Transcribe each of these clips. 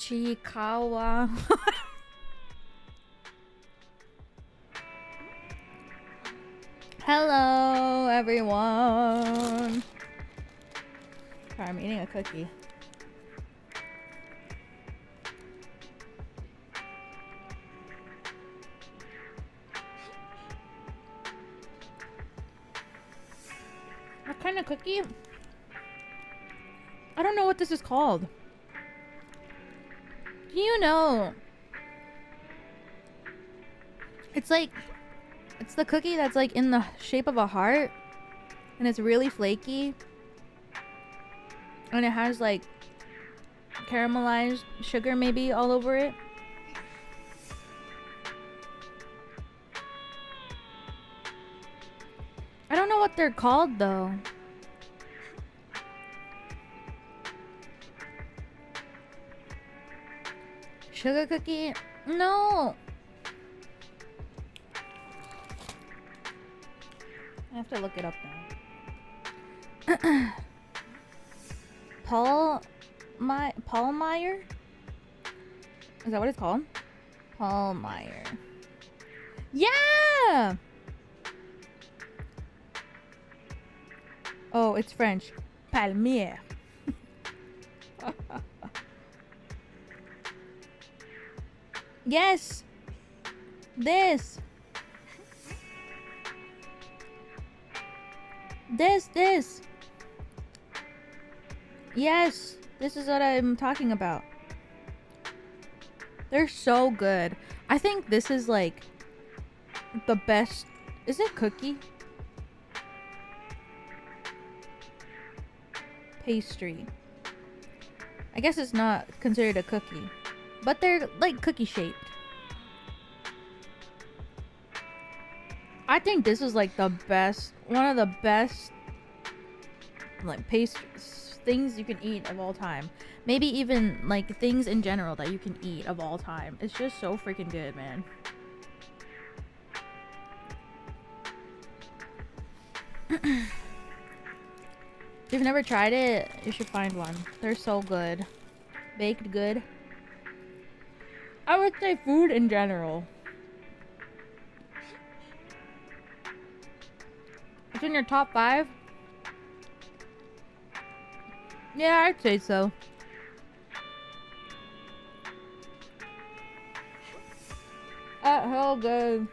Chikawa. Hello, everyone. Sorry, I'm eating a cookie. What kind of cookie? I don't know what this is called. Do you know? It's like, it's the cookie that's like in the shape of a heart, and it's really flaky, and it has like caramelized sugar maybe all over it. I don't know what they're called though. Sugar cookie? No. I have to look it up now. Palmeyer? Is that what it's called? Palmeyer. Yeah! Oh, it's French. Palmier. Yes! This! This! Yes! This is what I'm talking about. They're so good. I think this is like the best. Is it cookie? Pastry. I guess it's not considered a cookie, but they're like cookie shaped. I think this is like the best, one of the best like pastries, things you can eat of all time. Maybe even like things in general that you can eat of all time. It's just so freaking good, man. If you've never tried it, you should find one. They're so good. Baked good. I would say food in general. It's in your top 5? Yeah, I'd say so. Hell good.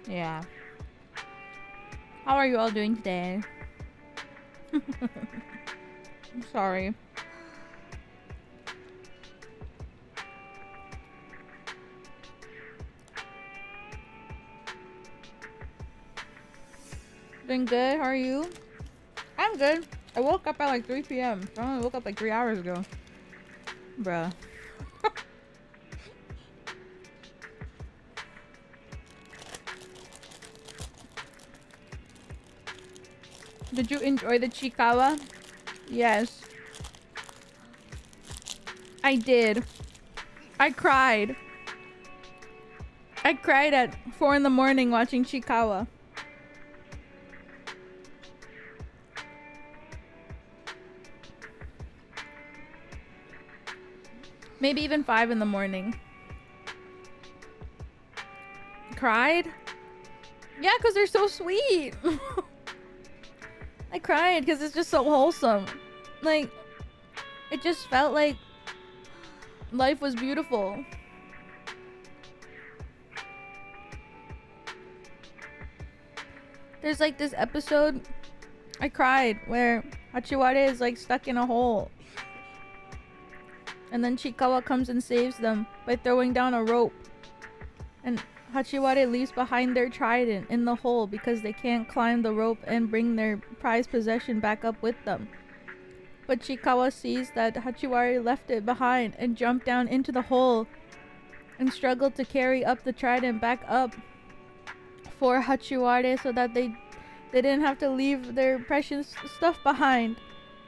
Yeah. How are you all doing today? I'm sorry. Doing good. How are you? I'm good. I woke up at like 3 p.m. So I only woke up like 3 hours ago. Bruh. Did you enjoy the Chikawa? Yes. I did. I cried. I cried at 4 in the morning watching Chikawa. Maybe even 5 in the morning. Cried? Yeah, because they're so sweet. I cried because it's just so wholesome. Like, it just felt like life was beautiful. There's like this episode, I cried, where Hachiwara is like stuck in a hole. And then Chikawa comes and saves them by throwing down a rope. And Hachiwara leaves behind their trident in the hole because they can't climb the rope and bring their prized possession back up with them. But Chikawa sees that Hachiwara left it behind and jumped down into the hole and struggled to carry up the trident back up for Hachiwara so that they didn't have to leave their precious stuff behind.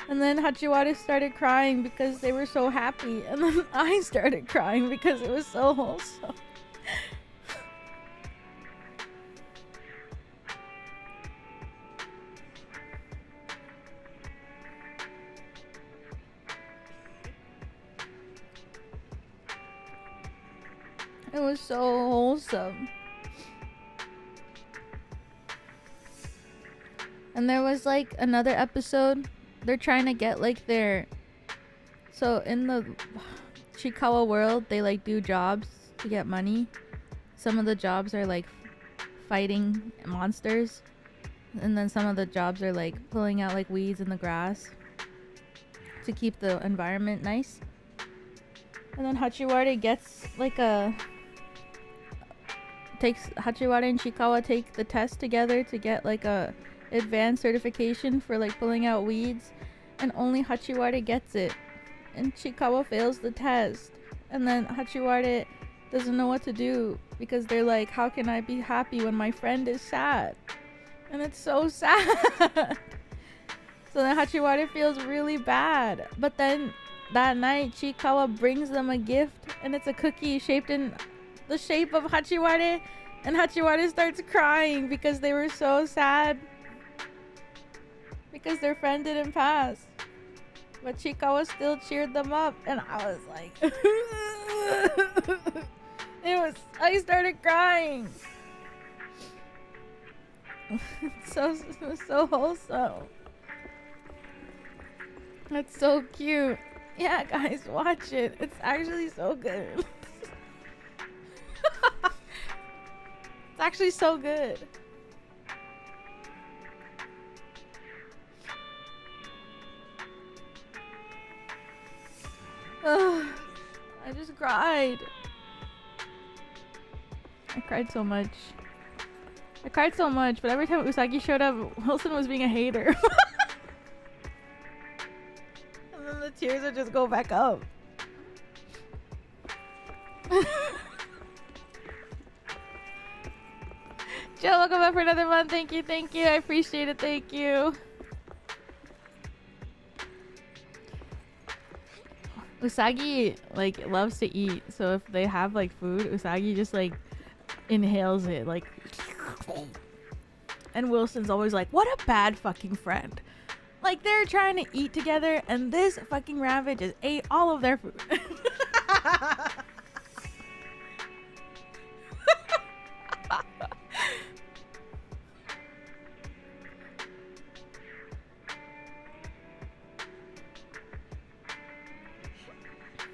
And then Hachiwara started crying because they were so happy. And then I started crying because it was so wholesome. It was so wholesome. And there was like another episode. They're trying to get like their... So in the Chikawa world, they like do jobs to get money. Some of the jobs are like fighting monsters. And then some of the jobs are like pulling out like weeds in the grass to keep the environment nice. And then Hachiwara gets like a... Hachiwara and Chikawa take the test together to get like a advanced certification for like pulling out weeds. And only Hachiwara gets it. And Chikawa fails the test. And then Hachiwara doesn't know what to do because they're like, how can I be happy when my friend is sad? And it's so sad. So then Hachiwara feels really bad. But then that night Chikawa brings them a gift and it's a cookie shaped in the shape of Hachiwara, and Hachiwara starts crying because they were so sad because their friend didn't pass. But Chikawa still cheered them up, and I was like I started crying. so wholesome. That's so cute. Yeah, guys, watch it. It's actually so good. It's actually so good. Ugh, I just cried. I cried so much. But every time Usagi showed up, Wilson was being a hater. And then the tears would just go back up. Jill, welcome back for another month. Thank you. I appreciate it. Thank you. Usagi like loves to eat, so if they have like food, Usagi just like inhales it like. And Wilson's always like, what a bad fucking friend. Like they're trying to eat together and this fucking rabbit just ate all of their food.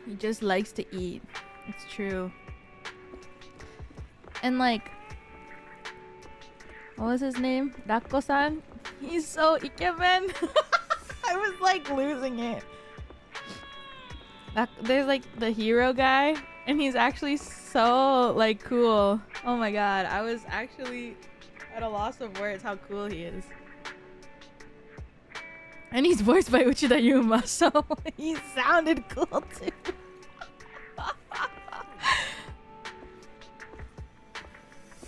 He just likes to eat. It's true. And like, what was his name? Rakko-san? He's so ikemen. I was like losing it. There's like the hero guy, and he's actually so like cool. Oh my god, I was actually at a loss of words how cool he is. And he's voiced by Uchida Yuma, so he sounded cool too.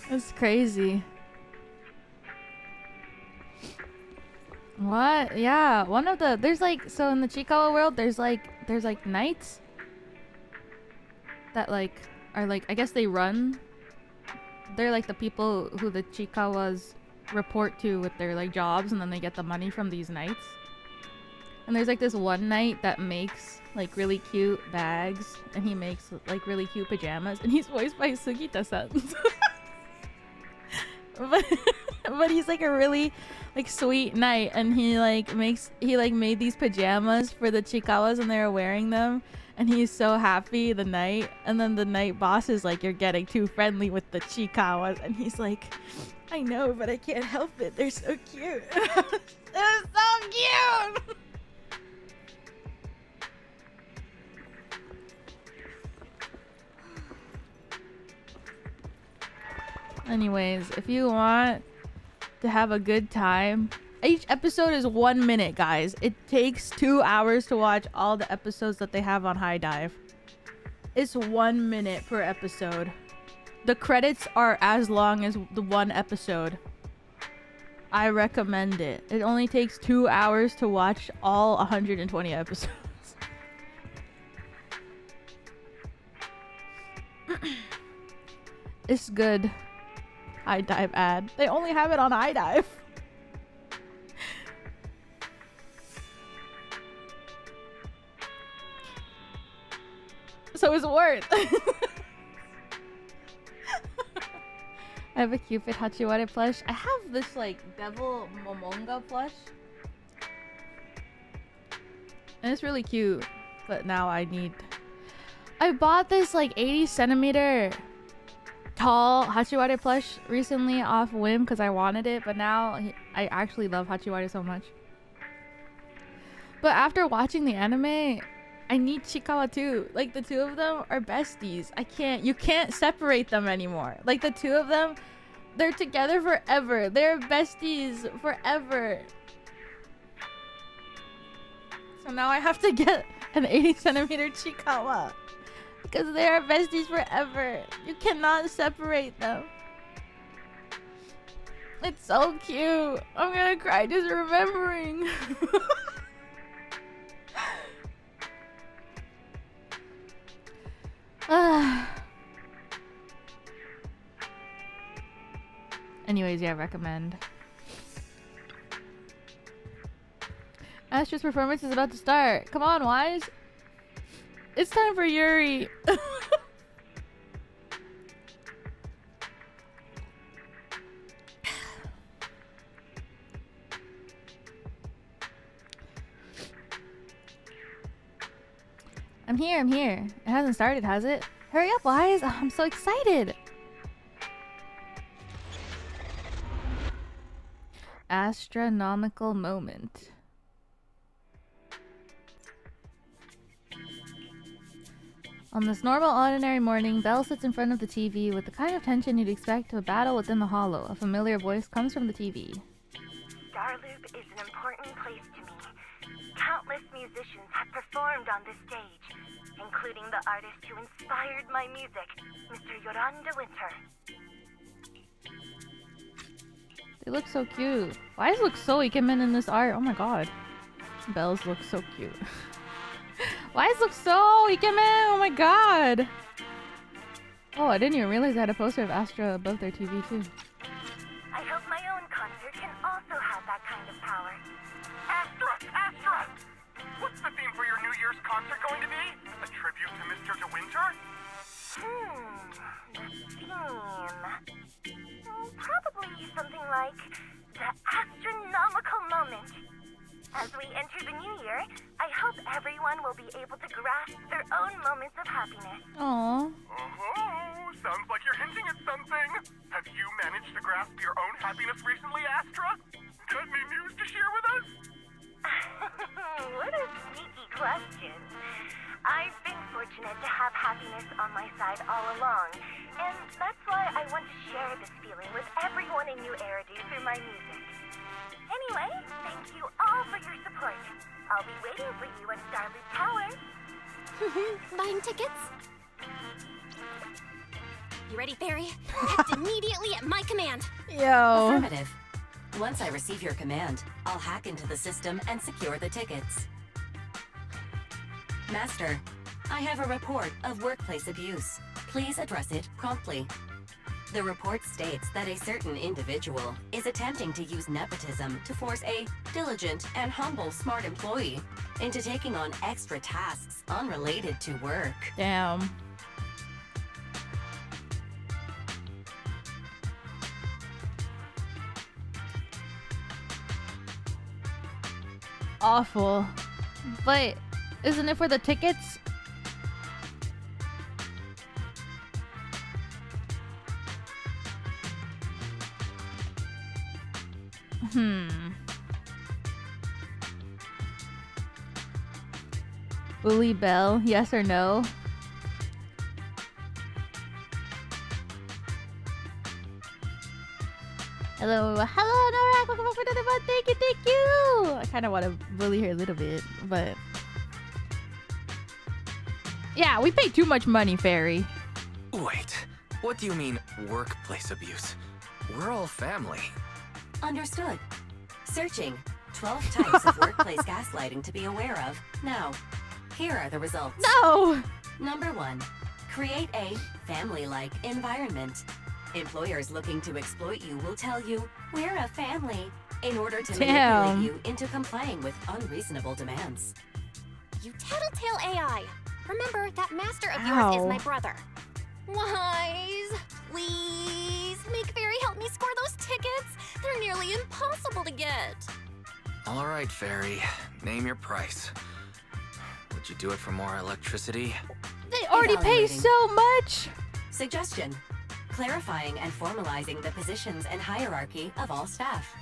That's crazy. What? Yeah, one of the there's like, so in the Chikawa world there's like knights that like are like, I guess they run. They're like the people who the Chikawas report to with their like jobs, and then they get the money from these knights. And there's like this one knight that makes like really cute bags, and he makes like really cute pajamas, and he's voiced by Sugita-san. but he's like a really like sweet knight, and he made these pajamas for the Chikawas, and they're wearing them, and he's so happy, the knight. And then the knight boss is like, you're getting too friendly with the Chikawas, and he's like, I know, but I can't help it, they're so cute. They're so cute. Anyways, if you want to have a good time, each episode is 1 minute, guys. It takes 2 hours to watch all the episodes that they have on High Dive. It's 1 minute per episode. The credits are as long as the one episode. I recommend it. It only takes 2 hours to watch all 120 episodes. It's good. High Dive ad. They only have it on High Dive. So it's worth. have a Cupid Hachiwara plush. I have this like devil Momonga plush. And it's really cute. But now I bought this like 80 centimeter tall Hachiwara plush recently off whim because I wanted it, but now I actually love Hachiwara so much. But after watching the anime, I need Chikawa too. Like the two of them are besties. You can't separate them anymore. Like the two of them, they're together forever. They're besties forever. So now I have to get an 80 centimeter Chikawa. Because they are besties forever. You cannot separate them. It's so cute. I'm gonna cry just remembering. Anyways, yeah, recommend. Astra's performance is about to start. Come on, Wise. It's time for Yuri. I'm here. It hasn't started, has it? Hurry up, Wise. Oh, I'm so excited. Astronomical moment. On this normal, ordinary morning, Belle sits in front of the TV with the kind of tension you'd expect to a battle within the hollow. A familiar voice comes from the TV. Starloop is an important place to me. Countless musicians have performed on this stage, including the artist who inspired my music, Mr. Joran de Winter. They look so cute. Why look so ikemen in this art? Oh my god. Belle's look so cute. Why look so ikemen? Oh my god. Oh, I didn't even realize I had a poster of Astra above their TV too. I hope my own concert can also have that kind of power. Astra! What's the theme for your New Year's concert going to be? A tribute to Mr. De Winter? The theme... probably something like the astronomical moment. As we enter the new year, I hope everyone will be able to grasp their own moments of happiness. Aww. Oh, sounds like you're hinting at something. Have you managed to grasp your own happiness recently, Astra? Got any news to share with us? What a sneaky question. I've been fortunate to have happiness on my side all along, and that's why I want to share this feeling with everyone in New Eridu through my music. Anyway, thank you all for your support. I'll be waiting for you at Starloop Tower. Buying tickets? You ready, Fairy? Act immediately at my command. Yo. Affirmative. Once I receive your command, I'll hack into the system and secure the tickets. Master, I have a report of workplace abuse. Please address it promptly. The report states that a certain individual is attempting to use nepotism to force a diligent and humble smart employee into taking on extra tasks unrelated to work. Damn. Awful. But isn't it for the tickets? Bully Belle, yes or no? Hello, Nora. Welcome back for another one. Thank you. I kind of want to bully her a little bit, but yeah, we pay too much money, Fairy. Wait, what do you mean workplace abuse? We're all family. Understood. Searching. 12 types of workplace gaslighting to be aware of. Now, here are the results. No! Number 1. Create a family-like environment. Employers looking to exploit you will tell you, we're a family, in order to manipulate you into complying with unreasonable demands. You tattletale AI. Remember, that master of yours is my brother. Wise, please. make Fairy help me score those tickets. They're nearly impossible to get. All right, Fairy. Name your price. Would you do it for more electricity? They already pay Evaluating. so much. Suggestion. Clarifying and formalizing the positions and hierarchy of all staff.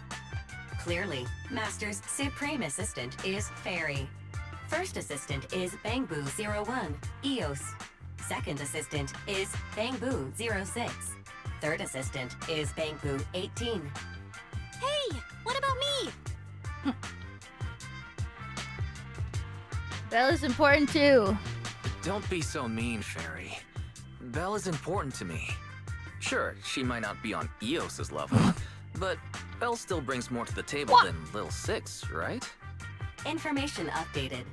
Clearly, Master's Supreme Assistant is Fairy. First Assistant is Bangboo01, EOS. Second Assistant is Bangboo06. Third Assistant is Bangboo18. Hey, what about me? Belle is important too. Don't be so mean, Fairy. Belle is important to me. Sure, she might not be on Eos's level, but Belle still brings more to the table than Lil Six, right? Information updated.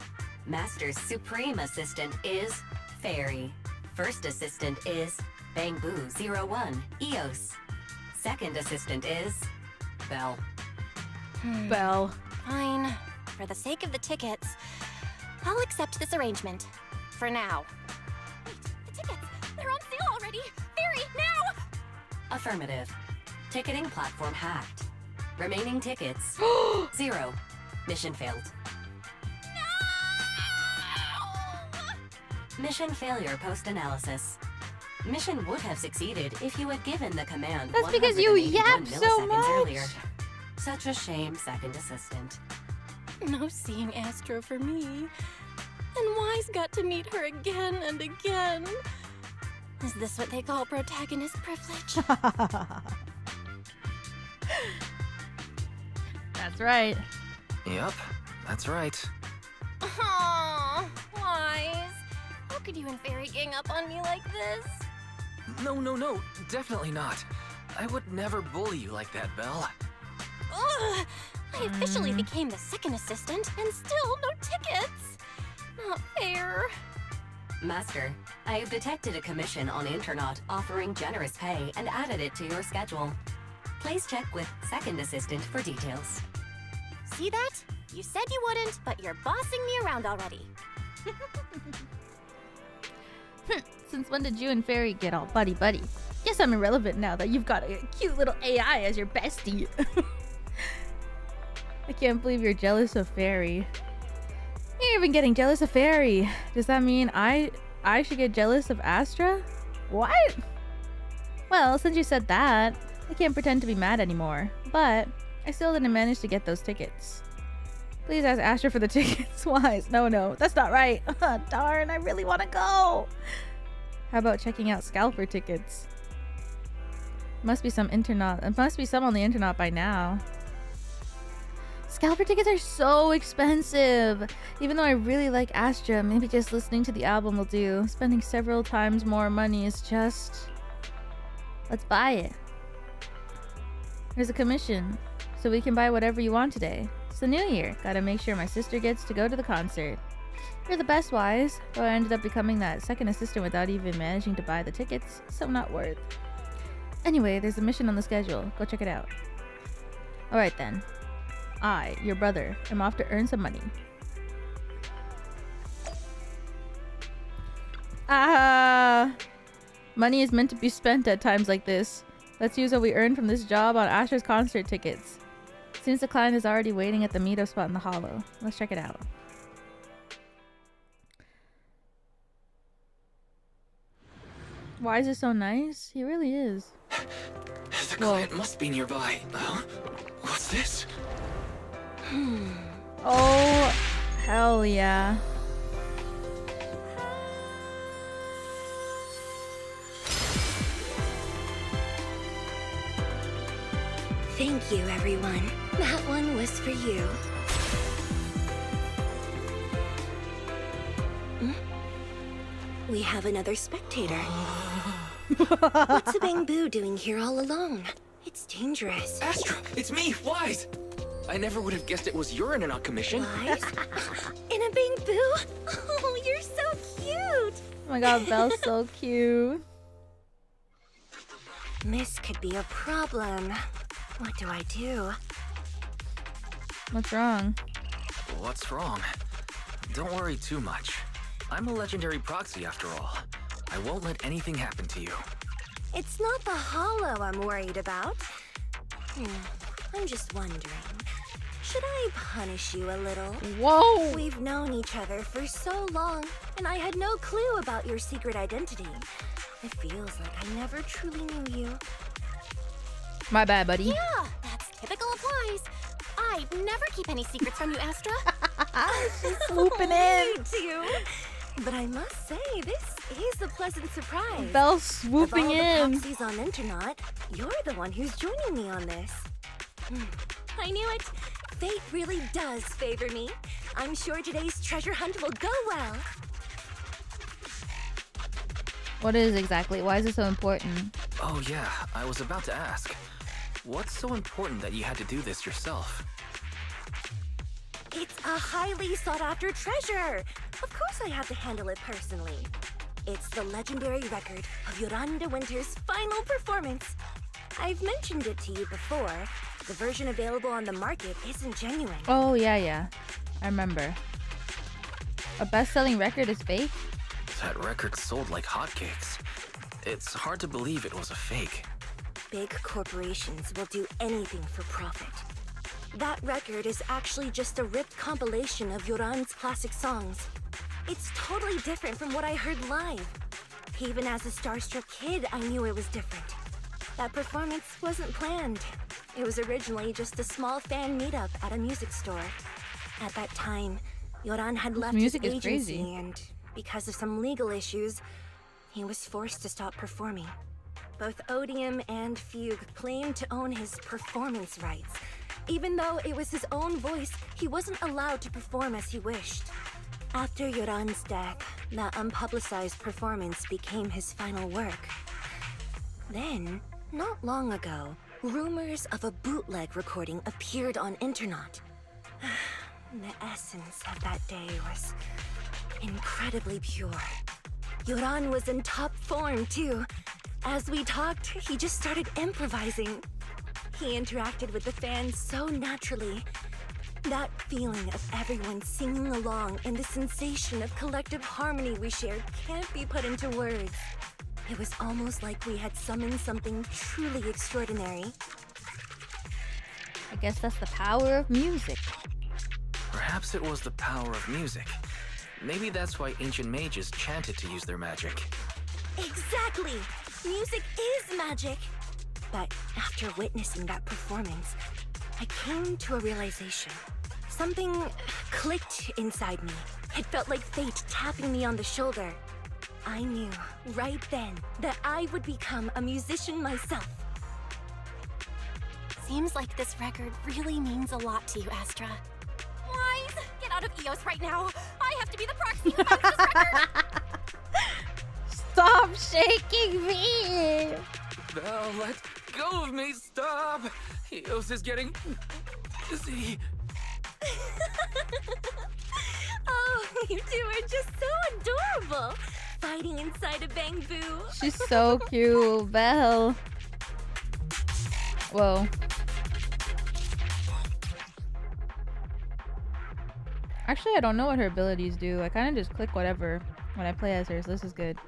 Master's Supreme Assistant is Fairy. First Assistant is Bangboo01, EOS. Second Assistant is Belle. Belle. Fine. For the sake of the tickets, I'll accept this arrangement. For now. Wait, the tickets! They're on sale already! Fairy, now! Affirmative. Ticketing platform hacked. Remaining tickets 0. Mission failed. No! Mission failure post-analysis. Mission would have succeeded if you had given the command. That's because you 181 yapped so milliseconds much. Earlier. Such a shame, Second Assistant. No seeing Astra for me. And Y's got to meet her again and again. Is this what they call protagonist privilege? That's right. Yep, that's right. Aww, Y's. How could you and Fairy gang up on me like this? No, definitely not. I would never bully you like that, Belle. Ugh! I officially became the second assistant and still no tickets. Not fair. Master, I have detected a commission on Internet offering generous pay and added it to your schedule. Please check with Second Assistant for details. See that? You said you wouldn't, but you're bossing me around already. Since when did you and Fairy get all buddy-buddy? Guess I'm irrelevant now that you've got a cute little AI as your bestie. I can't believe you're jealous of Fairy. You're even getting jealous of Fairy. Does that mean I should get jealous of Astra? What? Well, since you said that, I can't pretend to be mad anymore. But I still didn't manage to get those tickets. Please ask Astra for the tickets. Why? No, that's not right. Darn, I really want to go. How about checking out scalper tickets? Must be some on the internet by now. Scalper tickets are so expensive. Even though I really like Astra, maybe just listening to the album will do. Spending several times more money is just... Let's buy it. There's a commission, so we can buy whatever you want today. It's the new year. Gotta make sure my sister gets to go to the concert. You're the best, Wise. Though I ended up becoming that second assistant without even managing to buy the tickets, so not worth. Anyway, there's a mission on the schedule. Go check it out. Alright then. I, your brother, am off to earn some money. Money is meant to be spent at times like this. Let's use what we earned from this job on Astra's concert tickets. Seems the client is already waiting at the meetup spot in the hollow. Let's check it out. Why is it so nice? He really is. The client must be nearby. What's this? Oh, hell yeah. Thank you, everyone. That one was for you. We have another spectator. What's a Bangboo doing here all alone? It's dangerous. Astra, it's me, Wise! I never would have guessed it was Joran on commission. Wise? In a Bangboo? Oh, you're so cute! Oh my god, Belle's so cute. This could be a problem. What do I do? What's wrong? What's wrong? Don't worry too much. I'm a legendary proxy after all. I won't let anything happen to you. It's not the hollow I'm worried about. I'm just wondering, should I punish you a little? Whoa! We've known each other for so long, and I had no clue about your secret identity. It feels like I never truly knew you. My bad, buddy. Yeah, that's typical of Wise. I never keep any secrets from you, Astra. She's swooping in. Me too. But I must say, this is a pleasant surprise. Belle's swooping of all in. the proxies on Internet, you're the one who's joining me on this. I knew it. Fate really does favor me. I'm sure today's treasure hunt will go well. What is exactly? Why is it so important? Oh yeah, I was about to ask. What's so important that you had to do this yourself? It's a highly sought-after treasure. Of course I have to handle it personally. It's the legendary record of Joran de Winter's final performance. I've mentioned it to you before. The version available on the market isn't genuine. Oh, yeah. I remember. A best-selling record is fake? That record sold like hotcakes. It's hard to believe it was a fake. Big corporations will do anything for profit. That record is actually just a ripped compilation of Joran's classic songs. It's totally different from what I heard live. Even as a starstruck kid, I knew it was different. That performance wasn't planned. It was originally just a small fan meetup at a music store. At that time, Joran had left his music is agency crazy. and because of some legal issues, he was forced to stop performing. Both Odium and Fugue claimed to own his performance rights. Even though it was his own voice, he wasn't allowed to perform as he wished. After Joran's death, that unpublicized performance became his final work. Then, not long ago, rumors of a bootleg recording appeared on Internet. The essence of that day was incredibly pure. Joran was in top form too. As we talked, he just started improvising. He interacted with the fans so naturally. That feeling of everyone singing along and the sensation of collective harmony we shared can't be put into words. It was almost like we had summoned something truly extraordinary. I guess that's the power of music. Perhaps it was the power of music. Maybe that's why ancient mages chanted to use their magic. Exactly! Music is magic! But after witnessing that performance, I came to a realization. Something clicked inside me. It felt like fate tapping me on the shoulder. I knew right then that I would become a musician myself. Seems like this record really means a lot to you, Astra. Wise, get out of EOS right now. I have to be the proxy who owns this record. Stop shaking me! Belle, let go of me, stop! Eos is getting dizzy. Oh, you two are just so adorable! Fighting inside a bamboo. She's so cute, Belle. Whoa. Actually, I don't know what her abilities do. I kind of just click whatever when I play as her, so this is good.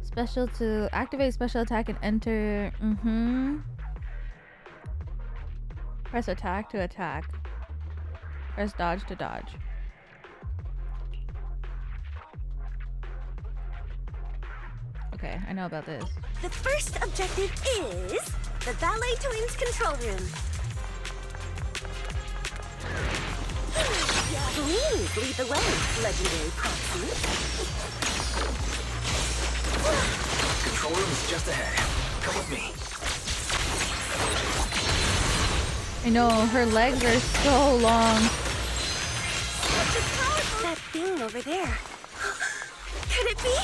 Special to activate special attack and enter. Press attack to attack. Press dodge to dodge. Okay, I know about this. The first objective is the Ballet Twins control room. Please lead the way, legendary proxy. Control room is just ahead. Come with me. I know, her legs are so long. Such a powerful... That thing over there. Could it be?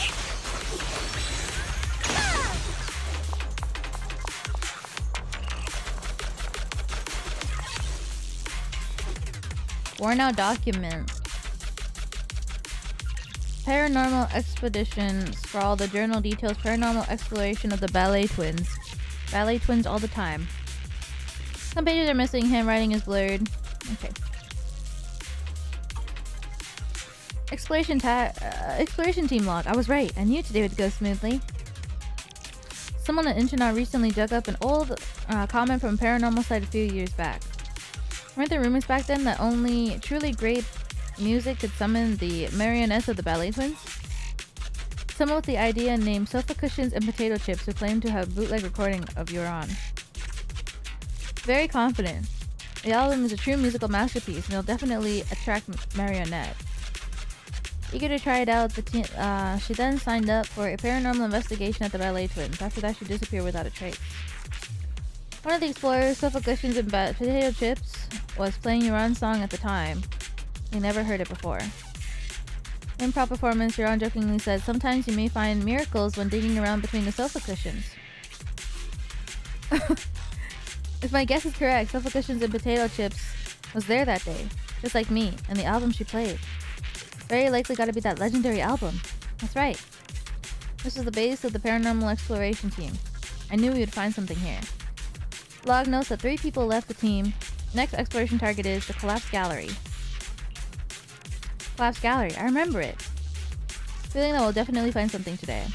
Worn out document. Paranormal expedition. Scrawl the journal details paranormal exploration of the Ballet Twins. Ballet Twins all the time. Some pages are missing, handwriting is blurred. Okay. Exploration team log. I was right. I knew today would go smoothly. Someone on internet recently dug up an old comment from a paranormal site a few years back. Weren't there rumors back then that only truly great music could summon the marionettes of the ballet twins? Someone with the idea named Sofa Cushions and Potato Chips who claimed to have bootleg recording of Joran. Very confident. The album is a true musical masterpiece and it'll definitely attract marionette. Eager to try it out, she then signed up for a paranormal investigation at the ballet twins. After that, she disappeared without a trace. One of the explorers, Sofa Cushions and Potato Chips, was playing Joran's song at the time. They never heard it before. In improv performance, Joran jokingly said, "Sometimes you may find miracles when digging around between the sofa cushions." If my guess is correct, Sofa Cushions and Potato Chips was there that day, just like me, and the album she played. Very likely gotta be that legendary album. That's right. This was the base of the paranormal exploration team. I knew we would find something here. Log notes that 3 people left the team. Next exploration target is the Collapse Gallery. Collapse Gallery, I remember it. Feeling that we'll definitely find something today.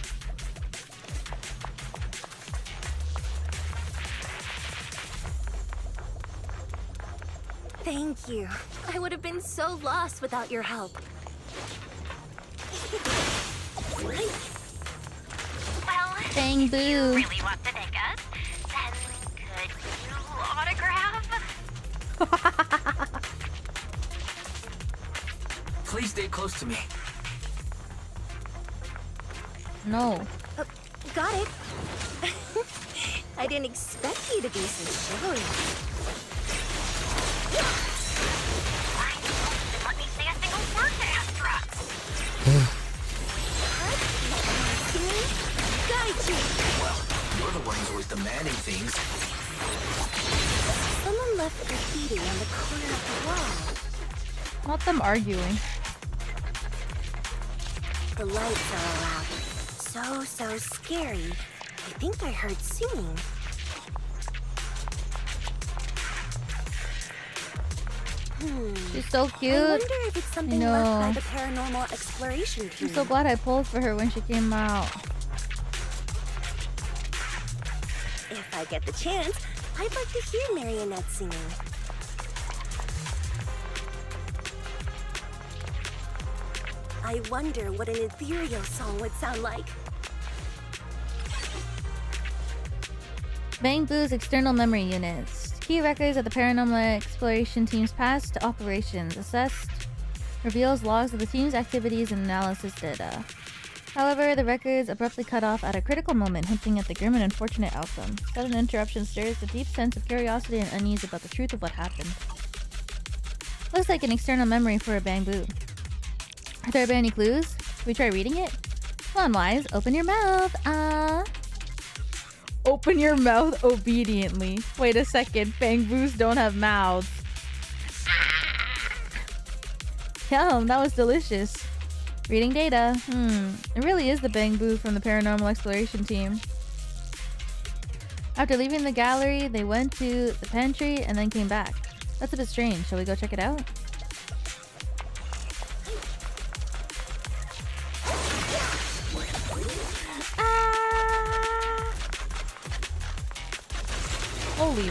Thank you. I would have been so lost without your help. Well, Bang boo. if you really want to thank us, then could you autograph? Please stay close to me. No. Got it. I didn't expect you to be so chivalrous. Why don't let me say a single word to Astra? Well, you're the one who's always demanding things. Someone left graffiti on the corner of the wall. Not them arguing. The lights are all out. So scary. I think I heard singing. She's so I cute. wonder if it's something I know. left by the paranormal exploration team. I'm so glad I pulled for her when she came out. If I get the chance, I'd like to hear Marionette singing. I wonder what an ethereal song would sound like. Bang Boo's external memory units. Key records of the paranormal exploration team's past operations assessed reveals logs of the team's activities and analysis data. However, the records abruptly cut off at a critical moment, hinting at the grim and unfortunate outcome. Sudden interruption stirs a deep sense of curiosity and unease about the truth of what happened. Looks like an external memory for a Bang Boo. Are there any clues? Should we try reading it? Come on, Wise, open your mouth. Open your mouth obediently. Wait a second, Bang Boos don't have mouths. Yum, that was delicious. Reading data. It really is the Bang Boo from the paranormal exploration team. After leaving the gallery, they went to the pantry and then came back. That's a bit strange. Shall we go check it out? Holy.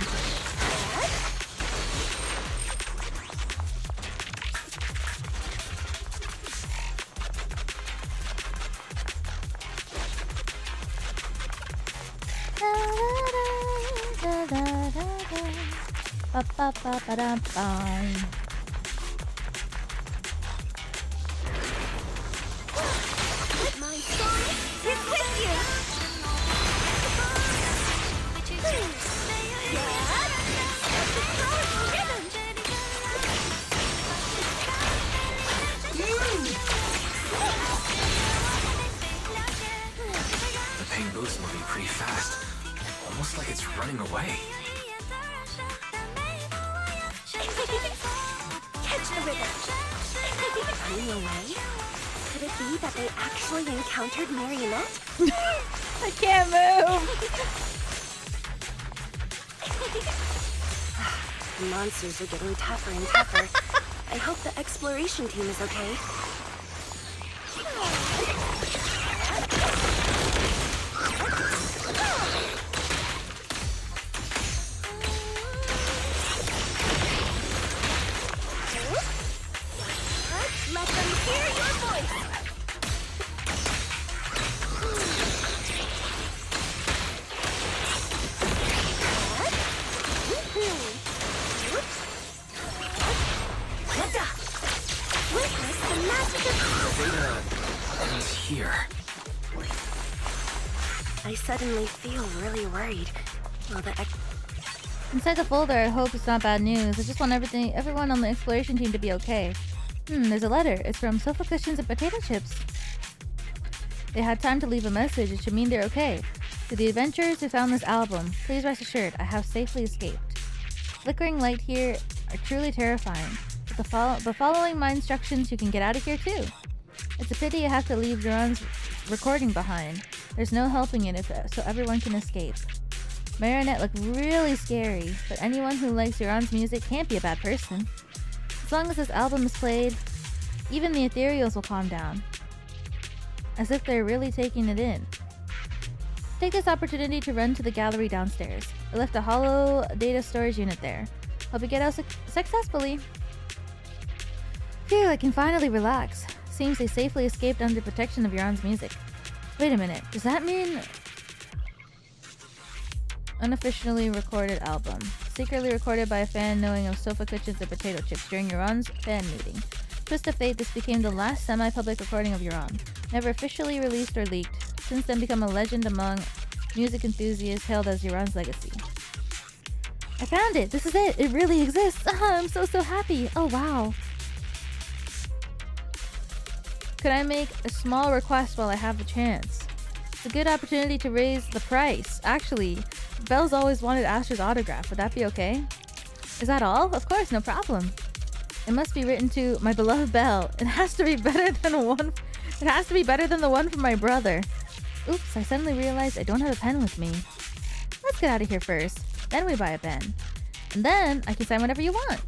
My song is with you! The Bang Boo's moving pretty fast. Almost like it's running away. Catch the rhythm! Running away? Could it be that they actually encountered Marionette? I can't move. The monsters are getting tougher and tougher. I hope the exploration team is okay. data is here. I suddenly feel really worried. Well, Inside the folder, I hope it's not bad news. I just want everyone on the exploration team to be okay. There's a letter. It's from sofa cushions and potato chips. They had time to leave a message. It should mean they're okay. To the adventurers who found this album, please rest assured I have safely escaped. Flickering light here are truly terrifying. But following my instructions, you can get out of here too. It's a pity you have to leave Joran's recording behind. There's no helping it so everyone can escape. Marionette looked really scary, but anyone who likes Joran's music can't be a bad person. As long as this album is played, even the ethereals will calm down. As if they're really taking it in. Take this opportunity to run to the gallery downstairs. I left a hollow data storage unit there. Hope you get out successfully. Phew, I can finally relax. Seems they safely escaped under protection of Joran's music. Wait a minute, does that mean... Unofficially recorded album. Secretly recorded by a fan knowing of sofa cushions and potato chips during Joran's fan meeting. Twist of fate, this became the last semi-public recording of Joran. Never officially released or leaked. Since then become a legend among music enthusiasts hailed as Joran's legacy. I found it! This is it! It really exists! I'm so happy! Oh wow! Could I make a small request while I have the chance? It's a good opportunity to raise the price. Actually, Belle's always wanted Astra's autograph. Would that be okay? Is that all? Of course, no problem. It must be written to my beloved Belle. It has to be better than the one from my brother. Oops, I suddenly realized I don't have a pen with me. Let's get out of here first. Then we buy a pen. And then I can sign whatever you want.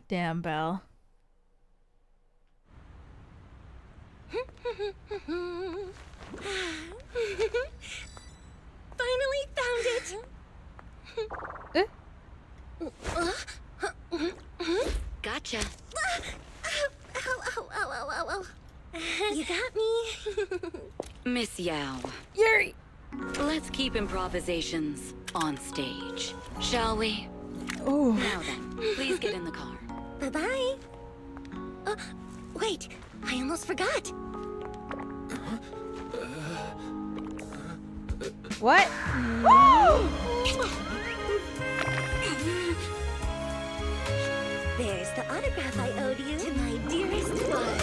Damn, Belle. Finally found it! Gotcha. Ow. You got me. Miss Yao. Yuri! Let's keep improvisations on stage, shall we? Ooh. Now then, please get in the car. Bye-bye. Wait, I almost forgot. What? There's the autograph I owed you. To my dearest one.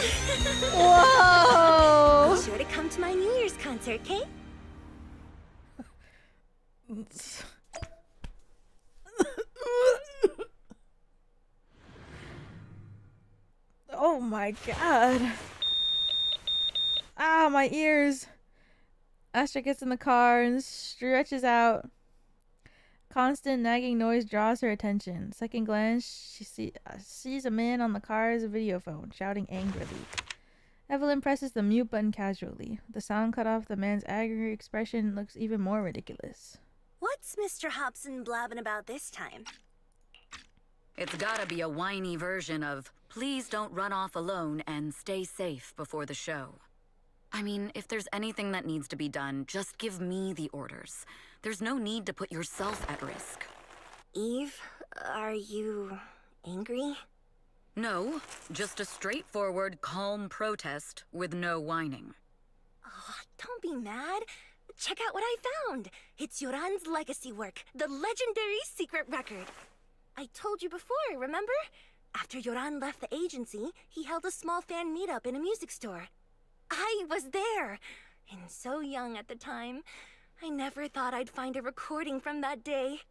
Whoa! Be sure to come to my New Year's concert, okay? Oh my god. Ah, my ears. Astra gets in the car and stretches out. Constant nagging noise draws her attention. Second glance, she sees a man on the car's video phone, shouting angrily. Evelyn presses the mute button casually. With the sound cut off, the man's angry expression looks even more ridiculous. What's Mr. Hobson blabbing about this time? It's gotta be a whiny version of, please don't run off alone and stay safe before the show. I mean, if there's anything that needs to be done, just give me the orders. There's no need to put yourself at risk. Eve, are you angry? No, just a straightforward, calm protest with no whining. Oh, don't be mad. Check out what I found. It's Joran's legacy work, the legendary secret record. I told you before, remember? After Joran left the agency, he held a small fan meetup in a music store. I was there, and so young at the time. I never thought I'd find a recording from that day.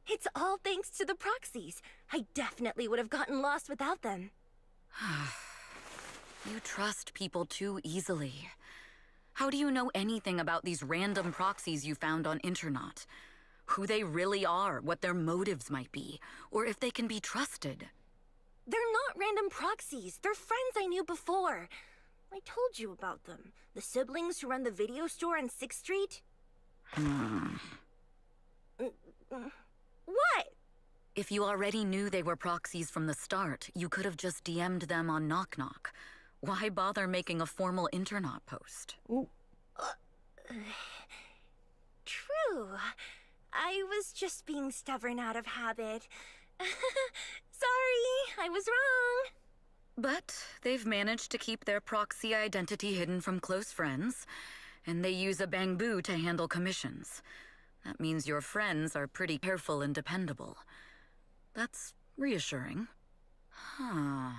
It's all thanks to the proxies. I definitely would have gotten lost without them. You trust people too easily. How do you know anything about these random proxies you found on Internet? Who they really are, what their motives might be, or if they can be trusted? They're not random proxies. They're friends I knew before. I told you about them. The siblings who run the video store on 6th Street. What? If you already knew they were proxies from the start, you could have just DM'd them on Knock Knock. Why bother making a formal Internet post? Ooh. True. I was just being stubborn out of habit. Sorry, I was wrong. But they've managed to keep their proxy identity hidden from close friends, and they use a bamboo to handle commissions. That means your friends are pretty careful and dependable. That's reassuring. Huh.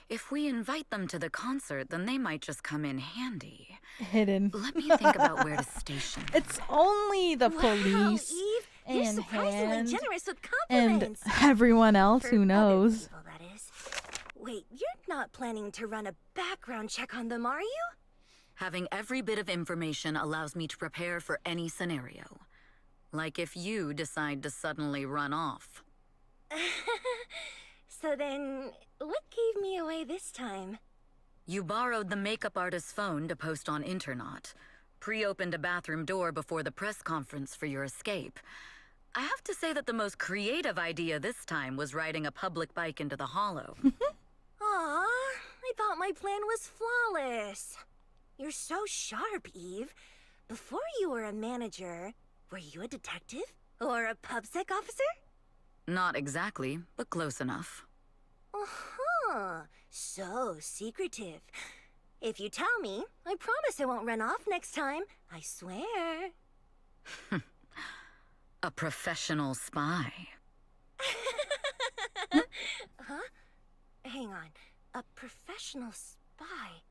If we invite them to the concert, then they might just come in handy. Hidden. Let me think about where to station. It's only the Wow, police Eve, you're and surprisingly Hand generous with and compliments. everyone else For who other knows. people, that is. Wait, you're not planning to run a background check on them, are you? Having every bit of information allows me to prepare for any scenario. Like if you decide to suddenly run off. So then, what gave me away this time? You borrowed the makeup artist's phone to post on Internet, pre-opened a bathroom door before the press conference for your escape. I have to say that the most creative idea this time was riding a public bike into the hollow. Aw, I thought my plan was flawless. You're so sharp, Eve. Before you were a manager, were you a detective? Or a PubSec officer? Not exactly, but close enough. Uh-huh. So secretive. If you tell me, I promise I won't run off next time. I swear. A professional spy. Huh? Hang on. A professional spy.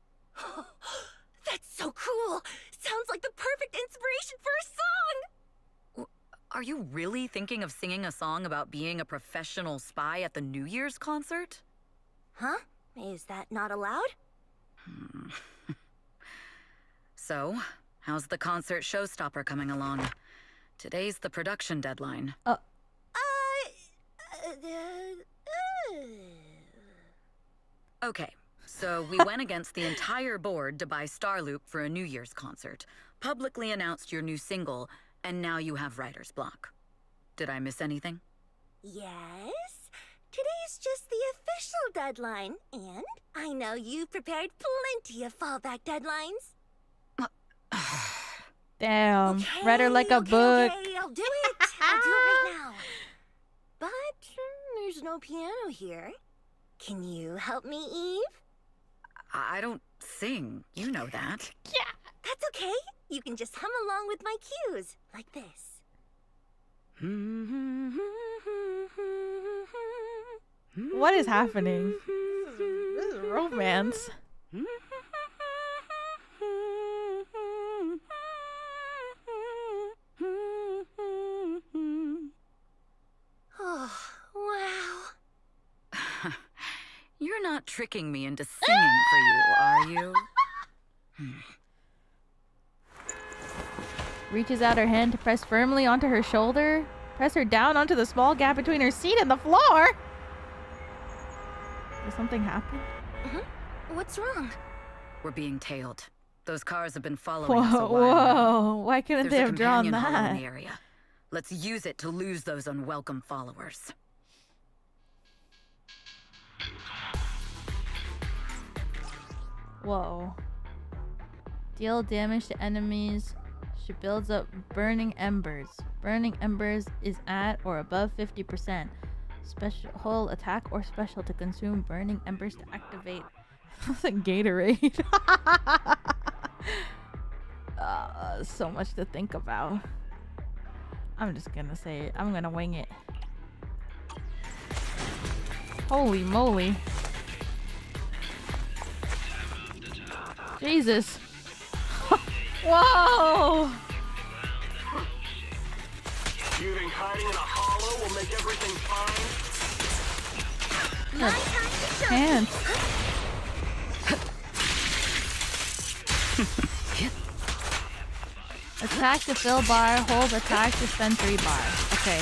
That's so cool! Sounds like the perfect inspiration for a song! Are you really thinking of singing a song about being a professional spy at the New Year's concert? Huh? Is that not allowed? So, how's the concert showstopper coming along? Today's the production deadline. Okay, so we went against the entire board to buy Starloop for a New Year's concert, publicly announced your new single, and now you have writer's block. Did I miss anything? Yes? Today's just the official deadline, and I know you've prepared plenty of fallback deadlines. Damn. Okay, Read her like a book. Okay, I'll do it. I'll do it right now. But there's no piano here. Can you help me, Eve? I don't sing. You know that. Yeah. That's okay. You can just hum along with my cues, like this. What is happening? This is romance. Oh, wow. You're not tricking me into singing for you, are you? Reaches out her hand to press firmly onto her shoulder. Press her down onto the small gap between her seat and the floor. Did something happen? What's wrong? We're being tailed. Those cars have been following us a Whoa, while. whoa. Why couldn't There's they a have drawn companion hollow in that? the area. Let's use it to lose those unwelcome followers. Whoa. Deal damage to enemies. She builds up burning embers. Burning embers is at or above 50%. Special attack or special to consume burning embers to activate. That's a Gatorade. So much to think about. I'm just gonna say it. I'm gonna wing it. Holy moly. Jesus. Whoa! You think hiding in a hollow will make everything fine? My time to show. Pants. Attack to fill bar, hold attack to spend 3 bar. Okay.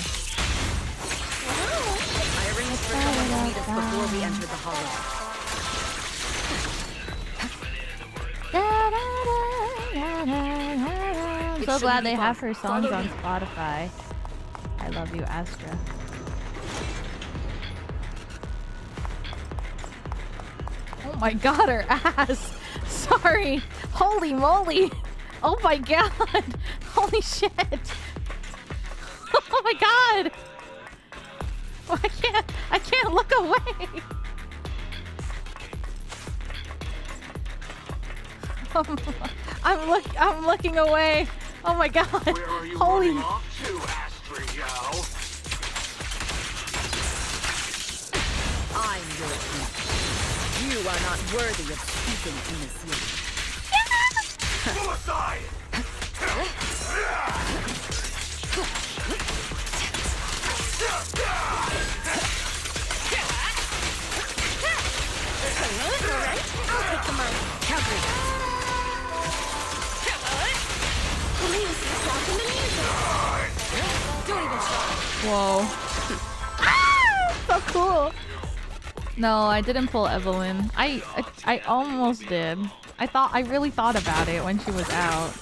I arranged for someone to meet us before we entered the hollow. I'm so glad they have her songs on Spotify. I love you, Astra. Oh my god, her ass! Sorry! Holy moly! Oh my god! Holy shit! Oh my god! Why can't can't look away. I'm looking away. Oh my god. Where are you Holy running off to, Astra, yo? I'm your king. You are not worthy of speaking in this room. Pull aside! Alright, I'll take the mic. Cover that. Please stop in the music. Don't even try. Whoa. So cool. No, I didn't pull Evelyn. I almost did. I really thought about it when she was out.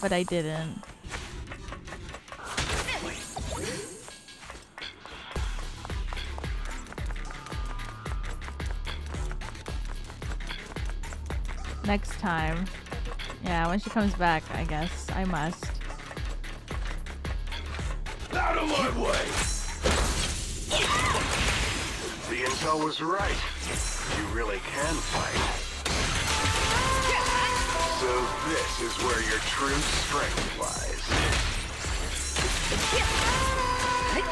But I didn't. Next time. Yeah, when she comes back, I guess. I must. Out of my way! The intel was right. You really can fight. So this is where your true strength lies. I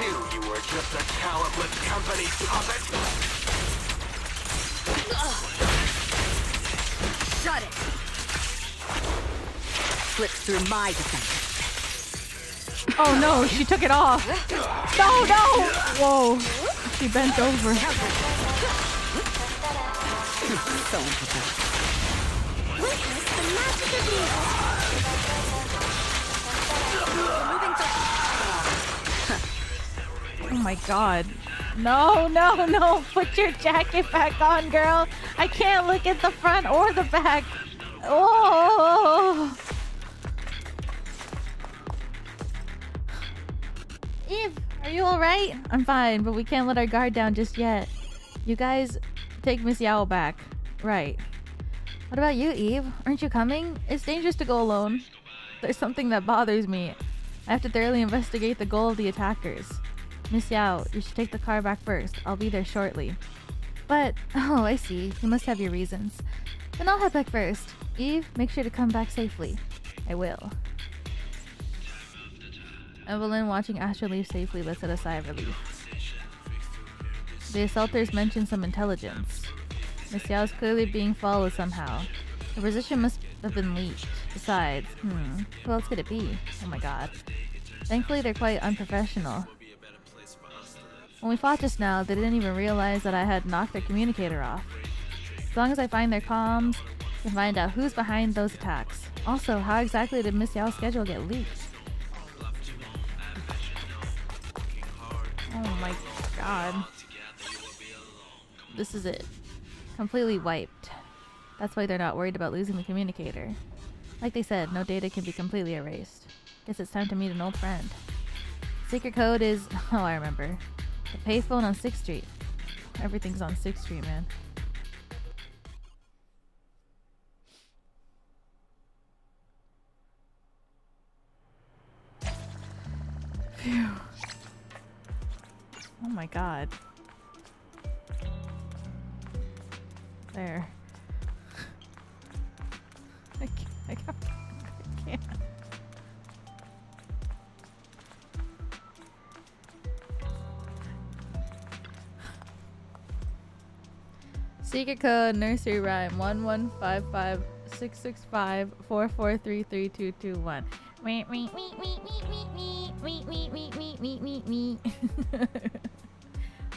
knew you were just a talentless company puppet. Shut it. Slip through my defense. Oh no, she took it off. No, no! Whoa. She bent over. So unprofessional. Witness the magic of music. Oh my god. No, no, no. Put your jacket back on, girl. I can't look at the front or the back. Oh. Eve, are you alright? I'm fine, but we can't let our guard down just yet. You guys take Miss Yao back. Right. What about you, Eve? Aren't you coming? It's dangerous to go alone. There's something that bothers me. I have to thoroughly investigate the goal of the attackers. Miss Yao, you should take the car back first. I'll be there shortly. But, oh, I see. You must have your reasons. Then I'll head back first. Eve, make sure to come back safely. I will. Evelyn, watching Astra leave safely, lets out a sigh of relief. The assaulters mentioned some intelligence. Miss Yao is clearly being followed somehow. The position must have been leaked. Besides, who else could it be? Oh my god. Thankfully, they're quite unprofessional. When we fought just now, they didn't even realize that I had knocked their communicator off. As long as I find their comms, I can find out who's behind those attacks. Also, how exactly did Miss Yao's schedule get leaked? Oh my god. This is it. Completely wiped. That's why they're not worried about losing the communicator. Like they said, no data can be completely erased. Guess it's time to meet an old friend. Secret code is... oh, I remember. The payphone on 6th Street. Everything's on 6th Street, man. Phew. Oh my god. There. I can't. Secret code nursery rhyme 11556654433221.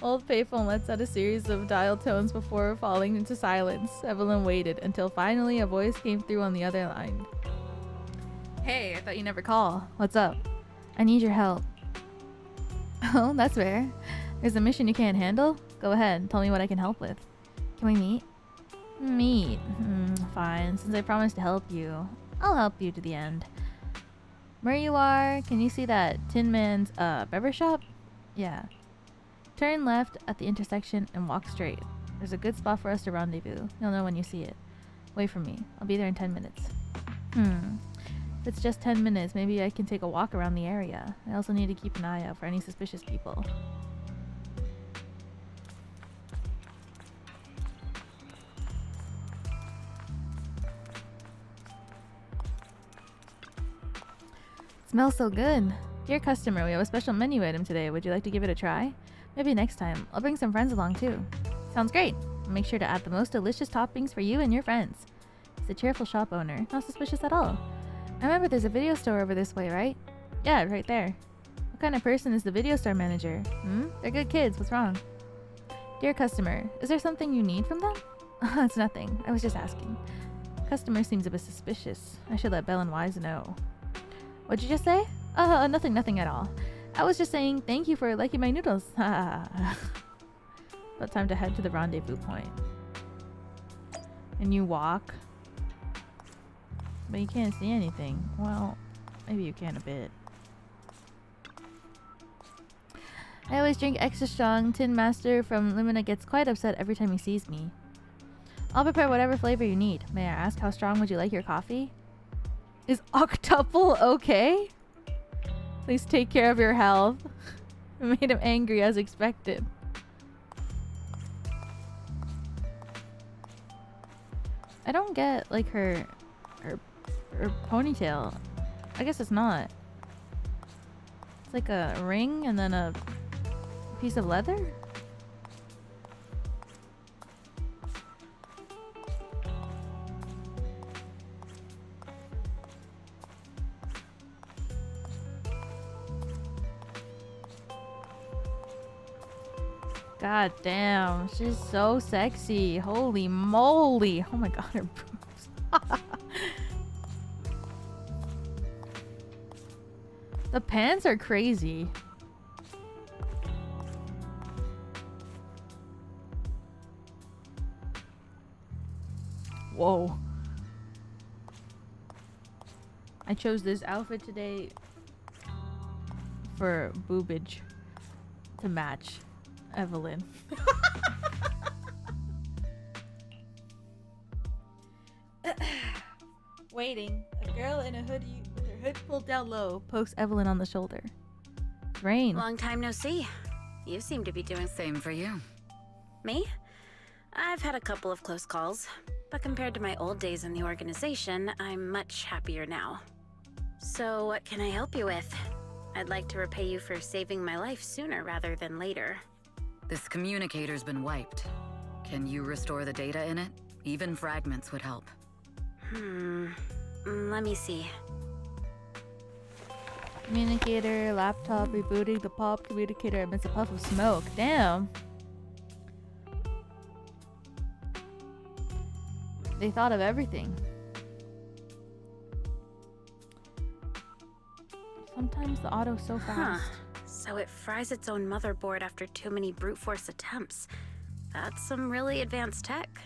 Old payphone lets out a series of dial tones before falling into silence. Evelyn waited until finally a voice came through on the other line. Hey, I thought you never call. What's up? I need your help. Oh, that's rare. There's a mission you can't handle? Go ahead, tell me what I can help with. Can we meet? Meet? Fine, since I promised to help you. I'll help you to the end. Where you are, can you see that Tin Man's beverage shop? Yeah. Turn left at the intersection and walk straight. There's a good spot for us to rendezvous. You'll know when you see it. Wait for me. I'll be there in 10 minutes. If it's just 10 minutes, maybe I can take a walk around the area. I also need to keep an eye out for any suspicious people. Smells so good. Dear customer, we have a special menu item today. Would you like to give it a try? Maybe next time. I'll bring some friends along too. Sounds great. Make sure to add the most delicious toppings for you and your friends. He's a cheerful shop owner. Not suspicious at all. I remember there's a video store over this way, right? Yeah, right there. What kind of person is the video store manager? They're good kids. What's wrong? Dear customer, is there something you need from them? It's nothing. I was just asking. Customer seems a bit suspicious. I should let Belle and Wise know. What'd you just say? Nothing at all. I was just saying thank you for liking my noodles. About time to head to the rendezvous point. And you walk. But you can't see anything. Well, maybe you can a bit. I always drink extra strong. Tin Master from Lumina gets quite upset every time he sees me. I'll prepare whatever flavor you need. May I ask, how strong would you like your coffee? Is octuple okay? Please take care of your health. It made him angry as expected. I don't get like her ponytail. I guess it's not. It's like a ring and then a piece of leather. God damn, she's so sexy. Holy moly. Oh my god, her boobs. The pants are crazy. Whoa. I chose this outfit today for boobage to match Evelyn. Waiting. A girl in a hoodie with her hood pulled down low pokes Evelyn on the shoulder. Rain. Long time no see. You seem to be doing... Same for you. Me? I've had a couple of close calls, but compared to my old days in the organization, I'm much happier now. So what can I help you with? I'd like to repay you for saving my life sooner rather than later. This communicator's been wiped. Can you restore the data in it? Even fragments would help. Let me see. Communicator, laptop, rebooting the pop communicator amidst a puff of smoke. Damn. They thought of everything. Sometimes the auto's so fast. So it fries its own motherboard after too many brute force attempts. That's some really advanced tech.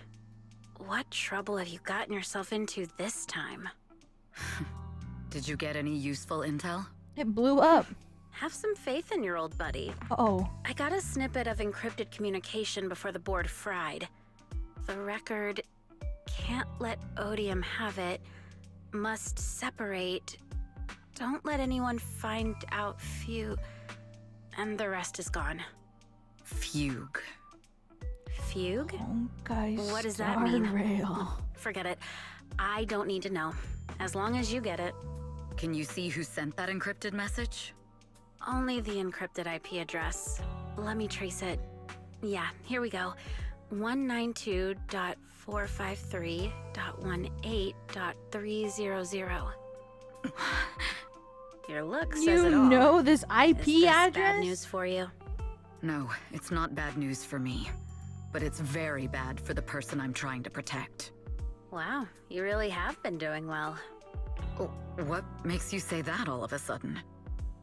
What trouble have you gotten yourself into this time? Did you get any useful intel? It blew up. Have some faith in your old buddy. Uh-oh. I got a snippet of encrypted communication before the board fried. The record can't let Odium have it. Must separate. Don't let anyone find out and the rest is gone. Fugue. Fugue? Honkai What does Star that mean? Rail. Forget it. I don't need to know. As long as you get it. Can you see who sent that encrypted message? Only the encrypted IP address. Let me trace it. Yeah, here we go. 192.453.18.300. Your look says it all. You know this IP Is this address? bad news for you? No, it's not bad news for me. But it's very bad for the person I'm trying to protect. Wow, you really have been doing well. Oh, what makes you say that all of a sudden?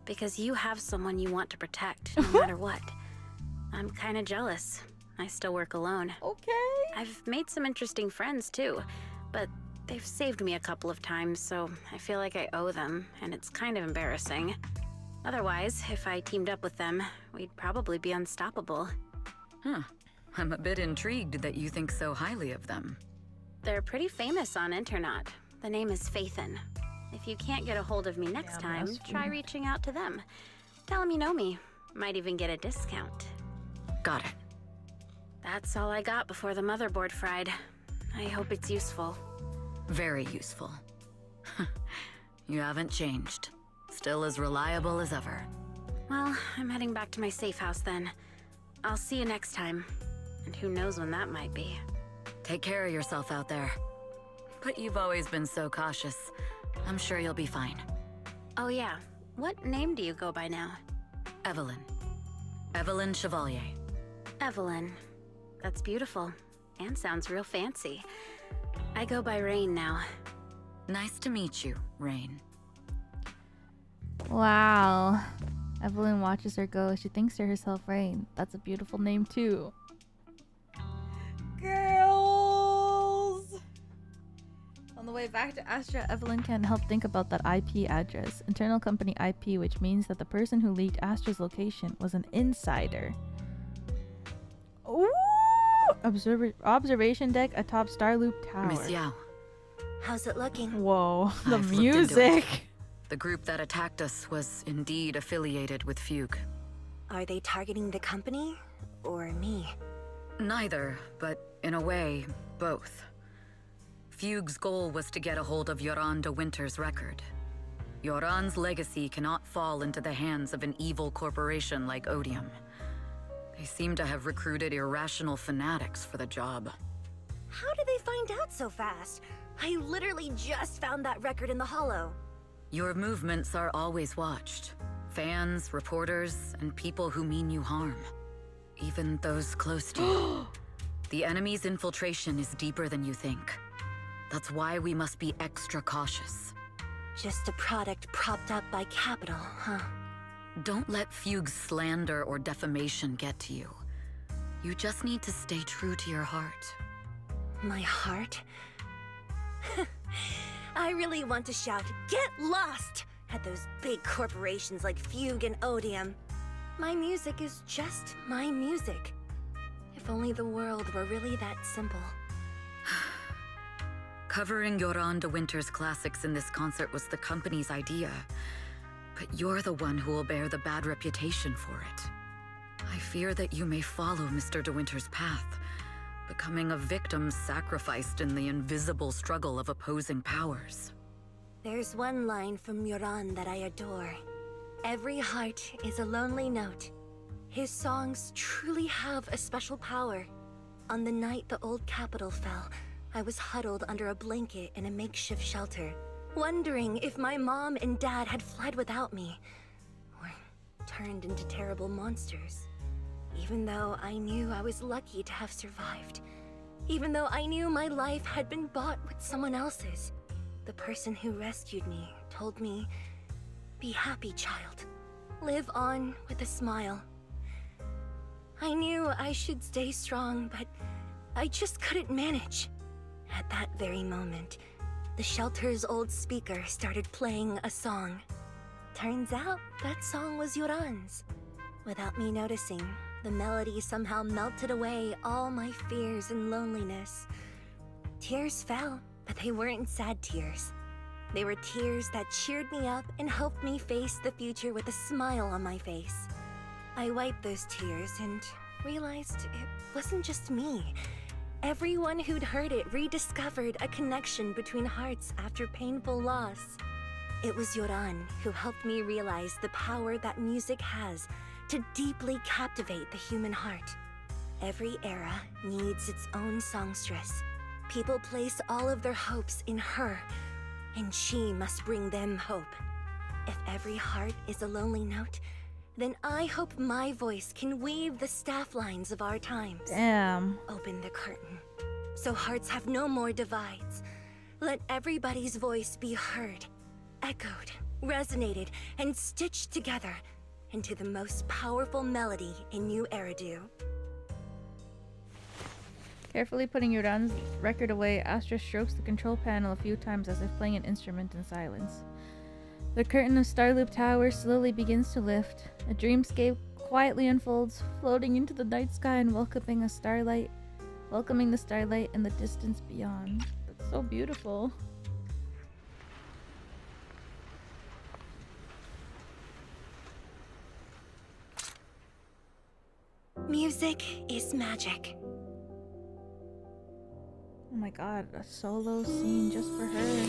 Because you have someone you want to protect, no matter what. I'm kinda jealous. I still work alone. Okay. I've made some interesting friends too, but they've saved me a couple of times, so I feel like I owe them, and it's kind of embarrassing. Otherwise, if I teamed up with them, we'd probably be unstoppable. Huh. I'm a bit intrigued that you think so highly of them. They're pretty famous on internet. The name is Faithin. If you can't get a hold of me next time, try reaching out to them. Tell them you know me. Might even get a discount. Got it. That's all I got before the motherboard fried. I hope it's useful. Very useful. You haven't changed. Still as reliable as ever. Well, I'm heading back to my safe house then. I'll see you next time. And who knows when that might be. Take care of yourself out there. But you've always been so cautious. I'm sure you'll be fine. Oh yeah, what name do you go by now? Evelyn. Evelyn Chevalier. Evelyn. That's beautiful. And sounds real fancy. I go by Rain now. Nice to meet you, Rain. Wow. Evelyn watches her go. She thinks to herself, Rain. That's a beautiful name too. Girls! On the way back to Astra, Evelyn can't help think about that IP address. Internal company IP, which means that the person who leaked Astra's location was an insider. Ooh! Observation deck atop Starloop Tower. Miss Yao. How's it looking? Whoa, the I've looked into it. music! The group that attacked us was indeed affiliated with Fugue. Are they targeting the company or me? Neither, but in a way, both. Fugue's goal was to get a hold of Joran de Winter's record. Joran's legacy cannot fall into the hands of an evil corporation like Odium. They seem to have recruited irrational fanatics for the job. How did they find out so fast? I literally just found that record in the hollow. Your movements are always watched. Fans, reporters, and people who mean you harm. Even those close to you. The enemy's infiltration is deeper than you think. That's why we must be extra cautious. Just a product propped up by capital, huh? Don't let Fugue's slander or defamation get to you. You just need to stay true to your heart. My heart? I really want to shout, "Get lost!" at those big corporations like Fugue and Odium. My music is just my music. If only the world were really that simple. Covering Joran de Winter's classics in this concert was the company's idea. But you're the one who will bear the bad reputation for it. I fear that you may follow Mr. de Winter's path, becoming a victim sacrificed in the invisible struggle of opposing powers. There's one line from Joran that I adore. Every heart is a lonely note. His songs truly have a special power. On the night the old capital fell, I was huddled under a blanket in a makeshift shelter, wondering if my mom and dad had fled without me, or turned into terrible monsters. Even though I knew I was lucky to have survived. Even though I knew my life had been bought with someone else's. The person who rescued me told me, "Be happy, child. Live on with a smile." I knew I should stay strong, but I just couldn't manage. At that very moment, the shelter's old speaker started playing a song. Turns out that song was Joran's. Without me noticing, the melody somehow melted away all my fears and loneliness. Tears fell, but they weren't sad tears. They were tears that cheered me up and helped me face the future with a smile on my face. I wiped those tears and realized it wasn't just me. Everyone who'd heard it rediscovered a connection between hearts after painful loss. It was Joran who helped me realize the power that music has to deeply captivate the human heart. Every era needs its own songstress. People place all of their hopes in her, and she must bring them hope. If every heart is a lonely note, then I hope my voice can weave the staff lines of our times. Damn. Open the curtain, so hearts have no more divides. Let everybody's voice be heard, echoed, resonated, and stitched together into the most powerful melody in New Eridu. Carefully putting Joran's record away, Astra strokes the control panel a few times as if playing an instrument in silence. The curtain of Starloop Tower slowly begins to lift. A dreamscape quietly unfolds, floating into the night sky and welcoming the starlight in the distance beyond. That's so beautiful. Music is magic. Oh my god, a solo scene just for her.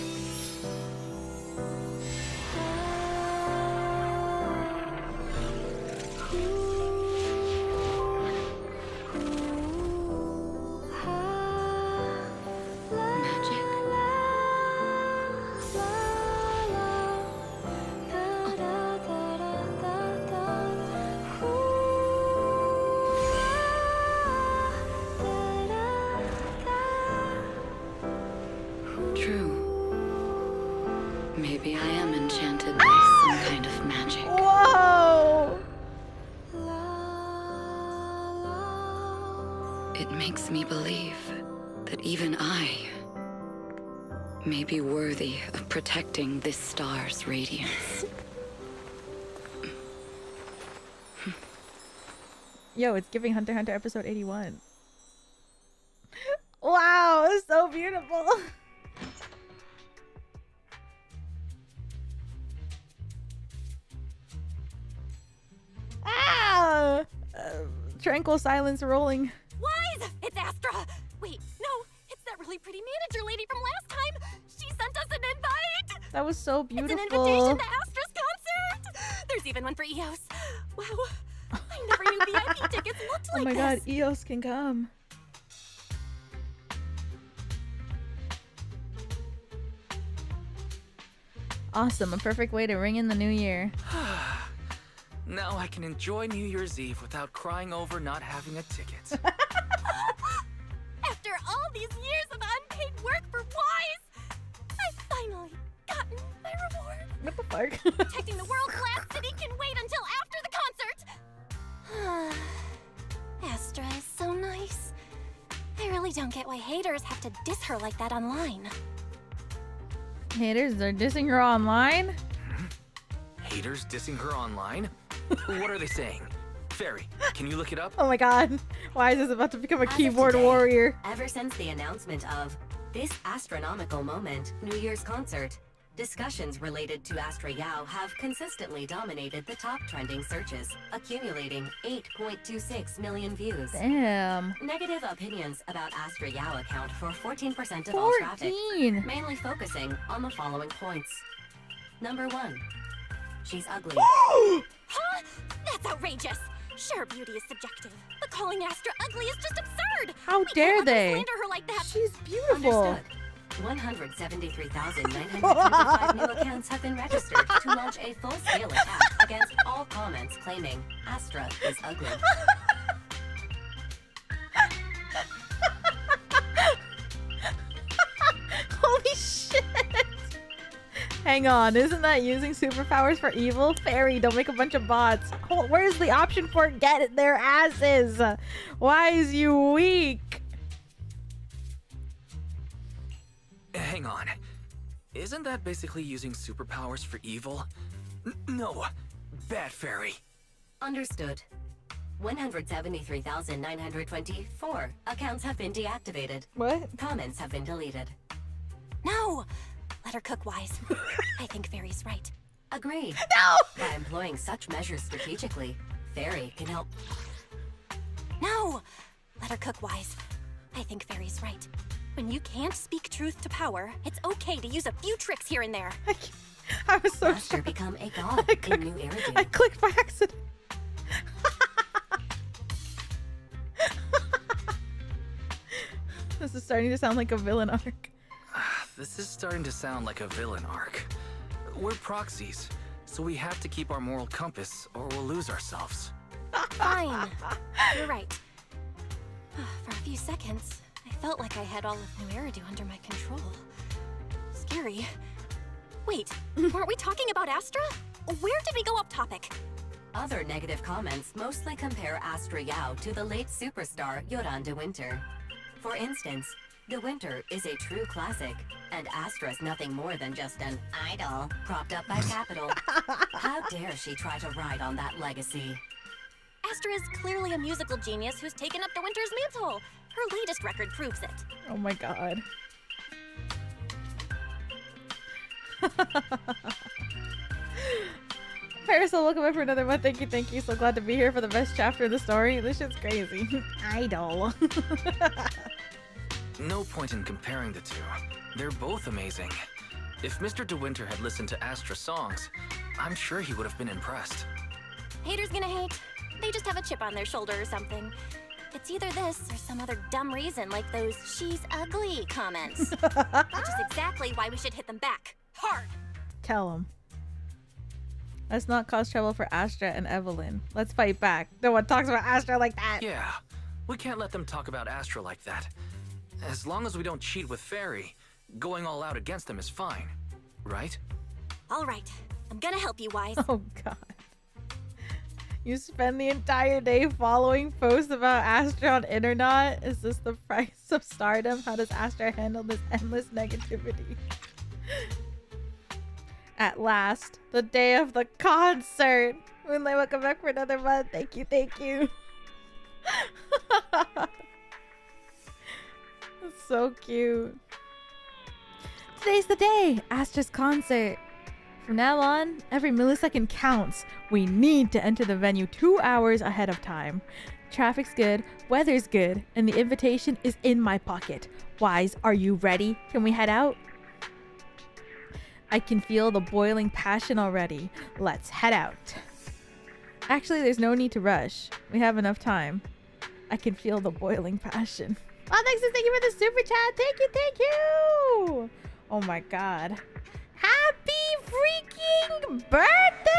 It makes me believe that even I may be worthy of protecting this star's radiance. Yo, it's giving Hunter x Hunter episode 81. Wow, it's so beautiful. Ah! Tranquil silence rolling. Wise! It's Astra! Wait, no, it's that really pretty manager lady from last time! She sent us an invite! That was so beautiful. It's an invitation to Astra's concert! There's even one for EOS. Wow, I never knew VIP tickets looked like this. Oh my god, EOS can come. Awesome, a perfect way to ring in the new year. Now I can enjoy New Year's Eve without crying over not having a ticket. After all these years of unpaid work for Wise, I've finally gotten my reward. What the fuck? Protecting the world-class city can wait until after the concert. Astra is so nice. I really don't get why haters have to diss her like that online. Haters are dissing her online? Haters dissing her online? What are they saying? Fairy, can you look it up? Oh my god. Why is this about to become a As of keyboard today, warrior? Ever since the announcement of this astronomical moment, New Year's concert, discussions related to Astra Yao have consistently dominated the top trending searches, accumulating 8.26 million views. Damn. Negative opinions about Astra Yao account for 14% of all traffic, 14. mainly focusing on the following points. Number 1. She's ugly. Huh? That's outrageous. Sure, beauty is subjective, but calling Astra ugly is just absurd. How We dare can't let them they? slander her like that. She's beautiful. Understood. 173,925 new accounts have been registered to launch a full-scale attack against all comments claiming Astra is ugly. Holy shit! Hang on, isn't that using superpowers for evil? Fairy, don't make a bunch of bots. Oh, where's the option for get their asses? Why is you weak? Hang on. Isn't that basically using superpowers for evil? No. Bad Fairy. Understood. 173,924 accounts have been deactivated. What? Comments have been deleted. No! Let her cook, Wise. I think Fairy's right. Agreed. No! By employing such measures strategically, Fairy can help. No! Let her cook, Wise. I think Fairy's right. When you can't speak truth to power, it's okay to use a few tricks here and there. I was so Master shocked. become a god in New Eridu. I clicked by accident. This is starting to sound like a villain arc. This is starting to sound like a villain arc. We're proxies, so we have to keep our moral compass or we'll lose ourselves. Fine. You're right. For a few seconds, I felt like I had all of New Eridu under my control. Scary. Wait, weren't we talking about Astra? Where did we go off topic? Other negative comments mostly compare Astra Yao to the late superstar Joran de Winter. For instance, De Winter is a true classic, and Astra's nothing more than just an idol propped up by capital. How dare she try to ride on that legacy? Astra is clearly a musical genius who's taken up De Winter's mantle. Her latest record proves it. Oh my god. Parasol, welcome back for another month. Thank you. So glad to be here for the best chapter of the story. This shit's crazy. Idol. No point in comparing the two. They're both amazing. If Mr. De Winter had listened to Astra songs, I'm sure he would have been impressed. Haters gonna hate. They just have a chip on their shoulder or something. It's either this or some other dumb reason like those "she's ugly" comments. Which is exactly why we should hit them back. Hard! Tell them. Let's not cause trouble for Astra and Evelyn. Let's fight back. No one talks about Astra like that. Yeah, we can't let them talk about Astra like that. As long as we don't cheat with Fairy, going all out against them is fine, right? Alright, I'm gonna help you, Wise. Oh god. You spend the entire day following posts about Astra on internet. Is this the price of stardom? How does Astra handle this endless negativity? At last, the day of the concert. Moonlight, welcome back for another month. Thank you, thank you. That's so cute. Today's the day! Astra's concert. From now on, every millisecond counts. We need to enter the venue 2 hours ahead of time. Traffic's good, weather's good, and the invitation is in my pocket. Wise, are you ready? Can we head out? I can feel the boiling passion already. Let's head out. Actually, there's no need to rush. We have enough time. I can feel the boiling passion. Oh, thank you for the super chat. Thank you, thank you. Oh my god. Happy freaking birthday!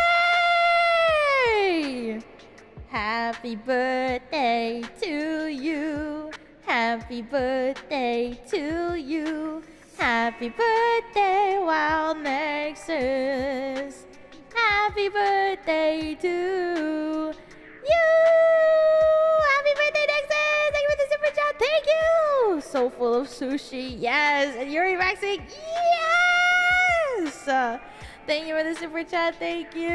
Happy birthday to you. Happy birthday to you. Happy birthday, Wild Nexus. Happy birthday to you. Happy birthday, Nexus. Thank you for the super chat. Thank you. So full of sushi. Yes. And Yuri Maxing. Yes. Thank you for the super chat. Thank you.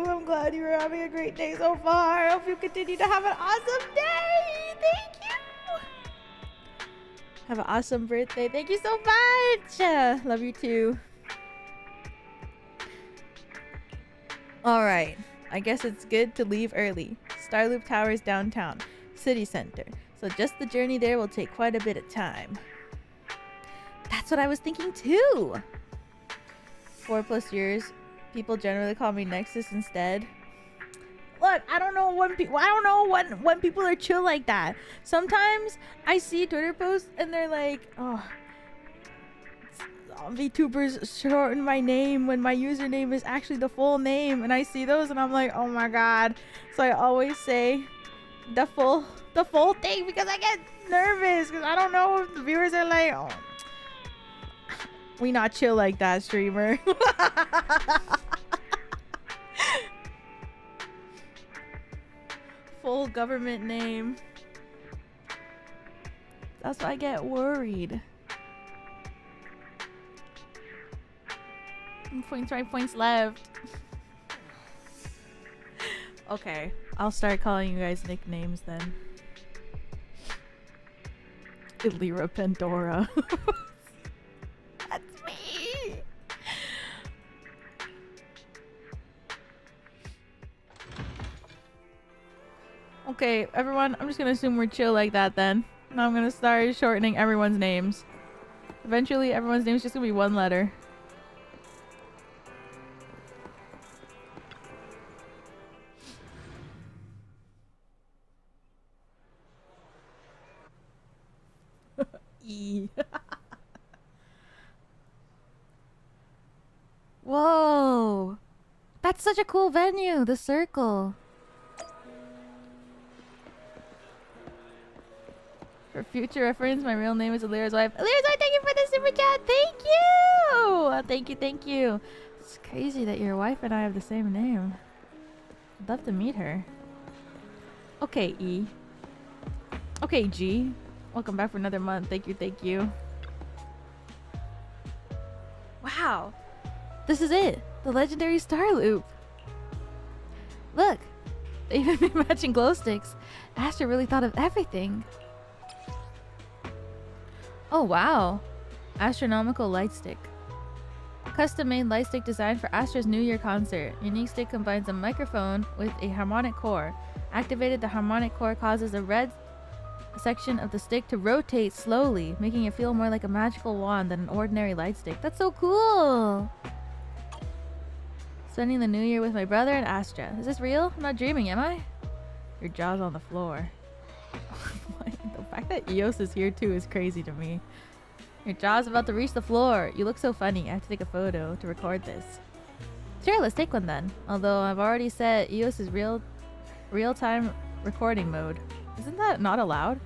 I'm glad you were having a great day so far. I hope you continue to have an awesome day. Thank you. Have an awesome birthday. Thank you so much. Love you too. Alright. I guess it's good to leave early. Starloop Towers downtown. City center. So just the journey there will take quite a bit of time. That's what I was thinking too. 4+ years. People generally call me Nexus instead. Look, I don't know when people are chill like that. Sometimes I see Twitter posts and they're like, oh, VTubers shorten my name when my username is actually the full name, and I see those and I'm like, oh my god. So I always say the full thing because I get nervous because I don't know if the viewers are like, oh, we not chill like that, streamer. Full government name. That's why I get worried. Points right, points left. Okay, I'll start calling you guys nicknames then. Elira Pendora. That's me. Okay, everyone, I'm just gonna assume we're chill like that then. Now I'm gonna start shortening everyone's names. Eventually, everyone's name is just gonna be one letter. E. Whoa! That's such a cool venue, the Circle. For future reference, my real name is Elira's wife. Elira's wife, thank you for the super chat. Thank you! Thank you, thank you. It's crazy that your wife and I have the same name. I'd love to meet her. Okay, E. Okay, G. Welcome back for another month. Thank you, thank you. Wow. This is it. The legendary Star Loop. Look. They even made matching glow sticks. Astra really thought of everything. Oh, wow. Astronomical light stick. Custom-made light stick designed for Astra's New Year concert. Unique stick combines a microphone with a harmonic core. Activated, the harmonic core causes a red section of the stick to rotate slowly, making it feel more like a magical wand than an ordinary light stick. That's so cool! Spending the new year with my brother and Astra. Is this real? I'm not dreaming, am I? Your jaw's on the floor. The fact that Eos is here too is crazy to me. Your jaw's about to reach the floor. You look so funny. I have to take a photo to record this. Sure, let's take one then. Although I've already set Eos's real-time recording mode. Isn't that not allowed?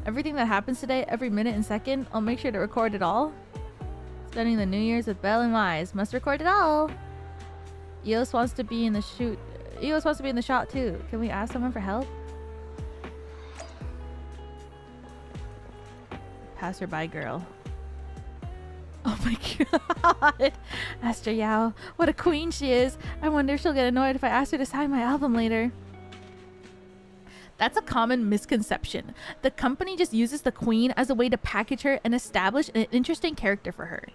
Everything that happens today, every minute and second, I'll make sure to record it all. Spending the New Year's with Belle and Wise. Must record it all. Eos wants to be in the Io was supposed to be in the shot too. Can we ask someone for help? Passerby girl. Oh my god. Astra Yao. What a queen she is. I wonder if she'll get annoyed if I ask her to sign my album later. That's a common misconception. The company just uses the queen as a way to package her and establish an interesting character for her.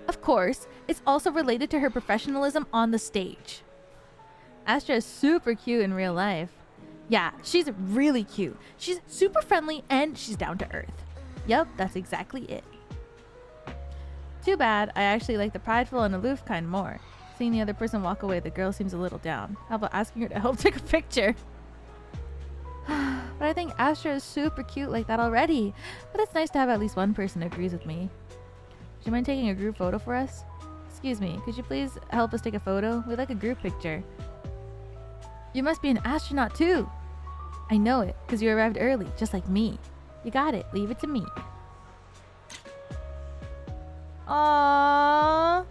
Of course, it's also related to her professionalism on the stage. Astra is super cute in real life. Yeah, she's really cute. She's super friendly and she's down to earth. Yup, that's exactly it. Too bad, I actually like the prideful and aloof kind more. Seeing the other person walk away, the girl seems a little down. How about asking her to help take a picture? But I think Astra is super cute like that already. But it's nice to have at least one person who agrees with me. Do you mind taking a group photo for us? Excuse me, could you please help us take a photo? We'd like a group picture. You must be an astronaut too. I know it, because you arrived early, just like me. You got it, leave it to me. Aww.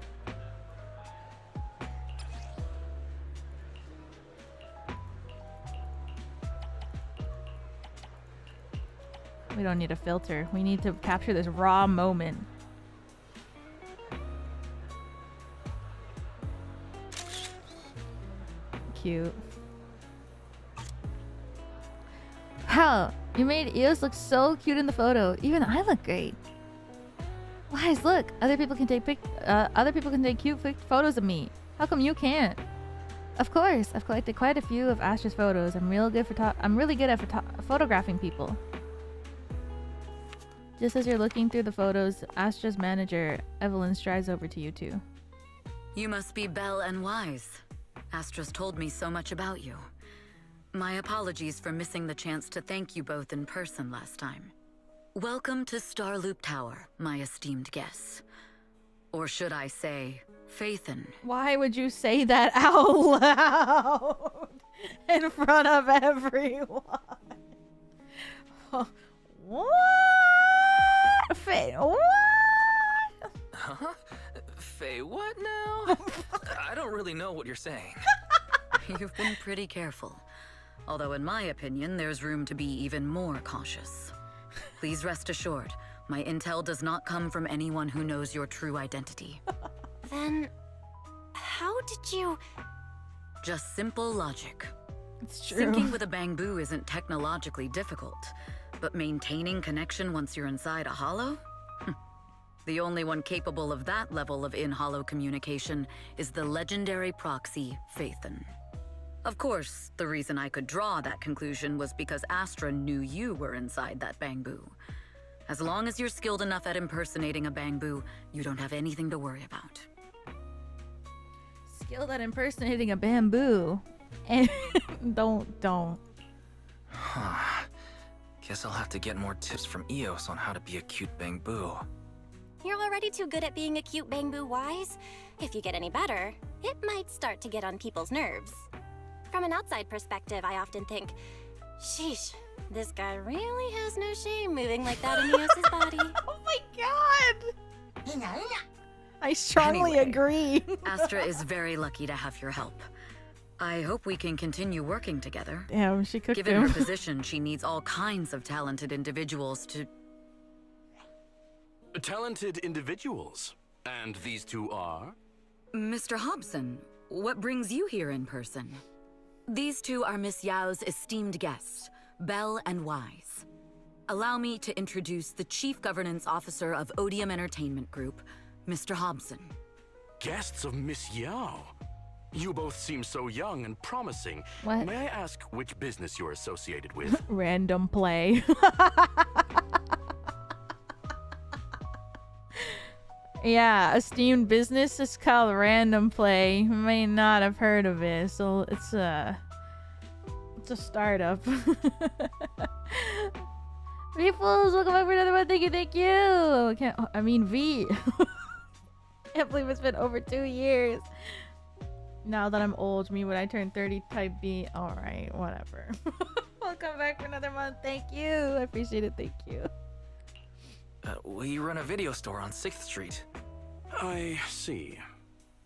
We don't need a filter. We need to capture this raw moment. Cute. Wow, you made Eos look so cute in the photo. Even I look great. Wise, look. Other people can take cute photos of me. How come you can't? Of course, I've collected quite a few of Astra's photos. I'm really good at photographing people. Just as you're looking through the photos, Astra's manager, Evelyn, strides over to you two. You must be Belle and Wise. Astra's told me so much about you. My apologies for missing the chance to thank you both in person last time. Welcome to Starloop Tower, my esteemed guests. Or should I say, Faithin. Why would you say that out loud in front of everyone? What? Faye, what? Huh? Faye, what now? I don't really know what you're saying. You've been pretty careful. Although in my opinion, there's room to be even more cautious. Please rest assured, my intel does not come from anyone who knows your true identity. Then, how did you... Just simple logic. It's true. Syncing with a bamboo isn't technologically difficult, but maintaining connection once you're inside a hollow? The only one capable of that level of in-hollow communication is the legendary proxy, Faithin. Of course, the reason I could draw that conclusion was because Astra knew you were inside that bamboo. As long as you're skilled enough at impersonating a bamboo, you don't have anything to worry about. Skilled at impersonating a bamboo. And don't. Huh. Guess I'll have to get more tips from Eos on how to be a cute bamboo. You're already too good at being a cute bamboo, Wise. If you get any better, it might start to get on people's nerves. From an outside perspective, I often think, sheesh, this guy really has no shame moving like that in Eos's body. Oh my god! I strongly agree. Astra is very lucky to have your help. I hope we can continue working together. Damn, she cooked Given him. her position, she needs all kinds of talented individuals to... Talented individuals? And these two are? Mr. Hobson, what brings you here in person? These two are Miss Yao's esteemed guests, Belle and Wise. Allow me to introduce the Chief Governance Officer of Odium Entertainment Group, Mr. Hobson. Guests of Miss Yao? You both seem so young and promising. What? May I ask which business you're associated with? Random play. Yeah, esteemed business is called Random Play. You may not have heard of it, so it's a startup. Peoples, welcome back for another one. Thank you. V. Can't believe it's been over 2 years. Now that I'm old, me when I turn 30, type B. All right, whatever. Welcome back for another month. Thank you. I appreciate it. Thank you. We run a video store on 6th Street. I see.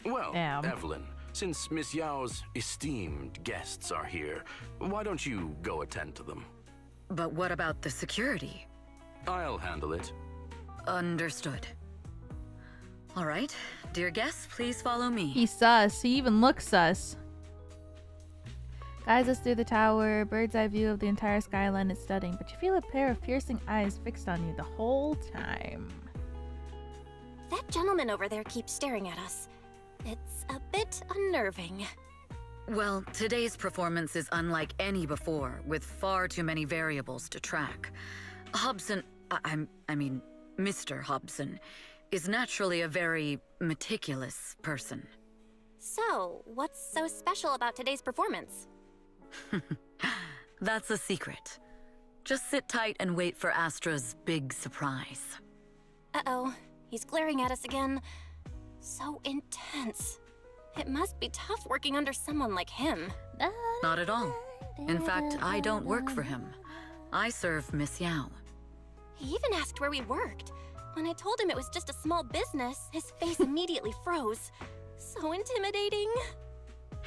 Well, Damn. Evelyn, Since Miss Yao's esteemed guests are here, why don't you go attend to them? But what about the security? I'll handle it. Understood. All right, dear guests, please follow me. He's sus. He even looks sus. Guides us through the tower. Bird's eye view of the entire skyline is stunning, but you feel a pair of piercing eyes fixed on you the whole time. That gentleman over there keeps staring at us. It's a bit unnerving. Well, today's performance is unlike any before, with far too many variables to track. Hobson, I mean, Mr. Hobson, is naturally a very meticulous person. So, what's so special about today's performance? That's a secret. Just sit tight and wait for Astra's big surprise. Uh-oh, he's glaring at us again. So intense. It must be tough working under someone like him. Not at all. In fact, I don't work for him. I serve Miss Yao. He even asked where we worked. When I told him it was just a small business, his face immediately froze. So intimidating.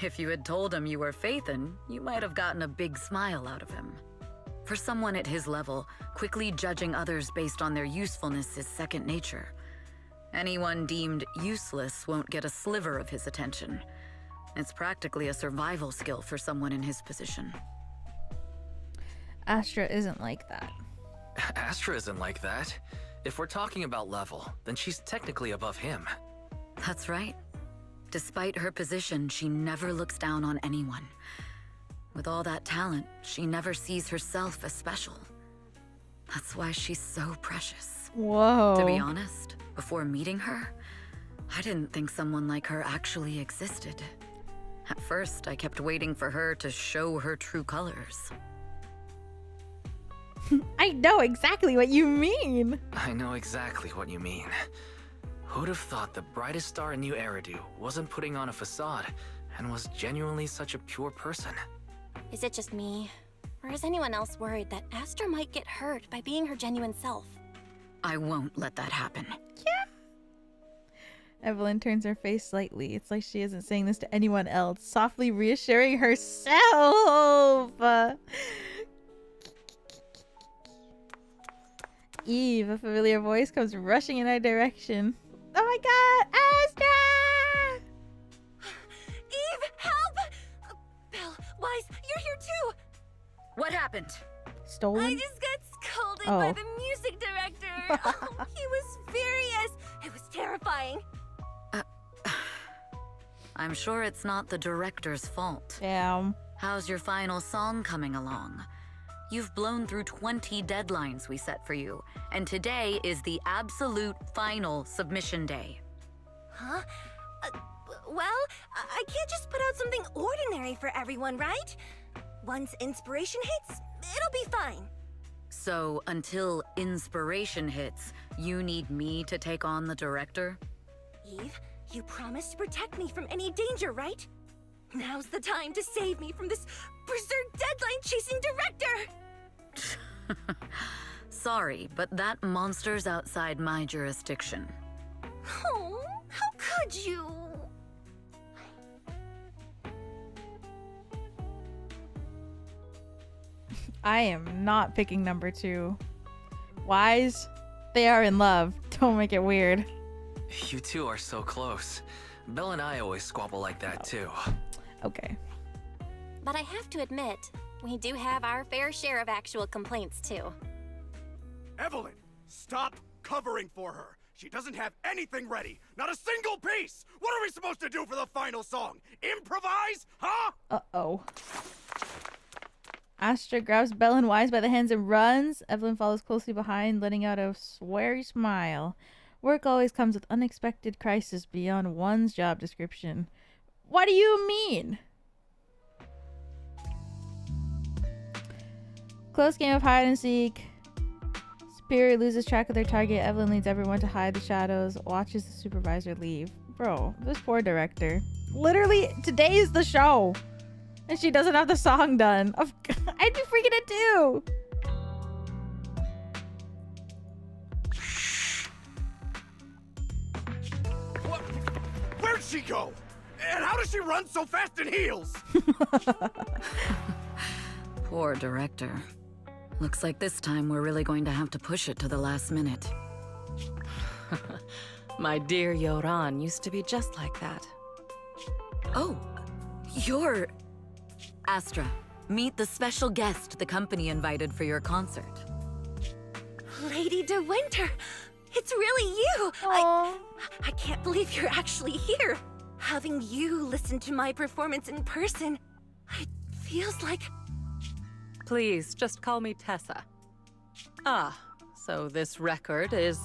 If you had told him you were Phaethon, you might have gotten a big smile out of him. For someone at his level, quickly judging others based on their usefulness is second nature. Anyone deemed useless won't get a sliver of his attention. It's practically a survival skill for someone in his position. Astra isn't like that. Astra isn't like that. If we're talking about level, then she's technically above him. That's right. Despite her position, she never looks down on anyone. With all that talent, she never sees herself as special. That's why she's so precious. Whoa. To be honest, before meeting her, I didn't think someone like her actually existed. At first, I kept waiting for her to show her true colors. I know exactly what you mean. I know exactly what you mean. Who'd have thought the brightest star in New Eridu wasn't putting on a facade and was genuinely such a pure person? Is it just me? Or is anyone else worried that Astra might get hurt by being her genuine self? I won't let that happen. Yeah. Evelyn turns her face slightly. It's like she isn't saying this to anyone else, softly reassuring herself. Eve, a familiar voice, comes rushing in our direction. Oh my god, Astra! Eve, help! Belle, Wise, you're here too! What happened? Stolen? I just got scolded Oh. by the music director. Oh, he was furious. It was terrifying. I'm sure it's not the director's fault. Damn. How's your final song coming along? You've blown through 20 deadlines we set for you, and today is the absolute final submission day. Huh? Well, I can't just put out something ordinary for everyone, right? Once inspiration hits, it'll be fine. So, until inspiration hits, you need me to take on the director? Eve, you promised to protect me from any danger, right? Now's the time to save me from this berserk deadline-chasing director! Sorry, but that monster's outside my jurisdiction. Oh, how could you? I am not picking number 2. Wise, they are in love. Don't make it weird. You two are so close. Belle and I always squabble like that too. Okay. But I have to admit, we do have our fair share of actual complaints too. Evelyn, stop covering for her. She doesn't have anything ready. Not a single piece. What are we supposed to do for the final song? Improvise? Huh? Uh-oh. Astra grabs Belle and Wise by the hands and runs. Evelyn follows closely behind, letting out a sweary smile. Work always comes with unexpected crises beyond one's job description. What do you mean? Close game of hide and seek. Superior loses track of their target. Evelyn leads everyone to hide the shadows, watches the supervisor leave. Bro, this poor director. Literally, today is the show. And she doesn't have the song done. I'd be freaking it too. What? Where'd she go? And how does she run so fast in heels? Poor director. Looks like this time we're really going to have to push it to the last minute. My dear Joran used to be just like that. Oh, you're... Astra, meet the special guest the company invited for your concert. Lady De Winter! It's really you! I can't believe you're actually here! Having you listen to my performance in person, it feels like... Please, just call me Tessa. Ah, so this record is...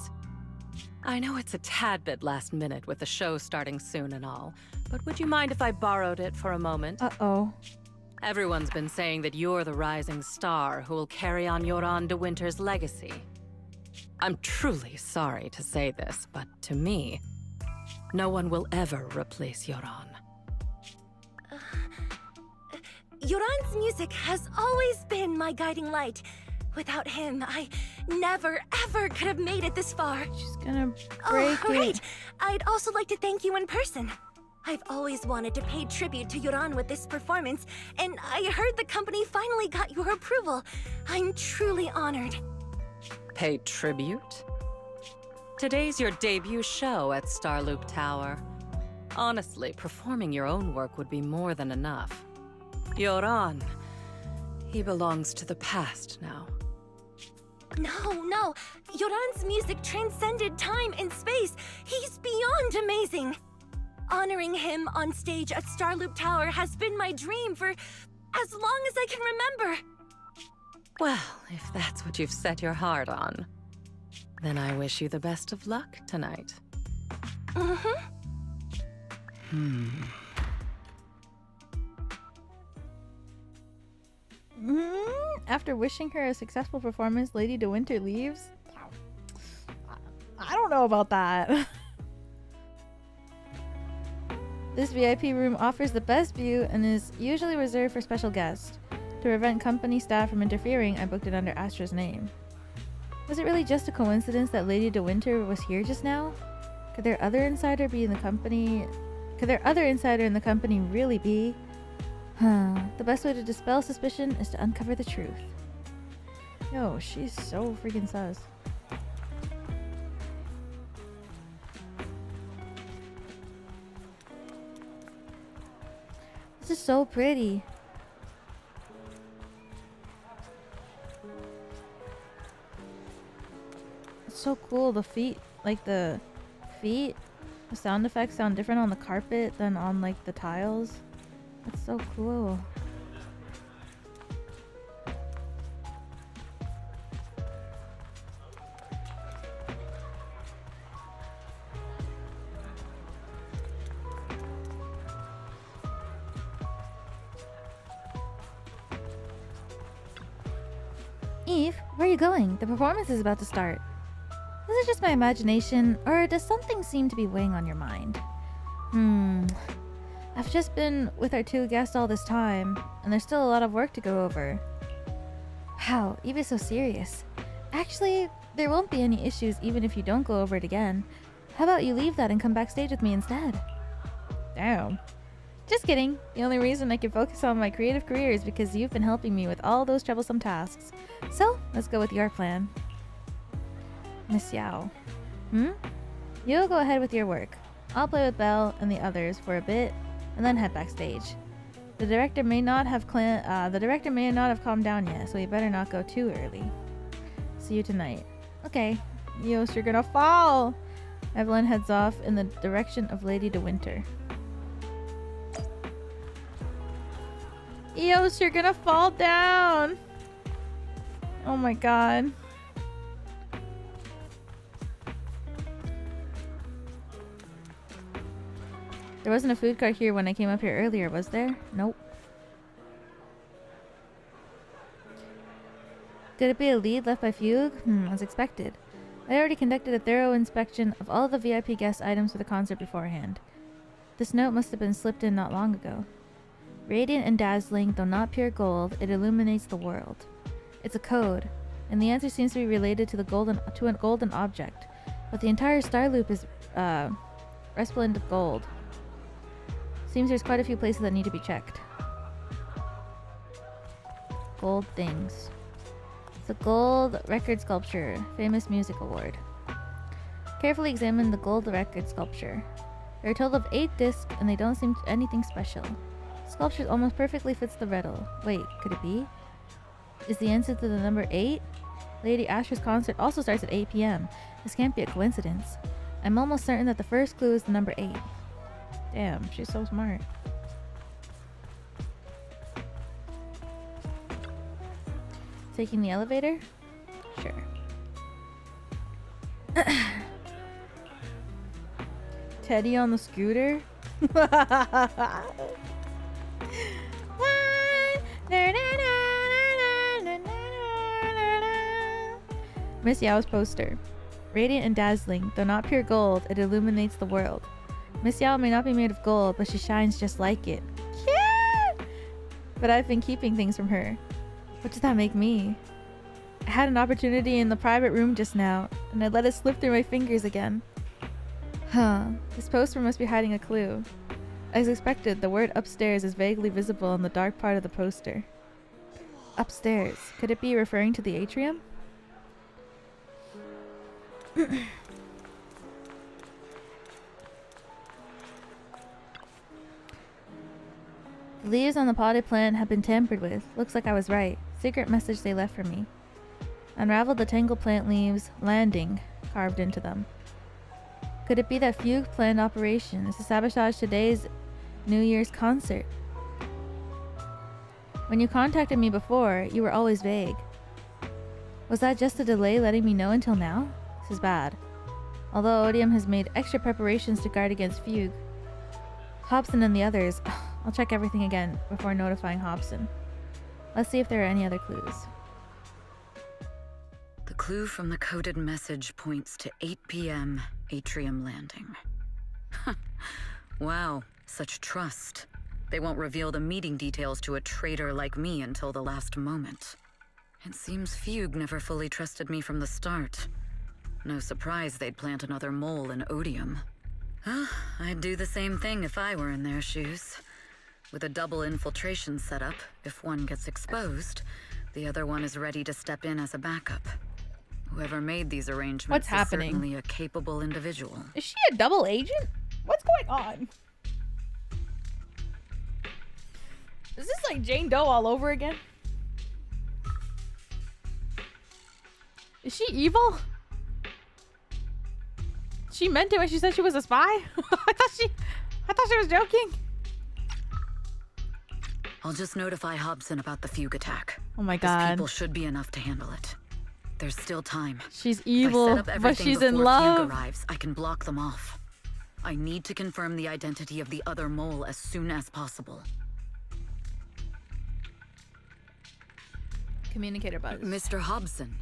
I know it's a tad bit last minute with the show starting soon and all, but would you mind if I borrowed it for a moment? Uh-oh. Everyone's been saying that you're the rising star who will carry on Joran De Winter's legacy. I'm truly sorry to say this, but to me, no one will ever replace Joran. Joran's music has always been my guiding light. Without him, I never, ever could have made it this far. She's gonna break it. Right. I'd also like to thank you in person. I've always wanted to pay tribute to Joran with this performance, and I heard the company finally got your approval. I'm truly honored. Pay tribute? Today's your debut show at Starloop Tower. Honestly, performing your own work would be more than enough. Joran, he belongs to the past now. No. Joran's music transcended time and space. He's beyond amazing. Honoring him on stage at Starloop Tower has been my dream for as long as I can remember. Well, if that's what you've set your heart on, then I wish you the best of luck tonight. After wishing her a successful performance, Lady De Winter leaves? I don't know about that. This VIP room offers the best view and is usually reserved for special guests. To prevent company staff from interfering, I booked it under Astra's name. Was it really just a coincidence that Lady De Winter was here just now? Could their other insider be in the company? Could their other insider in the company really be? The best way to dispel suspicion is to uncover the truth. Yo, she's so freaking sus. This is so pretty. It's so cool. The feet, like the sound effects sound different on the carpet than on like the tiles. That's so cool. Eve, where are you going? The performance is about to start. Is it just my imagination, or does something seem to be weighing on your mind? I've just been with our two guests all this time, and there's still a lot of work to go over. Wow, Eve is so serious. Actually, there won't be any issues even if you don't go over it again. How about you leave that and come backstage with me instead? Damn. Just kidding. The only reason I can focus on my creative career is because you've been helping me with all those troublesome tasks. So, let's go with your plan. Miss Yao. You'll go ahead with your work. I'll play with Belle and the others for a bit, and then head backstage. The director may not have calmed down yet, so you better not go too early. See you tonight. Okay. Eos, you're gonna fall! Evelyn heads off in the direction of Lady De Winter. Eos, you're gonna fall down! Oh my god. There wasn't a food cart here when I came up here earlier, was there? Nope. Could it be a lead left by Fugue? As expected. I already conducted a thorough inspection of all the VIP guest items for the concert beforehand. This note must have been slipped in not long ago. Radiant and dazzling, though not pure gold, it illuminates the world. It's a code, and the answer seems to be related to a golden object, but the entire star loop is resplendent of gold. Seems there's quite a few places that need to be checked. Gold things. It's a gold record sculpture. Famous music award. Carefully examine the gold record sculpture. There are a total of 8 discs and they don't seem anything special. The sculpture almost perfectly fits the riddle. Wait, could it be? Is the answer to the number 8? Lady Astra's concert also starts at 8 p.m. This can't be a coincidence. I'm almost certain that the first clue is the number 8. Damn, she's so smart. Taking the elevator? Sure. Teddy on the scooter? Miss Yao's poster. Radiant and dazzling, though not pure gold, it illuminates the world. Miss Yao may not be made of gold, but she shines just like it. Yeah! But I've been keeping things from her. What does that make me? I had an opportunity in the private room just now, and I let it slip through my fingers again. Huh. This poster must be hiding a clue. As expected, the word upstairs is vaguely visible in the dark part of the poster. Upstairs. Could it be referring to the atrium? The leaves on the potted plant have been tampered with. Looks like I was right. Secret message they left for me. Unraveled the tangled plant leaves. Landing carved into them. Could it be that Fugue planned operation is to sabotage today's New Year's concert? When you contacted me before, you were always vague. Was that just a delay letting me know until now? This is bad. Although Odium has made extra preparations to guard against Fugue. Hobson and the others... I'll check everything again before notifying Hobson. Let's see if there are any other clues. The clue from the coded message points to 8 p.m. Atrium Landing. Wow, such trust. They won't reveal the meeting details to a traitor like me until the last moment. It seems Fugue never fully trusted me from the start. No surprise they'd plant another mole in Odium. I'd do the same thing if I were in their shoes. With a double infiltration setup, if one gets exposed, the other one is ready to step in as a backup. Whoever made these arrangements is certainly a capable individual. Is she a double agent? What's going on? Is this like Jane Doe all over again? Is she evil? She meant it when she said she was a spy? I thought she was joking. I'll just notify Hobson about the Fugue attack. Oh my god. His people should be enough to handle it. There's still time. She's evil, but she's in love. Fugue arrives, I can block them off. I need to confirm the identity of the other mole as soon as possible. Communicator buzz. Mr. Hobson.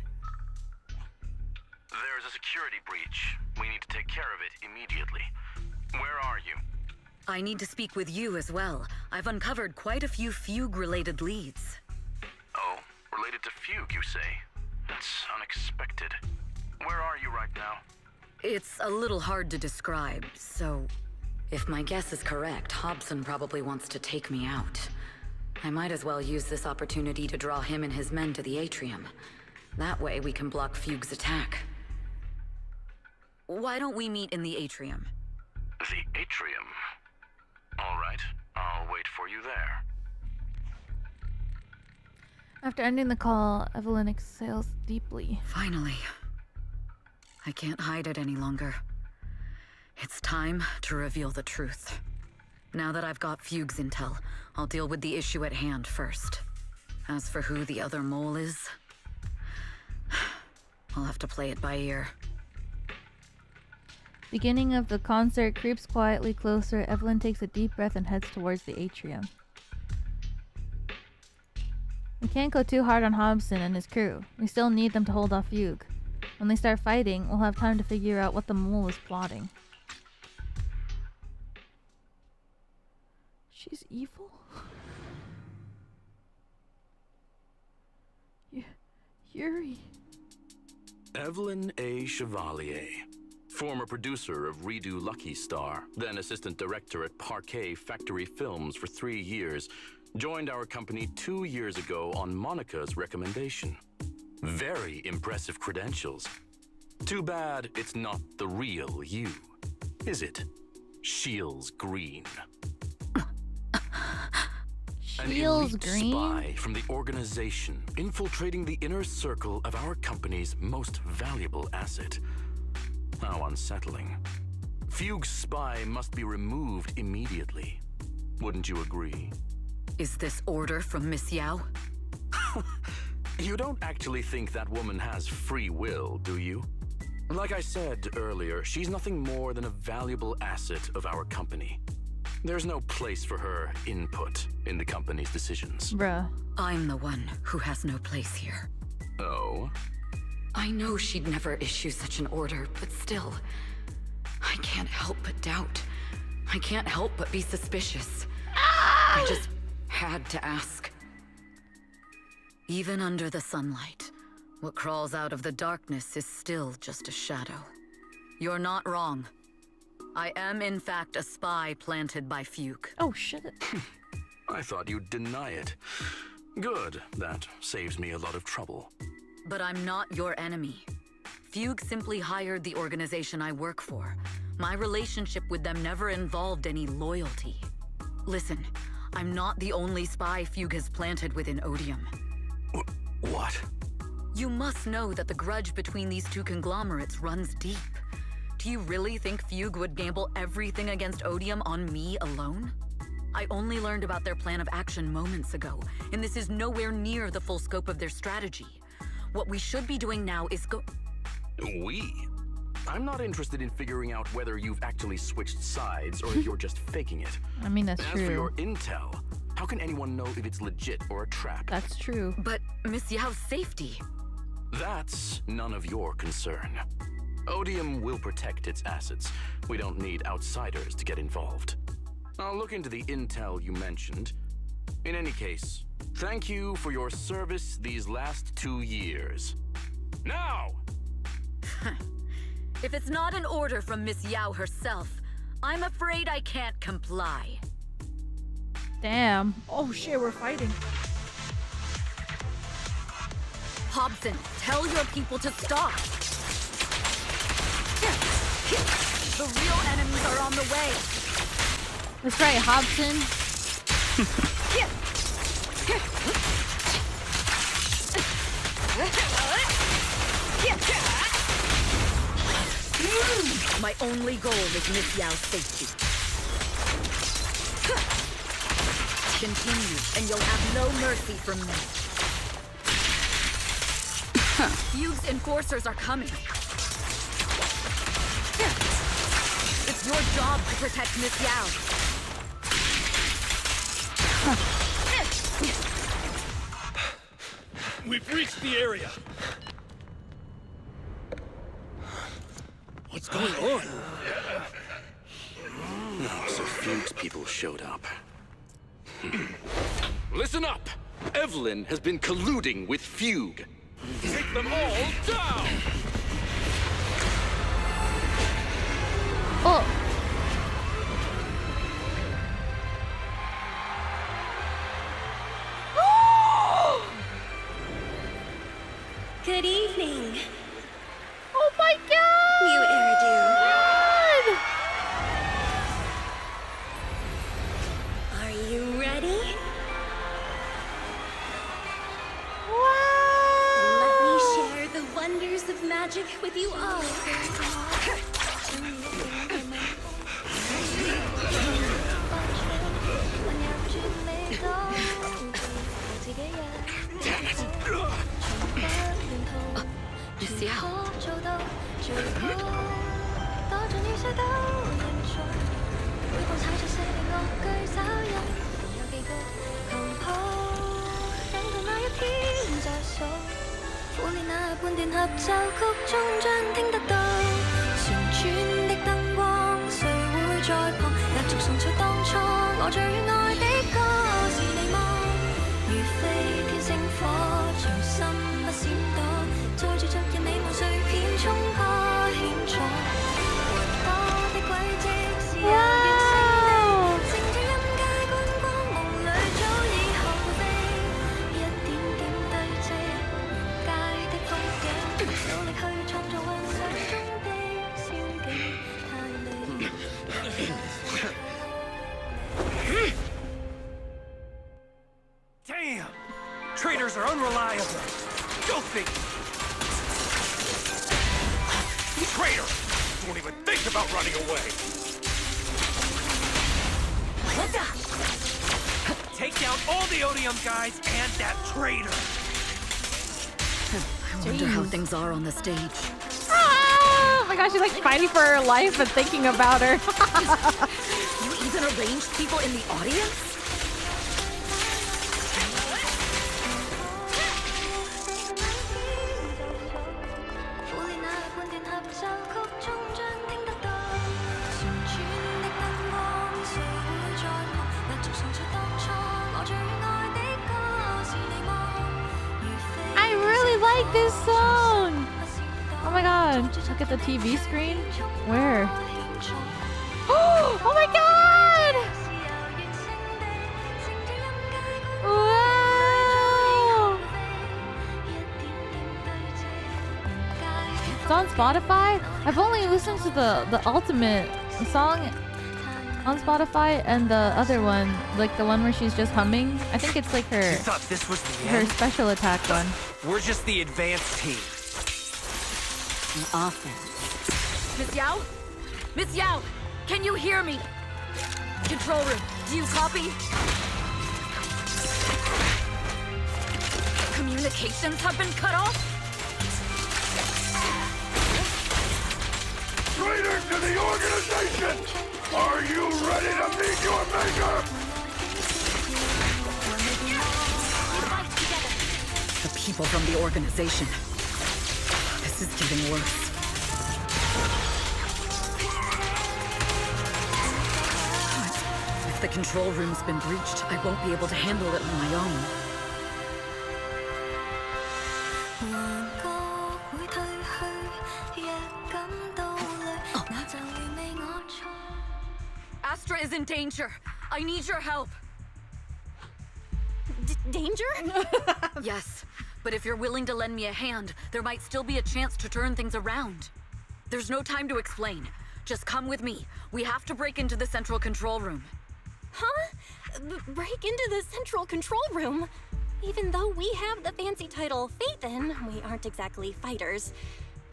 There's a security breach. We need to take care of it immediately. Where are you? I need to speak with you as well. I've uncovered quite a few Fugue-related leads. Oh, related to Fugue, you say? That's unexpected. Where are you right now? It's a little hard to describe, so... If my guess is correct, Hobson probably wants to take me out. I might as well use this opportunity to draw him and his men to the atrium. That way we can block Fugue's attack. Why don't we meet in the atrium? The atrium? All right, I'll wait for you there. After ending the call, Evelyn exhales deeply. Finally. I can't hide it any longer. It's time to reveal the truth. Now that I've got Fugue's intel, I'll deal with the issue at hand first. As for who the other mole is, I'll have to play it by ear. Beginning of the concert creeps quietly closer. Evelyn takes a deep breath and heads towards the atrium. We can't go too hard on Hobson and his crew. We still need them to hold off Fugue. When they start fighting, we'll have time to figure out what the mole is plotting. She's evil? Yuri. Evelyn A. Chevalier, former producer of Redo Lucky Star, then assistant director at Parquet Factory Films for 3 years, joined our company 2 years ago on Monica's recommendation. Very impressive credentials. Too bad it's not the real you, is it? Shields Green. An elite spy from the organization, infiltrating the inner circle of our company's most valuable asset. How unsettling. Fugue's spy must be removed immediately. Wouldn't you agree? Is this order from Miss Yao? You don't actually think that woman has free will, do you? Like I said earlier, she's nothing more than a valuable asset of our company. There's no place for her input in the company's decisions. Bruh. I'm the one who has no place here. Oh? I know she'd never issue such an order, but still, I can't help but doubt. I can't help but be suspicious. I just had to ask. Even under the sunlight, what crawls out of the darkness is still just a shadow. You're not wrong. I am, in fact, a spy planted by Fugue. Oh, shit. I thought you'd deny it. Good. That saves me a lot of trouble. But I'm not your enemy. Fugue simply hired the organization I work for. My relationship with them never involved any loyalty. Listen, I'm not the only spy Fugue has planted within Odium. What? You must know that the grudge between these two conglomerates runs deep. Do you really think Fugue would gamble everything against Odium on me alone? I only learned about their plan of action moments ago, and this is nowhere near the full scope of their strategy. What we should be doing now is We? I'm not interested in figuring out whether you've actually switched sides or if you're just faking it. I mean, that's true. As for your intel, how can anyone know if it's legit or a trap? That's true. But Miss Yao's safety... That's none of your concern. Odium will protect its assets. We don't need outsiders to get involved. I'll look into the intel you mentioned. In any case, thank you for your service these last 2 years. Now! If it's not an order from Miss Yao herself, I'm afraid I can't comply. Damn. Oh shit, we're fighting. Hobson, tell your people to stop! The real enemies are on the way! That's right, Hobson. My only goal is Miss Yao's safety. Continue, and you'll have no mercy from me. Fugue's enforcers are coming. It's your job to protect Miss Yao. We've reached the area. What's going on? Oh, so Fugue's people showed up. Listen up! Evelyn has been colluding with Fugue. Take them all down! Oh. Good evening. Oh my god! New Eridu. Are you ready? Wow! Let me share the wonders of magic with you all. Miss Yao. unreliable. Filthy. Traitor! Don't even think about running away. Take down all the Odium guys and that traitor. I wonder how things are on the stage. Oh my gosh, she's like fighting for her life and thinking about her. You even arranged people in the audience? I really like this song. Oh my god, look at the TV screen. Where? Oh my god! Wow! It's on Spotify? I've only listened to the ultimate song on Spotify and the other one, like the one where she's just humming. I think it's like her You thought this was the her end? special attack one. We're just the advanced team. Offense. Miss Yao? Miss Yao, can you hear me? Control room, do you copy? Communications have been cut off? Traitor to the organization! Are you ready to meet your maker? The people from the organization. This is getting worse. If the control room's been breached, I won't be able to handle it on my own. Astra is in danger. I need your help. Danger? Yes, but if you're willing to lend me a hand, there might still be a chance to turn things around. There's no time to explain. Just come with me. We have to break into the central control room. Huh? Break into the central control room? Even though we have the fancy title Phaethon, we aren't exactly fighters.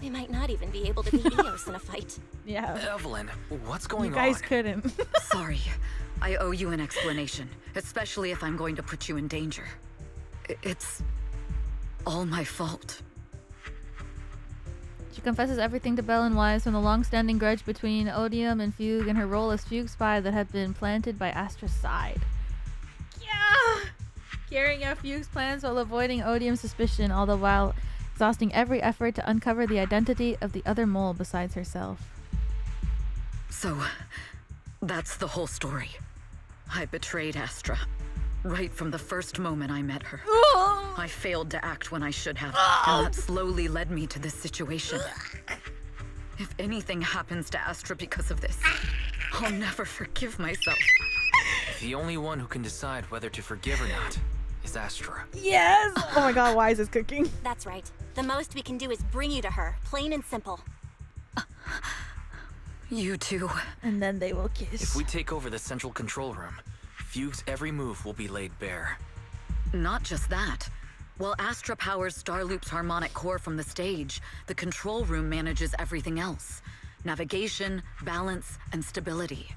We might not even be able to beat Eos in a fight. Yeah. Evelyn, what's going You guys on? couldn't. Sorry. I owe you an explanation, especially if I'm going to put you in danger. It's all my fault. She confesses everything to Belle and Wise from the long-standing grudge between Odium and Fugue and her role as Fugue spy that had been planted by Astra's side. Yeah! Carrying out Fugue's plans while avoiding Odium's suspicion, all the while exhausting every effort to uncover the identity of the other mole besides herself. So, that's the whole story. I betrayed Astra. Right from the first moment I met her. I failed to act when I should have, and that slowly led me to this situation. If anything happens to Astra because of this, I'll never forgive myself. The only one who can decide whether to forgive or not is Astra. Yes! Oh my god, Wise is cooking. That's right. The most we can do is bring you to her, plain and simple. You too. And then they will kiss. If we take over the central control room, Fugue's every move will be laid bare. Not just that. While Astra powers Starloop's harmonic core from the stage, the control room manages everything else. Navigation, balance, and stability.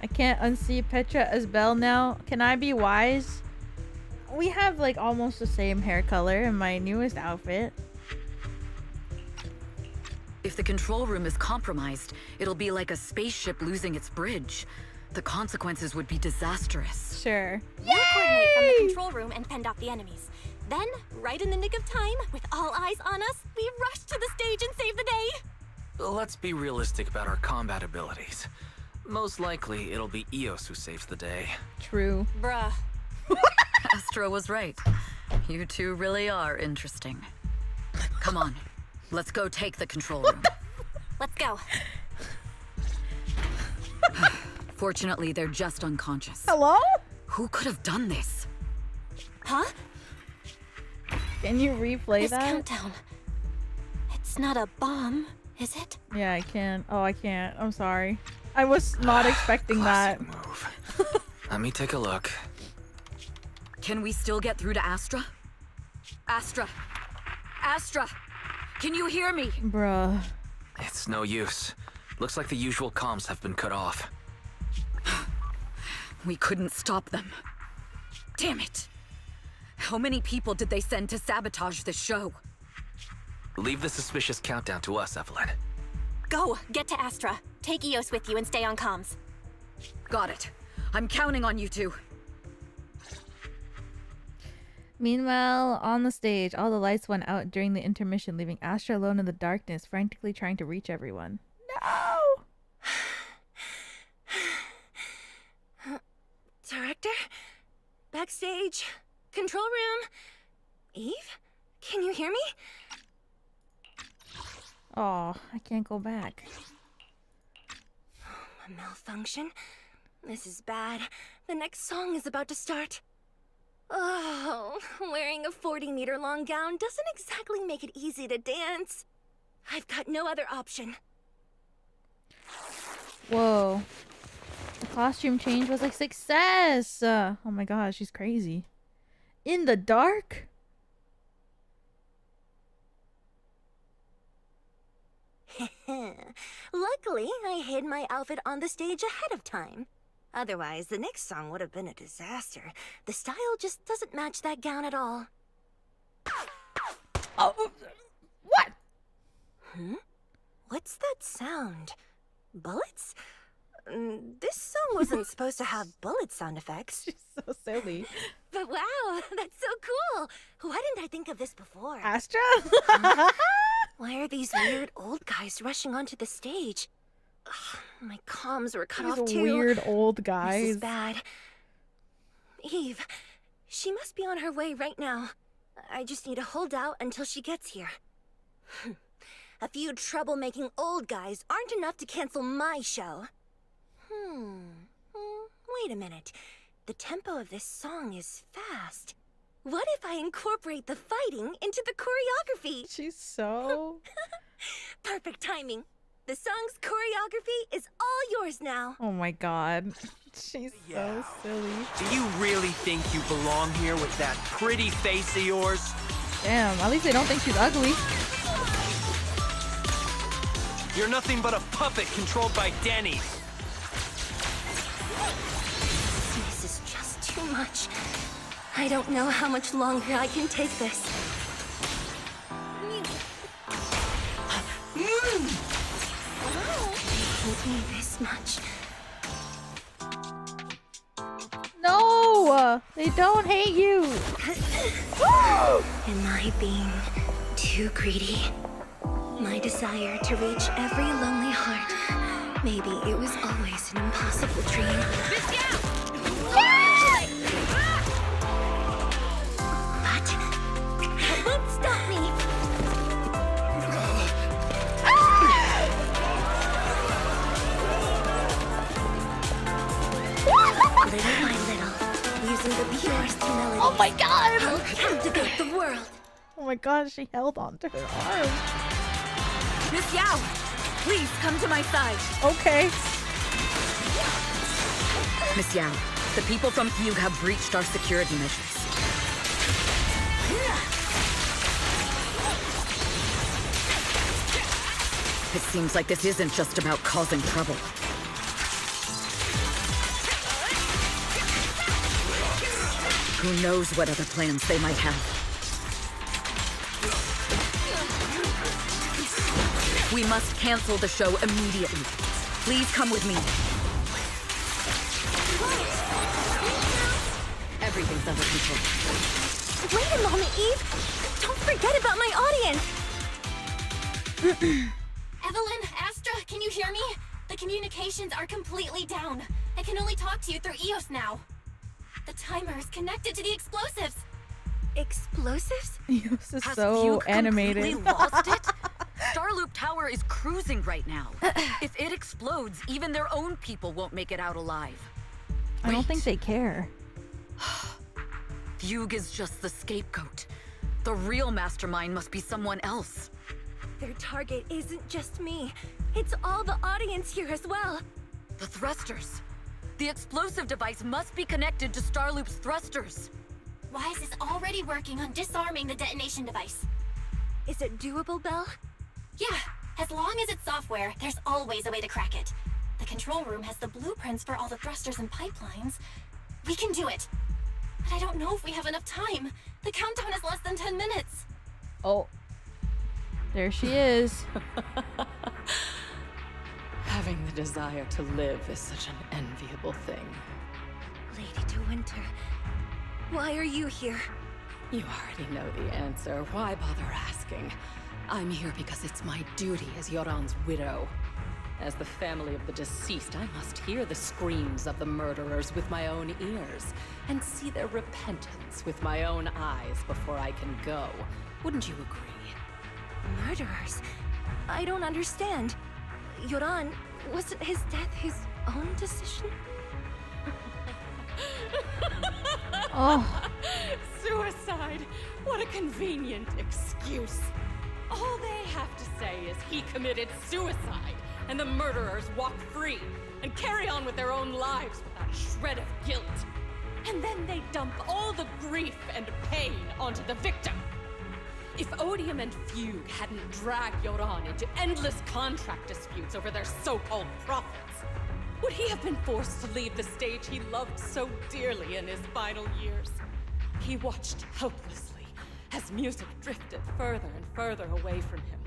I can't unsee Petra as Belle now. Can I be Wise? We have like almost the same hair color in my newest outfit. If the control room is compromised, it'll be like a spaceship losing its bridge. The consequences would be disastrous. Sure. You coordinate from the control room and fend off the enemies. Then, right in the nick of time, with all eyes on us, we rush to the stage and save the day. Let's be realistic about our combat abilities. Most likely, it'll be Eos who saves the day. True. Bruh. Astra was right. You two really are interesting. Come on, let's go take the control room. Let's go. Fortunately, they're just unconscious. Hello? Who could have done this? Huh? Can you replay This that? countdown. It's not a bomb, is it? Yeah, I can. Oh, I can't. I'm sorry. I was not expecting that. Move. Let me take a look. Can we still get through to Astra? Astra! Astra! Can you hear me? Bruh. It's no use. Looks like the usual comms have been cut off. We couldn't stop them. Damn it! How many people did they send to sabotage this show? Leave the suspicious countdown to us, Evelyn. Go! Get to Astra. Take Eos with you and stay on comms. Got it. I'm counting on you two. Meanwhile, on the stage, all the lights went out during the intermission, leaving Astra alone in the darkness, frantically trying to reach everyone. No! Director? Backstage? Control room? Eve? Can you hear me? Oh, I can't go back. A malfunction? This is bad. The next song is about to start. Oh, wearing a 40-meter long gown doesn't exactly make it easy to dance. I've got no other option. Whoa. The costume change was a success! Oh my gosh, she's crazy. In the dark? Luckily, I hid my outfit on the stage ahead of time. Otherwise, the next song would have been a disaster. The style just doesn't match that gown at all. Oh, what? What's that sound? Bullets? This song wasn't supposed to have bullet sound effects. She's so silly. But wow, that's so cool. Why didn't I think of this before? Astra? Why are these weird old guys rushing onto the stage? Ugh, my comms were cut off too. Weird old guys. This is bad. Eve, she must be on her way right now. I just need to hold out until she gets here. A few troublemaking old guys aren't enough to cancel my show. Wait a minute. The tempo of this song is fast. What if I incorporate the fighting into the choreography? She's so... Perfect timing. The song's choreography is all yours now. Oh my god. She's so silly. Do you really think you belong here with that pretty face of yours? Damn, at least they don't think she's ugly. You're nothing but a puppet controlled by Denny. This is just too much. I don't know how much longer I can take this. Hate me this much. No! They don't hate you! Am I being too greedy? My desire to reach every lonely heart. Maybe it was always an impossible dream. But that won't stop me. Little by little, using the purest melody. Oh my god! I'll captivate the world. Oh my god, she held onto her arm. Miss Yao, please come to my side. Okay. Miss Yao, the people from Fugue have breached our security measures. It seems like this isn't just about causing trouble. Who knows what other plans they might have. We must cancel the show immediately. Please come with me. Everything's under control. Wait a moment, Eve. Don't forget about my audience. Evelyn, Astra, can you hear me? The communications are completely down. I can only talk to you through Eos now. The timer is connected to the explosives. Explosives? Eos is Has so Fugue animated. completely lost it? Starloop Tower is cruising right now. If it explodes, even their own people won't make it out alive. I don't think they care. Fugue is just the scapegoat. The real mastermind must be someone else. Their target isn't just me. It's all the audience here as well. The thrusters. The explosive device must be connected to Starloop's thrusters. Wise is already working on disarming the detonation device. Is it doable, Belle? Yeah, as long as it's software, there's always a way to crack it. The control room has the blueprints for all the thrusters and pipelines. We can do it. But I don't know if we have enough time. The countdown is less than 10 minutes. Oh. There she is. Having the desire to live is such an enviable thing. Lady De Winter, why are you here? You already know the answer. Why bother asking? I'm here because it's my duty as Joran's widow. As the family of the deceased, I must hear the screams of the murderers with my own ears, and see their repentance with my own eyes before I can go. Wouldn't you agree? Murderers? I don't understand. Joran, wasn't his death his own decision? Oh. Suicide! What a convenient excuse. All they have to say is he committed suicide, and the murderers walk free and carry on with their own lives without a shred of guilt. And then they dump all the grief and pain onto the victim. If Odium and Fugue hadn't dragged Joran into endless contract disputes over their so-called profits, would he have been forced to leave the stage he loved so dearly in his final years? He watched helplessly as music drifted further and further away from him,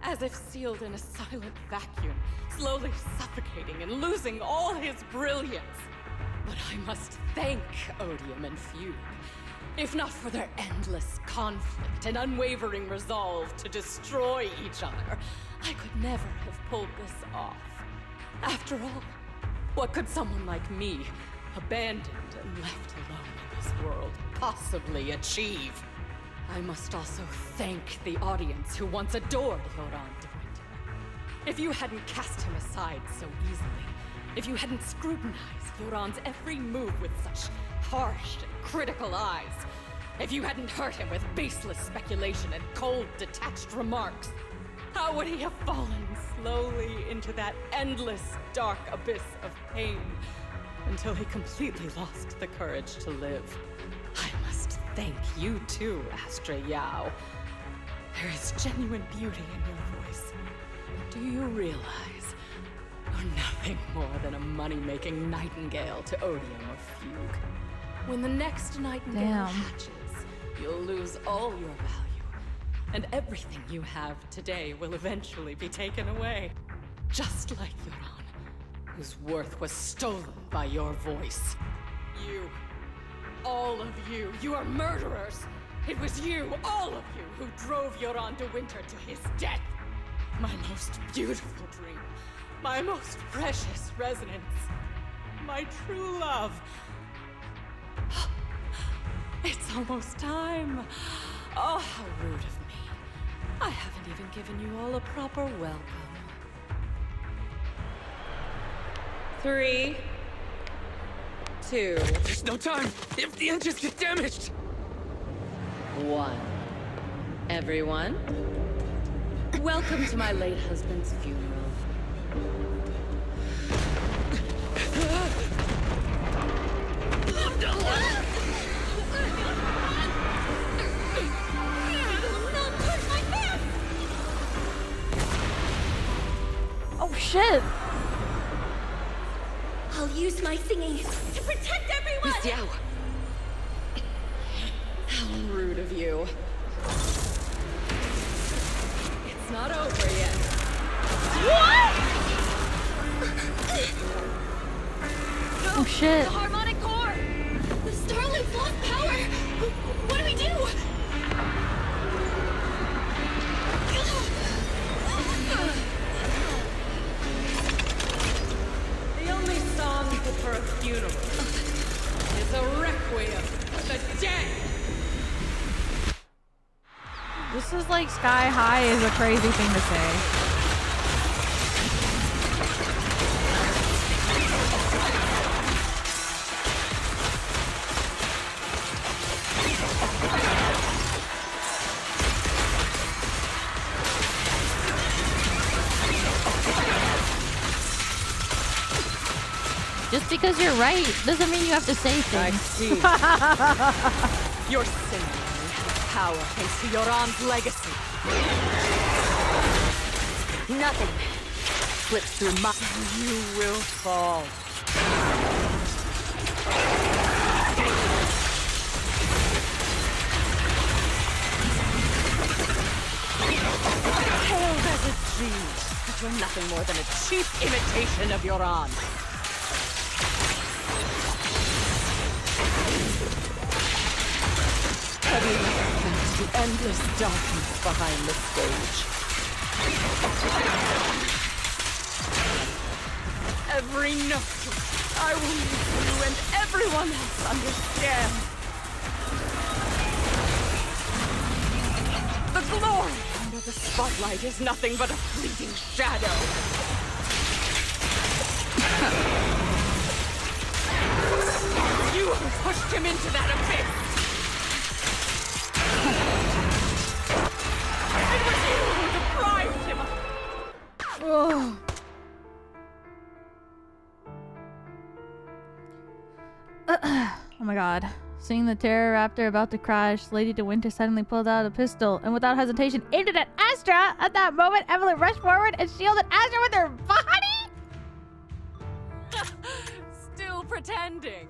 as if sealed in a silent vacuum, slowly suffocating and losing all his brilliance. But I must thank Odium and Fugue. If not for their endless conflict and unwavering resolve to destroy each other, I could never have pulled this off. After all, what could someone like me, abandoned and left alone in this world, possibly achieve? I must also thank the audience who once adored Joran de Winter. If you hadn't cast him aside so easily, if you hadn't scrutinized Joran's every move with such harsh and critical eyes, if you hadn't hurt him with baseless speculation and cold, detached remarks, how would he have fallen slowly into that endless, dark abyss of pain until he completely lost the courage to live? I must thank you too, Astra Yao. There is genuine beauty in your voice. But do you realize you're nothing more than a money-making nightingale to Odium or Fugue? When the next nightingale hatches, you'll lose all your value, and everything you have today will eventually be taken away. Just like Joran, whose worth was stolen by your voice. You, all of you, you are murderers! It was you, all of you, who drove Joran de Winter to his death! My most beautiful dream, my most precious resonance, my true love. It's almost time. Oh, how rude of me. I haven't even given you all a proper welcome. 3, 2... There's no time! If the engines get damaged! 1. Everyone, welcome to my late husband's funeral. Oh shit! I'll use my thingy to protect everyone! Miss Yao! How rude of you. It's not over yet. What? Oh shit. The harmonic core! The Starlight's lost power! What do we do? The only song fit for a funeral is a requiem for the dead! This is like sky high is a crazy thing to say. Just because you're right doesn't mean you have to say things. I see. Your sinewy power thanks to Joran's legacy. Nothing slips through my... You will fall. Hailed as a genius, but you're nothing more than a cheap imitation of Joran. Heavy thanks to endless darkness behind the stage. Every note I will make you and everyone else understand. The glory under the spotlight is nothing but a fleeting shadow. You have pushed him into that abyss. It was you who deprived him of... Oh. Oh my god. Seeing the Terror Raptor about to crash, Lady De Winter suddenly pulled out a pistol and without hesitation aimed it at Astra. At that moment, Evelyn rushed forward and shielded Astra with her body. Still pretending.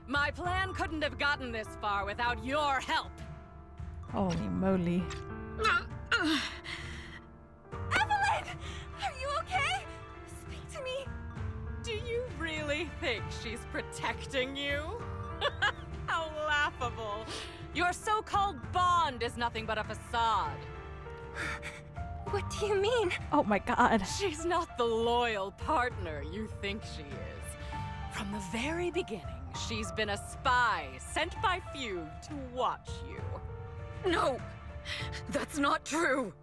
My plan couldn't have gotten this far without your help. Holy moly. Evelyn! Are you okay? Speak to me. Do you really think she's protecting you? How laughable. Your so-called bond is nothing but a facade. What do you mean? Oh my god. She's not the loyal partner you think she is. From the very beginning, she's been a spy sent by Fugue to watch you. No! That's not true!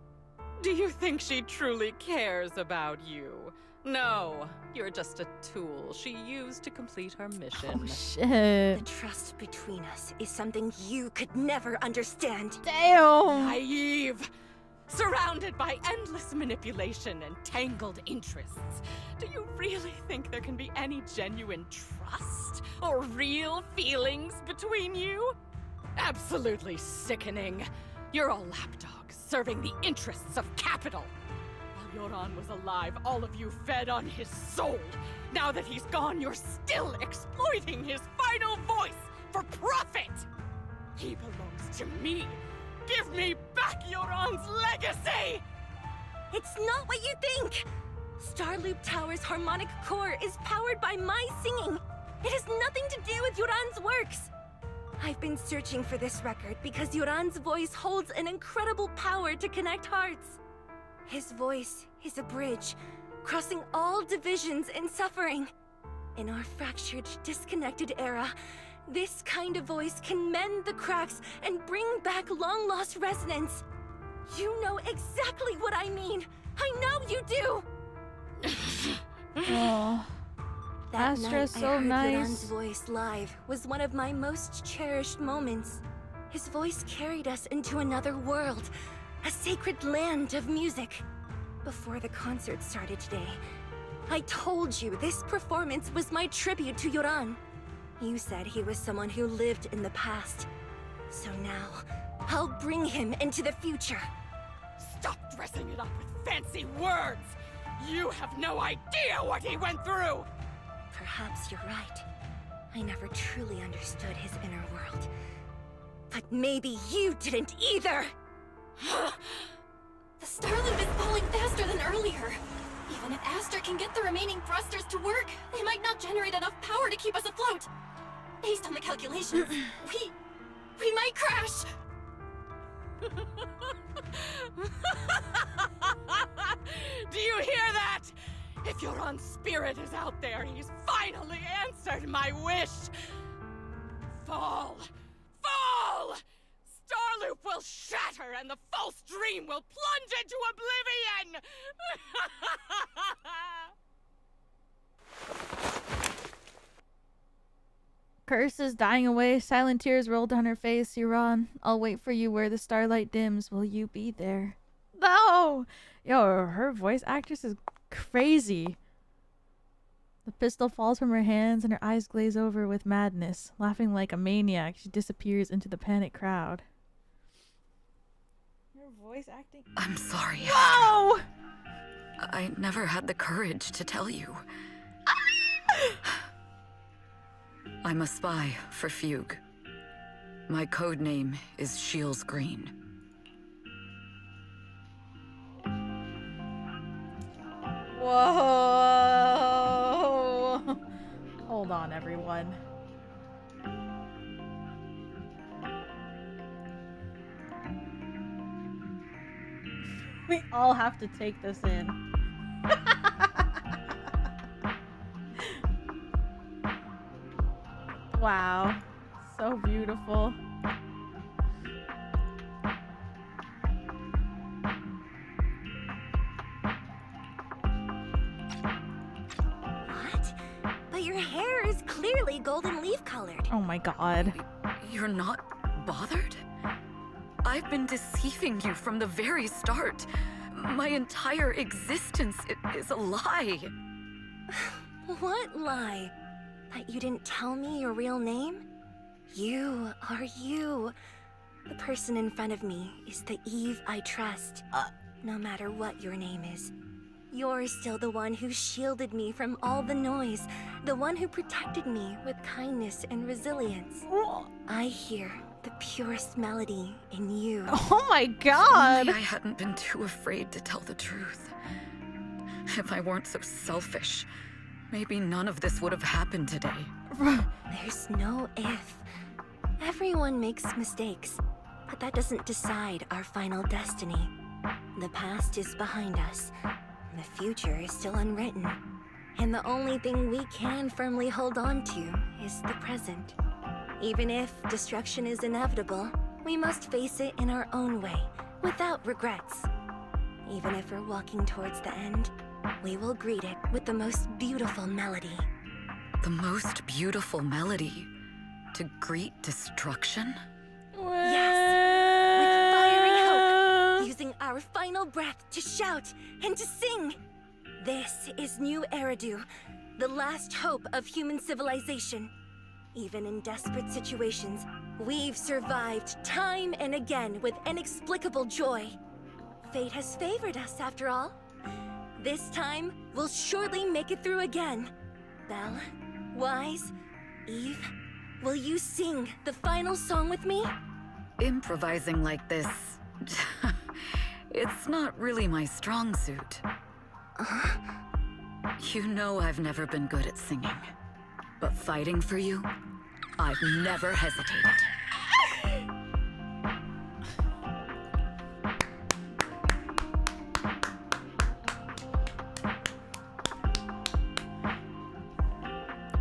Do you think she truly cares about you? No, you're just a tool she used to complete her mission. Oh shit. The trust between us is something you could never understand. Damn. Naive! Surrounded by endless manipulation and tangled interests. Do you really think there can be any genuine trust or real feelings between you? Absolutely sickening. You're a lapdog serving the interests of capital. While Joran was alive, all of you fed on his soul. Now that he's gone, you're still exploiting his final voice for profit. He belongs to me. Give me back Joran's legacy! It's not what you think! Starloop Tower's harmonic core is powered by my singing. It has nothing to do with Joran's works. I've been searching for this record because Joran's voice holds an incredible power to connect hearts. His voice is a bridge, crossing all divisions and suffering. In our fractured, disconnected era, this kind of voice can mend the cracks and bring back long-lost resonance. You know exactly what I mean. I know you do. Oh. That Astra's night so I heard nice. Joran's voice live was one of my most cherished moments. His voice carried us into another world, a sacred land of music. Before the concert started today, I told you this performance was my tribute to Joran. You said he was someone who lived in the past. So now, I'll bring him into the future. Stop dressing it up with fancy words! You have no idea what he went through! Perhaps you're right. I never truly understood his inner world. But maybe you didn't either! The Starloop is falling faster than earlier. Even if Astra can get the remaining thrusters to work, they might not generate enough power to keep us afloat. Based on the calculations, we might crash. Do you hear that? If Joran's spirit is out there, he's finally answered my wish. Fall! Fall! Starloop will shatter and the false dream will plunge into oblivion! Curses dying away, silent tears rolled down her face. Joran, I'll wait for you where the starlight dims. Will you be there? No! Yo, her voice actress is crazy. The pistol falls from her hands and her eyes glaze over with madness. Laughing like a maniac, she disappears into the panicked crowd. Her voice acting? I'm sorry. Whoa! I never had the courage to tell you. I'm a spy for Fugue. My code name is Shields Green. Whoa! Hold on, everyone. We all have to take this in. Wow. So beautiful. What? But your hair is clearly golden leaf colored. Oh my god. You're not bothered? I've been deceiving you from the very start. My entire existence is a lie. What lie? That you didn't tell me your real name? You are you. The person in front of me is the Eve I trust. No matter what your name is. You're still the one who shielded me from all the noise. The one who protected me with kindness and resilience. I hear the purest melody in you. Oh my god! If only I hadn't been too afraid to tell the truth. If I weren't so selfish, maybe none of this would have happened today. There's no if. Everyone makes mistakes, but that doesn't decide our final destiny. The past is behind us. The future is still unwritten. And the only thing we can firmly hold on to is the present. Even if destruction is inevitable, we must face it in our own way, without regrets. Even if we're walking towards the end, we will greet it with the most beautiful melody. The most beautiful melody? To greet destruction? Yes! With fiery hope, using our final breath to shout and to sing! This is New Eridu, the last hope of human civilization. Even in desperate situations, we've survived time and again with inexplicable joy. Fate has favored us after all. This time, we'll surely make it through again. Belle, Wise, Eve, will you sing the final song with me? Improvising like this... it's not really my strong suit. You know I've never been good at singing. But fighting for you, I've never hesitated.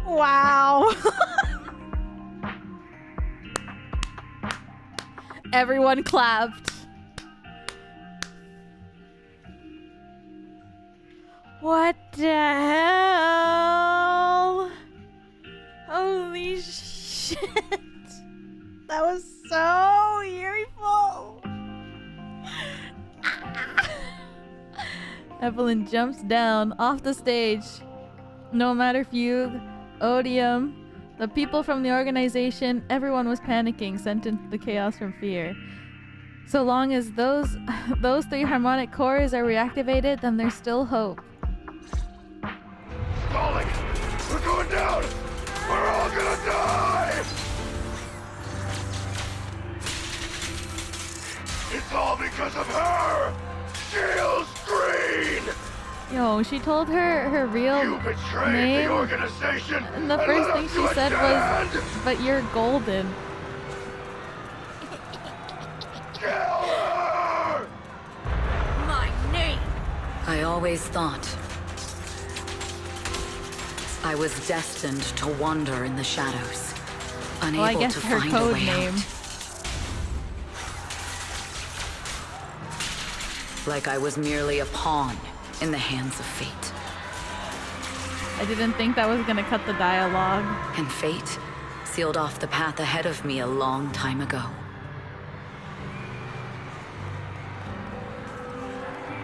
Wow. Everyone clapped. What the hell? Holy shit. That was so beautiful. Evelyn jumps down off the stage. No matter Fugue, Odium, the people from the organization, everyone was panicking, sent into the chaos from fear. So long as those three harmonic cores are reactivated, then there's still hope. Darling, we're going down! We're all gonna die! It's all because of her! Shields Green! Yo, she told her real You betrayed name, the organization, and the first thing she said was, "But you're golden." Kill her! My name! I always thought I was destined to wander in the shadows, unable Well, I guess to her find code a way name. out. Like I was merely a pawn in the hands of fate. I didn't think that was gonna cut the dialogue. And fate sealed off the path ahead of me a long time ago.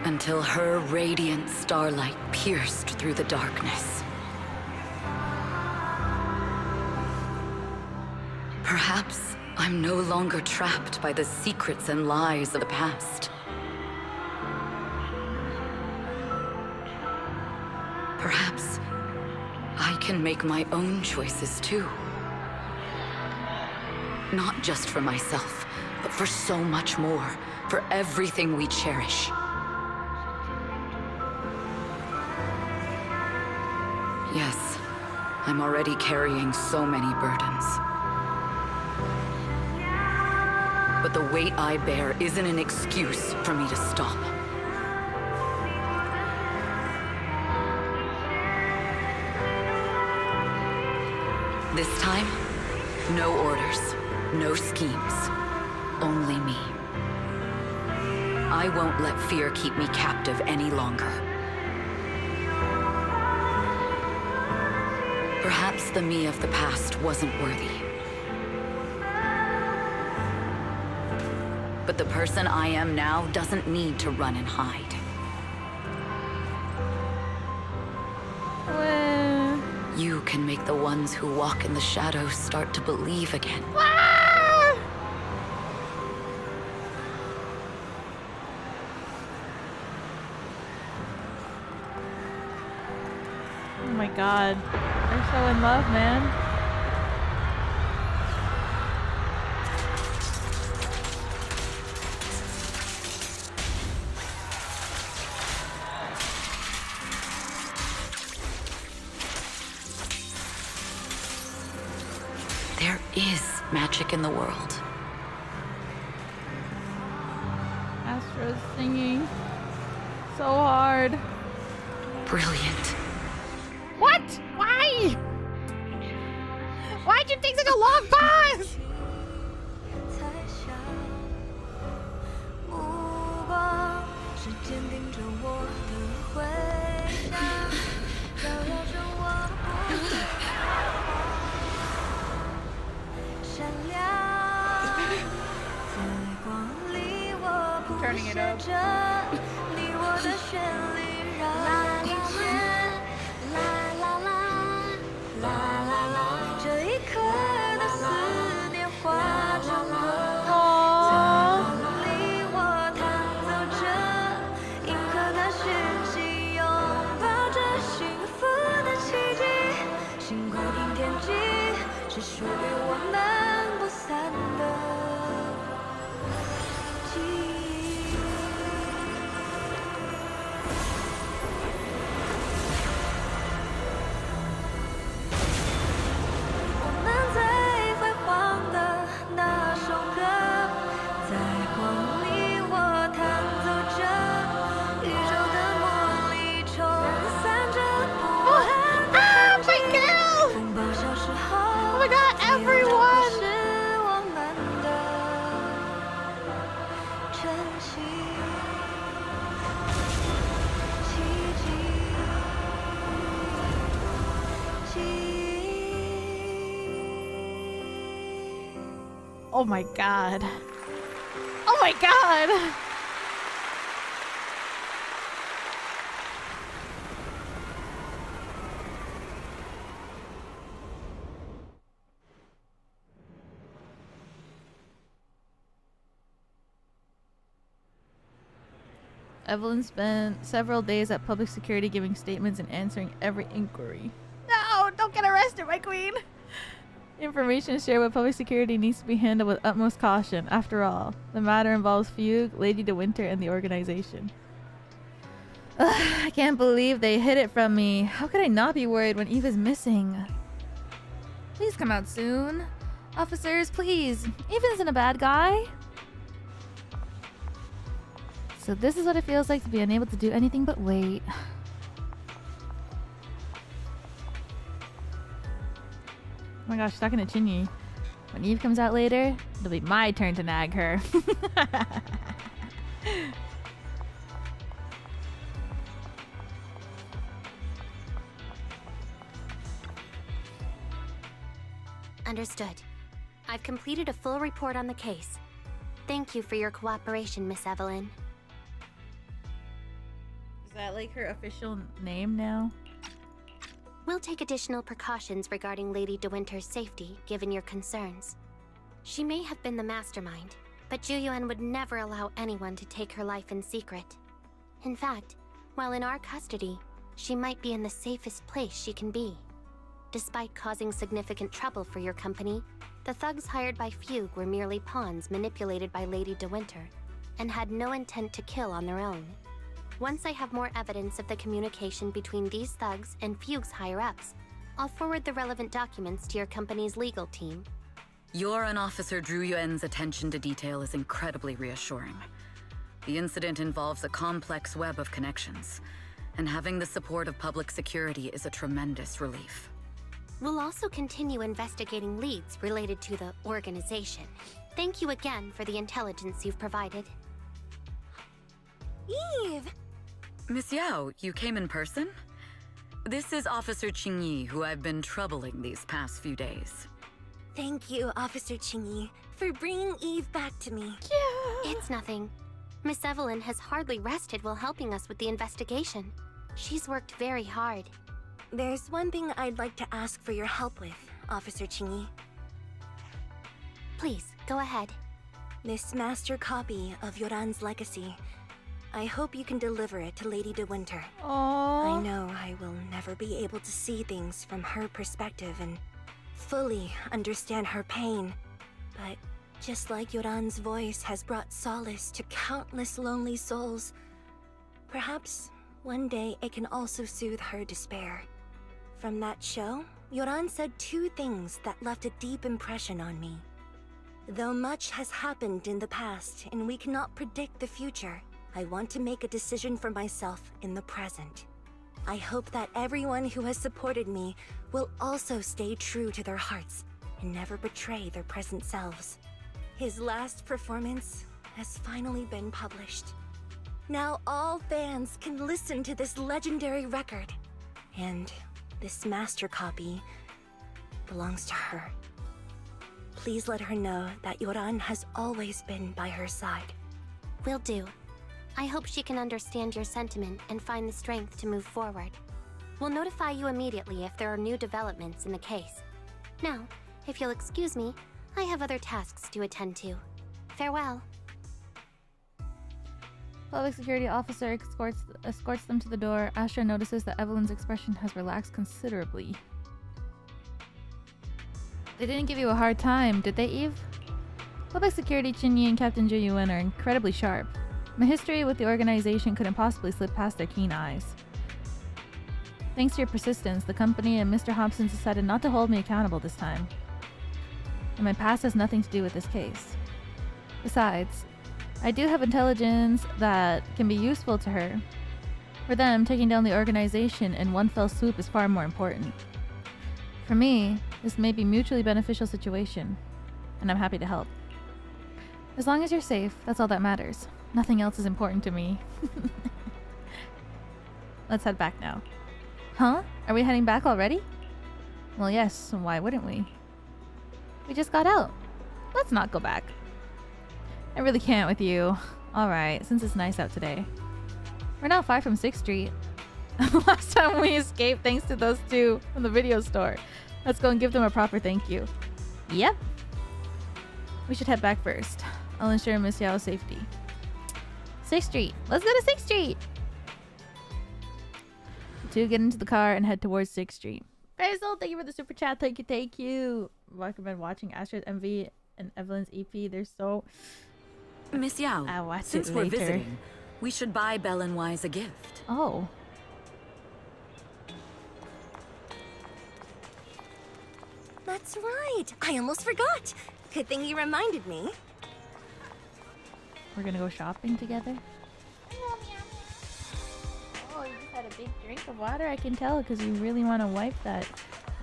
Until her radiant starlight pierced through the darkness. I'm no longer trapped by the secrets and lies of the past. Perhaps I can make my own choices too. Not just for myself, but for so much more, for everything we cherish. Yes, I'm already carrying so many burdens. But the weight I bear isn't an excuse for me to stop. This time, no orders, no schemes, only me. I won't let fear keep me captive any longer. Perhaps the me of the past wasn't worthy. But the person I am now doesn't need to run and hide. You can make the ones who walk in the shadows start to believe again. Oh my god. They're so in love, man. There is magic in the world. Astra's singing so hard. Brilliant. What? Why? Why'd you take such a long pause? Turning it up. Oh my god. Oh my god! Evelyn spent several days at public security giving statements and answering every inquiry. No! Don't get arrested, my queen! Information shared with public security needs to be handled with utmost caution. After all, the matter involves Fugue, Lady De Winter, and the organization. Ugh, I can't believe they hid it from me. How could I not be worried when Eve is missing? Please come out soon. Officers, please. Eve isn't a bad guy. So this is what it feels like to be unable to do anything but wait. Oh my gosh, she's talking to Chinyi. When Eve comes out later, it'll be my turn to nag her. Understood. I've completed a full report on the case. Thank you for your cooperation, Miss Evelyn. Is that like her official name now? We'll take additional precautions regarding Lady De Winter's safety, given your concerns. She may have been the mastermind, but Juyuan would never allow anyone to take her life in secret. In fact, while in our custody, she might be in the safest place she can be. Despite causing significant trouble for your company, the thugs hired by Fugue were merely pawns manipulated by Lady De Winter, and had no intent to kill on their own. Once I have more evidence of the communication between these thugs and Fugue's higher-ups, I'll forward the relevant documents to your company's legal team. Your and Officer Zhu Yuan's attention to detail is incredibly reassuring. The incident involves a complex web of connections, and having the support of public security is a tremendous relief. We'll also continue investigating leads related to the organization. Thank you again for the intelligence you've provided. Eve! Miss Yao, you came in person? This is Officer Qingyi, who I've been troubling these past few days. Thank you, Officer Qingyi, for bringing Eve back to me. Yeah. It's nothing. Miss Evelyn has hardly rested while helping us with the investigation. She's worked very hard. There's one thing I'd like to ask for your help with, Officer Qingyi. Please, go ahead. This master copy of Joran's legacy. I hope you can deliver it to Lady De Winter. Aww. I know I will never be able to see things from her perspective and fully understand her pain. But just like Joran's voice has brought solace to countless lonely souls, perhaps one day it can also soothe her despair. From that show, Joran said two things that left a deep impression on me. Though much has happened in the past and we cannot predict the future, I want to make a decision for myself in the present. I hope that everyone who has supported me will also stay true to their hearts and never betray their present selves. His last performance has finally been published. Now all fans can listen to this legendary record. And this master copy belongs to her. Please let her know that Joran has always been by her side. Will do. I hope she can understand your sentiment and find the strength to move forward. We'll notify you immediately if there are new developments in the case. Now, if you'll excuse me, I have other tasks to attend to. Farewell. Public security officer escorts them to the door. Astra notices that Evelyn's expression has relaxed considerably. They didn't give you a hard time, did they, Eve? Public security Qingyi and Captain Zhu Yuan are incredibly sharp. My history with the organization couldn't possibly slip past their keen eyes. Thanks to your persistence, the company and Mr. Hobson decided not to hold me accountable this time. And my past has nothing to do with this case. Besides, I do have intelligence that can be useful to her. For them, taking down the organization in one fell swoop is far more important. For me, this may be a mutually beneficial situation, and I'm happy to help. As long as you're safe, that's all that matters. Nothing else is important to me. Let's head back now. Huh? Are we heading back already? Well, yes, why wouldn't we? We just got out. Let's not go back. I really can't with you. Alright, since it's nice out today. We're not far from 6th Street. Last time we escaped thanks to those two from the video store. Let's go and give them a proper thank you. Yep. We should head back first. I'll ensure Miss Yao's safety. 6th Street. Let's go to 6th Street! The two get into the car and head towards 6th Street. Basil, thank you for the super chat. Thank you, thank you. Recommend watching Astra's MV and Evelyn's EP. They're so... Miss Yao, I'll watch since it we're later. visiting, we should buy Belle and Wise a gift. Oh. That's right. I almost forgot. Good thing you reminded me. We're gonna go shopping together? Oh, you just had a big drink of water. I can tell because you really want to wipe that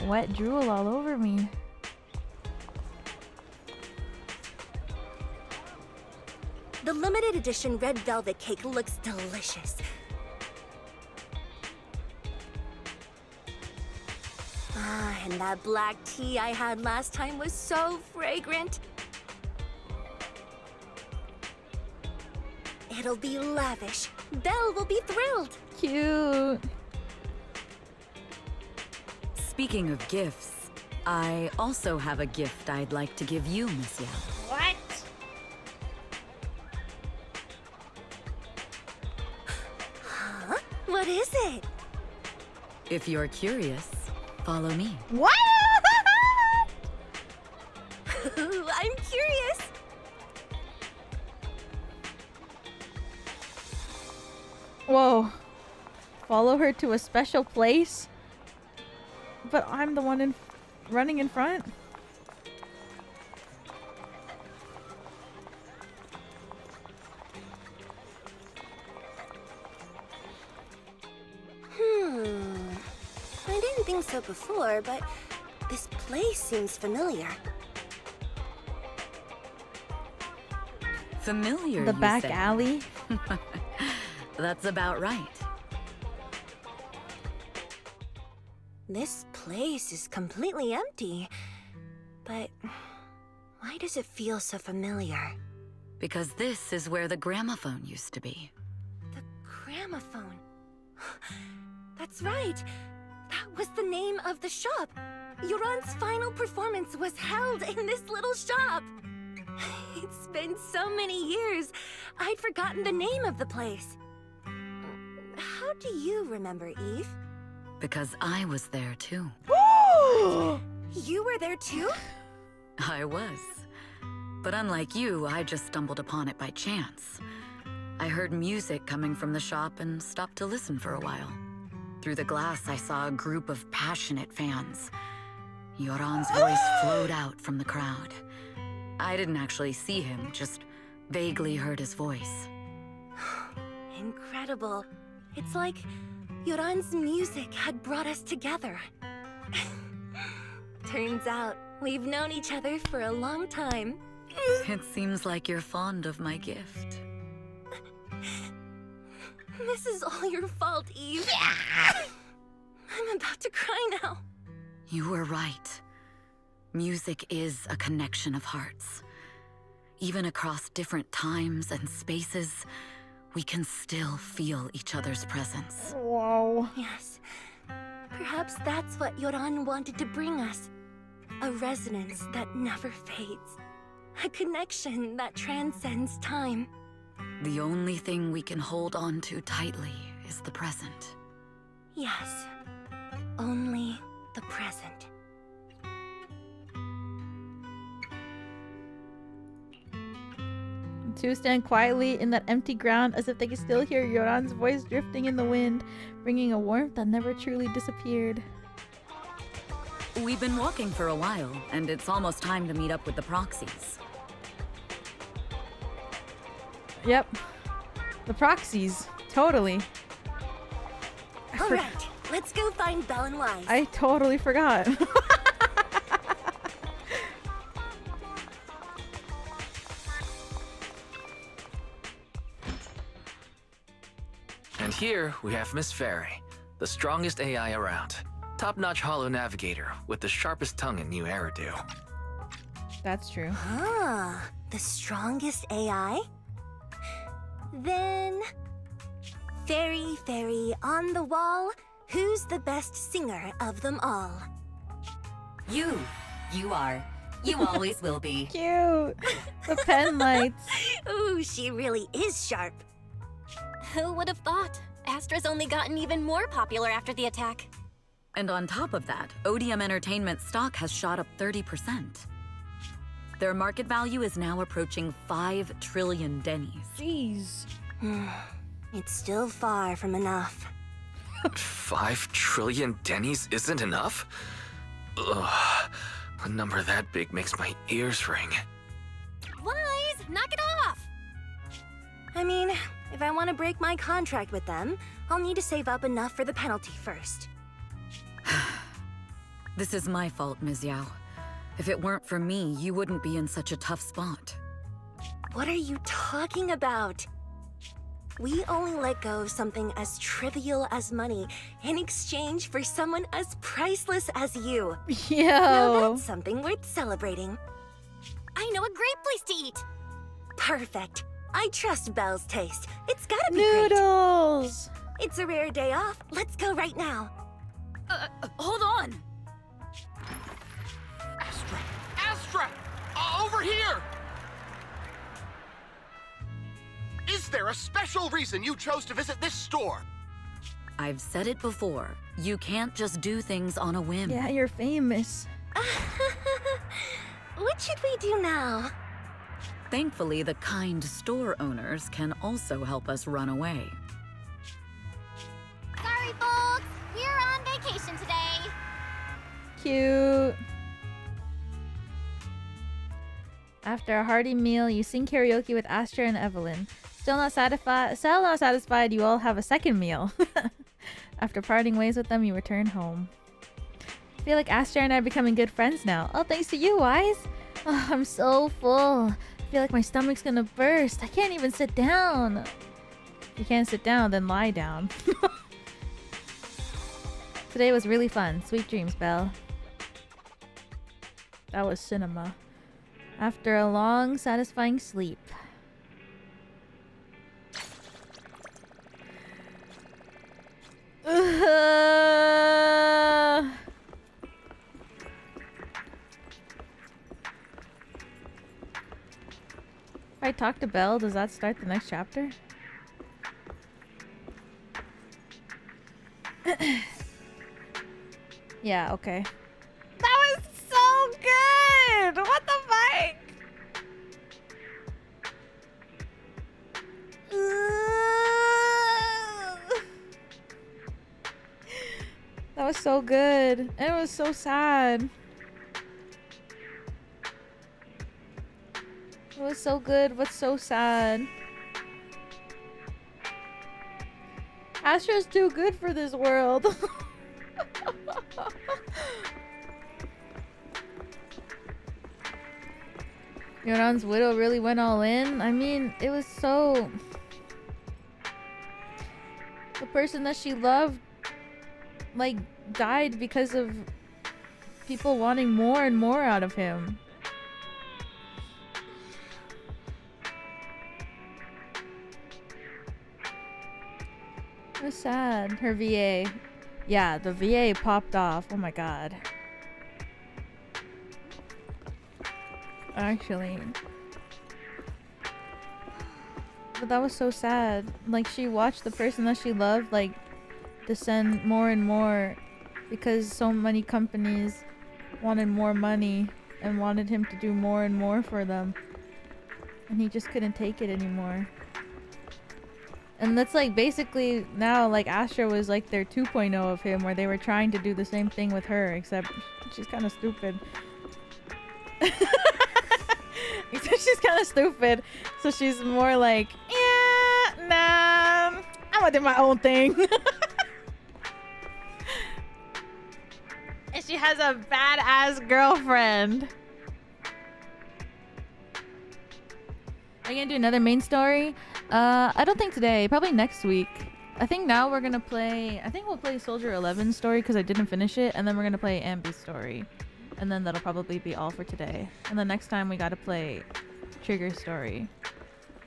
wet drool all over me. The limited edition red velvet cake looks delicious. Ah, and that black tea I had last time was so fragrant. It'll be lavish. Belle will be thrilled. Cute. Speaking of gifts, I also have a gift I'd like to give you, Miss Yao. What? Huh? What is it? If you're curious, follow me. What? I'm curious. Whoa. Follow her to a special place? But I'm the one running in front? I didn't think so before, but this place seems familiar. Familiar, The you back say? alley? That's about right. This place is completely empty. But why does it feel so familiar? Because this is where the gramophone used to be. The gramophone. That's right. That was the name of the shop. Joran's final performance was held in this little shop. It's been so many years, I'd forgotten the name of the place. How do you remember, Eve? Because I was there too. You were there too? I was. But unlike you, I just stumbled upon it by chance. I heard music coming from the shop and stopped to listen for a while. Through the glass, I saw a group of passionate fans. Joran's voice flowed out from the crowd. I didn't actually see him, just vaguely heard his voice. Incredible. It's like Joran's music had brought us together. Turns out, we've known each other for a long time. It seems like you're fond of my gift. This is all your fault, Eve. I'm about to cry now. You were right. Music is a connection of hearts. Even across different times and spaces, we can still feel each other's presence. Whoa. Yes. Perhaps that's what Joran wanted to bring us. A resonance that never fades. A connection that transcends time. The only thing we can hold on to tightly is the present. Yes. Only the present. The two stand quietly in that empty ground as if they could still hear Joran's voice drifting in the wind, bringing a warmth that never truly disappeared. We've been walking for a while, and it's almost time to meet up with the proxies. Yep. The proxies. Totally. Alright, let's go find Belle and Wise. I totally forgot. And here we have Miss Fairy, the strongest AI around. Top-notch holo navigator with the sharpest tongue in new Eridu. That's true. Ah, the strongest AI? Then... Fairy, on the wall, who's the best singer of them all? You. You are. You always will be. Cute. The pen lights. Ooh, she really is sharp. Who would have thought? Astra's only gotten even more popular after the attack. And on top of that, Odium Entertainment stock has shot up 30%. Their market value is now approaching 5 trillion dennies. Jeez. It's still far from enough. 5 trillion dennies isn't enough? Ugh. A number that big makes my ears ring. Wise, knock it off! I mean, if I want to break my contract with them, I'll need to save up enough for the penalty first. This is my fault, Ms. Yao. If it weren't for me, you wouldn't be in such a tough spot. What are you talking about? We only let go of something as trivial as money in exchange for someone as priceless as you. Yo. Now that's something worth celebrating. I know a great place to eat! Perfect. I trust Belle's taste. It's gotta be Noodles! great. It's a rare day off. Let's go right now. Hold on! Astra! Over here! Is there a special reason you chose to visit this store? I've said it before. You can't just do things on a whim. Yeah, you're famous. What should we do now? Thankfully, the kind store owners can also help us run away. Sorry, folks. We're on vacation today. Cute. After a hearty meal, you sing karaoke with Astra and Evelyn. Still not satisfied, you all have a second meal. After parting ways with them, you return home. I feel like Astra and I are becoming good friends now. Oh, thanks to you, Wise. Oh, I'm so full. I feel like my stomach's gonna burst. I can't even sit down. If you can't sit down, then lie down. Today was really fun. Sweet dreams, Belle. That was cinema. After a long, satisfying sleep. If I talk to Belle, does that start the next chapter? Yeah, okay. That was so good! What the fuck? That was so good. And it was so sad. It was so good, but so sad. Astra's too good for this world. Joran's widow really went all in. I mean, it was so... The person that she loved, like, died because of people wanting more and more out of him. It was sad. Her VA. Yeah, the VA popped off. Oh my god. Actually. But that was so sad. Like, she watched the person that she loved, like, descend more and more because so many companies wanted more money and wanted him to do more and more for them. And he just couldn't take it anymore. And that's like basically now like Astra was like their 2.0 of him, where they were trying to do the same thing with her, except she's kind of stupid. Except she's kind of stupid, so she's more like, yeah, nah, I'm gonna do my own thing. And she has a badass girlfriend. Are you gonna do another main story? I don't think today. Probably next week. I think now we're gonna play... I think we'll play Soldier 11 story because I didn't finish it. And then we're gonna play Ambi's story. And then that'll probably be all for today. And then next time we gotta play Trigger story.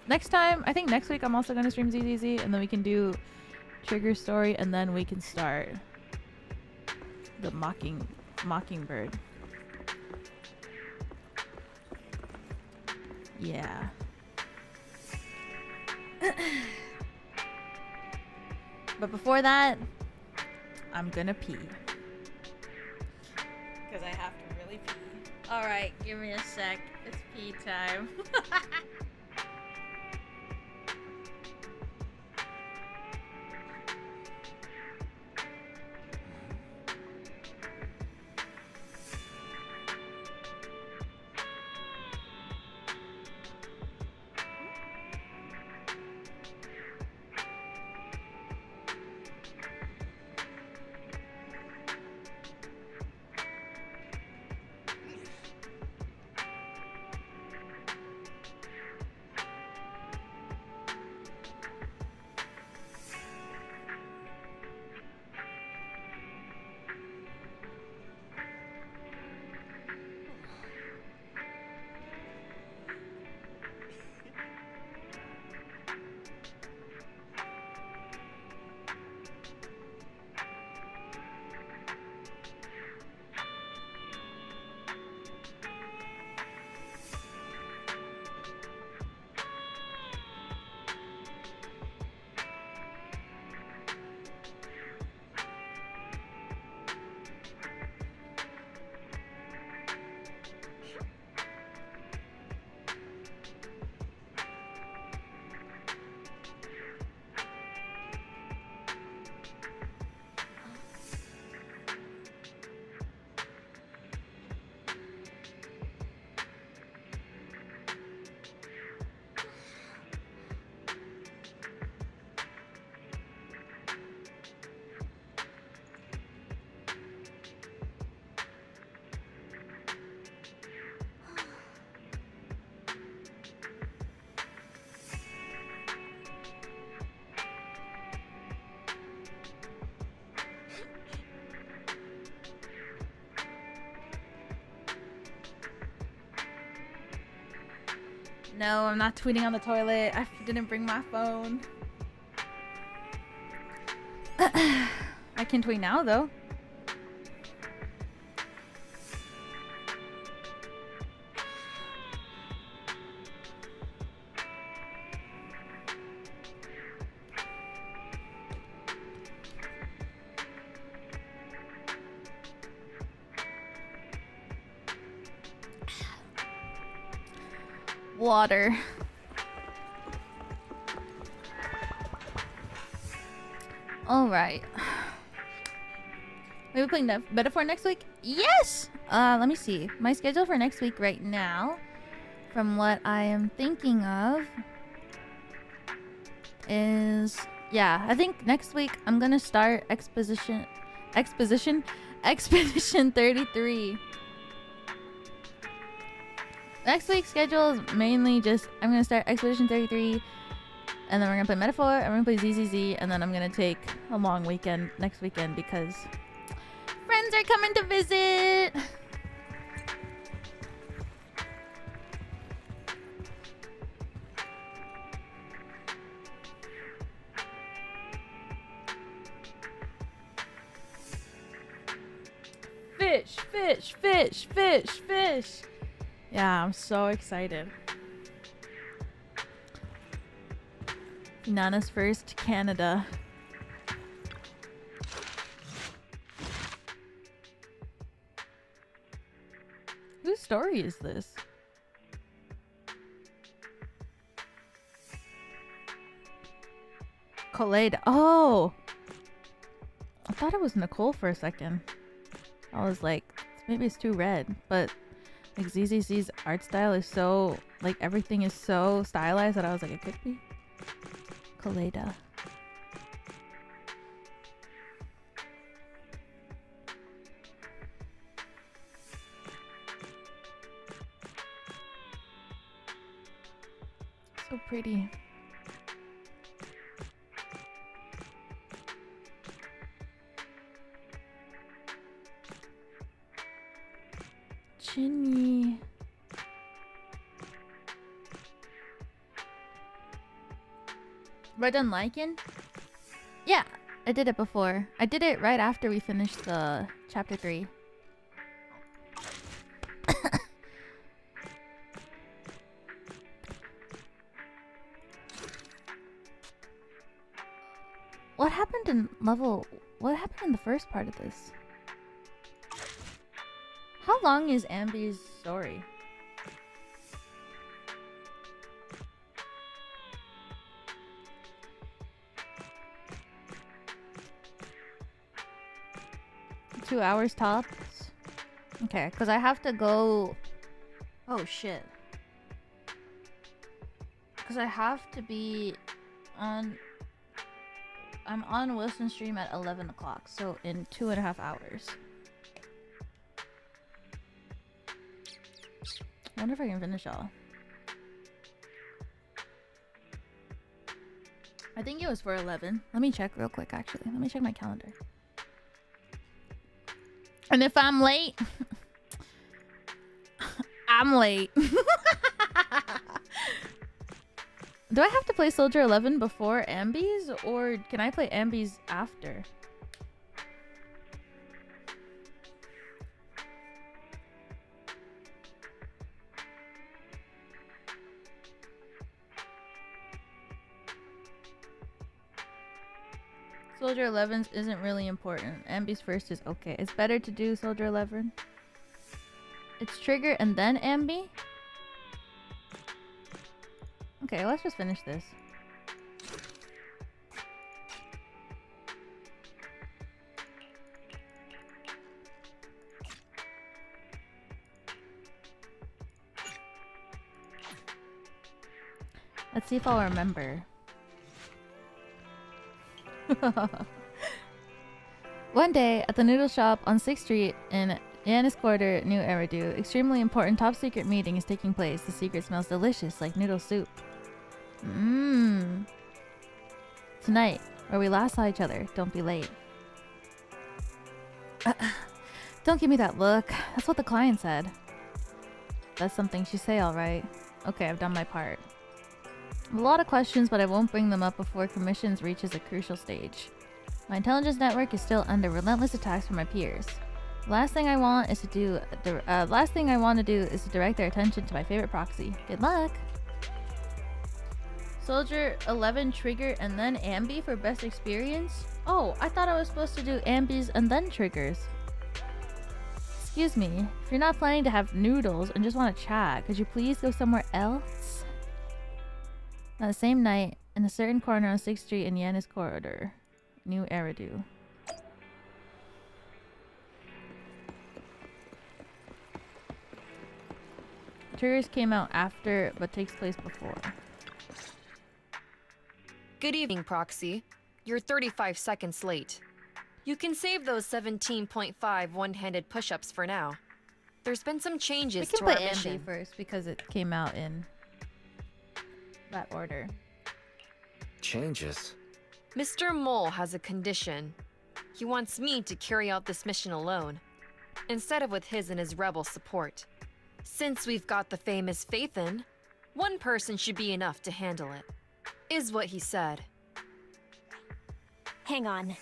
Next time, I think next week I'm also gonna stream ZZZ. And then we can do Trigger story. And then we can start the Mockingbird. Yeah. But before that, I'm gonna pee. Because I have to really pee. Alright, give me a sec. It's pee time. No, I'm not tweeting on the toilet. I didn't bring my phone. I can tweet now though. Water. All right. Are we playing Metaphor next week? Yes! Let me see. My schedule for next week right now, from what I am thinking of, is... Yeah, I think next week I'm gonna start Expedition 33. Next week's schedule is mainly just, I'm gonna start Expedition 33, and then we're gonna play Metaphor, and we're gonna play ZZZ, and then I'm gonna take a long weekend next weekend because friends are coming to visit. Fish, fish, fish, fish, fish. Yeah, I'm so excited. Finana's first Canada. Whose story is this? Colada. Oh! I thought it was Nicole for a second. I was like, maybe it's too red, but like ZZZ's art style is so, like everything is so stylized that I was like, it could be Colada. So pretty. Chinny. We're done liking? Yeah, I did it before. I did it right after we finished the chapter 3. What happened in what happened in the first part of this? How long is Ambi's story? Two hours tops? Okay, because I have to go... Oh shit. Because I have to be on... I'm on Wilson's stream at 11 o'clock, so in 2.5 hours. I wonder if I can finish all. I think it was for 11. Let me check real quick, actually. Let me check my calendar. And if I'm late... I'm late. Do I have to play Soldier 11 before Ambi's, or can I play Ambi's after? Soldier 11's isn't really important. Ambi's first is okay. It's better to do Soldier 11. It's Trigger and then Ambi? Okay, let's just finish this. Let's see if I'll remember. One day, at the noodle shop on 6th Street in Yanis Quarter, New Eridu, extremely important top secret meeting is taking place. The secret smells delicious, like noodle soup. Mmm. Tonight, where we last saw each other. Don't be late. Don't give me that look. That's what the client said. That's something she say, alright. Okay, I've done my part. I have a lot of questions, but I won't bring them up before commissions reaches a crucial stage. My intelligence network is still under relentless attacks from my peers. The last thing I want to do is to direct their attention to my favorite proxy. Good luck. Soldier 11 trigger and then ambi for best experience? Oh, I thought I was supposed to do ambis and then triggers. Excuse me, if you're not planning to have noodles and just want to chat, could you please go somewhere else? On the same night, in a certain corner on 6th Street in Yannis Corridor, New Eridu. Triggers came out after, but takes place before. Good evening, Proxy. You're 35 seconds late. You can save those 17.5 one-handed push-ups for now. There's been some changes to our mission. We can put ambi first because it came out in that order. Changes? Mr. Mole has a condition. He wants me to carry out this mission alone, instead of with his and his rebel support. Since we've got the famous Phaethon, one person should be enough to handle it, is what he said. Hang on.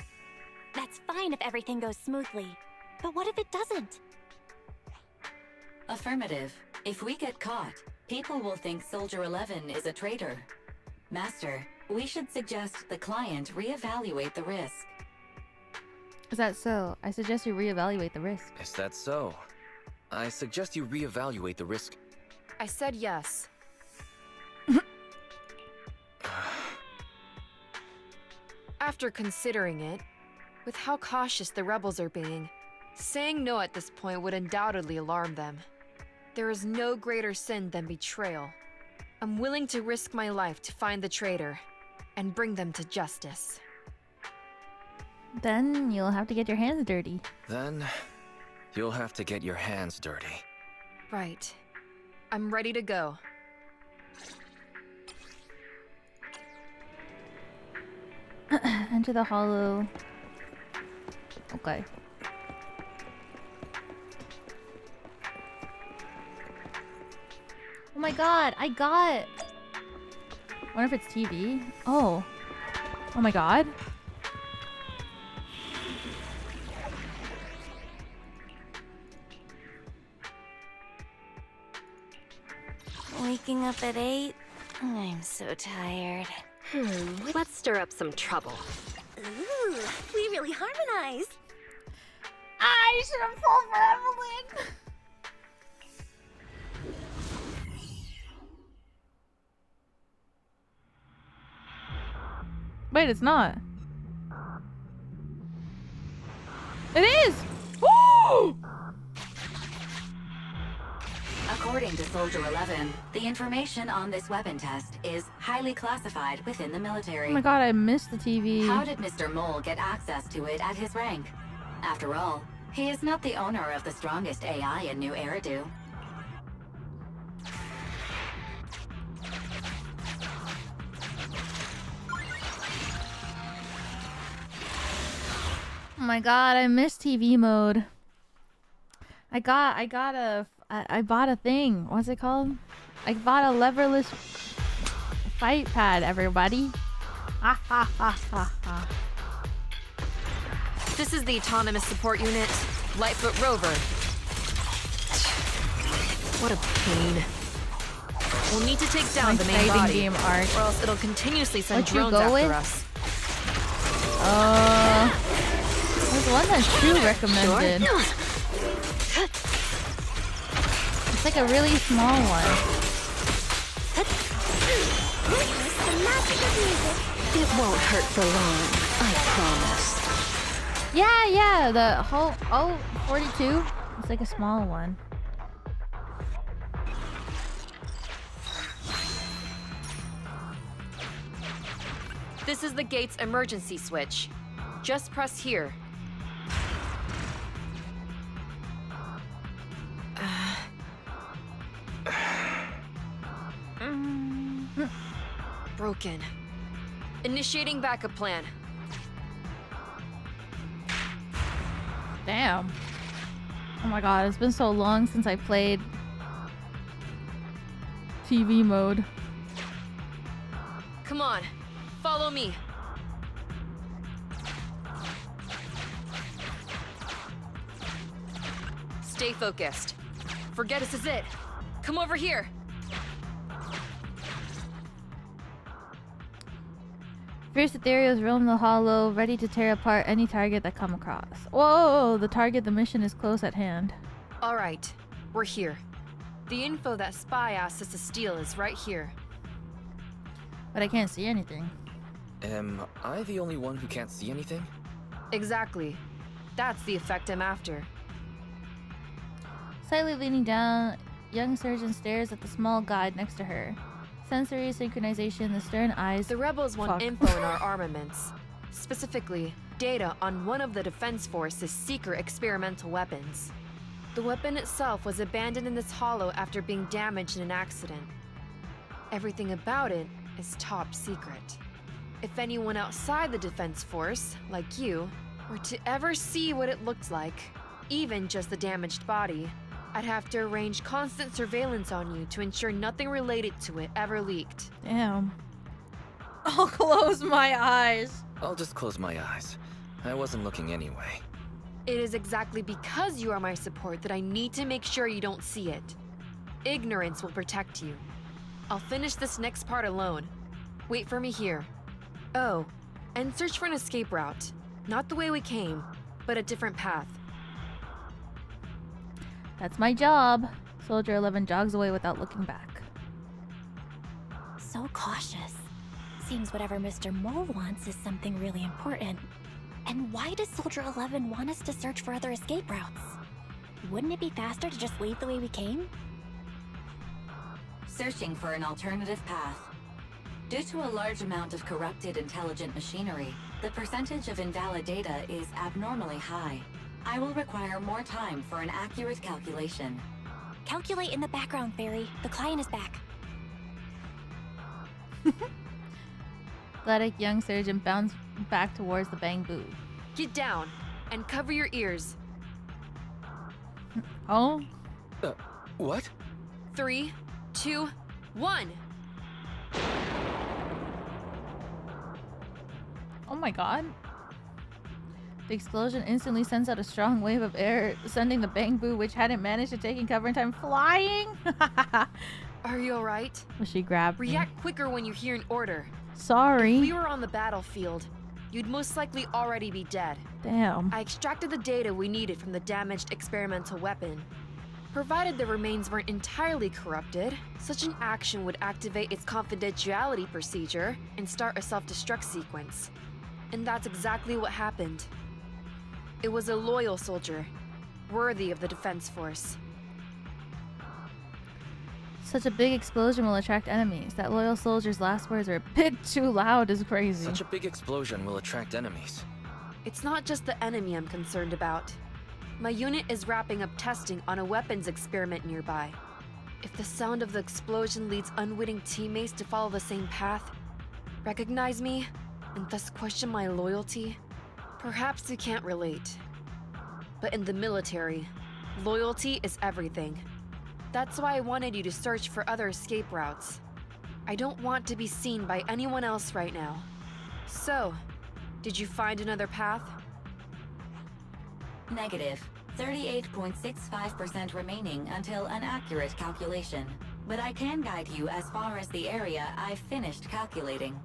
That's fine if everything goes smoothly. But what if it doesn't? Affirmative. If we get caught, people will think Soldier 11 is a traitor. Master, we should suggest the client reevaluate the risk. Is that so? I suggest you reevaluate the risk. Is that so? I suggest you reevaluate the risk. I said yes. After considering it, with how cautious the rebels are being, saying no at this point would undoubtedly alarm them. There is no greater sin than betrayal. I'm willing to risk my life to find the traitor and bring them to justice. Then you'll have to get your hands dirty. Then you'll have to get your hands dirty. Right. I'm ready to go. Enter the hollow. Okay. Oh my god, I got... I wonder if it's TV. Oh. Oh my god. Waking up at 8? I'm so tired. Let's stir up some trouble. Ooh, we really harmonize. I should have fallen for Evelyn. Wait, it's not. It is! Woo! According to Soldier 11, the information on this weapon test is highly classified within the military. Oh my god, I missed the TV. How did Mr. Mole get access to it at his rank? After all, he is not the owner of the strongest AI in New Eridu. Oh my god, I missed TV mode. I bought a thing. What's it called? I bought a leverless fight pad, everybody. Ha ha ha ha ha. This is the Autonomous Support Unit, Lightfoot Rover. What a pain. We'll need to take down the main body, game arc. or else it'll continuously send drones after us. There's one that's True recommended. It's like a really small one. It won't hurt for long, I promise. Yeah, the whole 42. It's like a small one. This is the gate's emergency switch. Just press here. Broken. Initiating backup plan. Damn. Oh my god, it's been so long since I played. TV mode. Come on, follow me. Stay focused. Forget this is it. Come over here. Fierce ethereals roam the hollow, ready to tear apart any target that come across. Whoa, the target, the mission is close at hand. All right, we're here. The info that Spy asked us to steal is right here. But I can't see anything. Am I the only one who can't see anything? Exactly. That's the effect I'm after. Slightly leaning down, young surgeon stares at the small guide next to her. Sensory synchronization, the stern eyes. The rebels want info in our armaments. Specifically, data on one of the Defense Force's secret experimental weapons. The weapon itself was abandoned in this hollow after being damaged in an accident. Everything about it is top secret. If anyone outside the Defense Force, like you, were to ever see what it looked like, even just the damaged body, I'd have to arrange constant surveillance on you to ensure nothing related to it ever leaked. Damn. I'll close my eyes. I'll just close my eyes. I wasn't looking anyway. It is exactly because you are my support that I need to make sure you don't see it. Ignorance will protect you. I'll finish this next part alone. Wait for me here. Oh, and search for an escape route. Not the way we came, but a different path. That's my job. Soldier 11 jogs away without looking back. So cautious. Seems whatever Mr. Mole wants is something really important. And why does Soldier 11 want us to search for other escape routes? Wouldn't it be faster to just leave the way we came? Searching for an alternative path. Due to a large amount of corrupted intelligent machinery, the percentage of invalid data is abnormally high. I will require more time for an accurate calculation. Calculate in the background, Fairy. The client is back. Athletic young surgeon bounds back towards the bamboo. Get down and cover your ears. Oh? What? 3, 2, 1. Oh my god. The explosion instantly sends out a strong wave of air, sending the bamboo, which hadn't managed to take cover in time, flying. Are you alright? Well, she grabbed me. React quicker when you hear an order. Sorry. If we were on the battlefield, you'd most likely already be dead. Damn. I extracted the data we needed from the damaged experimental weapon. Provided the remains weren't entirely corrupted, such an action would activate its confidentiality procedure and start a self-destruct sequence. And that's exactly what happened. It was a loyal soldier, worthy of the Defense Force. Such a big explosion will attract enemies. That loyal soldier's last words are a bit too loud is crazy. Such a big explosion will attract enemies. It's not just the enemy I'm concerned about. My unit is wrapping up testing on a weapons experiment nearby. If the sound of the explosion leads unwitting teammates to follow the same path, recognize me, and thus question my loyalty, perhaps you can't relate. But in the military, loyalty is everything. That's why I wanted you to search for other escape routes. I don't want to be seen by anyone else right now. So, did you find another path? Negative. 38.65% remaining until an accurate calculation. But I can guide you as far as the area I've finished calculating.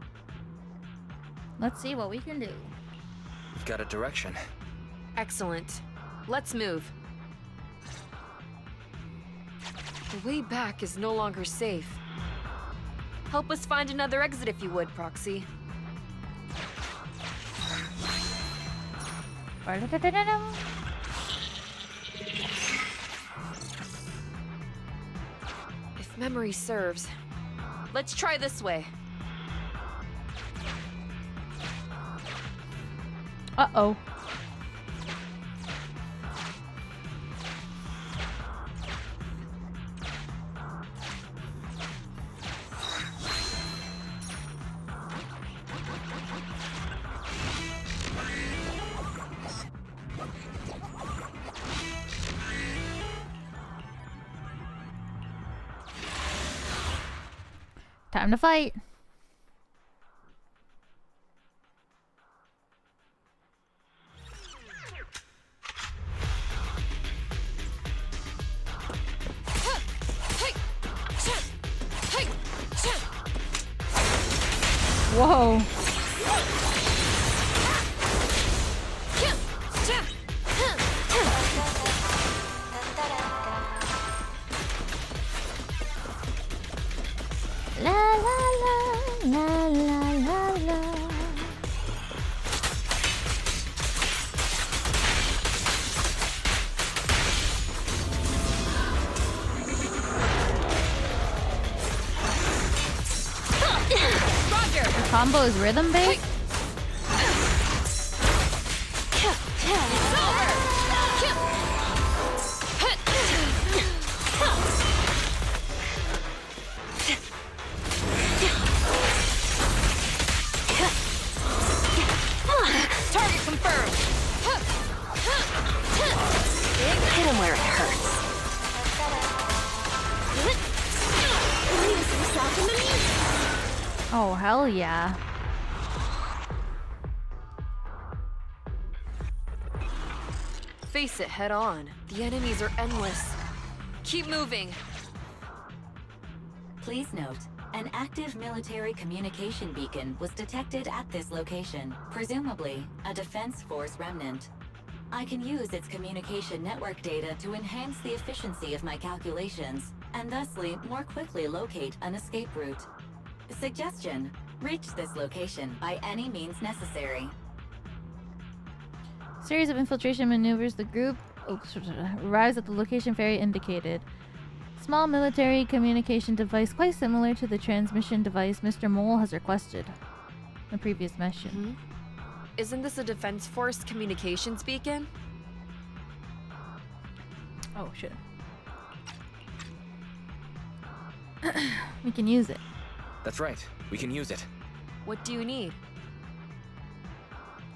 Let's see what we can do. We've got a direction. Excellent. Let's move. The way back is no longer safe. Help us find another exit if you would, Proxy. If memory serves, let's try this way. Uh-oh. Time to fight. Whoa. La la la la la la la. The combo is rhythm based. Target confirmed. Hit him where it hurts. Oh, hell yeah. Face it head on. The enemies are endless. Keep moving. Please note, an active military communication beacon was detected at this location, presumably a Defense Force remnant. I can use its communication network data to enhance the efficiency of my calculations, and thusly more quickly locate an escape route. Suggestion: reach this location by any means necessary. Series of infiltration maneuvers. The group arrives at the location ferry indicated. Small military communication device quite similar to the transmission device Mr. Mole has requested. The previous mission. Isn't this a Defense Force communications beacon? Oh shit. We can use it. That's right. We can use it. What do you need?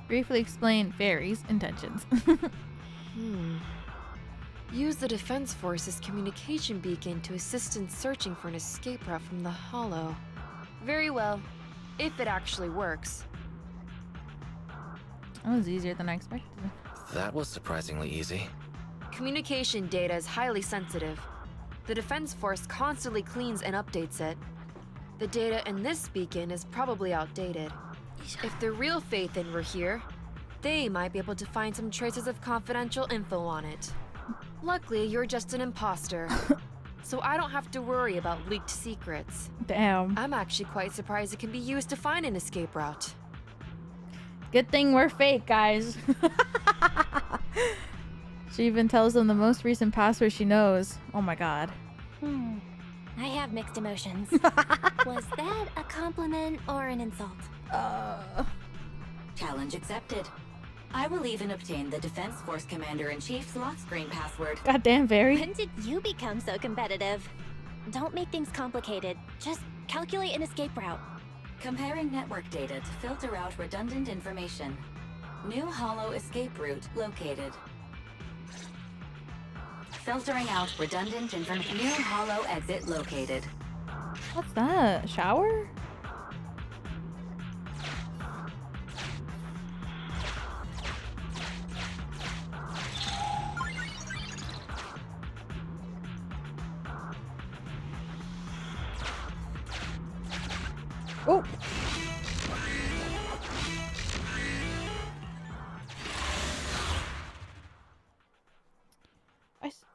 Briefly explain Fairy's intentions. Use the Defense Force's communication beacon to assist in searching for an escape route from the Hollow. Very well. If it actually works. That was easier than I expected. That was surprisingly easy. Communication data is highly sensitive. The Defense Force constantly cleans and updates it. The data in this beacon is probably outdated. If the real Faithin were here, they might be able to find some traces of confidential info on it. Luckily, you're just an imposter, so I don't have to worry about leaked secrets. Damn. I'm actually quite surprised it can be used to find an escape route. Good thing we're fake, guys. She even tells them the most recent password she knows. Oh my god. I have mixed emotions. Was that a compliment or an insult? Challenge accepted. I will even obtain the Defense Force Commander-in-Chief's lock screen password. Goddamn, Very. When did you become so competitive? Don't make things complicated. Just calculate an escape route. Comparing network data to filter out redundant information. New Hollow escape route located. Filtering out redundant information. New Hollow exit located. What's that? Shower? Oh!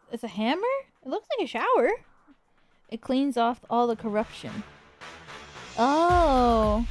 It's a hammer? It looks like a shower. It cleans off all the corruption. Oh.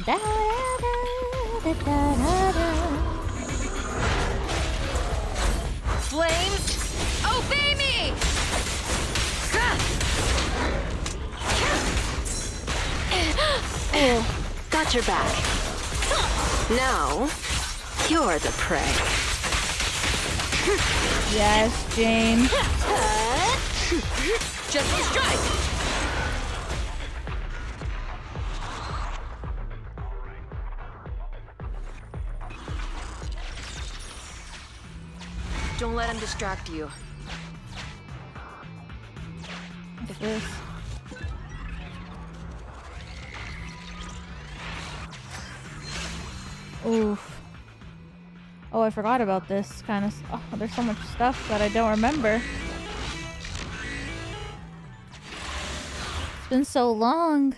Da, da, da, da, da, da. Flames, obey me! Oh, got your back. Now, You're the prey. Yes, Jane. Just strike! Don't let him distract you. What's this? Oof. Oh, I forgot about this kind of. Oh, there's so much stuff that I don't remember. It's been so long.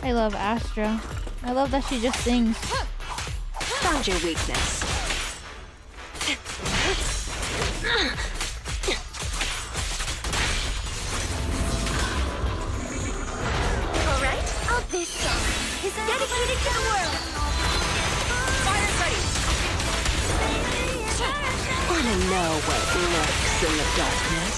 I love Astra. I love that she just sings. Found your weakness. Alright, this song is dedicated to the world. Fire's ready! Wanna know what lurks in the darkness?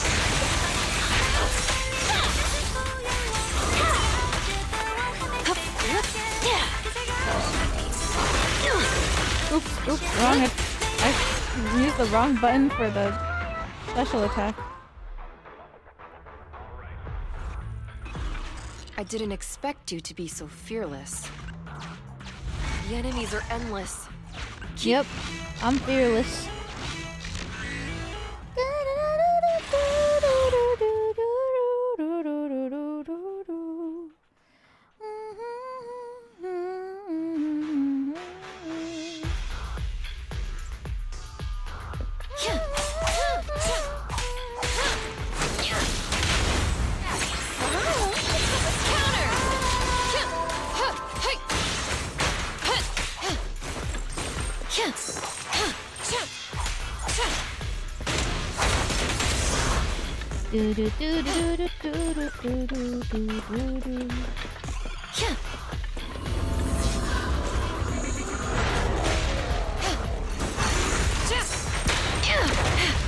Oops, wrong. I used the wrong button for the special attack. I didn't expect you to be so fearless. The enemies are endless. Yep, I'm fearless.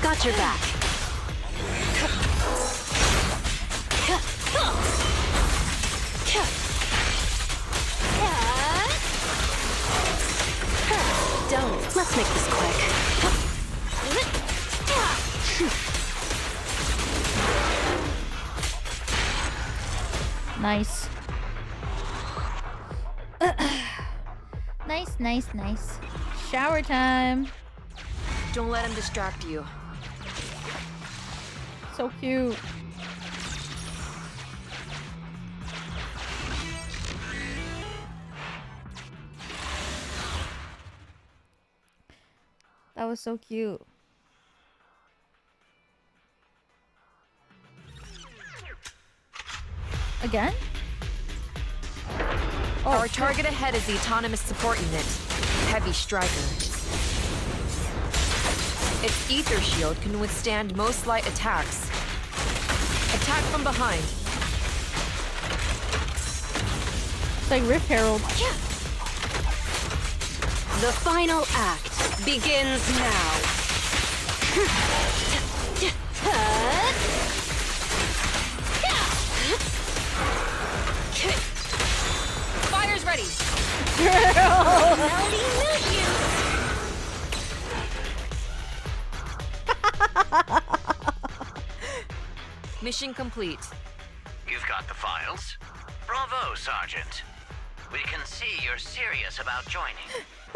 Got your back. Don't. Let's make this quick. Nice. Nice. Shower time. Don't let him distract you. So cute. That was so cute. Again? Oh, our target ahead is the autonomous support unit, Heavy Striker. Its ether shield can withstand most light attacks. Attack from behind. It's like Rift Herald. The final act begins now. Fire's ready. Mission complete. You've got the files. Bravo, Sergeant. We can see you're serious about joining.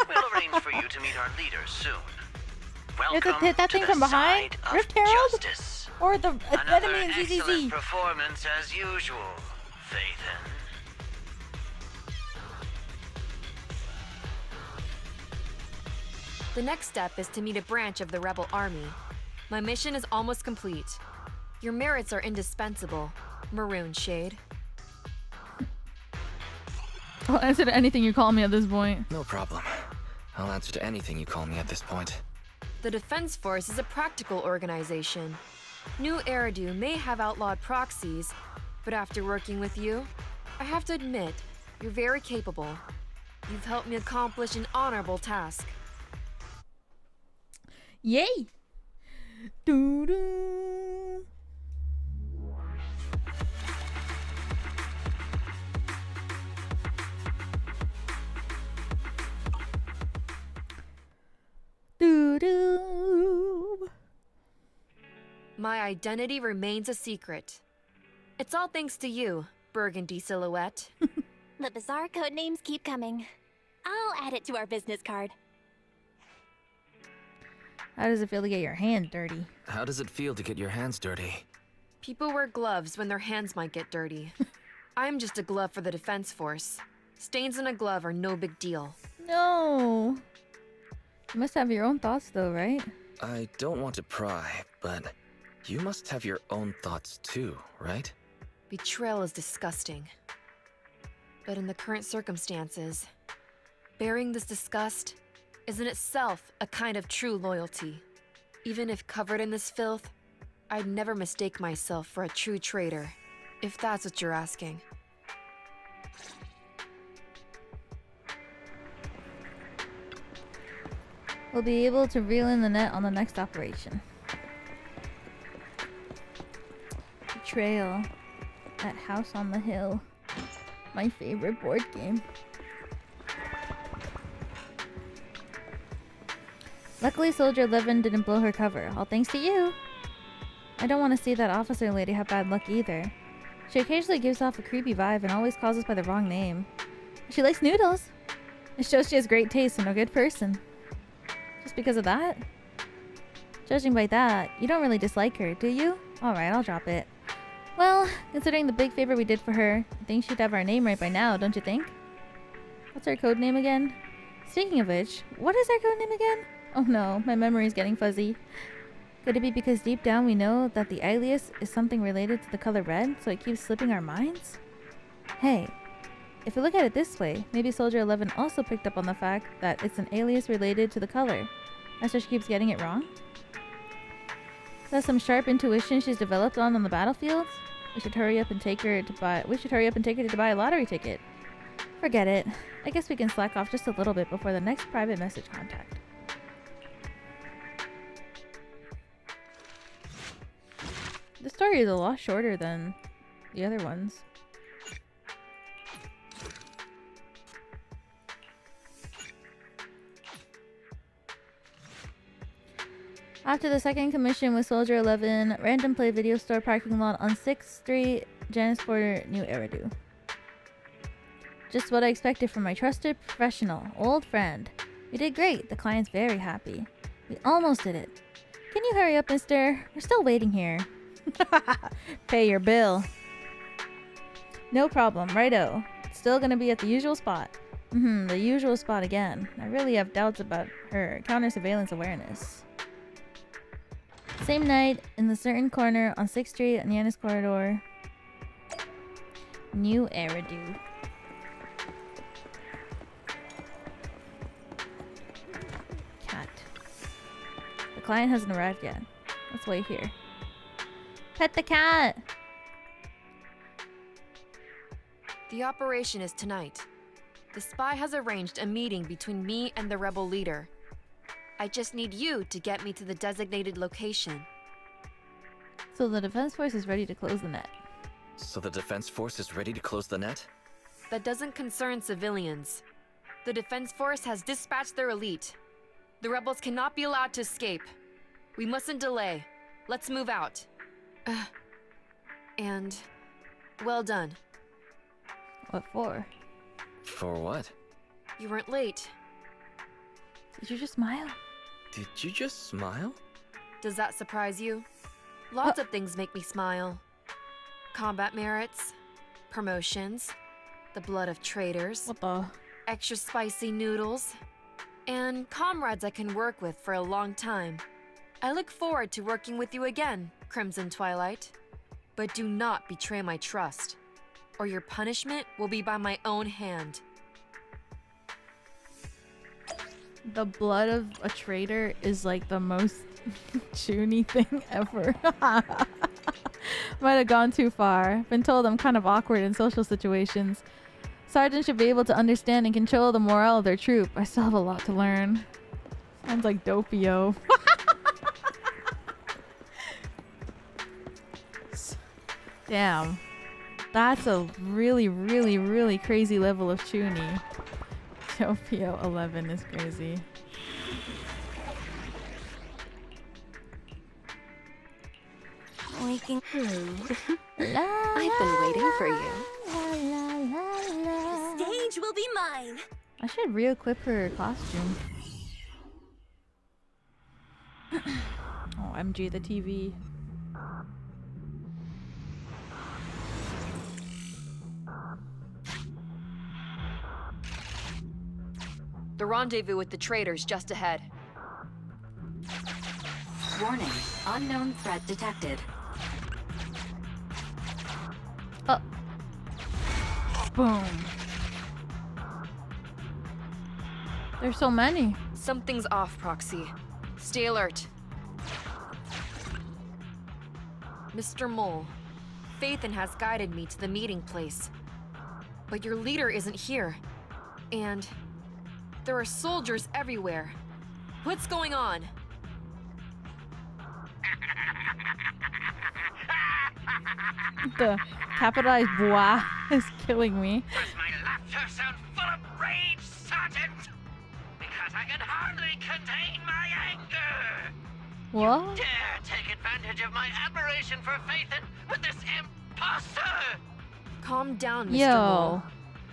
We'll arrange for you to meet our leaders soon. You have to Welcome hit that thing to from the behind? side of Rift Herald? justice. Or the Another enemy in excellent ZZZ? performance as usual, Phaethon. The next step is to meet a branch of the rebel army. My mission is almost complete. Your merits are indispensable, Maroon Shade. I'll answer to anything you call me at this point. No problem. I'll answer to anything you call me at this point. The Defense Force is a practical organization. New Eridu may have outlawed proxies, but after working with you, I have to admit, you're very capable. You've helped me accomplish an honorable task. Yay! Doo-doo. Doo-doo. My identity remains a secret. It's all thanks to you, Burgundy Silhouette. The bizarre code names keep coming. I'll add it to our business card. How does it feel to get your hand dirty? How does it feel to get your hands dirty? People wear gloves when their hands might get dirty. I'm just a glove for the Defense Force. Stains on a glove are no big deal. No. You must have your own thoughts though, right? I don't want to pry, but you must have your own thoughts too, right? Betrayal is disgusting. But in the current circumstances, bearing this disgust is in itself a kind of true loyalty. Even if covered in this filth, I'd never mistake myself for a true traitor, if that's what you're asking. We'll be able to reel in the net on the next operation. Betrayal at House on the Hill. My favorite board game. Luckily, Soldier 11 didn't blow her cover, all thanks to you. I don't want to see that officer lady have bad luck either. She occasionally gives off a creepy vibe and always calls us by the wrong name. She likes noodles. It shows she has great taste and a good person. Just because of that? Judging by that, you don't really dislike her, do you? Alright, I'll drop it. Well, considering the big favor we did for her, I think she'd have our name right by now, don't you think? What's our code name again? Speaking of which, what is our code name again? Oh no, my memory's getting fuzzy. Could it be because deep down we know that the alias is something related to the color red, so it keeps slipping our minds? Hey, if we look at it this way, maybe Soldier 11 also picked up on the fact that it's an alias related to the color. That's why she keeps getting it wrong? That's some sharp intuition she's developed on the battlefield? We should hurry up and take her to buy a lottery ticket. Forget it. I guess we can slack off just a little bit before the next private message contact. The story is a lot shorter than the other ones. After the second commission with Soldier 11, random play video store parking lot on 6th Street, Janice Porter, New Eridu. Just what I expected from my trusted professional, old friend. We did great, the client's very happy. We almost did it. Can you hurry up, mister? We're still waiting here. Pay your bill. No problem, righto. It's still gonna be at the usual spot. The usual spot again. I really have doubts about her counter-surveillance awareness. Same night, in the certain corner on 6th Street and Yanis Corridor. New Eridu. Cat. The client hasn't arrived yet. Let's wait here. Pet the cat! The operation is tonight. The spy has arranged a meeting between me and the rebel leader. I just need you to get me to the designated location. So the Defense Force is ready to close the net. So the Defense Force is ready to close the net? That doesn't concern civilians. The Defense Force has dispatched their elite. The rebels cannot be allowed to escape. We mustn't delay. Let's move out. And well done. What for? For what? You weren't late. Did you just smile? Did you just smile? Does that surprise you? Lots of things make me smile. Combat merits, promotions, the blood of traitors, what the? Extra spicy noodles, and comrades I can work with for a long time. I look forward to working with you again, Crimson Twilight. But do not betray my trust, or your punishment will be by my own hand. The blood of a traitor is like the most Chuny thing ever. Might have gone too far. Been told I'm kind of awkward in social situations. Sergeants should be able to understand and control the morale of their troop. I still have a lot to learn. Sounds like Dopio. Damn. That's a really, really, really crazy level of Chuny. Dopio 11 is crazy. Waking. I've been waiting for you. The stage will be mine. I should re-equip her costume. Oh, MG the TV. The rendezvous with the traitors just ahead. Warning, unknown threat detected. Oh. Boom. There's so many. Something's off, Proxy. Stay alert. Mr. Mole, Phaethon has guided me to the meeting place. But your leader isn't here. And there are soldiers everywhere. What's going on? The capitalized bois is killing me. Does my laughter sound full of rage, Sergeant? Because I can hardly contain my anger. What? You dare take advantage of my admiration for Phaethon with this imposter? Calm down, Mr. Yo. Mole.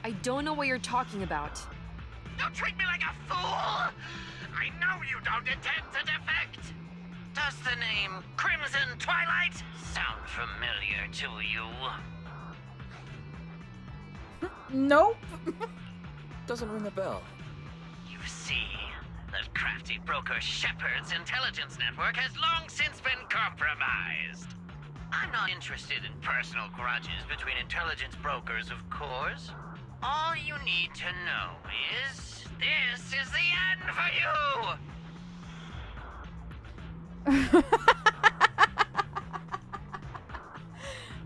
I don't know what you're talking about. Don't treat me like a fool! I know you don't intend to defect! Does the name Crimson Twilight sound familiar to you? Nope. Doesn't ring a bell. You see, that crafty broker Shepard's intelligence network has long since been compromised. I'm not interested in personal grudges between intelligence brokers, of course. All you need to know is, this is the end for you!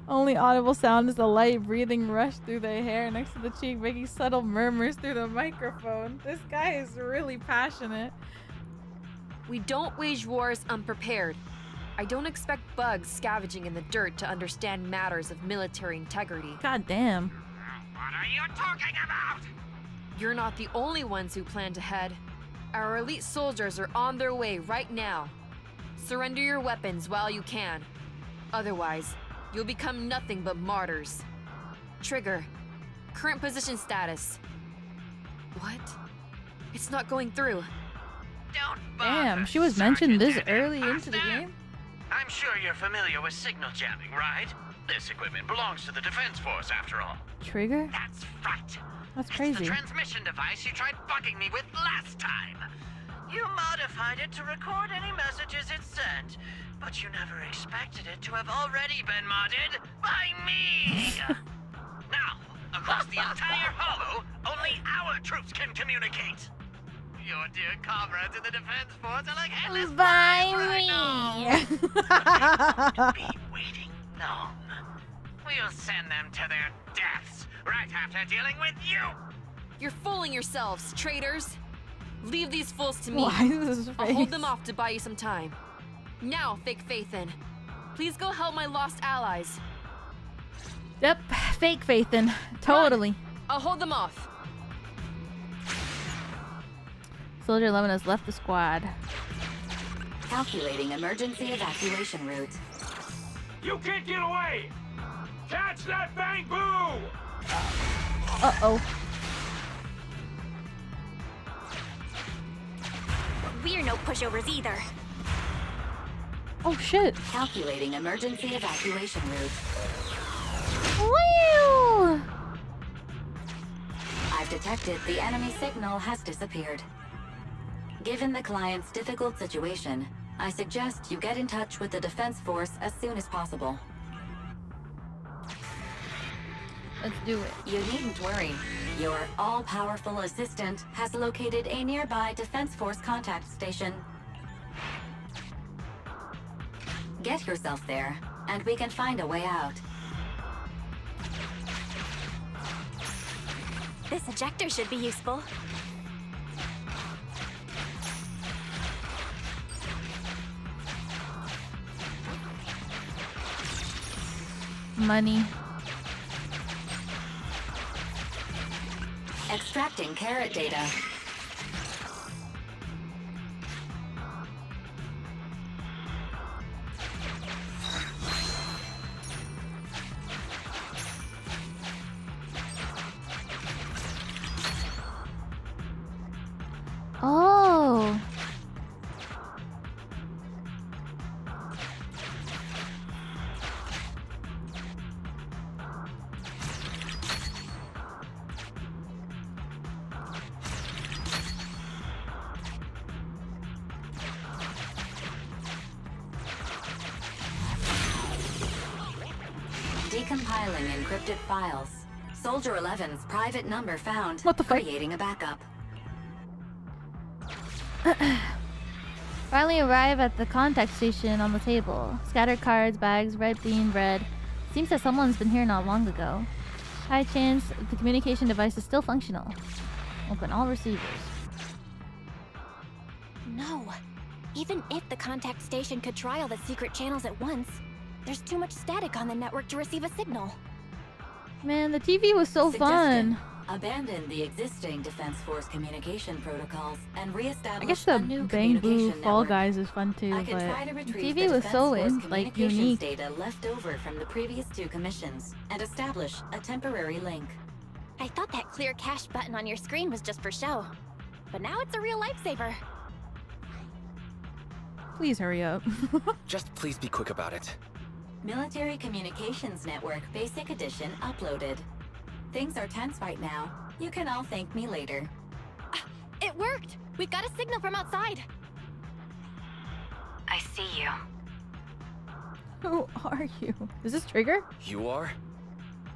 Only audible sound is a light breathing rush through the hair next to the cheek, making subtle murmurs through the microphone. This guy is really passionate. We don't wage wars unprepared. I don't expect bugs scavenging in the dirt to understand matters of military integrity. God damn. What are you talking about? You're not the only ones who plan to head. Our elite soldiers are on their way right now. Surrender your weapons while you can. Otherwise, you'll become nothing but martyrs. Trigger. Current position status. What? It's not going through. Don't Damn, she was mentioned this early into the game? I'm sure you're familiar with signal jamming, right? This equipment belongs to the Defense Force, after all. Trigger? That's right. That's It's crazy. the transmission device you tried bugging me with last time. You modified it to record any messages it sent, but you never expected it to have already been modded by me. Now, across the entire hollow, only our troops can communicate. Your dear comrades in the Defense Force are like headless By right me. now. Be waiting long. We'll send them to their deaths right after dealing with you. You're fooling yourselves, traitors. Leave these fools to me. Why is his I'll hold face? them off to buy you some time. Now, fake Phaethon. Please go help my lost allies. Yep, fake Phaethon. Totally. Run. I'll hold them off. Soldier 11 has left the squad. Calculating emergency evacuation route. You can't get away! Catch that bang boo! Uh-oh. We're no pushovers either. Oh shit. Calculating emergency evacuation route. Woo! I've detected the enemy signal has disappeared. Given the client's difficult situation, I suggest you get in touch with the Defense Force as soon as possible. Let's do it. You needn't worry. Your all-powerful assistant has located a nearby Defense Force contact station. Get yourself there, and we can find a way out. This ejector should be useful. Money. Extracting carrot data. Oh. Decompiling encrypted files. Soldier 11's private number found. What the fuck? Creating a backup. Finally arrive at the contact station on the table. Scattered cards, bags, red bean, red. Seems that someone's been here not long ago. High chance the communication device is still functional. Open all receivers. No. Even if the contact station could try all the secret channels at once, there's too much static on the network to receive a signal. Man, the TV was so fun. Abandon the existing Defense Force communication protocols and reestablish I guess a the new Bang Boo communication Fall network. Guys is fun too, I can but try to the retrieve TV the was Defense so Force like communications unique. data left over from the previous 2 commissions and establish a temporary link. I thought that clear cache button on your screen was just for show, but now it's a real lifesaver. Please hurry up. Just please be quick about it. Military Communications Network Basic Edition uploaded. Things are tense right now. You can all thank me later. It worked! We got a signal from outside! I see you. Who are you? Is this Trigger? You are?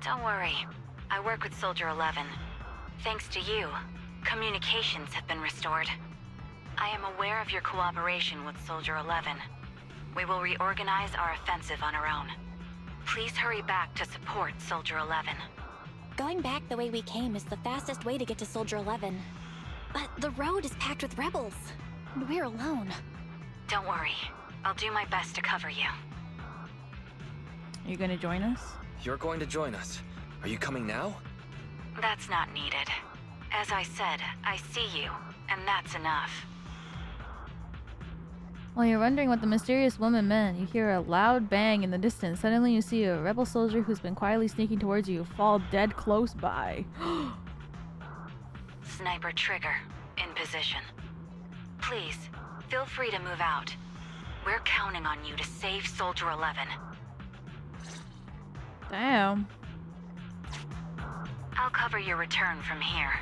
Don't worry. I work with Soldier 11. Thanks to you, communications have been restored. I am aware of your cooperation with Soldier 11. We will reorganize our offensive on our own. Please hurry back to support Soldier 11. Going back the way we came is the fastest way to get to Soldier 11. But the road is packed with rebels, and we're alone. Don't worry. I'll do my best to cover you. Are you gonna join us? You're going to join us. Are you coming now? That's not needed. As I said, I see you, and that's enough. While you're wondering what the mysterious woman meant, you hear a loud bang in the distance. Suddenly you see a rebel soldier who's been quietly sneaking towards you fall dead close by. Sniper trigger, in position. Please, feel free to move out. We're counting on you to save Soldier 11. Damn. I'll cover your return from here.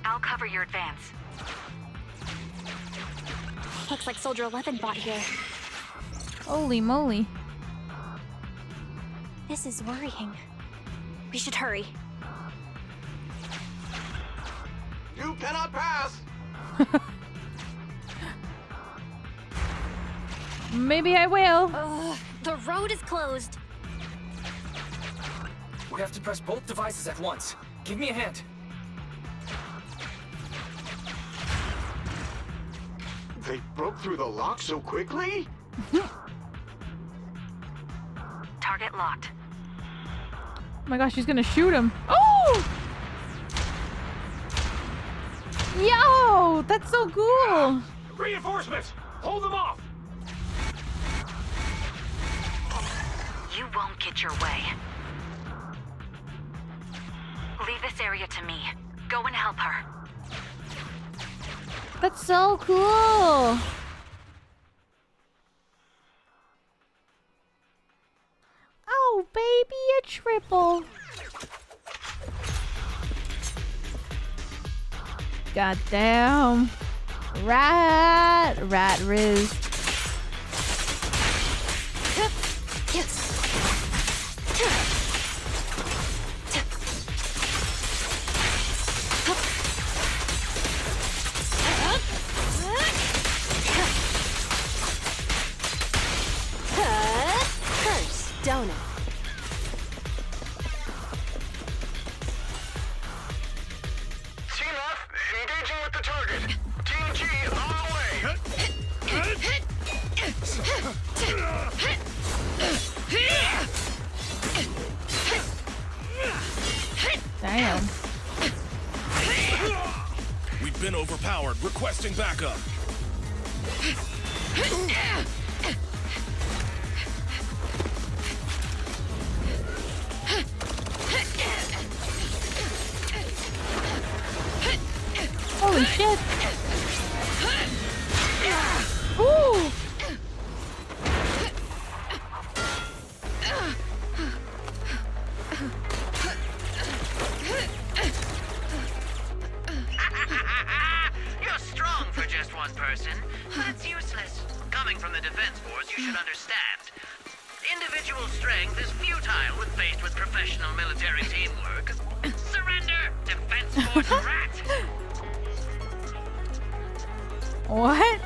I'll cover your advance. Looks like Soldier 11 bought here. Holy moly. This is worrying. We should hurry. You cannot pass! Maybe I will. The road is closed. We have to press both devices at once. Give me a hand. They broke through the lock so quickly? Target locked. Oh my gosh, she's gonna shoot him. Oh! Yo! That's so cool! Reinforcements! Hold them off! You won't get your way. Leave this area to me. Go and help her. That's so cool! Oh, baby, a triple. God damn. Rat Riz. Curse, don't it? Team F, engaging with the target. Team G, on the way. Damn. We've been overpowered. Requesting backup. Holy shit. Ooh. You're strong for just one person, but it's useless. Coming from the Defense Force, you should understand. Individual strength is futile when faced with professional military teamwork. Surrender, Defense Force rat! What?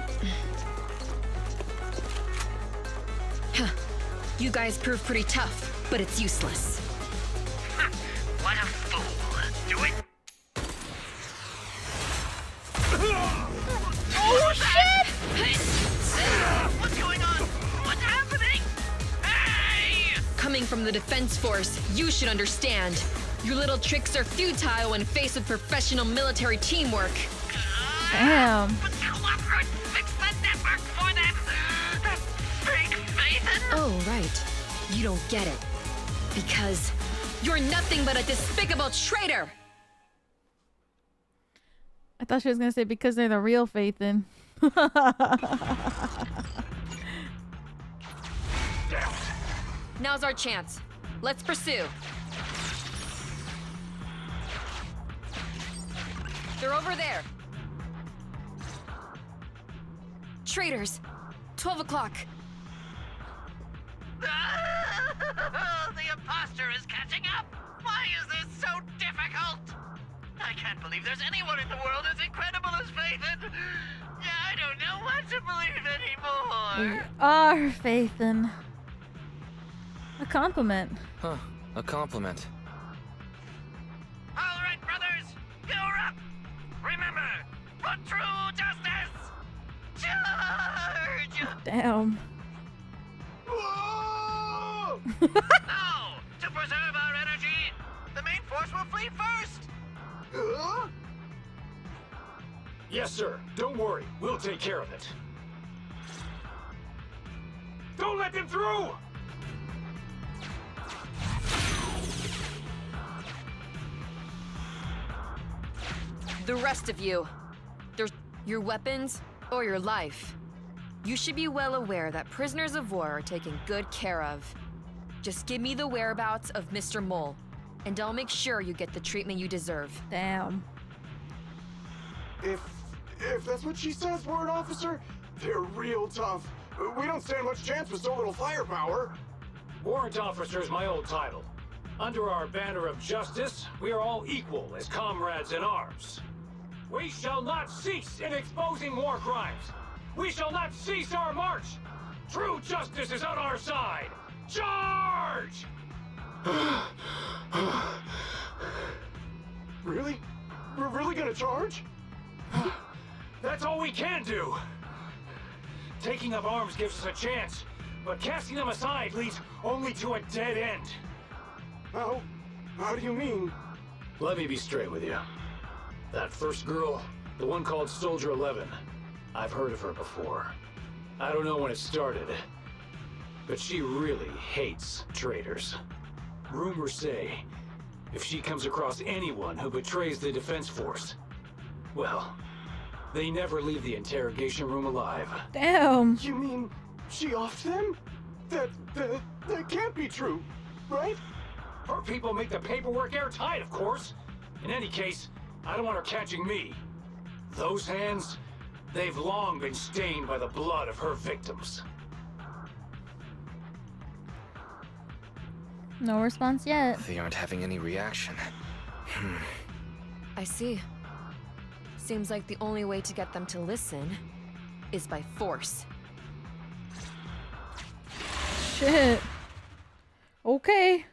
You guys prove pretty tough, but it's useless. What a fool. Do it. Oh shit! What's going on? What's happening? Hey! Coming from the Defense Force, you should understand. Your little tricks are futile when faced with professional military teamwork. Damn. Fix the network for them. That fake Phaethon. Oh, right. You don't get it. Because you're nothing but a despicable traitor! I thought she was gonna say because they're the real Phaethon. Now's our chance. Let's pursue. They're over there. Traitors. 12 o'clock. The imposter is catching up. Why is this so difficult? I can't believe there's anyone in the world as incredible as Phaethon. I don't know what to believe anymore. We are Phaethon. A compliment. Huh. A compliment. All right, brothers, you're up. Remember, for true justice, charge! Damn. Now, to preserve our energy, the main force will flee first. Yes, sir. Don't worry. We'll take care of it. Don't let them through! The rest of you. There's your weapons or your life. You should be well aware that prisoners of war are taken good care of. Just give me the whereabouts of Mr. Mole, and I'll make sure you get the treatment you deserve. Damn. If that's what she says, Warrant Officer, they're real tough. We don't stand much chance with so little firepower. Warrant Officer is my old title. Under our banner of justice, we are all equal as comrades in arms. We shall not cease in exposing war crimes. We shall not cease our march. True justice is on our side. Charge! Really? We're really gonna charge? That's all we can do. Taking up arms gives us a chance, but casting them aside leads only to a dead end. How do you mean? Let me be straight with you. That first girl, the one called Soldier 11, I've heard of her before. I don't know when it started, but she really hates traitors. Rumors say, if she comes across anyone who betrays the Defense Force, well, they never leave the interrogation room alive. Damn. You mean she offed them? That can't be true, right? Her people make the paperwork airtight, of course. In any case, I don't want her catching me. Those hands, They've long been stained by the blood of her victims. No response yet. They aren't having any reaction. I see. Seems like the only way to get them to listen is by force. Shit. Okay.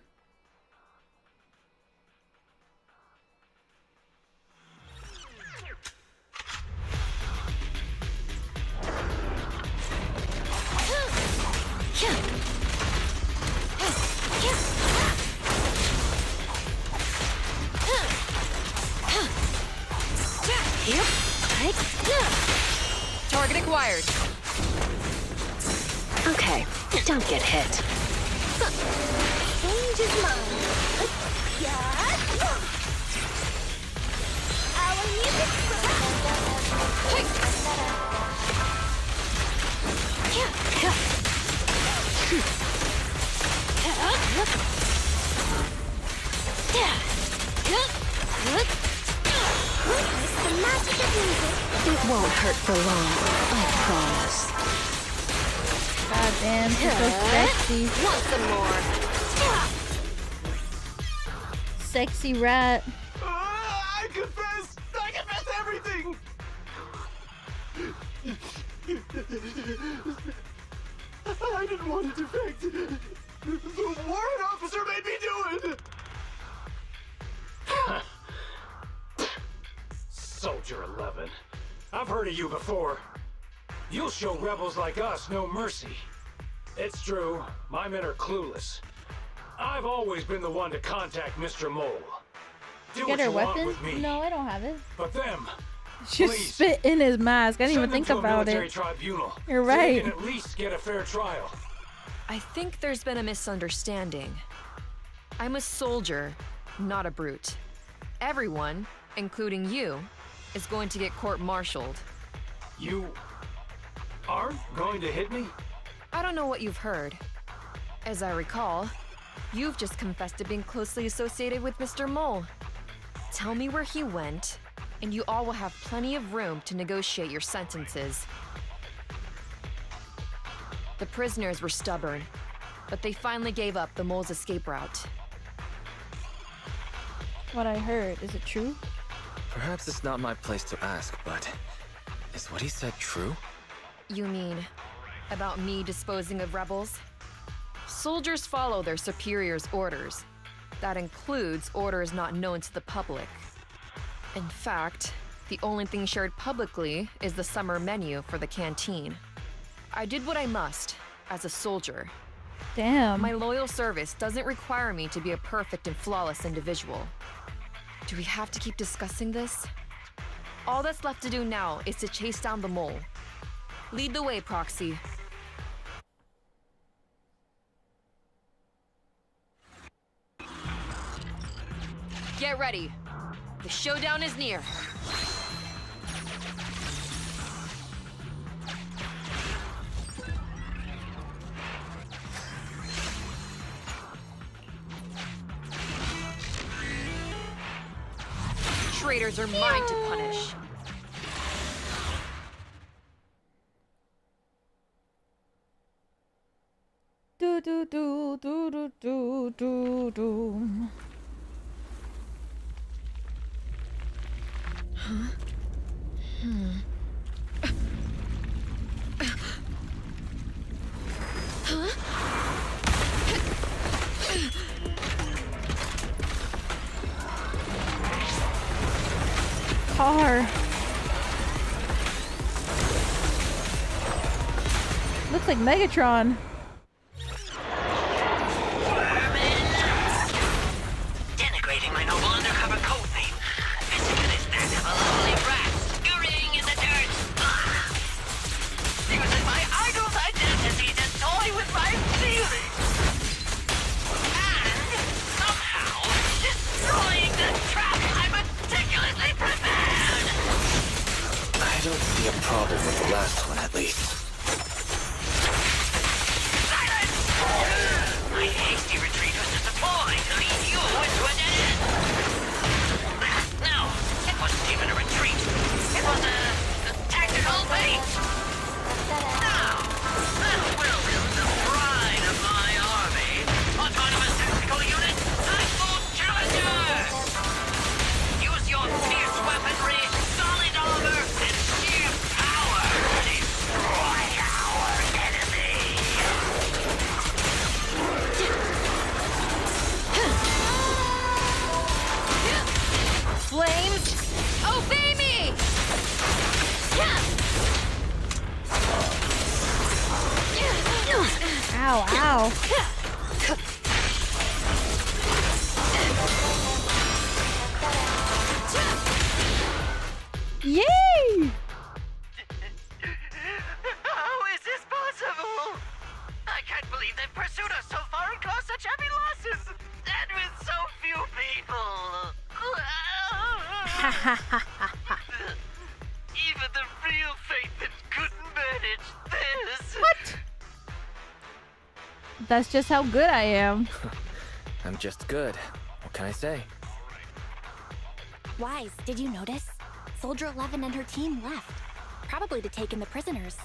Target acquired. Okay, don't get hit. Change is mine. Yeah. Our music. Witness the magic of music. It won't hurt for long, I promise. God damn, she's so sexy. Want some more? Sexy rat. I confess everything! I didn't want to defect. The warrant officer made me do it! Soldier 11. I've heard of you before. You'll show rebels like us no mercy. It's true, my men are clueless. I've always been the one to contact Mr. Mole. Do Get what her you want weapon? with me. No, I don't have it. But them, She please, spit in his mask. I didn't even send think them to a about military it. tribunal, You're so they right. can at least get a fair trial. I think there's been a misunderstanding. I'm a soldier, not a brute. Everyone, including you, is going to get court-martialed. You aren't going to hit me? I don't know what you've heard. As I recall, you've just confessed to being closely associated with Mr. Mole. Tell me where he went, and you all will have plenty of room to negotiate your sentences. The prisoners were stubborn, but they finally gave up the Mole's escape route. What I heard, is it true? Perhaps it's not my place to ask, but is what he said true? You mean about me disposing of rebels? Soldiers follow their superiors' orders. That includes orders not known to the public. In fact, the only thing shared publicly is the summer menu for the canteen. I did what I must as a soldier. Damn. My loyal service doesn't require me to be a perfect and flawless individual. Do we have to keep discussing this? All that's left to do now is to chase down the Mole. Lead the way, Proxy. Get ready. The showdown is near. Traitors are mine to punish. Do do do do do do do do. Huh? Huh? Car. Looks like Megatron. Denigrating my noble undercover code name. Visiting this stand of a lovely brat, scurrying in the dirt. Using my idol's identity to toy with my feelings. And somehow destroying the trap I meticulously prepared. I don't see a problem with the last one, at least. Silence! My hasty retreat was deployed to lead you into a dead end. No, it wasn't even a retreat. It was a tactical Ow. Yay! How is this possible? I can't believe they've pursued us so far and caused such heavy losses! And with so few people! Even the real Phaethon couldn't manage this! What? That's just how good I am. I'm just good. What can I say? Wise, did you notice? Soldier 11 and her team left. Probably to take in the prisoners.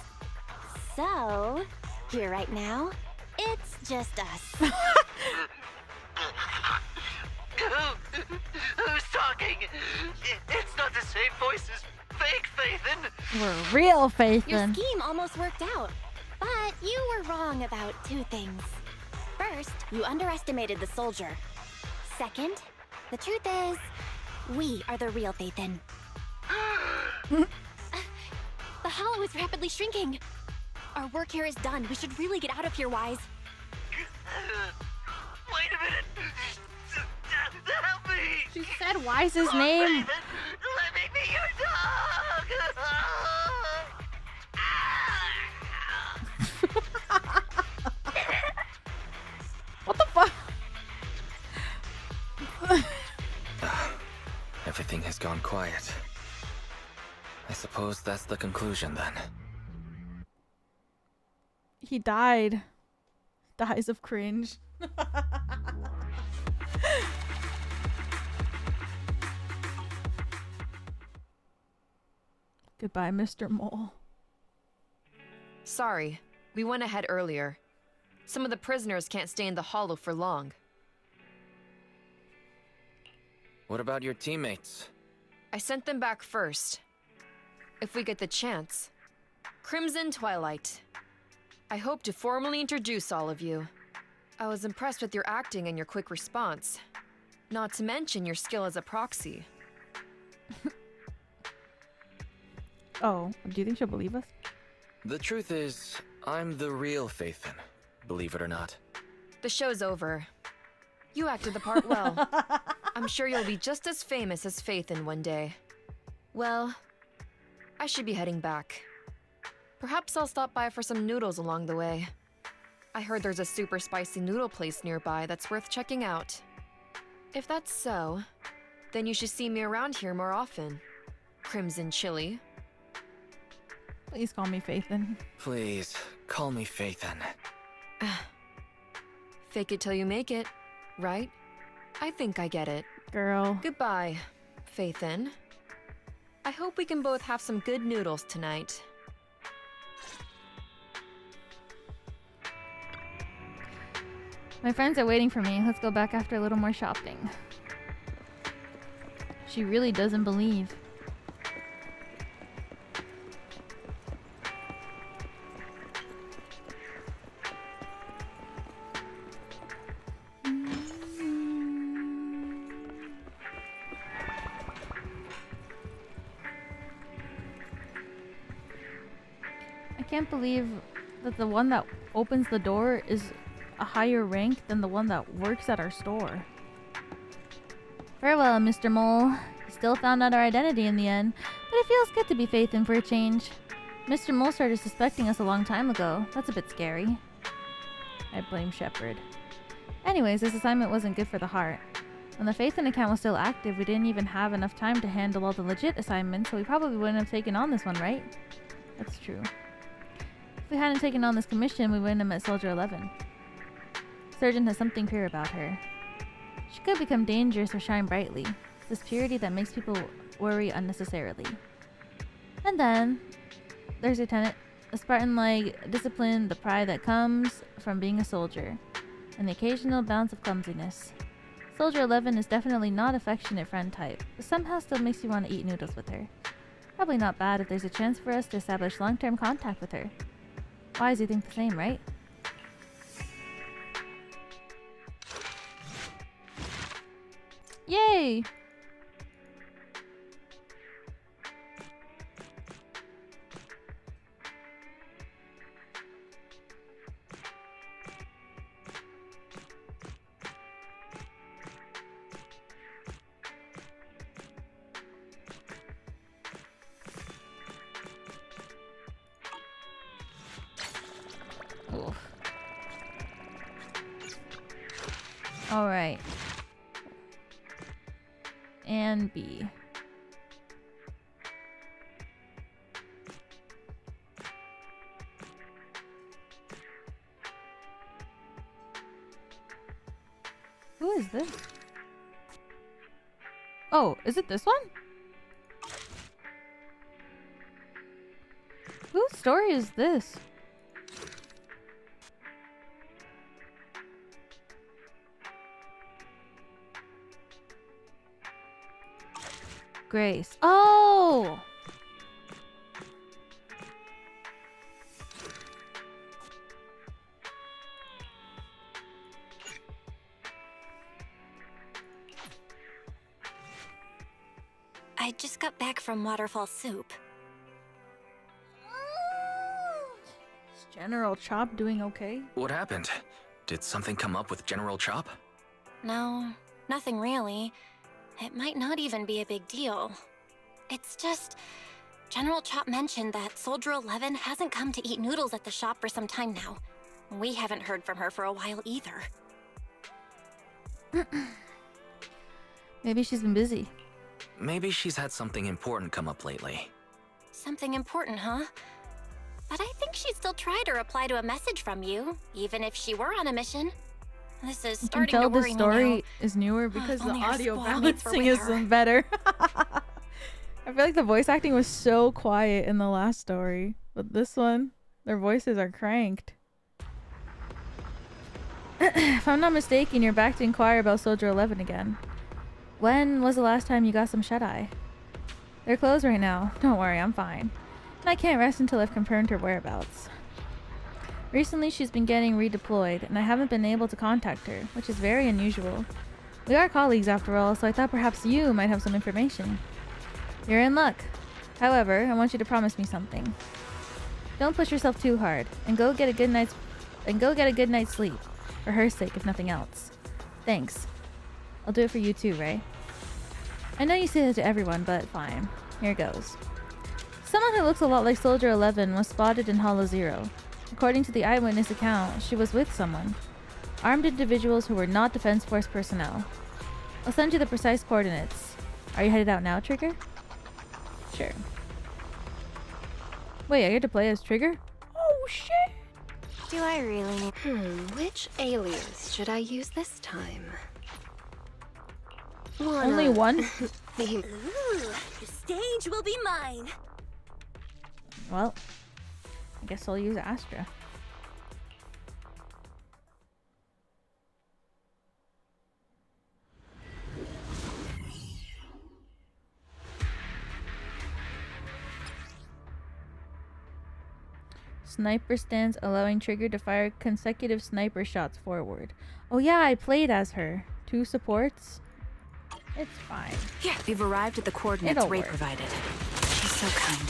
So, here right now, it's just us. Who's talking? It's not the same voice as fake Phaethon. We're real Phaethon. Your scheme almost worked out. But you were wrong about two things. First, you underestimated the soldier. Second, the truth is, we are the real Phaethon. The hollow is rapidly shrinking. Our work here is done. We should really get out of here, Wise. Wait a minute. Help me. She said Wise's name. Phaethon, let me be your dog. What the fuck? Everything has gone quiet. I suppose that's the conclusion then. He died. Dies of cringe. Goodbye, Mr. Mole. Sorry, we went ahead earlier. Some of the prisoners can't stay in the hollow for long. What about your teammates? I sent them back first. If we get the chance. Crimson Twilight. I hope to formally introduce all of you. I was impressed with your acting and your quick response. Not to mention your skill as a proxy. Oh, do you think she'll believe us? The truth is, I'm the real Phaethon, believe it or not. The show's over. You acted the part well. I'm sure you'll be just as famous as Phaethon one day. Well, I should be heading back. Perhaps I'll stop by for some noodles along the way. I heard there's a super spicy noodle place nearby that's worth checking out. If that's so, then you should see me around here more often. Crimson Chili. Please call me Phaethon. Please, call me Phaethon. Fake it till you make it, right? I think I get it. Girl. Goodbye, Phaethon. I hope we can both have some good noodles tonight. My friends are waiting for me. Let's go back after a little more shopping. She really doesn't believe. I can't believe that the one that opens the door is a higher rank than the one that works at our store. Farewell, Mr. Mole. You still found out our identity in the end, but it feels good to be Phaethon for a change. Mr. Mole started suspecting us a long time ago. That's a bit scary. I blame Shepard. Anyways, this assignment wasn't good for the heart. When the Phaethon account was still active, we didn't even have enough time to handle all the legit assignments, so we probably wouldn't have taken on this one, right? That's true. If we hadn't taken on this commission, we wouldn't have met Soldier 11. Surgeon has something pure about her. She could become dangerous or shine brightly. It's this purity that makes people worry unnecessarily. And then, there's Lieutenant, a Spartan-like discipline, the pride that comes from being a soldier, and the occasional bounce of clumsiness. Soldier 11 is definitely not affectionate friend type, but somehow still makes you want to eat noodles with her. Probably not bad if there's a chance for us to establish long-term contact with her. Why does he think the same, right? Yay! All right. And B. Who is this? Oh, is it this one? Whose story is this? Grace. Oh! I just got back from Waterfall Soup. Is General Chop doing okay? What happened? Did something come up with General Chop? No, nothing really. It might not even be a big deal. It's just... General Chop mentioned that Soldier 11 hasn't come to eat noodles at the shop for some time now. We haven't heard from her for a while either. Maybe she's been busy. Maybe she's had something important come up lately. Something important, huh? But I think she'd still try to reply to a message from you, even if she were on a mission. This is starting to worry me now. The story is newer because the Only her audio spoiled mates were balancing with is her. better. I feel like the voice acting was so quiet in the last story, but this one, their voices are cranked. If I'm not mistaken, you're back to inquire about Soldier 11 again. When was the last time you got some shut-eye? They're closed right now. Don't worry, I'm fine. And I can't rest until I've confirmed her whereabouts. Recently, she's been getting redeployed, and I haven't been able to contact her, which is very unusual. We are colleagues after all, so I thought perhaps you might have some information. You're in luck. However, I want you to promise me something. Don't push yourself too hard, and go get a good night's sleep, for her sake, if nothing else. Thanks. I'll do it for you too, Ray. I know you say that to everyone, but fine. Here goes. Someone who looks a lot like Soldier 11 was spotted in Hollow Zero. According to the eyewitness account, she was with someone. Armed individuals who were not Defense Force personnel. I'll send you the precise coordinates. Are you headed out now, Trigger? Sure. Wait, I get to play as Trigger? Oh, shit! Do I really need... Which alias should I use this time? Only one? Ooh, the stage will be mine. Well, I guess I'll use Astra. Sniper stance allowing Trigger to fire consecutive sniper shots forward. Oh yeah, I played as her. 2 supports. It's fine. Yeah, we've arrived at the coordinates It'll Ray work. provided. She's so kind.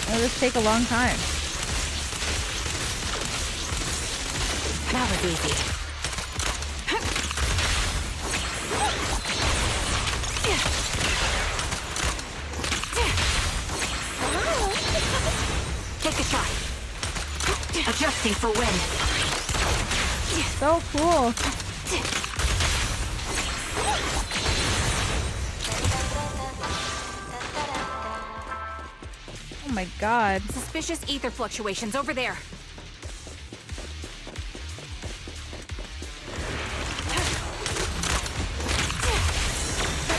It'll just take a long time. That was easy. Take a shot. Adjusting for wind. So cool. Oh my god. Suspicious ether fluctuations over there.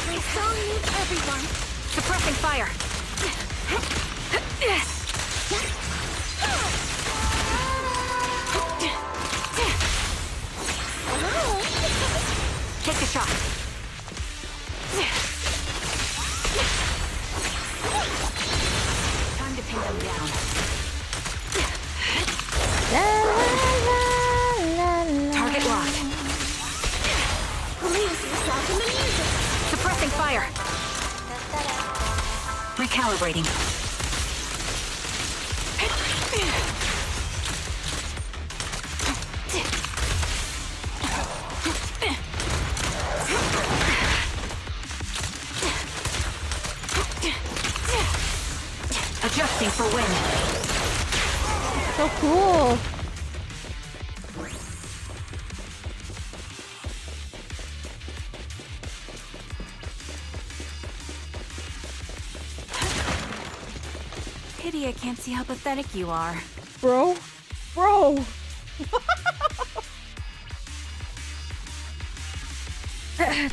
My song needs everyone. Suppressing fire. Take the shot. Time to pin them down. Target locked. Lose yourself in the music. Suppressing fire. Recalibrating. Adjusting for wind. So cool. Pity I can't see how pathetic you are. Bro.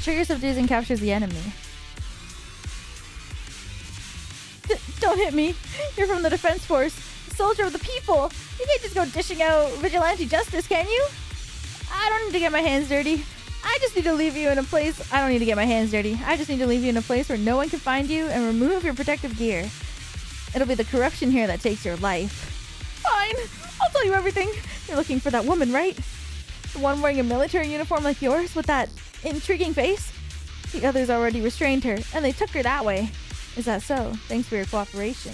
Trigger subdues and captures the enemy. Don't hit me. You're from the defense force. Soldier of the people. You can't just go dishing out vigilante justice, can you? I don't need to get my hands dirty. I just need to leave you in a place... I don't need to get my hands dirty. I just need to leave you in a place where no one can find you and remove your protective gear. It'll be the corruption here that takes your life. Fine. I'll tell you everything. You're looking for that woman, right? The one wearing a military uniform like yours with that intriguing face? The others already restrained her, and they took her that way. Is that so? Thanks for your cooperation.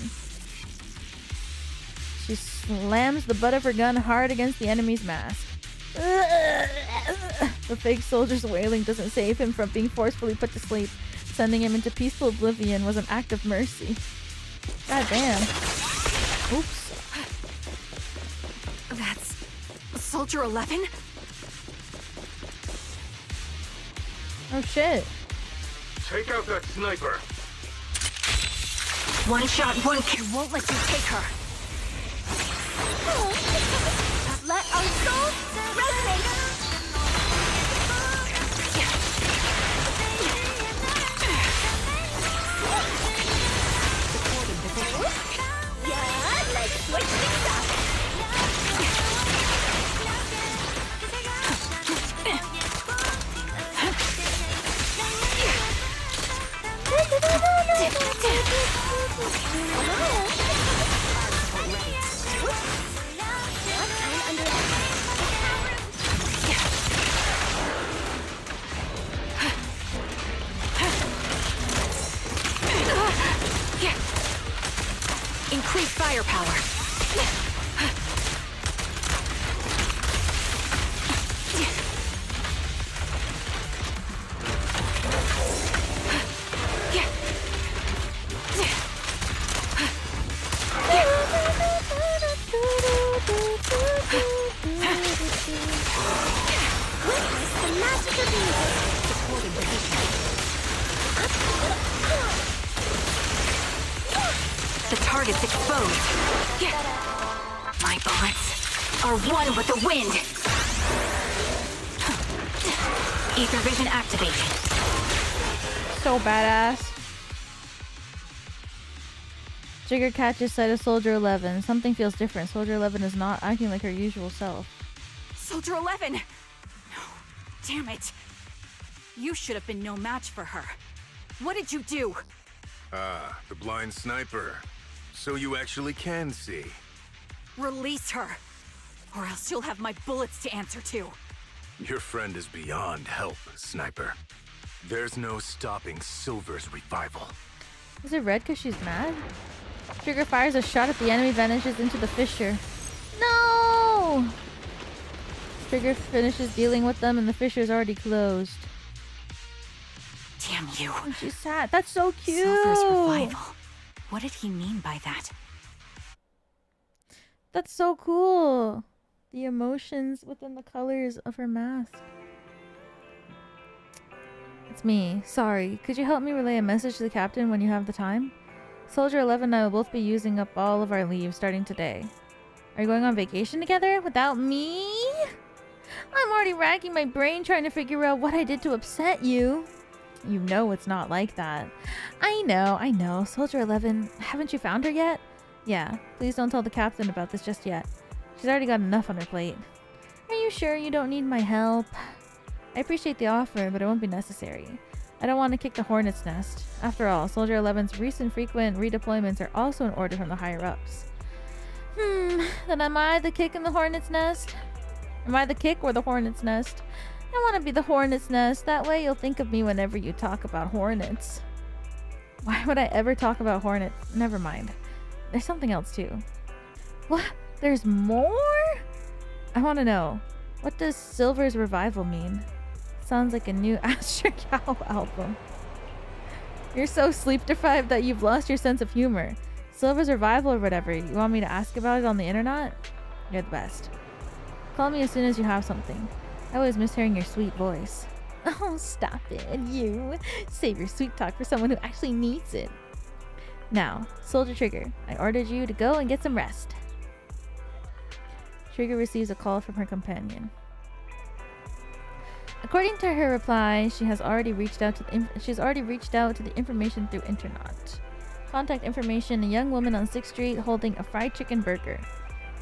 She slams the butt of her gun hard against the enemy's mask. The fake soldier's wailing doesn't save him from being forcefully put to sleep. Sending him into peaceful oblivion was an act of mercy. God damn. Oops. That's Soldier 11? Oh shit. Take out that sniper. One shot, one kill. Won't let you take her. Let our souls resonate. Yeah, let's switch things up. Increase firepower. The target's exposed. My bullets are one with the wind. Ether vision activated. So badass. Trigger catches sight of Soldier 11. Something feels different. Soldier 11 is not acting like her usual self. Soldier 11! No, damn it. You should have been no match for her. What did you do? Ah, the blind sniper. So you actually can see. Release her, or else you'll have my bullets to answer to. Your friend is beyond help, Sniper. There's no stopping Silver's revival. Is it red because she's mad? Trigger fires a shot at the enemy, vanishes into the fissure. No! Trigger finishes dealing with them and the fissure is already closed. Damn you. Oh, she's sad. That's so cute. Silver's revival. What did he mean by that? That's so cool. The emotions within the colors of her mask. It's me. Sorry. Could you help me relay a message to the captain when you have the time? Soldier 11 and I will both be using up all of our leave starting today. Are you going on vacation together without me? I'm already racking my brain trying to figure out what I did to upset you. You know it's not like that. I know. Soldier 11, haven't you found her yet? Yeah, please don't tell the captain about this just yet. She's already got enough on her plate. Are you sure you don't need my help? I appreciate the offer, but it won't be necessary. I don't want to kick the hornet's nest. After all, Soldier 11's recent frequent redeployments are also an order from the higher-ups. Then am I the kick in the hornet's nest? Am I the kick or the hornet's nest? I want to be the hornet's nest. That way you'll think of me whenever you talk about hornets. Why would I ever talk about hornets? Never mind. There's something else too. What? There's more? I want to know. What does Silver's revival mean? Sounds like a new Astra album. You're so sleep deprived that you've lost your sense of humor. Silver's revival or whatever. You want me to ask about it on the internet? You're the best. Call me as soon as you have something. I always miss hearing your sweet voice. Oh, stop it, you. Save your sweet talk for someone who actually needs it. Now, Soldier Trigger, I ordered you to go and get some rest. Trigger receives a call from her companion. According to her reply, she has already reached out to the information through internet. Contact information: a young woman on 6th Street holding a fried chicken burger.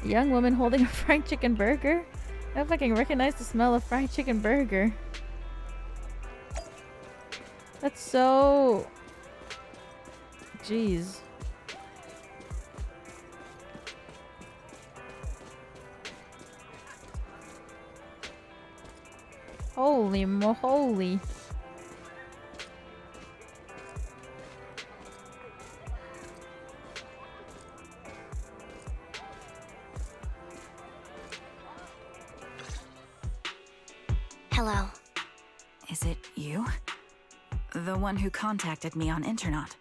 A young woman holding a fried chicken burger? I hope I can recognize the smell of fried chicken burger. That's so... Jeez. Holy moly. Hello. Is it you? The one who contacted me on internet?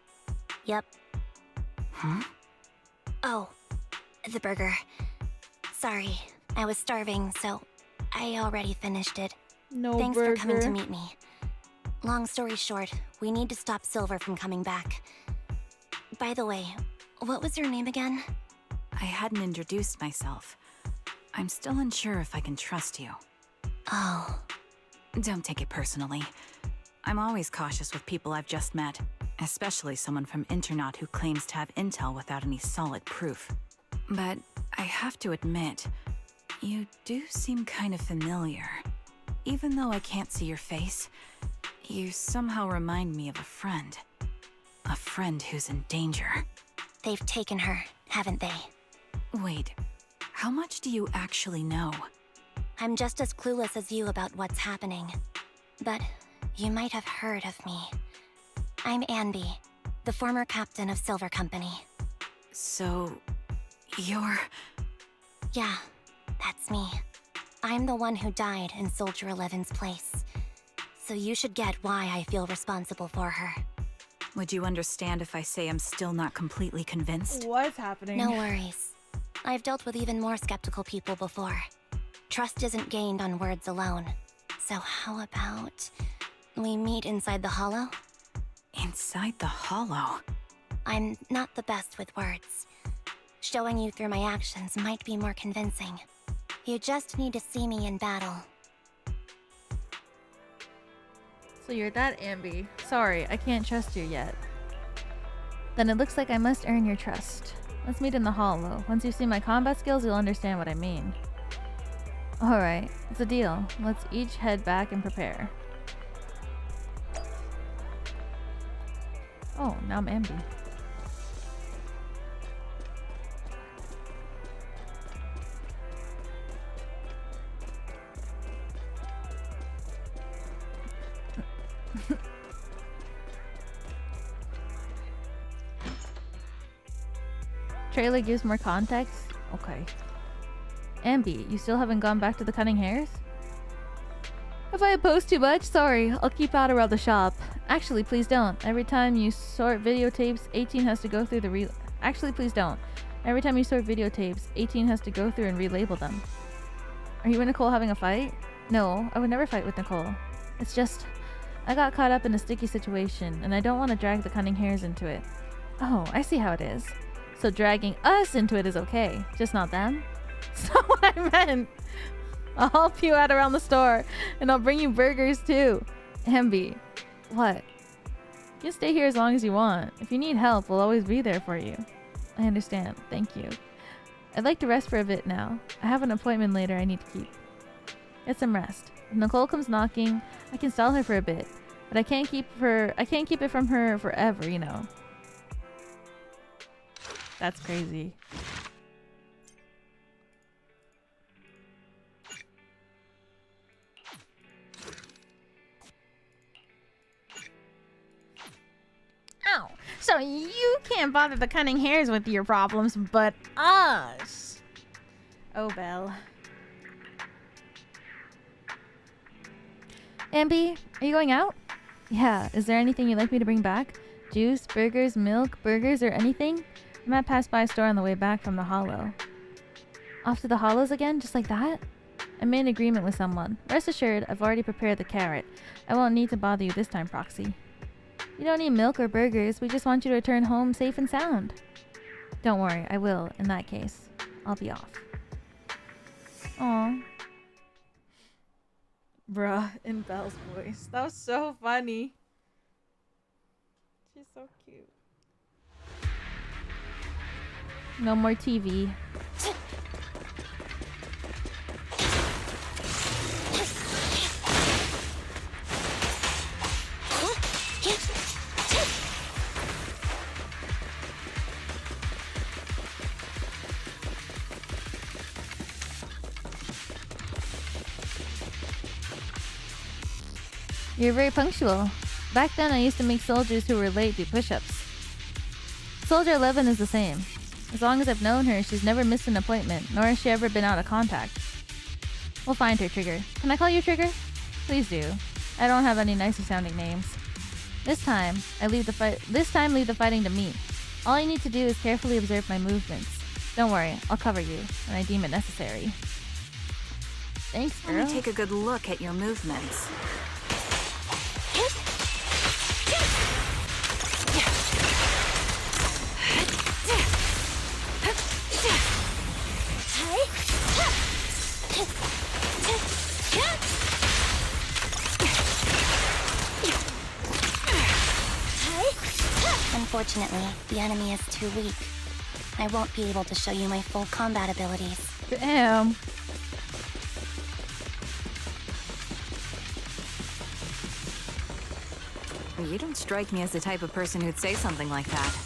Yep. Huh? Oh, the burger. Sorry, I was starving, so I already finished it. No Thanks burger. for coming to meet me. Long story short, we need to stop Silver from coming back. By the way, what was your name again? I hadn't introduced myself. I'm still unsure if I can trust you. Oh. Don't take it personally. I'm always cautious with people I've just met, especially someone from internet who claims to have intel without any solid proof. But I have to admit, you do seem kind of familiar. Even though I can't see your face, you somehow remind me of a friend. A friend who's in danger. They've taken her, haven't they? Wait, how much do you actually know? I'm just as clueless as you about what's happening. But you might have heard of me. I'm Anby, the former captain of Silver Company. So, you're... Yeah, that's me. I'm the one who died in Soldier 11's place. So you should get why I feel responsible for her. Would you understand if I say I'm still not completely convinced? What's happening? No worries. I've dealt with even more skeptical people before. Trust isn't gained on words alone. So how about we meet inside the hollow? Inside the hollow? I'm not the best with words. Showing you through my actions might be more convincing. You just need to see me in battle. So you're that Anby. Sorry, I can't trust you yet. Then it looks like I must earn your trust. Let's meet in the hollow. Once you see my combat skills, you'll understand what I mean. Alright, it's a deal. Let's each head back and prepare. Oh, now I'm Anby. Trailer gives more context? Okay. Anby, you still haven't gone back to the cutting hairs? Have I opposed too much? Sorry, I'll keep out around the shop. Actually, please don't. Every time you sort videotapes, 18 has to go through the Actually, please don't. Every time you sort videotapes, 18 has to go through and relabel them. Are you and Nicole having a fight? No, I would never fight with Nicole. It's just, I got caught up in a sticky situation, and I don't want to drag the cunning hairs into it. Oh, I see how it is. So dragging us into it is okay, just not them? That's not what I meant! I'll help you out around the store, and I'll bring you burgers too. Anby, what? You can stay here as long as you want. If you need help, we'll always be there for you. I understand, thank you. I'd like to rest for a bit now. I have an appointment later I need to keep. Get some rest. If Nicole comes knocking, I can stall her for a bit, but I can't keep it from her forever, you know. That's crazy. Oh, so you can't bother the cunning hairs with your problems, but us. Oh, Belle. Anby, are you going out? Yeah, is there anything you'd like me to bring back? Juice, burgers, milk, burgers, or anything? I might pass by a store on the way back from the hollow. Off to the hollows again, just like that? I made an agreement with someone. Rest assured, I've already prepared the carrot. I won't need to bother you this time, Proxy. You don't need milk or burgers. We just want you to return home safe and sound. Don't worry, I will, in that case. I'll be off. Aw. Bruh, in Belle's voice. That was so funny. She's so cute. No more TV. You're very punctual. Back then I used to make soldiers who were late do push-ups. Soldier 11 is the same. As long as I've known her, she's never missed an appointment, nor has she ever been out of contact. We'll find her, Trigger. Can I call you Trigger? Please do. I don't have any nicer sounding names. This time, leave the fighting to me. All you need to do is carefully observe my movements. Don't worry, I'll cover you when I deem it necessary. Thanks, girl. Let me take a good look at your movements. Unfortunately, the enemy is too weak. I won't be able to show you my full combat abilities. Damn. You don't strike me as the type of person who'd say something like that.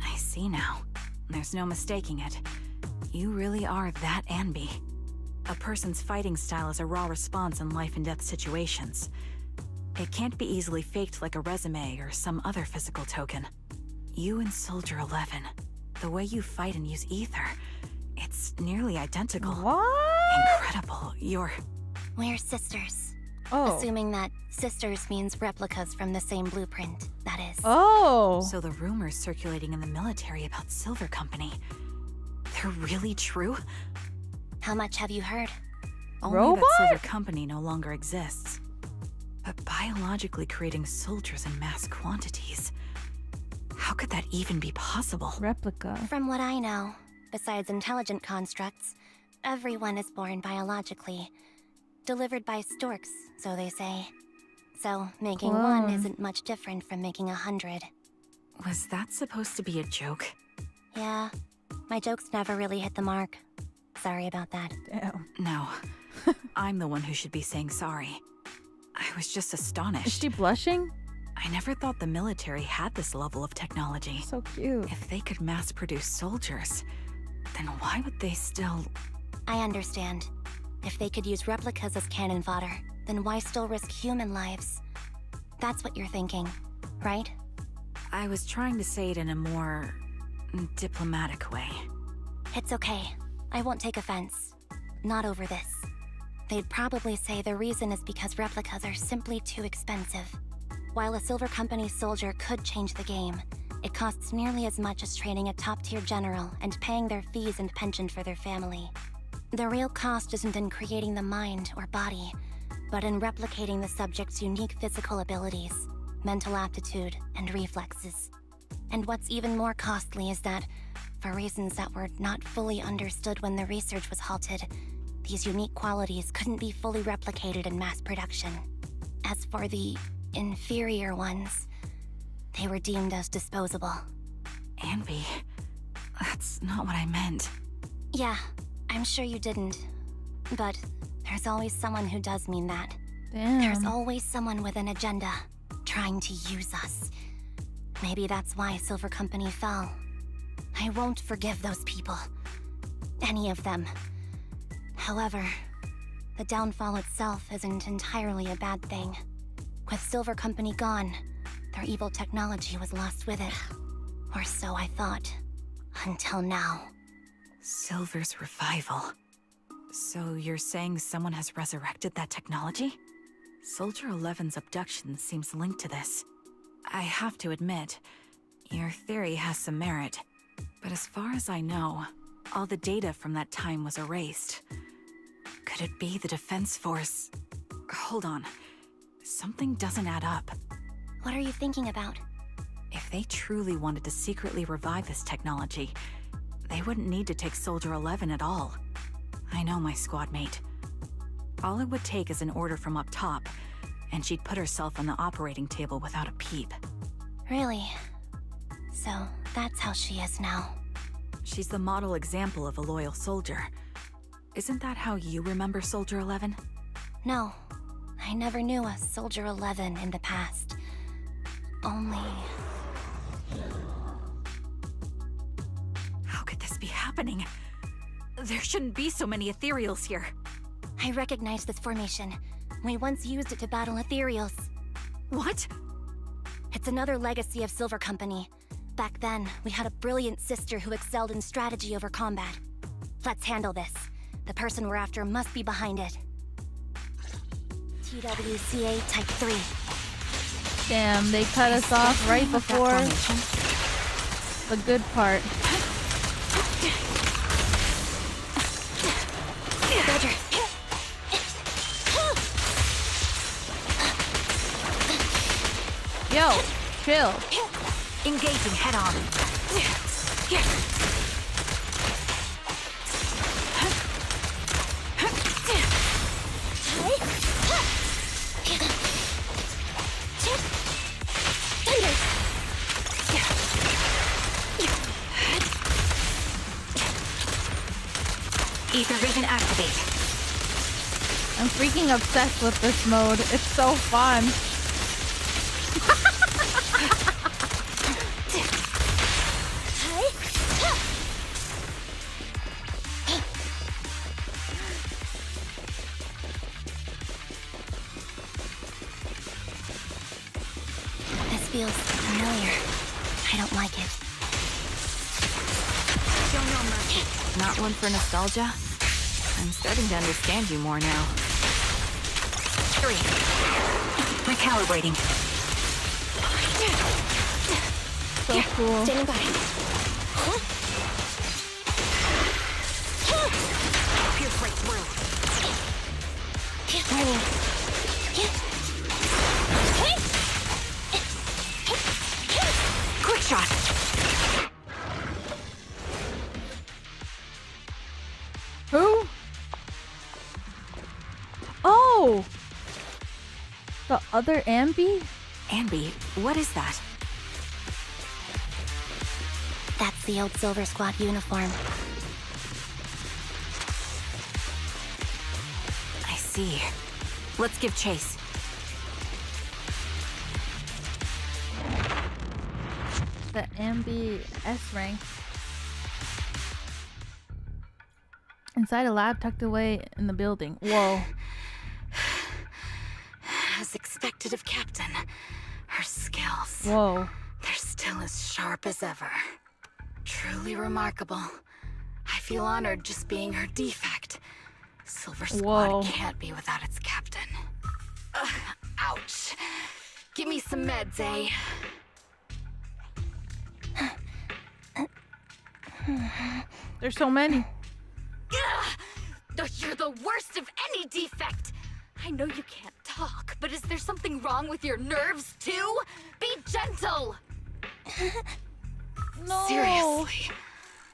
I see now. There's no mistaking it. You really are that Anby. A person's fighting style is a raw response in life and death situations. It can't be easily faked like a resume or some other physical token. You and Soldier 11, the way you fight and use ether, it's nearly identical. What? Incredible. We're sisters. Oh. Assuming that sisters means replicas from the same blueprint, that is. Oh. So the rumors circulating in the military about Silver Company, they're really true? How much have you heard? Only that Silver Company no longer exists. But biologically creating soldiers in mass quantities, how could that even be possible? Replica. From what I know, besides intelligent constructs, everyone is born biologically. Delivered by storks, so they say. So, making one isn't much different from making 100. Was that supposed to be a joke? Yeah. My jokes never really hit the mark. Sorry about that. Damn. No. I'm the one who should be saying sorry. I was just astonished. Is she blushing? I never thought the military had this level of technology. So cute. If they could mass-produce soldiers, then why would they still... I understand. If they could use replicas as cannon fodder, then why still risk human lives? That's what you're thinking, right? I was trying to say it in a more... diplomatic way. It's okay. I won't take offense. Not over this. They'd probably say the reason is because replicas are simply too expensive. While a Silver Company soldier could change the game, it costs nearly as much as training a top-tier general and paying their fees and pension for their family. The real cost isn't in creating the mind or body, but in replicating the subject's unique physical abilities, mental aptitude, and reflexes. And what's even more costly is that, for reasons that were not fully understood when the research was halted, these unique qualities couldn't be fully replicated in mass production. As for the inferior ones, they were deemed as disposable. Anby, that's not what I meant. Yeah, I'm sure you didn't. But there's always someone who does mean that. Damn. There's always someone with an agenda, trying to use us. Maybe that's why Silver Company fell. I won't forgive those people. Any of them. However, the downfall itself isn't entirely a bad thing. With Silver Company gone, their evil technology was lost with it. Or so I thought. Until now. Silver's revival. So you're saying someone has resurrected that technology? Soldier 11's abduction seems linked to this. I have to admit, your theory has some merit. But as far as I know, all the data from that time was erased. Could it be the Defense Force? Hold on. Something doesn't add up. What are you thinking about? If they truly wanted to secretly revive this technology, they wouldn't need to take Soldier 11 at all. I know my squad mate. All it would take is an order from up top, and she'd put herself on the operating table without a peep. Really? So, that's how she is now. She's the model example of a loyal soldier. Isn't that how you remember Soldier 11? No. I never knew a Soldier 11 in the past. Only... How could this be happening? There shouldn't be so many ethereals here. I recognize this formation. We once used it to battle ethereals. What? It's another legacy of Silver Company. Back then, we had a brilliant sister who excelled in strategy over combat. Let's handle this. The person we're after must be behind it. TWCA Type 3. Damn, they cut us off right before the good part. Roger. Yo, chill. Engaging head on. Ether vision activate. I'm freaking obsessed with this mode. It's so fun. This feels familiar. I don't like it. Show no mercy. Not one for nostalgia? I'm starting to understand you more now. 3. Recalibrating. So cool. Standing by. Pierce right through. Quick shot. Who? Oh! The other Ambi? Ambi, what is that? That's the old Silver Squad uniform. I see. Let's give chase. The Ambi S rank. Inside a lab tucked away in the building. Whoa. As expected of Captain, her skills. Whoa. They're still as sharp as ever. Truly remarkable. I feel honored just being her defect. Silver Squad can't be without its captain. Ouch. Give me some meds, eh? There's so many. You're the worst of any defect! I know you can't talk, but is there something wrong with your nerves, too? Be gentle! No. Seriously,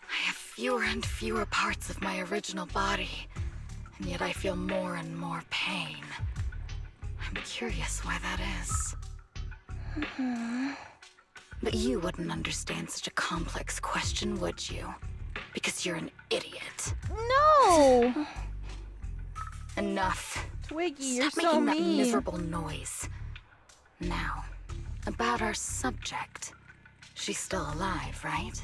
I have fewer and fewer parts of my original body, and yet I feel more and more pain. I'm curious why that is. But you wouldn't understand such a complex question, would you? Because you're an idiot. No! Enough. Twiggy, you're Stop so making that mean. miserable noise. Now, about our subject. She's still alive, right?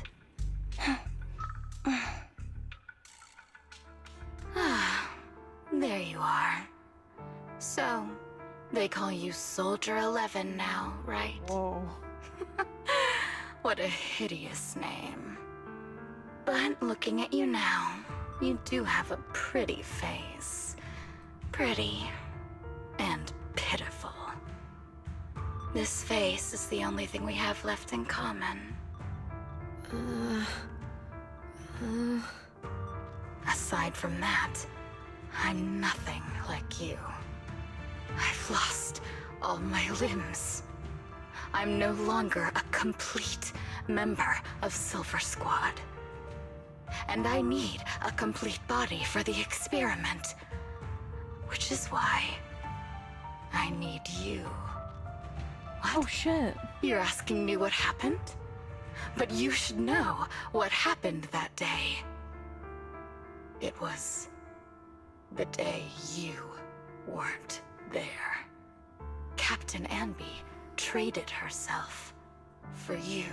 There you are. So, they call you Soldier 11 now, right? Whoa. What a hideous name. But looking at you now, you do have a pretty face. Pretty and pitiful. This face is the only thing we have left in common. Aside from that, I'm nothing like you. I've lost all my limbs. I'm no longer a complete member of Silver Squad. And I need a complete body for the experiment. Which is why I need you. What? Oh shit. You're asking me what happened? But you should know what happened that day. It was the day you weren't there. Captain Anby traded herself for you.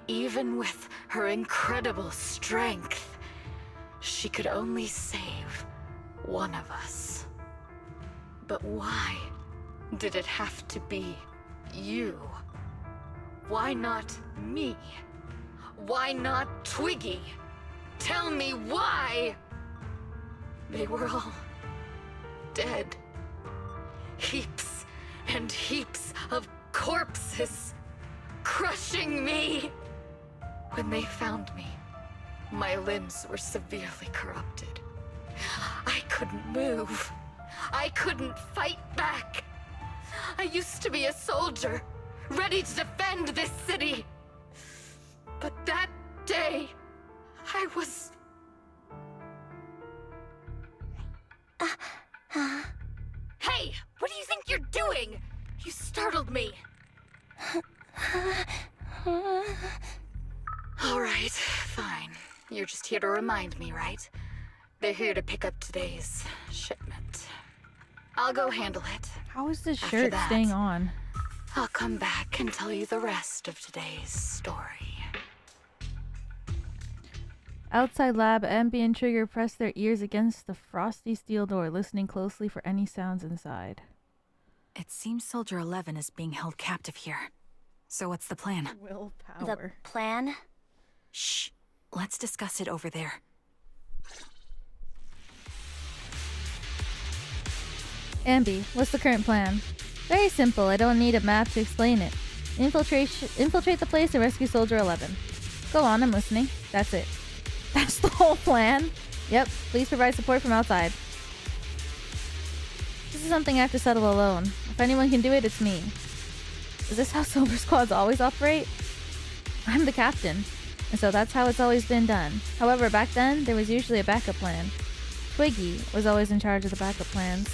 Even with her incredible strength, she could only save one of us. But why did it have to be you? Why not me? Why not Twiggy? Tell me why! They were all dead. Heaps and heaps of corpses crushing me. When they found me, my limbs were severely corrupted. I couldn't move. I couldn't fight back. I used to be a soldier, ready to defend this city. But that day, I was... Hey! What do you think you're doing? You startled me. Alright, fine. You're just here to remind me, right? They're here to pick up today's shipment. I'll go handle it. How is this After shirt that, staying on? I'll come back and tell you the rest of today's story. Outside lab, Ambi and Trigger press their ears against the frosty steel door, listening closely for any sounds inside. It seems Soldier 11 is being held captive here. So what's the plan? Willpower. The plan? Shh. Let's discuss it over there. Ambi, what's the current plan? Very simple. I don't need a map to explain it. Infiltrate the place and rescue Soldier 11. Go on, I'm listening. That's it. That's the whole plan? Yep, please provide support from outside. This is something I have to settle alone. If anyone can do it, it's me. Is this how Silver Squads always operate? I'm the captain, and so that's how it's always been done. However, back then, there was usually a backup plan. Twiggy was always in charge of the backup plans.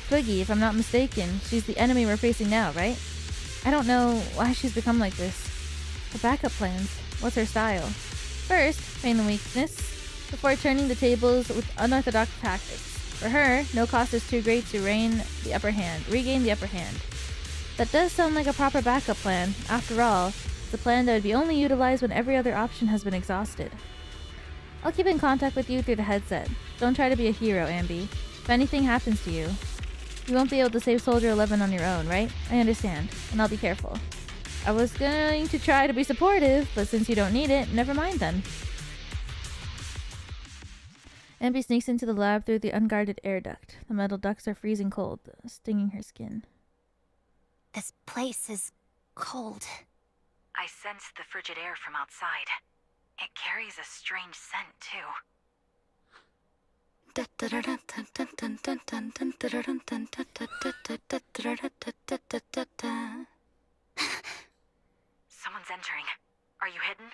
Twiggy, if I'm not mistaken, she's the enemy we're facing now, right? I don't know why she's become like this. The backup plans, what's her style? First, feign the weakness, before turning the tables with unorthodox tactics. For her, no cost is too great to regain the upper hand. That does sound like a proper backup plan. After all, it's a plan that would be only utilized when every other option has been exhausted. I'll keep in contact with you through the headset. Don't try to be a hero, Ambi. If anything happens to you, you won't be able to save Soldier 11 on your own, right? I understand, and I'll be careful. I was going to try to be supportive, but since you don't need it, never mind then. Ambi sneaks into the lab through the unguarded air duct. The metal ducts are freezing cold, stinging her skin. This place is cold. I sense the frigid air from outside. It carries a strange scent, too. Someone's entering. Are you hidden?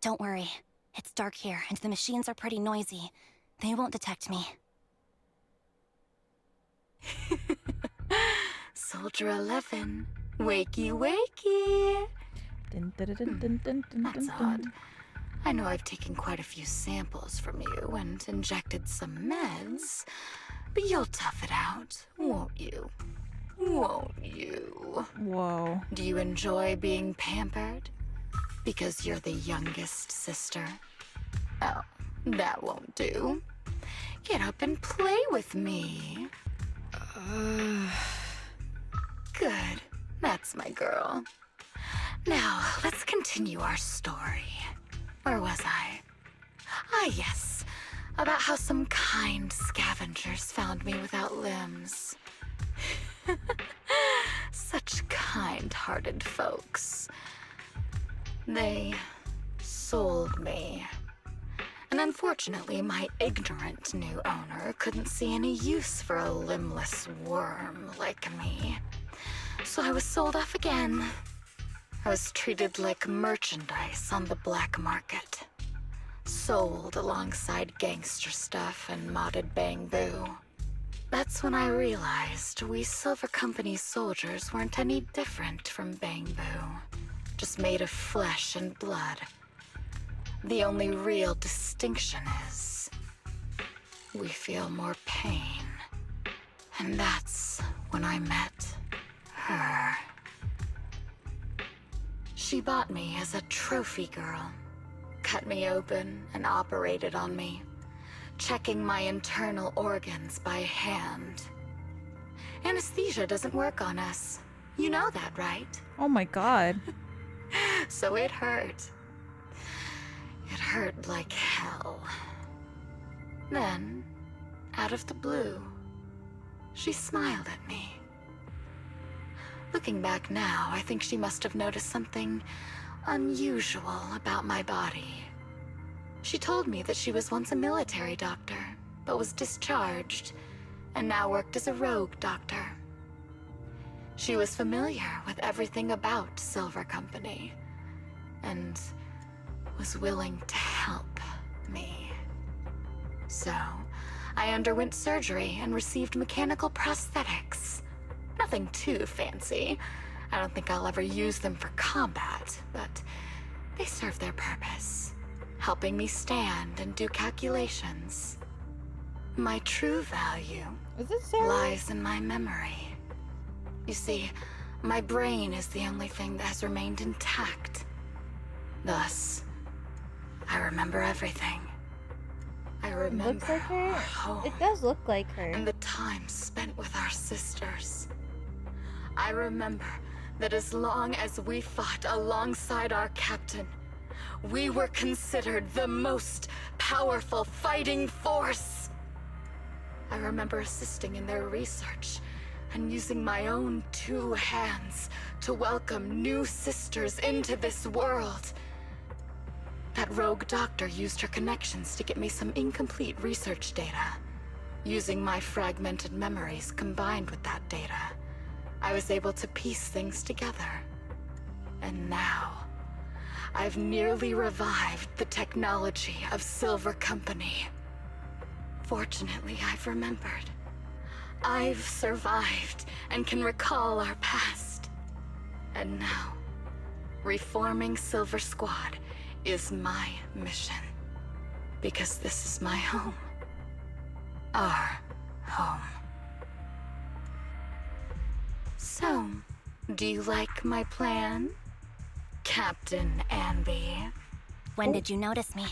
Don't worry. It's dark here, and the machines are pretty noisy. They won't detect me. Soldier 11, wakey wakey. That's odd. I know I've taken quite a few samples from you and injected some meds, but you'll tough it out, won't you? Won't you? Whoa. Do you enjoy being pampered? Because you're the youngest sister? Oh, that won't do. Get up and play with me. Good. That's my girl. Now, let's continue our story. Where was I? Ah, yes. About how some kind scavengers found me without limbs. Such kind-hearted folks. They sold me. And unfortunately, my ignorant new owner couldn't see any use for a limbless worm like me. So I was sold off again. I was treated like merchandise on the black market. Sold alongside gangster stuff and modded bamboo. That's when I realized we Silver Company soldiers weren't any different from bamboo. Just made of flesh and blood. The only real distinction is we feel more pain. And that's when I met her. She bought me as a trophy girl, cut me open and operated on me, checking my internal organs by hand. Anesthesia doesn't work on us. You know that, right? Oh my god. So it hurt. It hurt like hell. Then, out of the blue, she smiled at me. Looking back now, I think she must have noticed something unusual about my body. She told me that she was once a military doctor, but was discharged, and now worked as a rogue doctor. She was familiar with everything about Silver Company, and was willing to help me. So, I underwent surgery and received mechanical prosthetics. Nothing too fancy. I don't think I'll ever use them for combat, but they serve their purpose, helping me stand and do calculations. My true value lies in my memory. You see, my brain is the only thing that has remained intact. Thus, I remember everything. I remember Looks like her. our home It does look like her. and the time spent with our sisters. I remember that as long as we fought alongside our captain, we were considered the most powerful fighting force. I remember assisting in their research and using my own 2 hands to welcome new sisters into this world. That rogue doctor used her connections to get me some incomplete research data. Using my fragmented memories combined with that data, I was able to piece things together. And now, I've nearly revived the technology of Silver Company. Fortunately, I've remembered. I've survived and can recall our past. And now, reforming Silver Squad is my mission. Because this is my home. Our home. So, do you like my plan, Captain Anby? When did you notice me?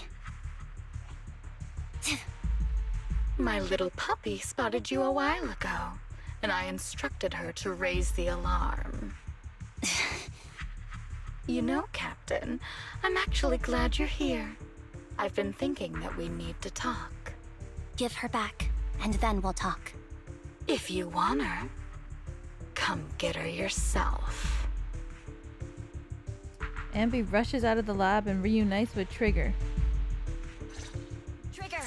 My little puppy spotted you a while ago, and I instructed her to raise the alarm. You know, Captain, I'm actually glad you're here. I've been thinking that we need to talk. Give her back, and then we'll talk. If you want her, come get her yourself. Anby rushes out of the lab and reunites with Trigger. Trigger!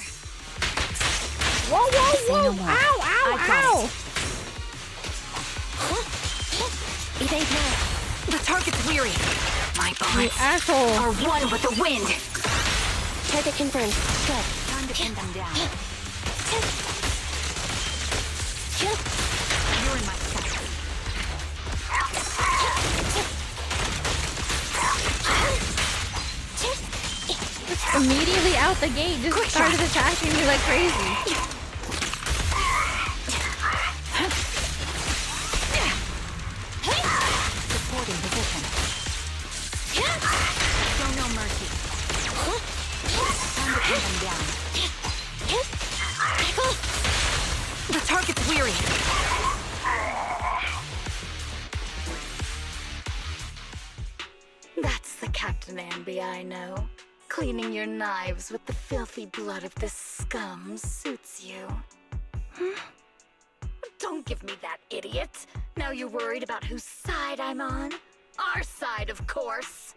Whoa, whoa, whoa! Ow, ow, ow! Evade now. The target's weary. My You bullets asshole! are one with the wind. Target confirmed. Good. Time to pin them down. You're in my sight. Immediately out the gate, just started attacking me like crazy. Supporting position. Show no mercy. Time to pin them down. The target's weary. That's the Captain Anby I know. Cleaning your knives with the filthy blood of this scum suits you. Don't give me that, idiot. Now you're worried about whose side I'm on? Our side, of course.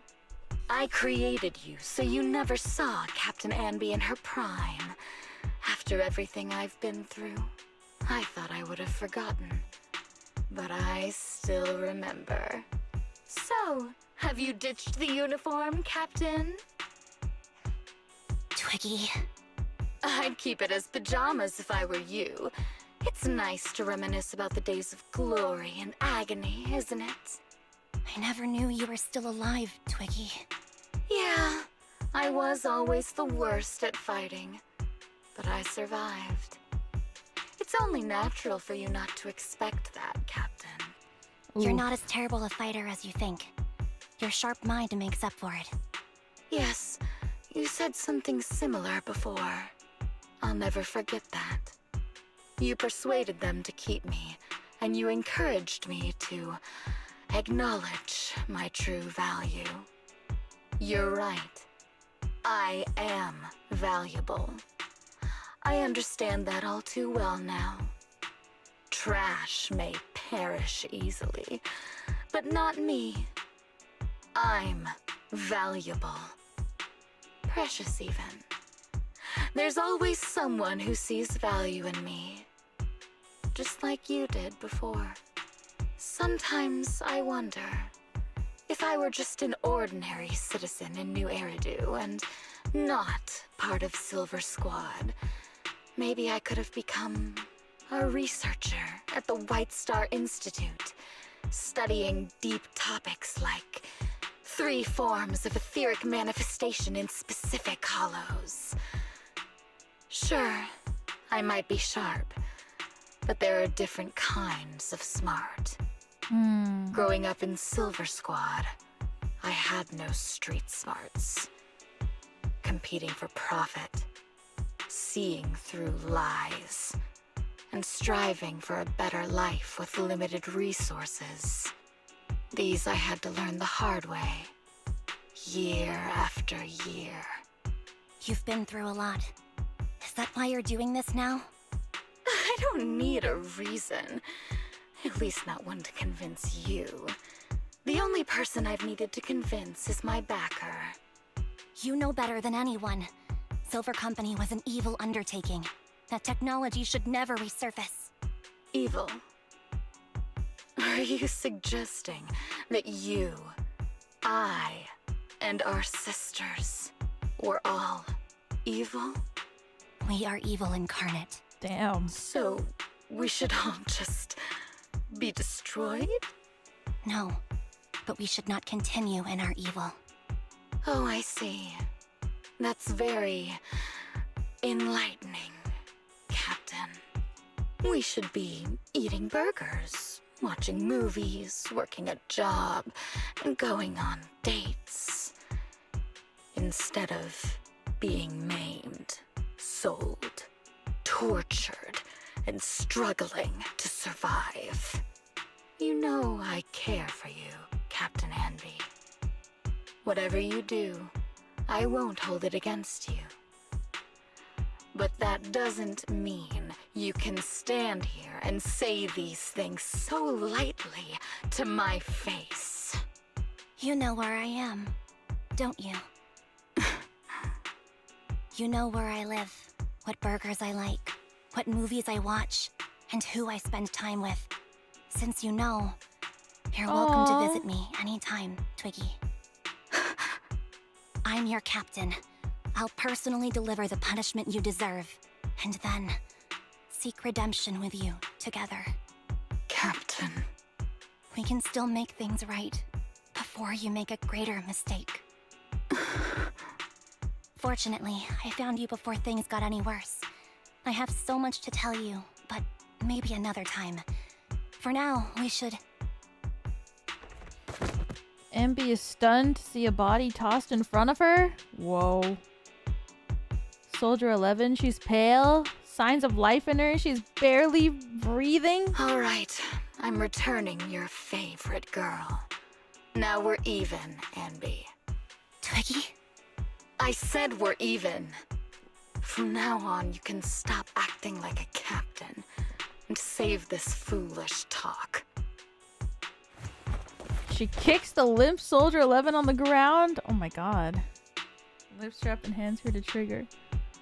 I created you so you never saw Captain Anby in her prime. After everything I've been through, I thought I would have forgotten. But I still remember. So, have you ditched the uniform, Captain? Twiggy. I'd keep it as pajamas if I were you. It's nice to reminisce about the days of glory and agony, isn't it? I never knew you were still alive, Twiggy. Yeah, I was always the worst at fighting. But I survived. It's only natural for you not to expect that, Captain. You're not as terrible a fighter as you think. Your sharp mind makes up for it. Yes, you said something similar before. I'll never forget that. You persuaded them to keep me, and you encouraged me to acknowledge my true value. You're right. I am valuable. I understand that all too well now. Trash may perish easily, but not me. I'm valuable. Precious even. There's always someone who sees value in me. Just like you did before. Sometimes I wonder if I were just an ordinary citizen in New Eridu and not part of Silver Squad, maybe I could have become a researcher at the White Star Institute, studying deep topics like 3 forms of etheric manifestation in specific hollows. Sure, I might be sharp, but there are different kinds of smart. Growing up in Silver Squad, I had no street smarts. Competing for profit, seeing through lies, and striving for a better life with limited resources. These I had to learn the hard way, year after year. You've been through a lot. Is that why you're doing this now? I don't need a reason. At least not one to convince you. The only person I've needed to convince is my backer. You know better than anyone. Silver Company was an evil undertaking. That technology should never resurface. Evil? Are you suggesting that you, I, and our sisters were all evil? We are evil incarnate. Damn. So, we should all just be destroyed? No, but we should not continue in our evil. Oh, I see. That's very enlightening, Captain. We should be eating burgers, watching movies, working a job, and going on dates. Instead of being maimed, sold, tortured, and struggling to survive. You know I care for you, Captain Anby. Whatever you do, I won't hold it against you. But that doesn't mean you can stand here and say these things so lightly to my face. You know where I am, don't you? You know where I live, what burgers I like, what movies I watch, and who I spend time with. Since you know, you're welcome to visit me anytime, Twiggy. I'm your captain. I'll personally deliver the punishment you deserve, and then seek redemption with you together. Captain. We can still make things right before you make a greater mistake. Fortunately, I found you before things got any worse. I have so much to tell you, but maybe another time. For now, we should... Anby is stunned to see a body tossed in front of her? Whoa. Soldier 11, she's pale. Signs of life in her, she's barely breathing. All right, I'm returning your favorite girl. Now we're even, Anby. Twiggy? I said we're even. From now on, you can stop acting like a captain and save this foolish talk. She kicks the limp Soldier 11 on the ground. Oh my god. Lip strap and hands her to trigger.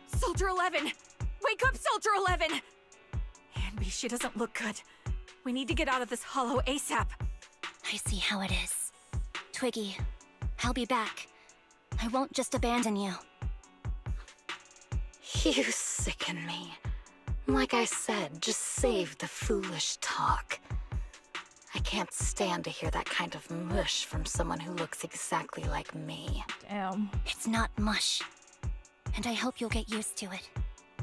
Soldier 11! Wake up, Soldier 11! Hanby, she doesn't look good. We need to get out of this hollow ASAP. I see how it is. Twiggy, I'll be back. I won't just abandon you. You sicken me. Like I said, just save the foolish talk. I can't stand to hear that kind of mush from someone who looks exactly like me. Damn. It's not mush. And I hope you'll get used to it.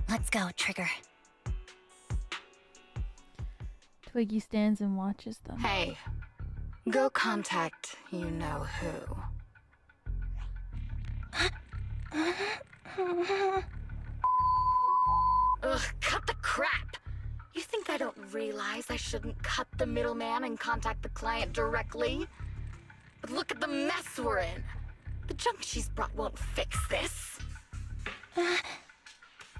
Let's go, Trigger. Twiggy stands and watches them. Hey, go contact you-know-who. Ugh, cut the crap! You think I don't realize I shouldn't cut the middleman and contact the client directly? But look at the mess we're in! The junk she's brought won't fix this.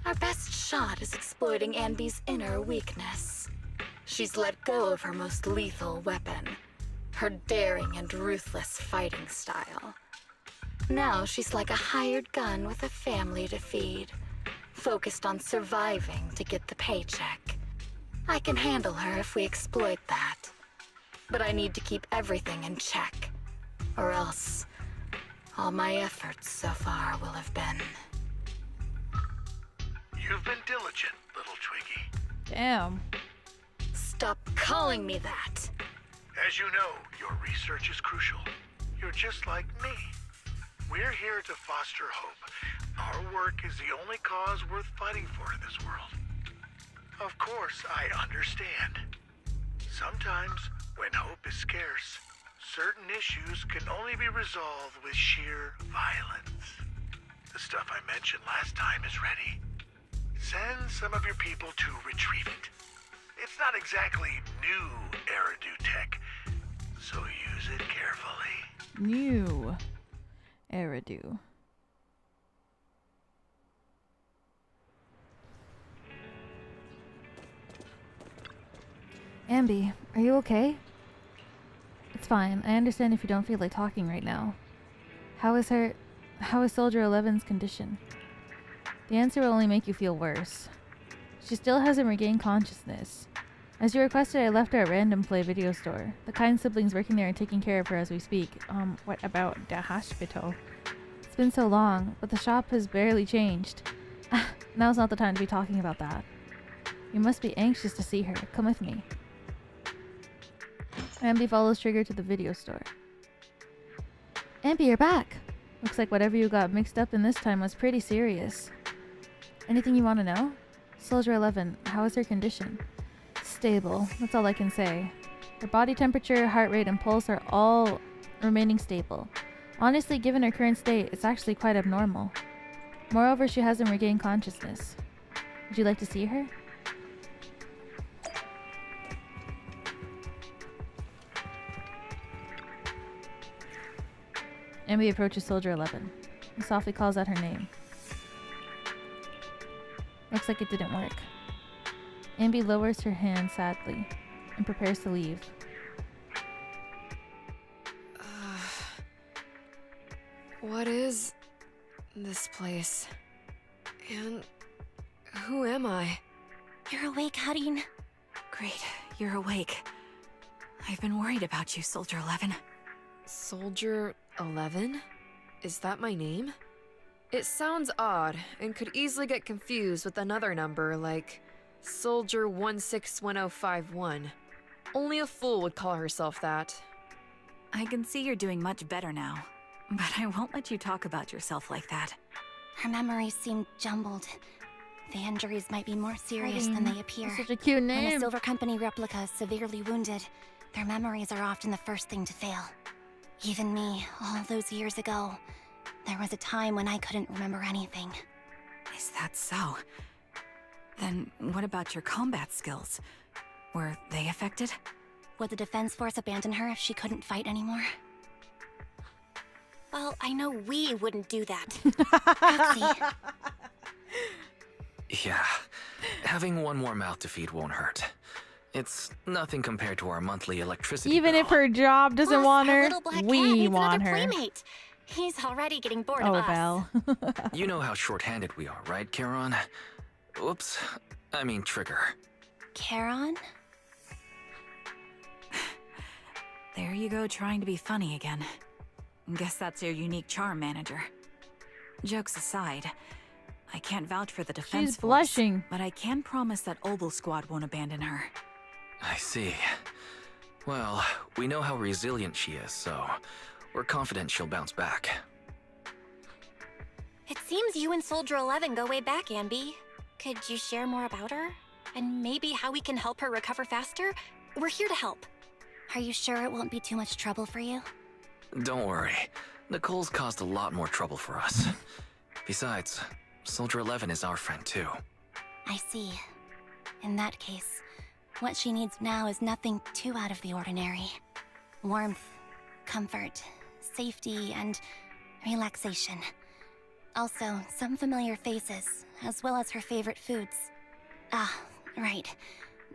Our best shot is exploiting Anby's inner weakness. She's let go of her most lethal weapon, her daring and ruthless fighting style. Now she's like a hired gun with a family to feed, focused on surviving to get the paycheck. I can handle her if we exploit that. But I need to keep everything in check, or else all my efforts so far will have been... You've been diligent, little Twiggy. Damn. Stop calling me that. As you know, your research is crucial. You're just like me. We're here to foster hope. Our work is the only cause worth fighting for in this world. Of course, I understand. Sometimes, when hope is scarce, certain issues can only be resolved with sheer violence. The stuff I mentioned last time is ready. Send some of your people to retrieve it. It's not exactly new Eridu tech, so use it carefully. New Eridu. Ambi, are you okay? It's fine. I understand if you don't feel like talking right now. How is Soldier 11's condition? The answer will only make you feel worse. She still hasn't regained consciousness. As you requested, I left her at Random Play Video Store. The kind siblings working there are taking care of her as we speak. What about the hospital? It's been so long, but the shop has barely changed. Now's not the time to be talking about that. You must be anxious to see her. Come with me. Ambi follows Trigger to the video store. Ambi, you're back! Looks like whatever you got mixed up in this time was pretty serious. Anything you want to know? Soldier 11, how is her condition? Stable, that's all I can say. Her body temperature, heart rate, and pulse are all remaining stable. Honestly, given her current state, it's actually quite abnormal. Moreover, she hasn't regained consciousness. Would you like to see her? Ambi approaches Soldier 11. He softly calls out her name. Looks like it didn't work. Ambi lowers her hand sadly and prepares to leave. What is this place? And who am I? You're awake, Harin. Great, you're awake. I've been worried about you, Soldier 11. Soldier 11? Is that my name? It sounds odd, and could easily get confused with another number like Soldier 161051. Only a fool would call herself that. I can see you're doing much better now, but I won't let you talk about yourself like that. Her memories seem jumbled. The injuries might be more serious than they appear. That's such a cute name. When a Silver Company replica is severely wounded, their memories are often the first thing to fail. Even me, all those years ago, there was a time when I couldn't remember anything. Is that so? Then what about your combat skills? Were they affected? Would the Defense Force abandon her if she couldn't fight anymore? Well, I know we wouldn't do that. Let's see. Yeah, having one more mouth to feed won't hurt. It's nothing compared to our monthly electricity Even bill. if her job doesn't Plus, want our her, little black cat we needs want another her. playmate. He's already getting bored Oh, of us. Belle. You know how short-handed we are, right, Charon? Whoops. I mean, Trigger. Charon? There you go, trying to be funny again. Guess that's your unique charm, manager. Jokes aside, I can't vouch for the defense She's force, blushing. but I can promise that Obel Squad won't abandon her. I see. Well, we know how resilient she is, so we're confident she'll bounce back. It seems you and Soldier 11 go way back, Ambi. Could you share more about her? And maybe how we can help her recover faster? We're here to help. Are you sure it won't be too much trouble for you? Don't worry. Nicole's caused a lot more trouble for us. Besides, Soldier 11 is our friend too. I see. In that case, what she needs now is nothing too out of the ordinary. Warmth, comfort, safety, and relaxation. Also, some familiar faces, as well as her favorite foods. Ah, right.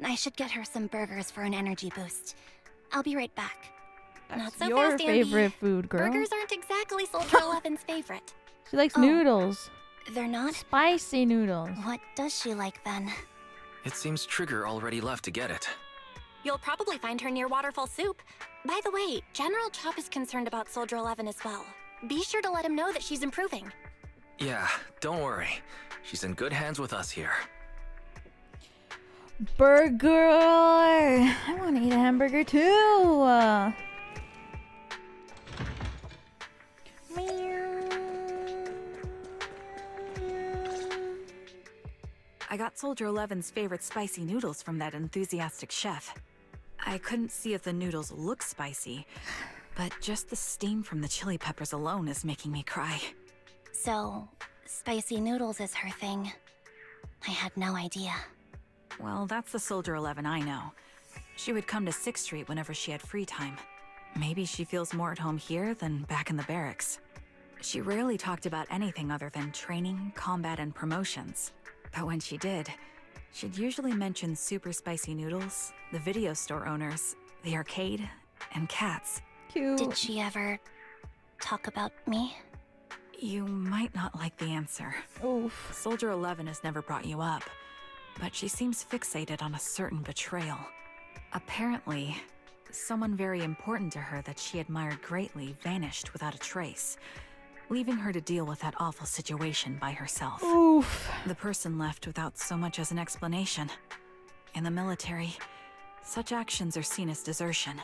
I should get her some burgers for an energy boost. I'll be right back. Not so Your fast, Ambi. favorite food, girl. Burgers aren't exactly Soldier 11's favorite. She likes noodles. They're not? Spicy noodles. What does she like then? It seems Trigger already left to get it. You'll probably find her near Waterfall Soup. By the way, General Chop is concerned about Soldier 11 as well. Be sure to let him know that she's improving. Yeah, don't worry. She's in good hands with us here. Burger! I want to eat a hamburger too! I got Soldier 11's favorite spicy noodles from that enthusiastic chef. I couldn't see if the noodles look spicy, but just the steam from the chili peppers alone is making me cry. So, spicy noodles is her thing. I had no idea. Well, that's the Soldier 11 I know. She would come to 6th Street whenever she had free time. Maybe she feels more at home here than back in the barracks. She rarely talked about anything other than training, combat, and promotions. But when she did, she'd usually mention super spicy noodles, the video store owners, the arcade, and cats. Cute. Did she ever talk about me? You might not like the answer. Oof. Soldier 11 has never brought you up, but she seems fixated on a certain betrayal. Apparently, someone very important to her that she admired greatly vanished without a trace, leaving her to deal with that awful situation by herself. Oof. The person left without so much as an explanation. In the military, such actions are seen as desertion.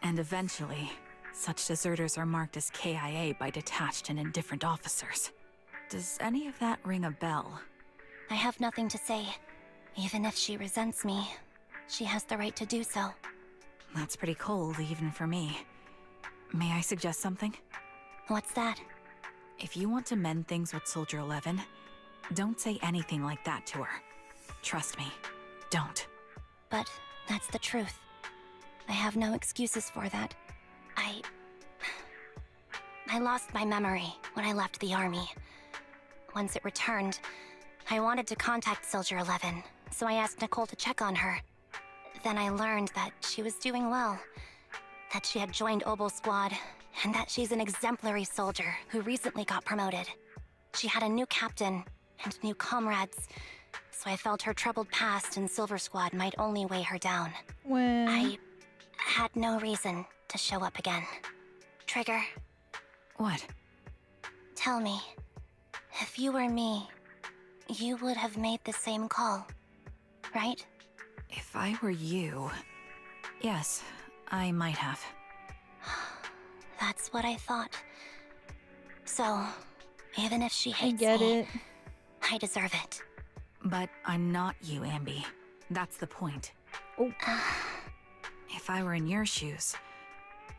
And eventually, such deserters are marked as KIA by detached and indifferent officers. Does any of that ring a bell? I have nothing to say. Even if she resents me, she has the right to do so. That's pretty cold, even for me. May I suggest something? What's that? If you want to mend things with Soldier 11, don't say anything like that to her. Trust me, don't. But that's the truth. I have no excuses for that. I lost my memory when I left the army. Once it returned, I wanted to contact Soldier 11, so I asked Nicole to check on her. Then I learned that she was doing well, that she had joined Obel Squad, and that she's an exemplary soldier who recently got promoted. She had a new captain and new comrades, so I felt her troubled past in Silver Squad might only weigh her down. When I had no reason to show up again. Trigger, What? tell me, if you were me, you would have made the same call, right? If I were you... Yes, I might have. That's what I thought. So, even if she I hates get me, it. I deserve it. But I'm not you, Ambi. That's the point. Oh. If I were in your shoes,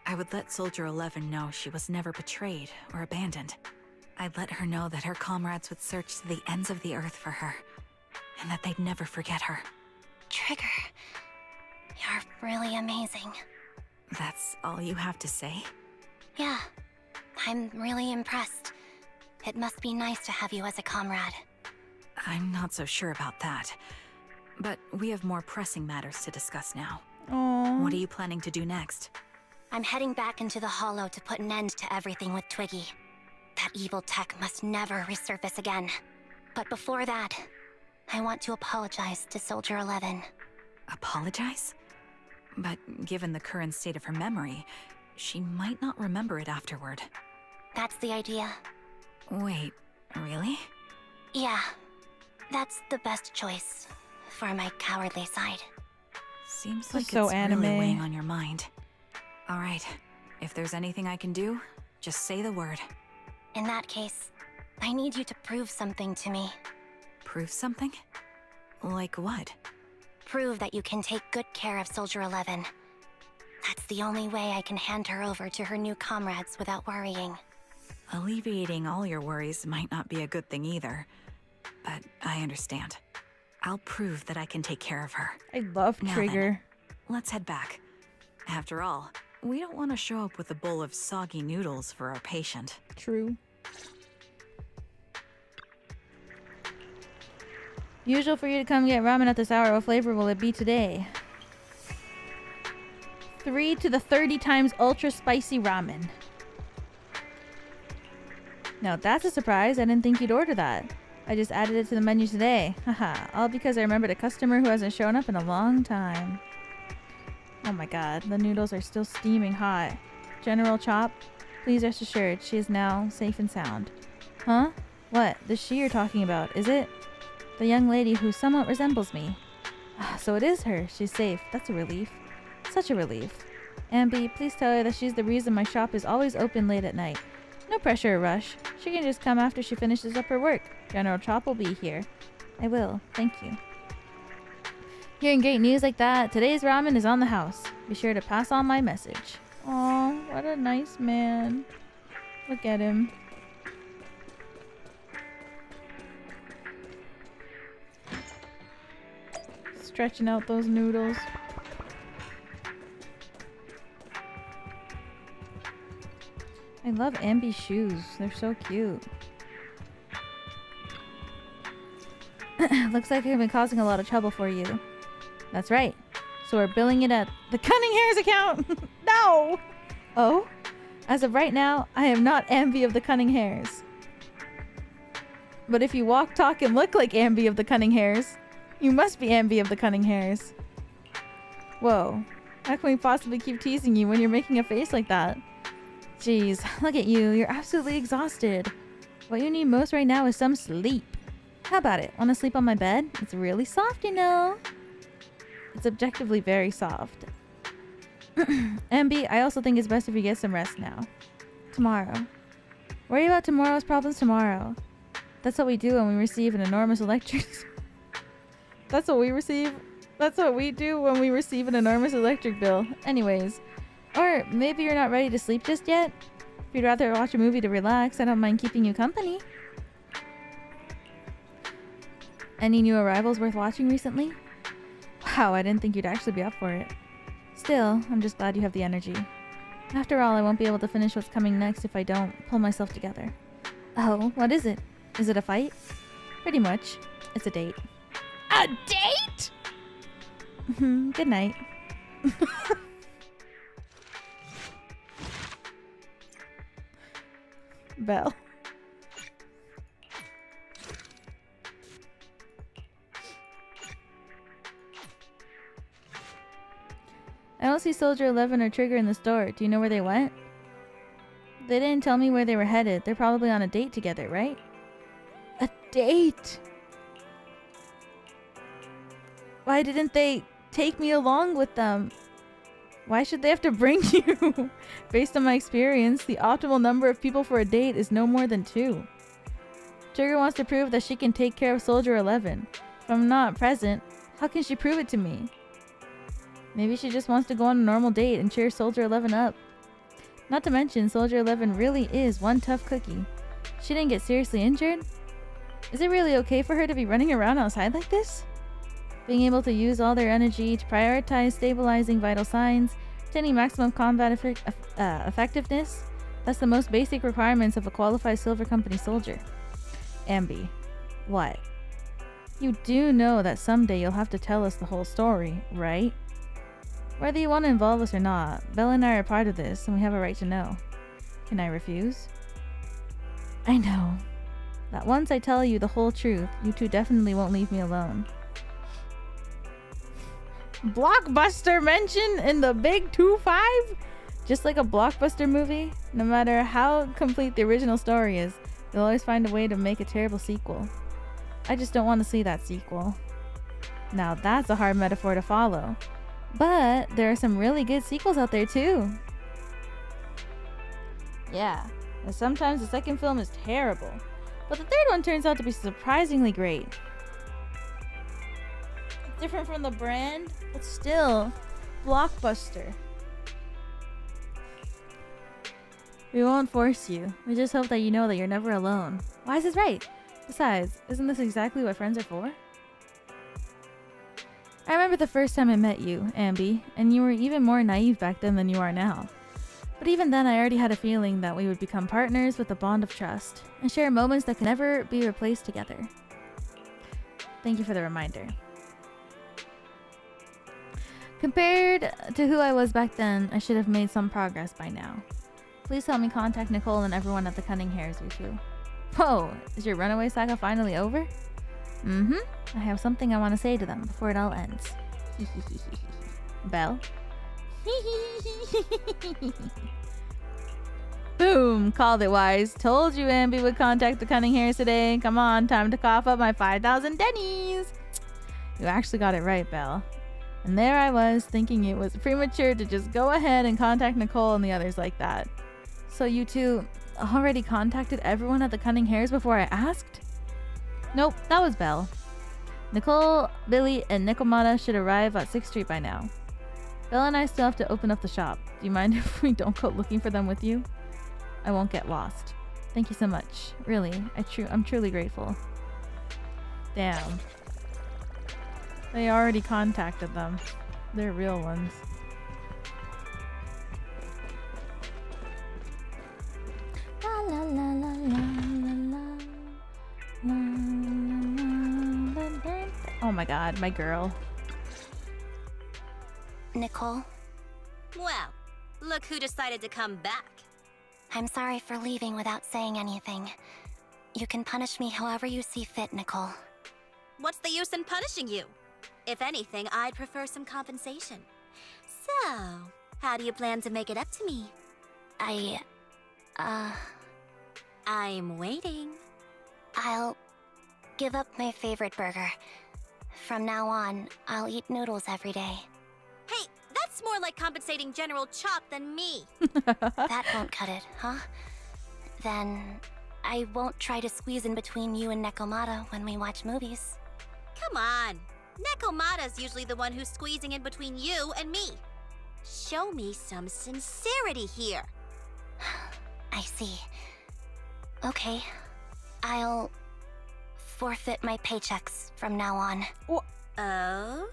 I would let Soldier 11 know she was never betrayed or abandoned. I'd let her know that her comrades would search to the ends of the earth for her, and that they'd never forget her. Trigger, you're really amazing. That's all you have to say? Yeah, I'm really impressed. It must be nice to have you as a comrade. I'm not so sure about that. But we have more pressing matters to discuss now. Aww. What are you planning to do next? I'm heading back into the Hollow to put an end to everything with Twiggy. That evil tech must never resurface again. But before that, I want to apologize to Soldier 11. Apologize? But given the current state of her memory, she might not remember it afterward. That's the idea. Wait, really? Yeah, that's the best choice for my cowardly side. Seems like so it's anime. really weighing on your mind. All right, if there's anything I can do, just say the word. In that case, I need you to prove something to me. Prove something? Like what? Prove that you can take good care of Soldier 11. That's the only way I can hand her over to her new comrades without worrying. Alleviating all your worries might not be a good thing either, but I understand. I'll prove that I can take care of her. I love Now Trigger. then, let's head back. After all, we don't want to show up with a bowl of soggy noodles for our patient. True. Usual for you to come get ramen at this hour. What flavor will it be today? 3 to the 30 times ultra spicy ramen. Now that's a surprise. I didn't think you'd order that. I just added it to the menu today. Haha, all because I remembered a customer who hasn't shown up in a long time. Oh my god, the noodles are still steaming hot. General Chop, please rest assured she is now safe and sound. Huh? What? The she you're talking about, is it? The young lady who somewhat resembles me. So it is her. She's safe. That's a relief. Such a relief. Ambi, please tell her that she's the reason my shop is always open late at night. No pressure or rush. She can just come after she finishes up her work. General Chop will be here. I will. Thank you. Hearing great news like that, today's ramen is on the house. Be sure to pass on my message. Aw, what a nice man. Look at him. Stretching out those noodles. I love Ambi's shoes. They're so cute. Looks like I've been causing a lot of trouble for you. That's right. So we're billing it at the Cunning Hairs account. No! Oh? As of right now, I am not Ambi of the Cunning Hairs. But if you walk, talk, and look like Ambi of the Cunning Hairs, you must be Ambi of the Cunning Hairs. Whoa. How can we possibly keep teasing you when you're making a face like that? Jeez, look at you. You're absolutely exhausted. What you need most right now is some sleep. How about it? Want to sleep on my bed? It's really soft, you know. It's objectively very soft. MB, I also think it's best if you get some rest now. Tomorrow. Worry about tomorrow's problems tomorrow. That's what we do when we receive an enormous electric... That's what we do when we receive an enormous electric bill. Anyways. Or maybe you're not ready to sleep just yet? If you'd rather watch a movie to relax, I don't mind keeping you company. Any new arrivals worth watching recently? Wow, I didn't think you'd actually be up for it. Still, I'm just glad you have the energy. After all, I won't be able to finish what's coming next if I don't pull myself together. Oh, what is it? Is it a fight? Pretty much. It's a date. A date?! Good night. Belle. I don't see Soldier 11 or Trigger in the store. Do you know where they went? They didn't tell me where they were headed. They're probably on a date together, right? A date? Why didn't they take me along with them? Why should they have to bring you? Based on my experience, the optimal number of people for a date is no more than 2. Trigger wants to prove that she can take care of Soldier 11. If I'm not present, how can she prove it to me? Maybe she just wants to go on a normal date and cheer Soldier 11 up. Not to mention, Soldier 11 really is one tough cookie. She didn't get seriously injured? Is it really okay for her to be running around outside like this? Being able to use all their energy to prioritize stabilizing vital signs, attaining maximum combat effectiveness, that's the most basic requirements of a qualified Silver Company soldier. Ambi. What? You do know that someday you'll have to tell us the whole story, right? Whether you want to involve us or not, Belle and I are part of this, and we have a right to know. Can I refuse? I know that once I tell you the whole truth, you two definitely won't leave me alone. Blockbuster mention in the big 2-5? Just like a blockbuster movie, no matter how complete the original story is, they'll always find a way to make a terrible sequel. I just don't want to see that sequel. Now that's a hard metaphor to follow. But there are some really good sequels out there too. Yeah, and sometimes the second film is terrible, but the third one turns out to be surprisingly great. It's different from the brand, but still, blockbuster. We won't force you. We just hope that you know that you're never alone. Wise is right. Besides, isn't this exactly what friends are for? I remember the first time I met you, Ambi, and you were even more naive back then than you are now. But even then, I already had a feeling that we would become partners with a bond of trust and share moments that can never be replaced together. Thank you for the reminder. Compared to who I was back then, I should have made some progress by now. Please help me contact Nicole and everyone at the Cunning Hairs, you two. Whoa, is your runaway saga finally over? Mm-hmm. I have something I want to say to them before it all ends. Belle? Boom! Called it, Wise. Told you Ambi would contact the Cunning Hairs today. Come on, time to cough up my 5,000 dennies. You actually got it right, Belle. And there I was, thinking it was premature to just go ahead and contact Nicole and the others like that. So you two already contacted everyone at the Cunning Hairs before I asked? Nope, that was Belle. Nicole, Billy, and Nikomata should arrive at 6th Street by now. Belle and I still have to open up the shop. Do you mind if we don't go looking for them with you? I won't get lost. Thank you so much. Really, I'm truly grateful. Damn. They already contacted them. They're real ones. La la la la la la la la la. Oh my god, my girl. Nicole? Well, look who decided to come back. I'm sorry for leaving without saying anything. You can punish me however you see fit, Nicole. What's the use in punishing you? If anything, I'd prefer some compensation. So, how do you plan to make it up to me? I'm waiting. I'll give up my favorite burger. From now on, I'll eat noodles every day. Hey, that's more like compensating General Chop than me. That won't cut it, huh? Then I won't try to squeeze in between you and Nekomata when we watch movies. Come on. Nekomata's usually the one who's squeezing in between you and me. Show me some sincerity here. I see. Okay. I'll forfeit my paychecks from now on. Oh?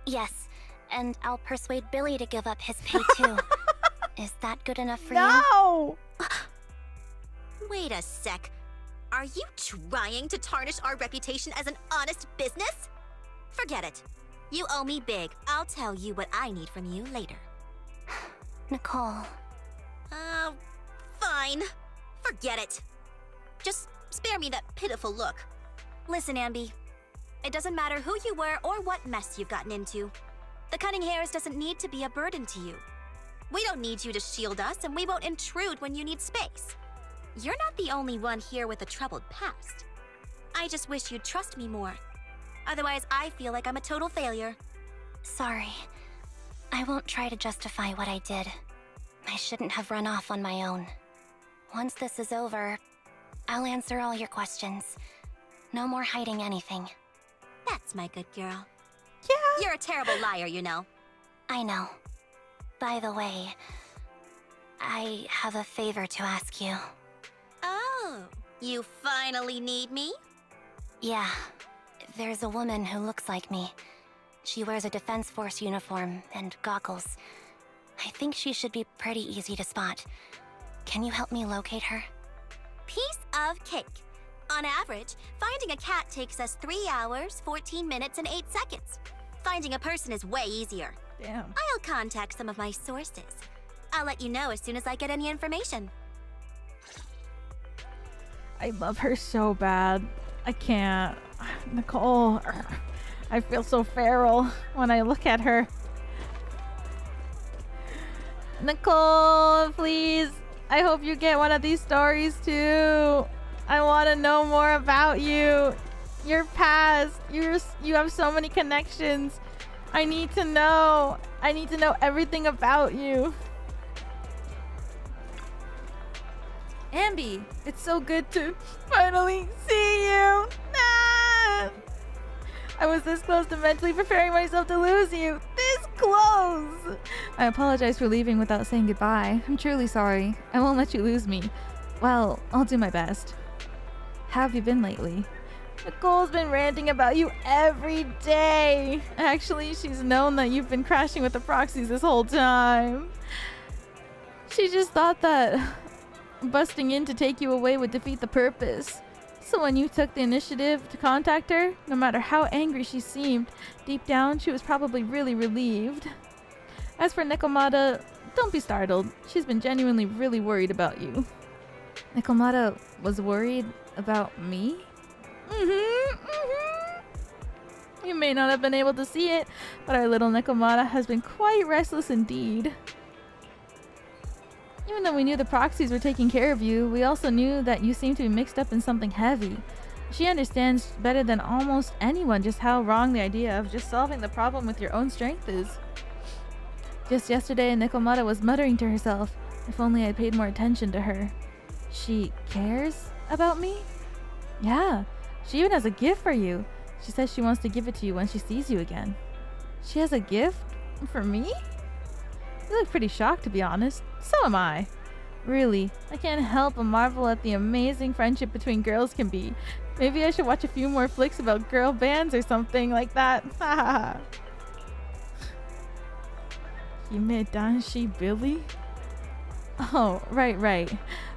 Yes, and I'll persuade Billy to give up his pay too. Is that good enough for you? No! Wait a sec. Are you trying to tarnish our reputation as an honest business? Forget it. You owe me big. I'll tell you what I need from you later. Nicole. Fine. Forget it. Just spare me that pitiful look. Listen, Ambi. It doesn't matter who you were or what mess you've gotten into. The Cunning Hairs doesn't need to be a burden to you. We don't need you to shield us, and we won't intrude when you need space. You're not the only one here with a troubled past. I just wish you'd trust me more. Otherwise, I feel like I'm a total failure. Sorry. I won't try to justify what I did. I shouldn't have run off on my own. Once this is over, I'll answer all your questions. No more hiding anything. That's my good girl. Yeah. You're a terrible liar, you know. I know. By the way, I have a favor to ask you. Oh, you finally need me? Yeah. There's a woman who looks like me. She wears a Defense Force uniform and goggles. I think she should be pretty easy to spot. Can you help me locate her? Piece of cake. On average, finding a cat takes us 3 hours, 14 minutes, and 8 seconds. Finding a person is way easier. Damn. I'll contact some of my sources. I'll let you know as soon as I get any information. I love her so bad. I can't. Nicole, I feel so feral when I look at her. Nicole, please. I hope you get one of these stories too. I want to know more about you. Your past. You have so many connections. I need to know. I need to know everything about you. Ambi, it's so good to finally see you. Ah! I was this close to mentally preparing myself to lose you. This close! I apologize for leaving without saying goodbye. I'm truly sorry. I won't let you lose me. Well, I'll do my best. How have you been lately? Nicole's been ranting about you every day. Actually, she's known that you've been crashing with the proxies this whole time. She just thought that busting in to take you away would defeat the purpose. So when you took the initiative to contact her, no matter how angry she seemed, deep down she was probably really relieved. As for Nekomata, don't be startled. She's been genuinely really worried about you. Nekomata was worried about me? You may not have been able to see it, but our little Nekomata has been quite restless indeed. Even though we knew the proxies were taking care of you, we also knew that you seemed to be mixed up in something heavy. She understands better than almost anyone just how wrong the idea of just solving the problem with your own strength is. Just yesterday, Nekomata was muttering to herself, if only I paid more attention to her. She cares about me? Yeah, she even has a gift for you. She says she wants to give it to you when she sees you again. She has a gift? For me? You look pretty shocked, to be honest. So am I. Really, I can't help but marvel at the amazing friendship between girls can be. Maybe I should watch a few more flicks about girl bands or something like that. Haha. Hime Danshi Billy? Oh, right.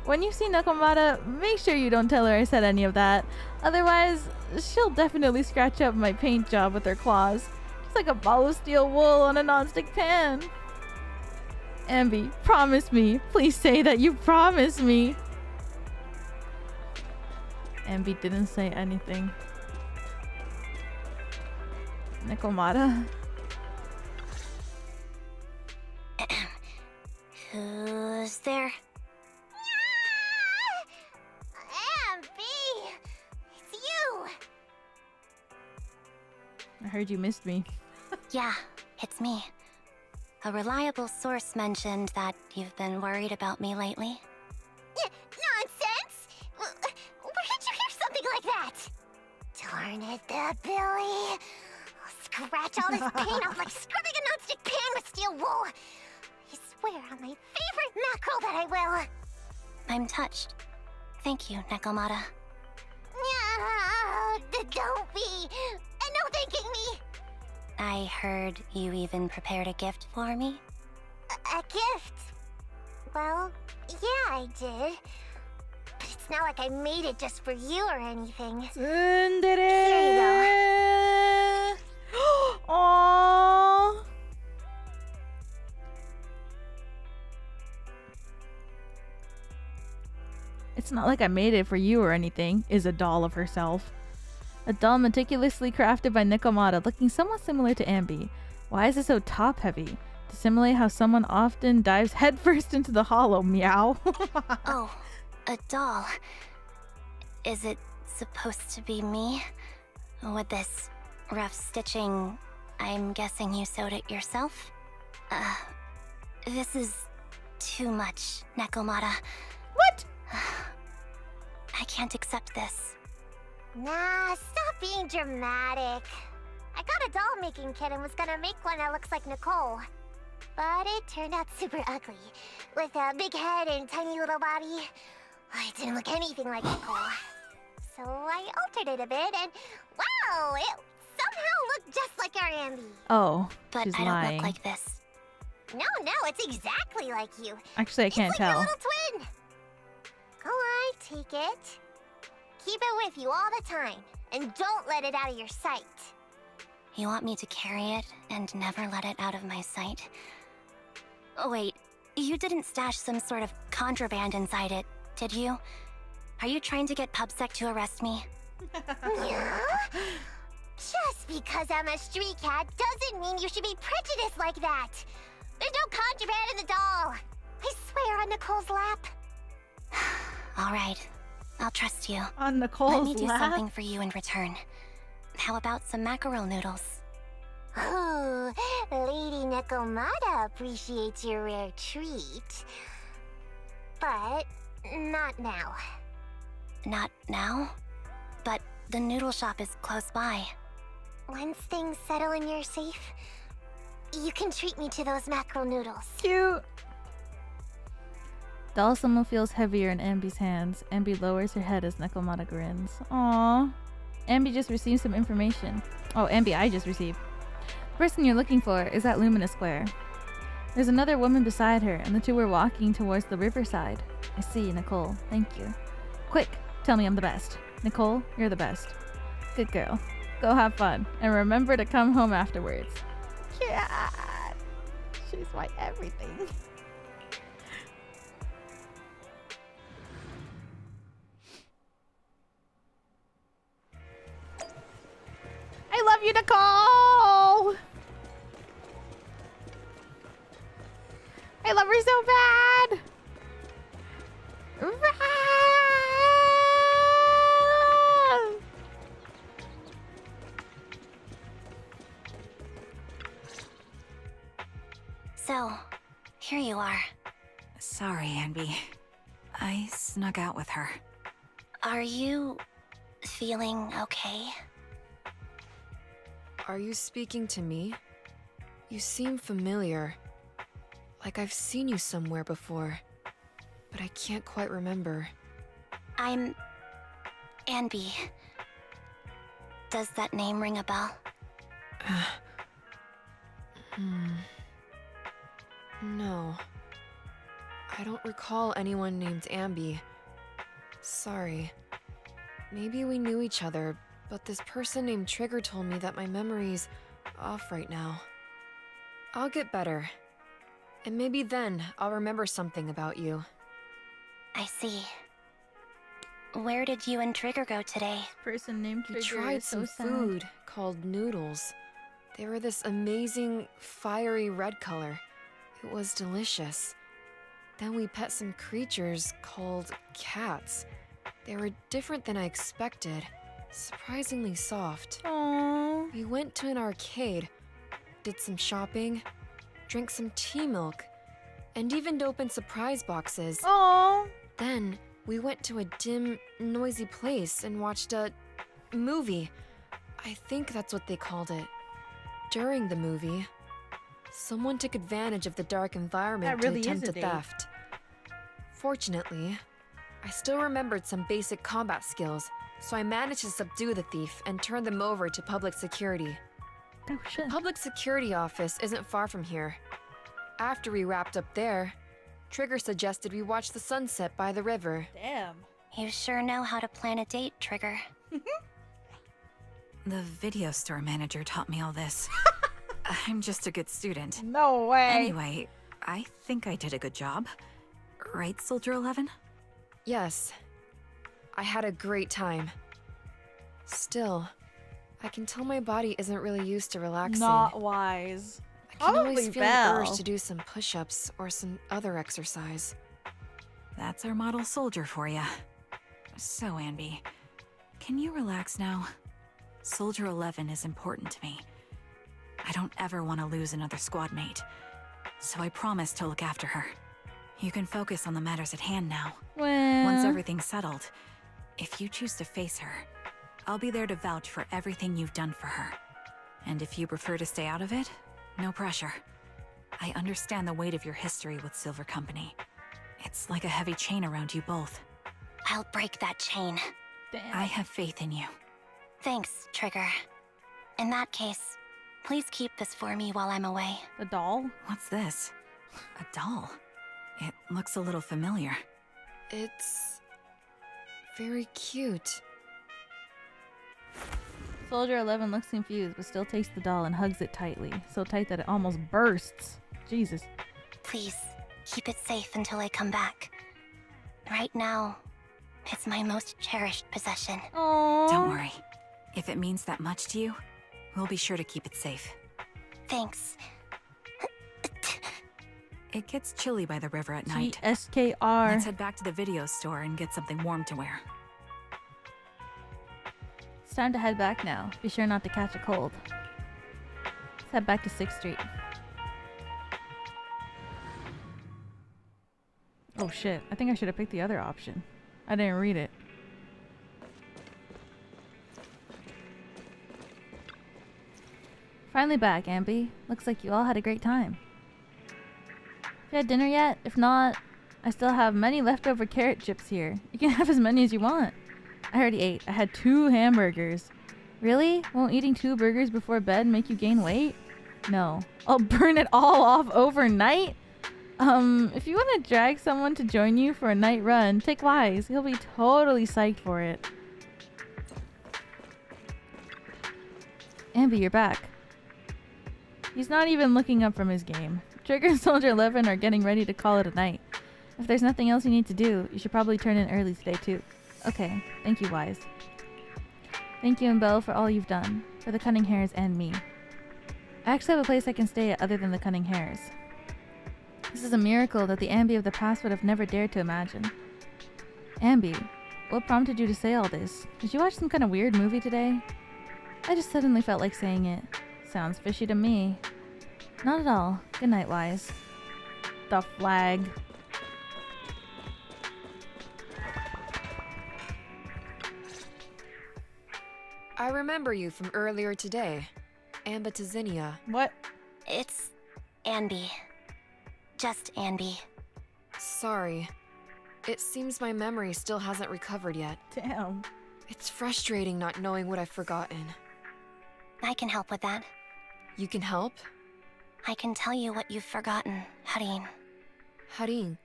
When you see Nekomata, make sure you don't tell her I said any of that. Otherwise, she'll definitely scratch up my paint job with her claws. It's like a ball of steel wool on a nonstick pan. Ambi, promise me. Please say that you promise me. Ambi didn't say anything. Nekomata? Who's there? Ambi! It's you! I heard you missed me. Yeah, it's me. A reliable source mentioned that you've been worried about me lately. Nonsense! Where did you hear something like that? Darn it, that Billy. I'll scratch all this paint off like scrubbing a nonstick pan with steel wool. I swear on my favorite mackerel that I will. I'm touched. Thank you, Nekomata. Don't be. And no thanking me. I heard you even prepared a gift for me. A gift? Well, yeah, I did. But it's not like I made it just for you or anything. Here you go. Aww. It's not like I made it for you or anything, is a doll of herself. A doll meticulously crafted by Nekomata, looking somewhat similar to Ambi. Why is it so top-heavy? To simulate how someone often dives headfirst into the hollow. Meow. Oh, a doll. Is it supposed to be me? With this rough stitching, I'm guessing you sewed it yourself? This is too much, Nekomata. What? I can't accept this. Nah, stop being dramatic. I got a doll making kit and was gonna make one that looks like Nicole. But it turned out super ugly. With a big head and tiny little body. It didn't look anything like Nicole. So I altered it a bit and wow, it somehow looked just like our Ambi. Oh, but she's I don't lying. look like this. No, it's exactly like you. Actually, I can't it's like tell. Your little twin. Go on, take it. keep it with you all the time, and don't let it out of your sight. You want me to carry it and never let it out of my sight? Oh, wait, you didn't stash some sort of contraband inside it, did you? Are you trying to get PubSec to arrest me? Yeah? Just because I'm a street cat doesn't mean you should be prejudiced like that. There's no contraband in the doll. I swear on Nicole's lap. All right, I'll trust you. On Nicole's Let me do lap? something for you in return. How about some mackerel noodles? Oh, Lady Nekomata appreciates your rare treat. But not now. Not now? But the noodle shop is close by. Once things settle and you're safe, you can treat me to those mackerel noodles. Cute. Dalsamo feels heavier in Ambi's hands. Ambi lowers her head as Nekomata grins. Aww. Ambi just received some information. Oh, Ambi, I just received. The person you're looking for is at Lumina Square. There's another woman beside her, and the two were walking towards the riverside. I see, Nicole. Thank you. Quick, tell me I'm the best. Nicole, you're the best. Good girl. Go have fun, and remember to come home afterwards. Yeah, she's my everything. I love you, Nicole! I love her so bad! So, here you are. Sorry, Ambi. I snuck out with her. Are you feeling okay? Are you speaking to me? You seem familiar. Like I've seen you somewhere before. But I can't quite remember. I'm... Anby. Does that name ring a bell? No. I don't recall anyone named Ambi. Sorry. Maybe we knew each other, but this person named Trigger told me that my memory's off right now. I'll get better. And maybe then I'll remember something about you. I see. Where did you and Trigger go today? Person named Trigger We tried is so some sad. food called noodles. They were this amazing, fiery red color. It was delicious. Then we pet some creatures called cats. They were different than I expected. Surprisingly soft. Aww. We went to an arcade, did some shopping, drank some tea milk, and even opened surprise boxes. Aww. Then we went to a dim, noisy place and watched a movie. I think that's what they called it. During the movie, someone took advantage of the dark environment That really to is attempt a a date. theft. Fortunately, I still remembered some basic combat skills, so I managed to subdue the thief and turn them over to public security. Oh shit. Public security office isn't far from here. After we wrapped up there, Trigger suggested we watch the sunset by the river. Damn. You sure know how to plan a date, Trigger. The video store manager taught me all this. I'm just a good student. No way. Anyway, I think I did a good job. Right, Soldier 11? Yes. I had a great time. Still, I can tell my body isn't really used to relaxing. Not wise. I can Probably always feel Belle. the urge to do some push-ups or some other exercise. That's our model soldier for ya. So, Anby, can you relax now? Soldier 11 is important to me. I don't ever want to lose another squad mate, so I promise to look after her. You can focus on the matters at hand now. Well. Once everything's settled, if you choose to face her, I'll be there to vouch for everything you've done for her. And if you prefer to stay out of it, no pressure. I understand the weight of your history with Silver Company. It's like a heavy chain around you both. I'll break that chain. Damn. I have faith in you. Thanks, Trigger. In that case, please keep this for me while I'm away. The doll? What's this? A doll? It looks a little familiar. It's very cute. Soldier 11 looks confused, but still takes the doll and hugs it tightly. So tight that it almost bursts. Jesus. Please, keep it safe until I come back. Right now, it's my most cherished possession. Aww. Don't worry. If it means that much to you, we'll be sure to keep it safe. Thanks. It gets chilly by the river at night. SKR. Let's head back to the video store and get something warm to wear. It's time to head back now. Be sure not to catch a cold. Let's head back to 6th Street. Oh shit, I think I should have picked the other option. I didn't read it. Finally back, Ambi. Looks like you all had a great time. You had dinner yet? If not, I still have many leftover carrot chips here. You can have as many as you want. I already ate. I had 2 hamburgers. Really? Won't eating 2 burgers before bed make you gain weight? No. I'll burn it all off overnight? If you want to drag someone to join you for a night run, take Wise. He'll be totally psyched for it. Ambi, you're back. He's not even looking up from his game. Trigger and Soldier 11 are getting ready to call it a night. If there's nothing else you need to do, you should probably turn in early today too. Okay, thank you, Wise. Thank you and Belle for all you've done, for the Cunning Hares and me. I actually have a place I can stay at other than the Cunning Hares. This is a miracle that the Ambi of the past would have never dared to imagine. Ambi, what prompted you to say all this? Did you watch some kind of weird movie today? I just suddenly felt like saying it. Sounds fishy to me. Not at all. Good night, Wise. The flag. I remember you from earlier today. Ambitizinia. What? It's Ambi. Just Ambi. Sorry. It seems my memory still hasn't recovered yet. Damn. It's frustrating not knowing what I've forgotten. I can help with that. You can help? I can tell you what you've forgotten, Harin. Harin?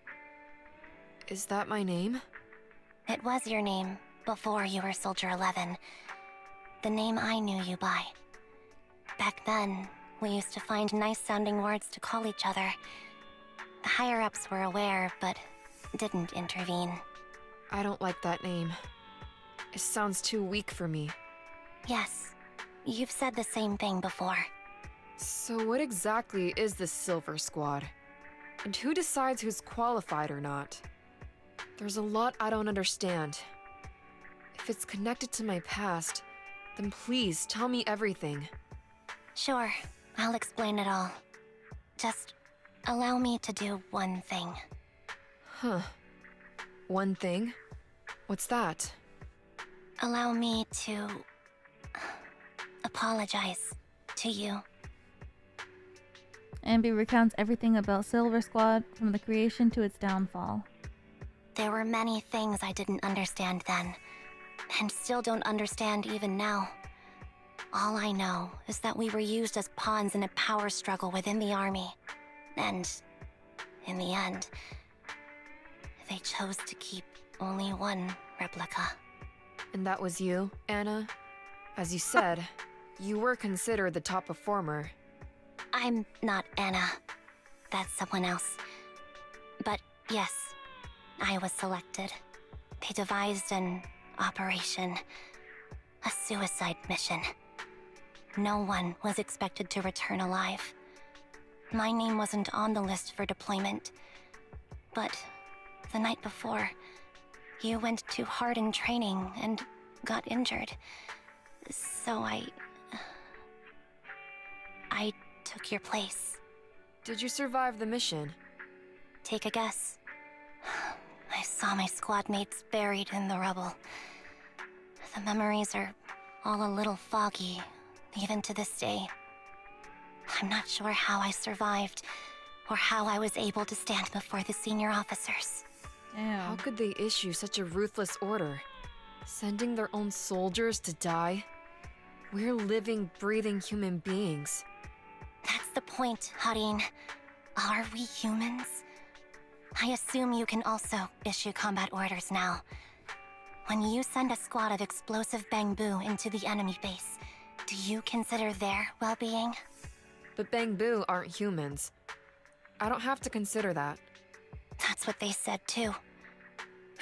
Is that my name? It was your name before you were Soldier 11. The name I knew you by. Back then, we used to find nice-sounding words to call each other. The higher-ups were aware, but didn't intervene. I don't like that name. It sounds too weak for me. Yes, you've said the same thing before. So what exactly is this Silver Squad? And who decides who's qualified or not? There's a lot I don't understand. If it's connected to my past, then please tell me everything. Sure, I'll explain it all. Just allow me to do one thing. Huh. One thing? What's that? Allow me to apologize to you. Ambi recounts everything about Silver Squad from the creation to its downfall. There were many things I didn't understand then, and still don't understand even now. All I know is that we were used as pawns in a power struggle within the army. And, in the end, they chose to keep only one replica. And that was you, Anna? As you said, you were considered the top performer. I'm not Anna. That's someone else. But yes, I was selected. They devised an operation. A suicide mission. No one was expected to return alive. My name wasn't on the list for deployment. But the night before, you went too hard in training and got injured. So I took your place. Did you survive the mission? Take a guess. I saw my squad mates buried in the rubble. The memories are all a little foggy, even to this day. I'm not sure how I survived, or how I was able to stand before the senior officers. Damn. How could they issue such a ruthless order? Sending their own soldiers to die? We're living, breathing human beings. That's the point, Harin. Are we humans? I assume you can also issue combat orders now. When you send a squad of explosive bamboo into the enemy base, Do you consider their well-being? But Bangbu aren't humans. I don't have to consider that. That's what they said too.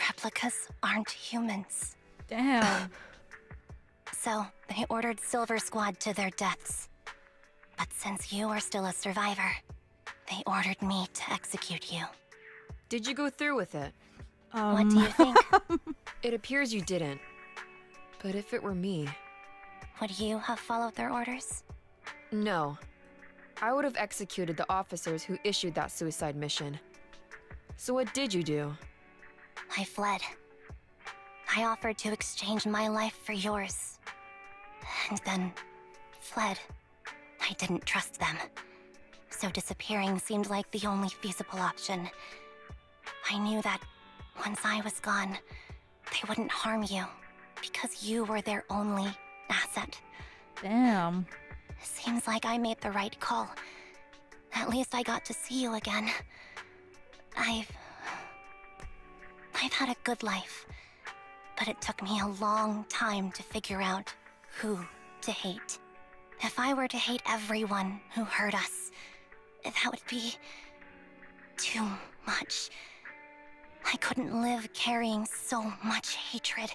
Replicas aren't humans. Damn. So, they ordered Silver Squad to their deaths. But since you are still a survivor, they ordered me to execute you. Did you go through with it? What do you think? It appears you didn't. But if it were me... Would you have followed their orders? No. I would have executed the officers who issued that suicide mission. So what did you do? I fled. I offered to exchange my life for yours. And then fled. I didn't trust them. So disappearing seemed like the only feasible option. I knew that once I was gone, they wouldn't harm you, because you were their only asset. Damn. Seems like I made the right call. At least I got to see you again. I've had a good life, but it took me a long time to figure out who to hate. If I were to hate everyone who hurt us, that would be too much. I couldn't live carrying so much hatred.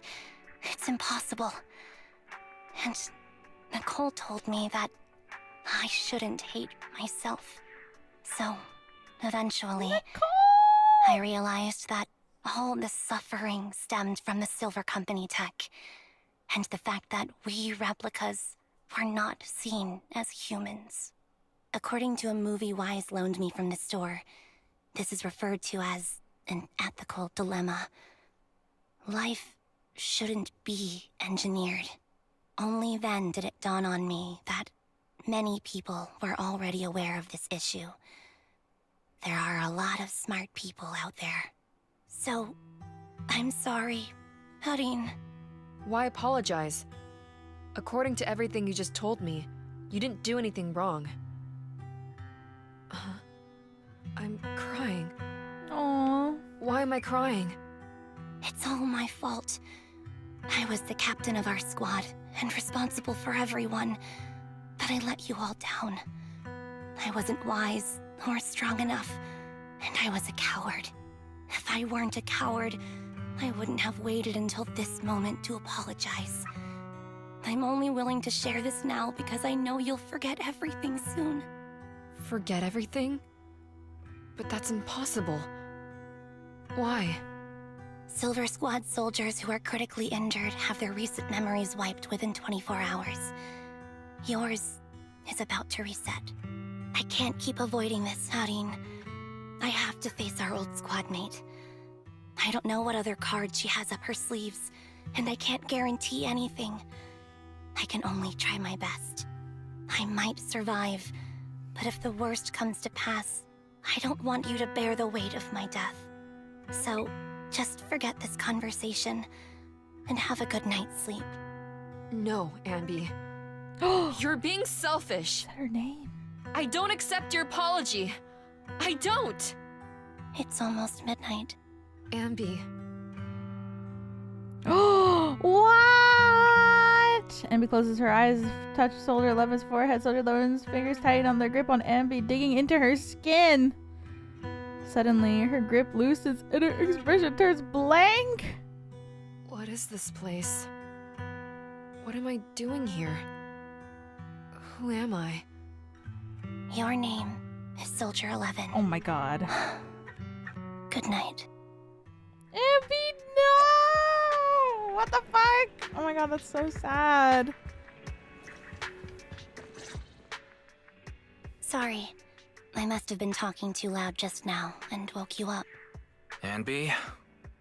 It's impossible. And Nicole told me that I shouldn't hate myself. So, eventually, I realized that all the suffering stemmed from the Silver Company tech, and the fact that we replicas were not seen as humans. According to a movie Wise loaned me from the store, this is referred to as an ethical dilemma. Life shouldn't be engineered. Only then did it dawn on me that many people were already aware of this issue. There are a lot of smart people out there. So, I'm sorry, Harin. Why apologize? According to everything you just told me, you didn't do anything wrong. I'm crying. Aww. Why am I crying? It's all my fault. I was the captain of our squad and responsible for everyone, but I let you all down. I wasn't wise or strong enough, and I was a coward. If I weren't a coward, I wouldn't have waited until this moment to apologize. I'm only willing to share this now because I know you'll forget everything soon. Forget everything? But that's impossible. Why? Silver Squad soldiers who are critically injured have their recent memories wiped within 24 hours. Yours is about to reset. I can't keep avoiding this, Harin. I have to face our old squad mate. I don't know what other cards she has up her sleeves, and I can't guarantee anything. I can only try my best. I might survive, but if the worst comes to pass, I don't want you to bear the weight of my death. So, just forget this conversation, and have a good night's sleep. No, Ambi. You're being selfish. Is that her name? I don't accept your apology. I don't! It's almost midnight. Ambi. What? Ambi closes her eyes, touch Soldier 11's forehead. Soldier 11's fingers tighten on their grip on Ambi, digging into her skin. Suddenly, her grip loosens and her expression turns blank. What is this place? What am I doing here? Who am I? Your name is Soldier 11. Oh my god. Good night. Ambi, no! What the fuck? Oh my god, that's so sad. Sorry. I must have been talking too loud just now and woke you up. Ambi,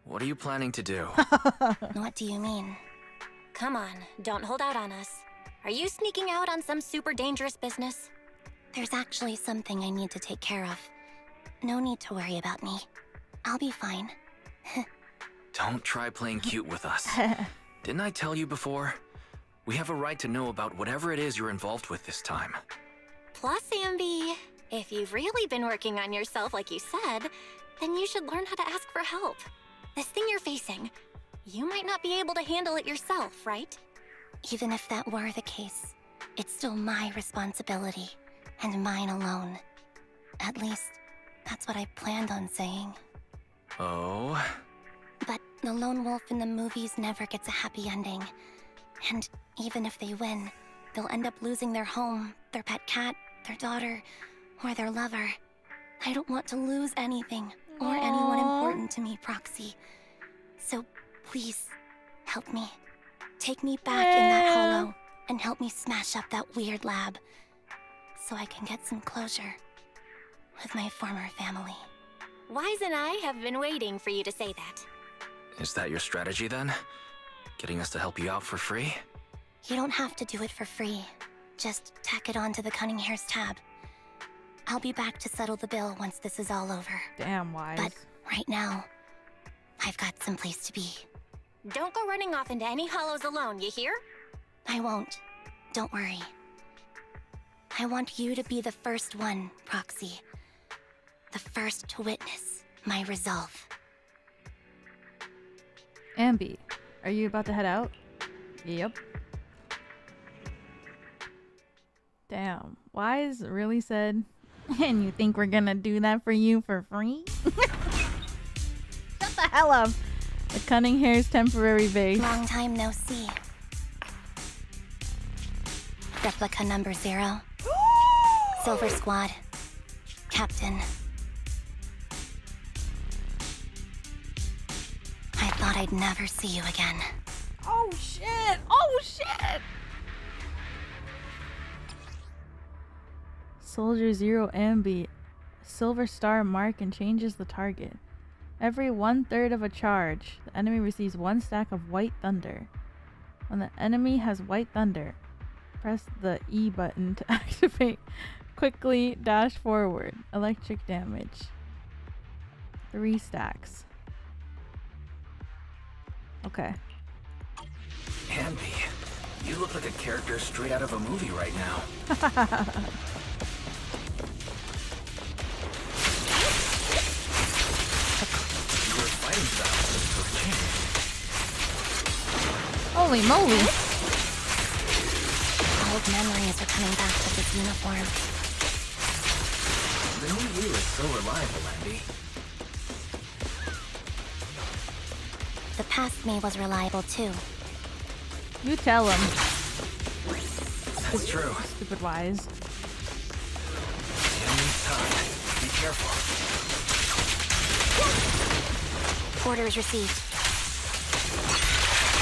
what are you planning to do? What do you mean? Come on, don't hold out on us. Are you sneaking out on some super dangerous business? There's actually something I need to take care of. No need to worry about me. I'll be fine. Don't try playing cute with us. Didn't I tell you before? We have a right to know about whatever it is you're involved with this time. Plus, Ambi, if you've really been working on yourself like you said, then you should learn how to ask for help. This thing you're facing, you might not be able to handle it yourself, right? Even if that were the case, it's still my responsibility, and mine alone. At least, that's what I planned on saying. Oh? But the lone wolf in the movies never gets a happy ending. And even if they win, they'll end up losing their home, their pet cat, their daughter, or their lover. I don't want to lose anything, or anyone important to me, Proxy. So please, help me. Take me back in that hollow, and help me smash up that weird lab, so I can get some closure with my former family. Wise and I have been waiting for you to say that. Is that your strategy then? Getting us to help you out for free? You don't have to do it for free. Just tack it onto the Cunning Hair's tab. I'll be back to settle the bill once this is all over. Damn, Wise. But right now, I've got some place to be. Don't go running off into any hollows alone, you hear? I won't. Don't worry. I want you to be the first one, Proxy. The first to witness my resolve. Ambi, are you about to head out? Yep. Damn, Wise really said, and you think we're gonna do that for you for free? Shut the hell up. The Cunning Hair's temporary base. Long time no see. Replica number 0. Silver Squad. Captain. I thought I'd never see you again. Oh shit! Oh shit! Soldier 0 Ambi. Silver star mark and changes the target. Every 1/3 of a charge, the enemy receives 1 stack of white thunder. When the enemy has white thunder, press the E button to activate. Quickly dash forward. Electric damage. 3 stacks. Okay. Ambi, you look like a character straight out of a movie right now. Your fighting style seems to have changed. Holy moly! Old memories are coming back to this uniform. The new you is so reliable, Ambi. The past me was reliable too. You tell him. That's true. Stupid Wise. Enemy's time. Be careful. Orders received.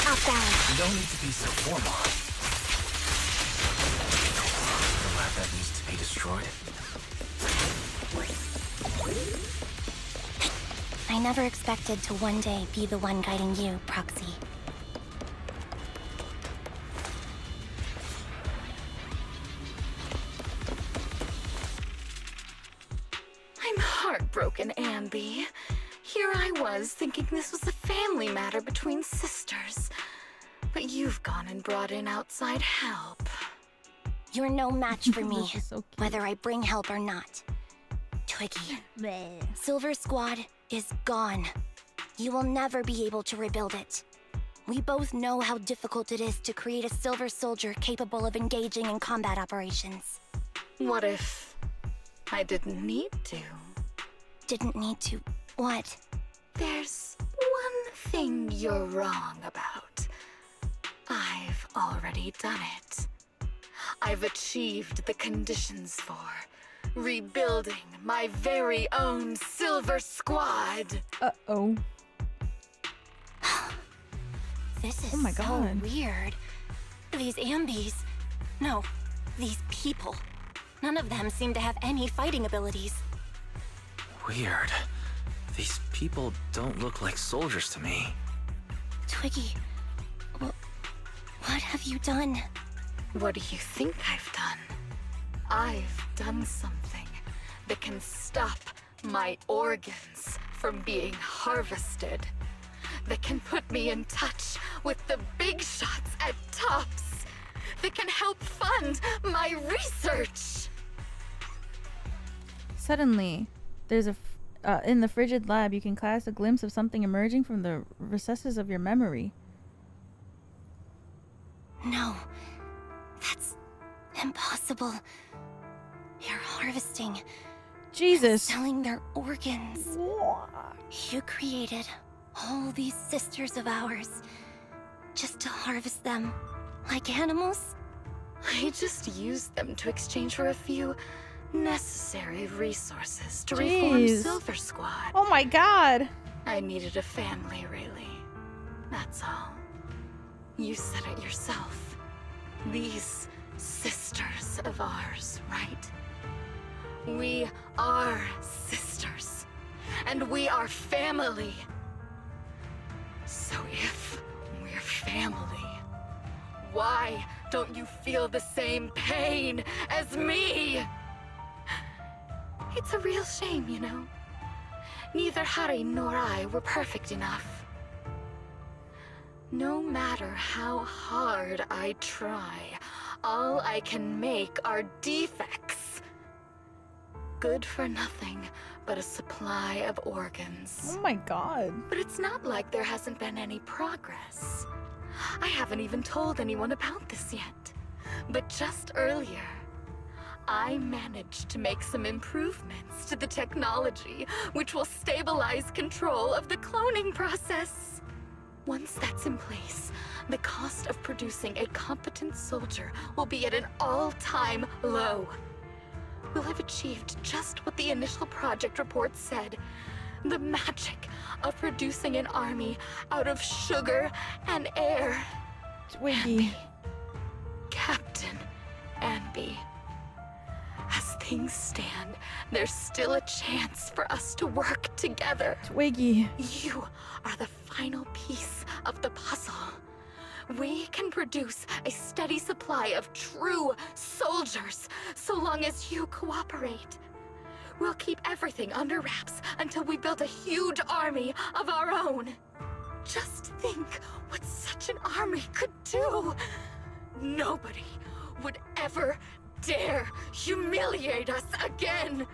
Outbound. You don't need to be so formal. The lab that needs to be destroyed. I never expected to one day be the one guiding you, Proxy. I'm heartbroken, Ambi. Here I was thinking this was a family matter between sisters. But you've gone and brought in outside help. You're no match for me, So whether I bring help or not. Twiggy. Silver Squad is gone. You will never be able to rebuild it. We both know how difficult it is to create a Silver Soldier capable of engaging in combat operations. What if I didn't need to? Didn't need to. What? There's one thing you're wrong about. I've already done it. I've achieved the conditions for rebuilding my very own Silver Squad. Uh-oh. This is Oh my so God. weird. These Ambis. No, these people. None of them seem to have any fighting abilities. Weird. These people don't look like soldiers to me. Twiggy, what have you done? What do you think I've done? I've done something that can stop my organs from being harvested. That can put me in touch with the big shots at TOPS. That can help fund my research. Suddenly, there's in the frigid lab, you can cast a glimpse of something emerging from the recesses of your memory. No, Impossible. You're harvesting. Jesus. Selling their organs. You created all these sisters of ours just to harvest them like animals? I just used them to exchange for a few necessary resources to reform Silver Squad. Oh my god. I needed a family, really. That's all. You said it yourself. These sisters of ours, right? We are sisters. And we are family. So if we're family, why don't you feel the same pain as me? It's a real shame, you know. Neither Harry nor I were perfect enough. No matter how hard I try, all I can make are defects. Good for nothing but a supply of organs. Oh my god. But it's not like there hasn't been any progress. I haven't even told anyone about this yet. But just earlier, I managed to make some improvements to the technology, which will stabilize control of the cloning process. Once that's in place, the cost of producing a competent soldier will be at an all-time low. We'll have achieved just what the initial project report said. The magic of producing an army out of sugar and air. Twiggy. Captain Anby. As things stand, there's still a chance for us to work together. Twiggy. You are the final piece of the puzzle. We can produce a steady supply of true soldiers, so long as you cooperate. We'll keep everything under wraps until we build a huge army of our own. Just think what such an army could do. Nobody would ever dare humiliate us again.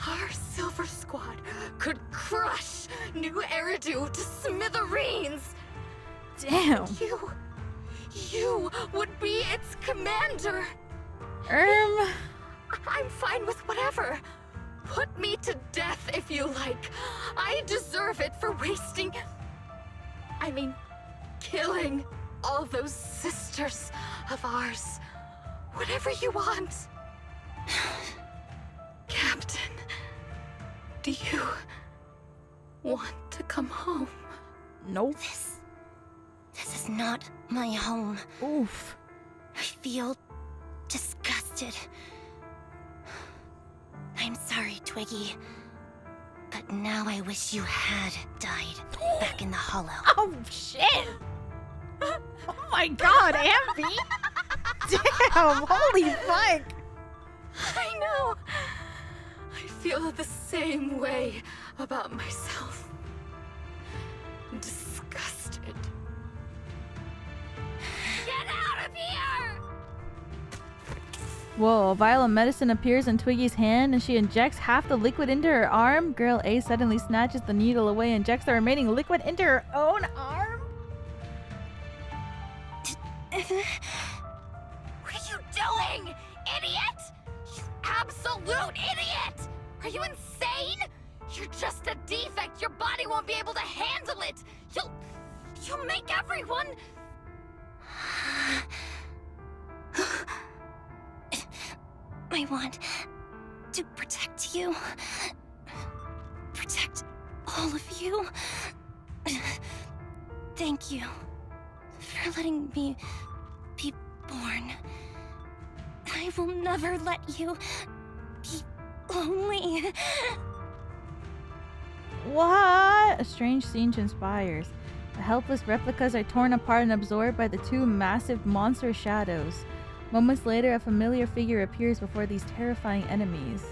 Our Silver Squad could crush New Eridu to smithereens. Damn. You would be its commander. I'm fine with whatever. Put me to death if you like. I deserve it for killing all those sisters of ours. Whatever you want. Captain, do you want to come home? Nope. This is not my home. Oof. I feel disgusted. I'm sorry, Twiggy. But now I wish you had died back in the hollow. Oh, shit! Oh my god, Ambi! Damn, holy fuck! I know! I feel the same way about myself. Disgusted. Get out of here! Whoa, a vial of medicine appears in Twiggy's hand and she injects half the liquid into her arm. Girl A suddenly snatches the needle away and injects the remaining liquid into her own arm? What are you doing, idiot? You absolute idiot! Are you insane? You're just a defect. Your body won't be able to handle it. You'll make everyone... I want to protect you. Protect all of you. Thank you for letting me be born. I will never let you be lonely. What? A strange scene transpires. The helpless replicas are torn apart and absorbed by the two massive monster shadows. Moments later, a familiar figure appears before these terrifying enemies.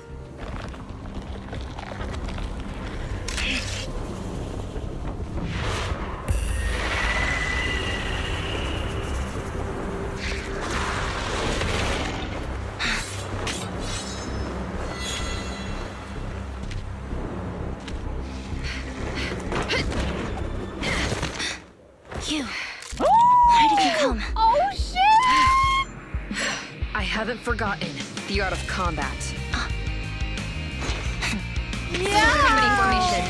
haven't forgotten the art of combat. Yeah! Formation.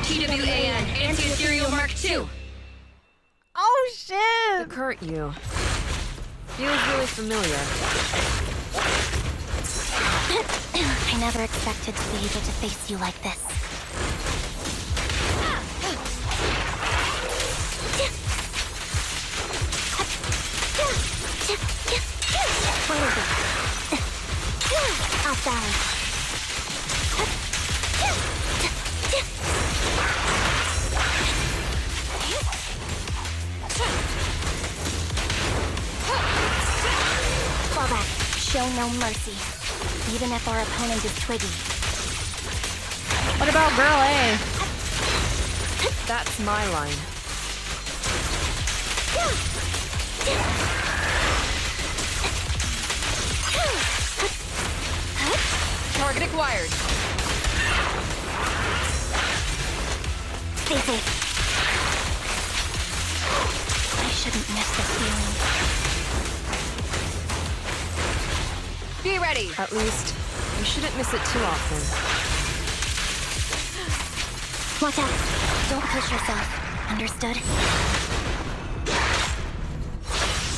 TWAN, Anti-Ethereal Mark II. Oh shit! The current you feels really familiar. I never expected to be able to face you like this. What is it? Outside. Fall back. Show no mercy. Even if our opponent is twiggy. What about girl A? That's my line. Target acquired. Stay safe. I shouldn't miss this feeling. Be ready. At least, you shouldn't miss it too often. Watch out. Don't push yourself. Understood?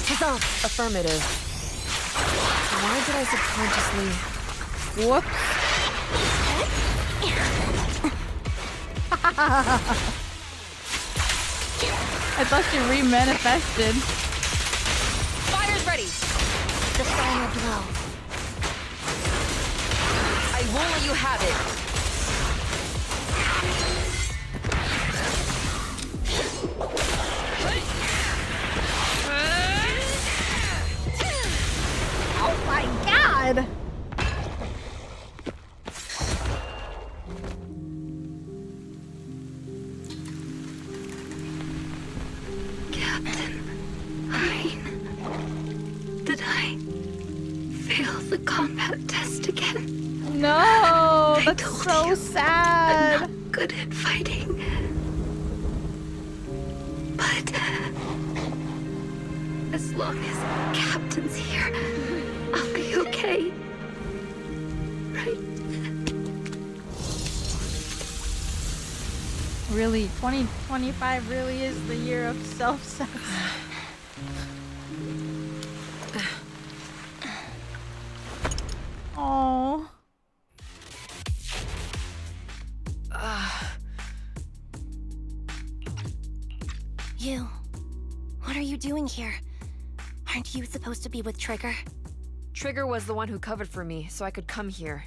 Resolve. Affirmative. Why did I subconsciously... Whoops. I thought she re-manifested. Fire's ready. The final blow. I won't let you have it. Oh my god! Did I fail the combat test again? No, that's so sad. I'm not good at fighting. But as long as Captain's here, I'll be okay. Right? Really, 2025 really is the year of self-sex. Oh. You. What are you doing here? Aren't you supposed to be with Trigger? Trigger was the one who covered for me, so I could come here.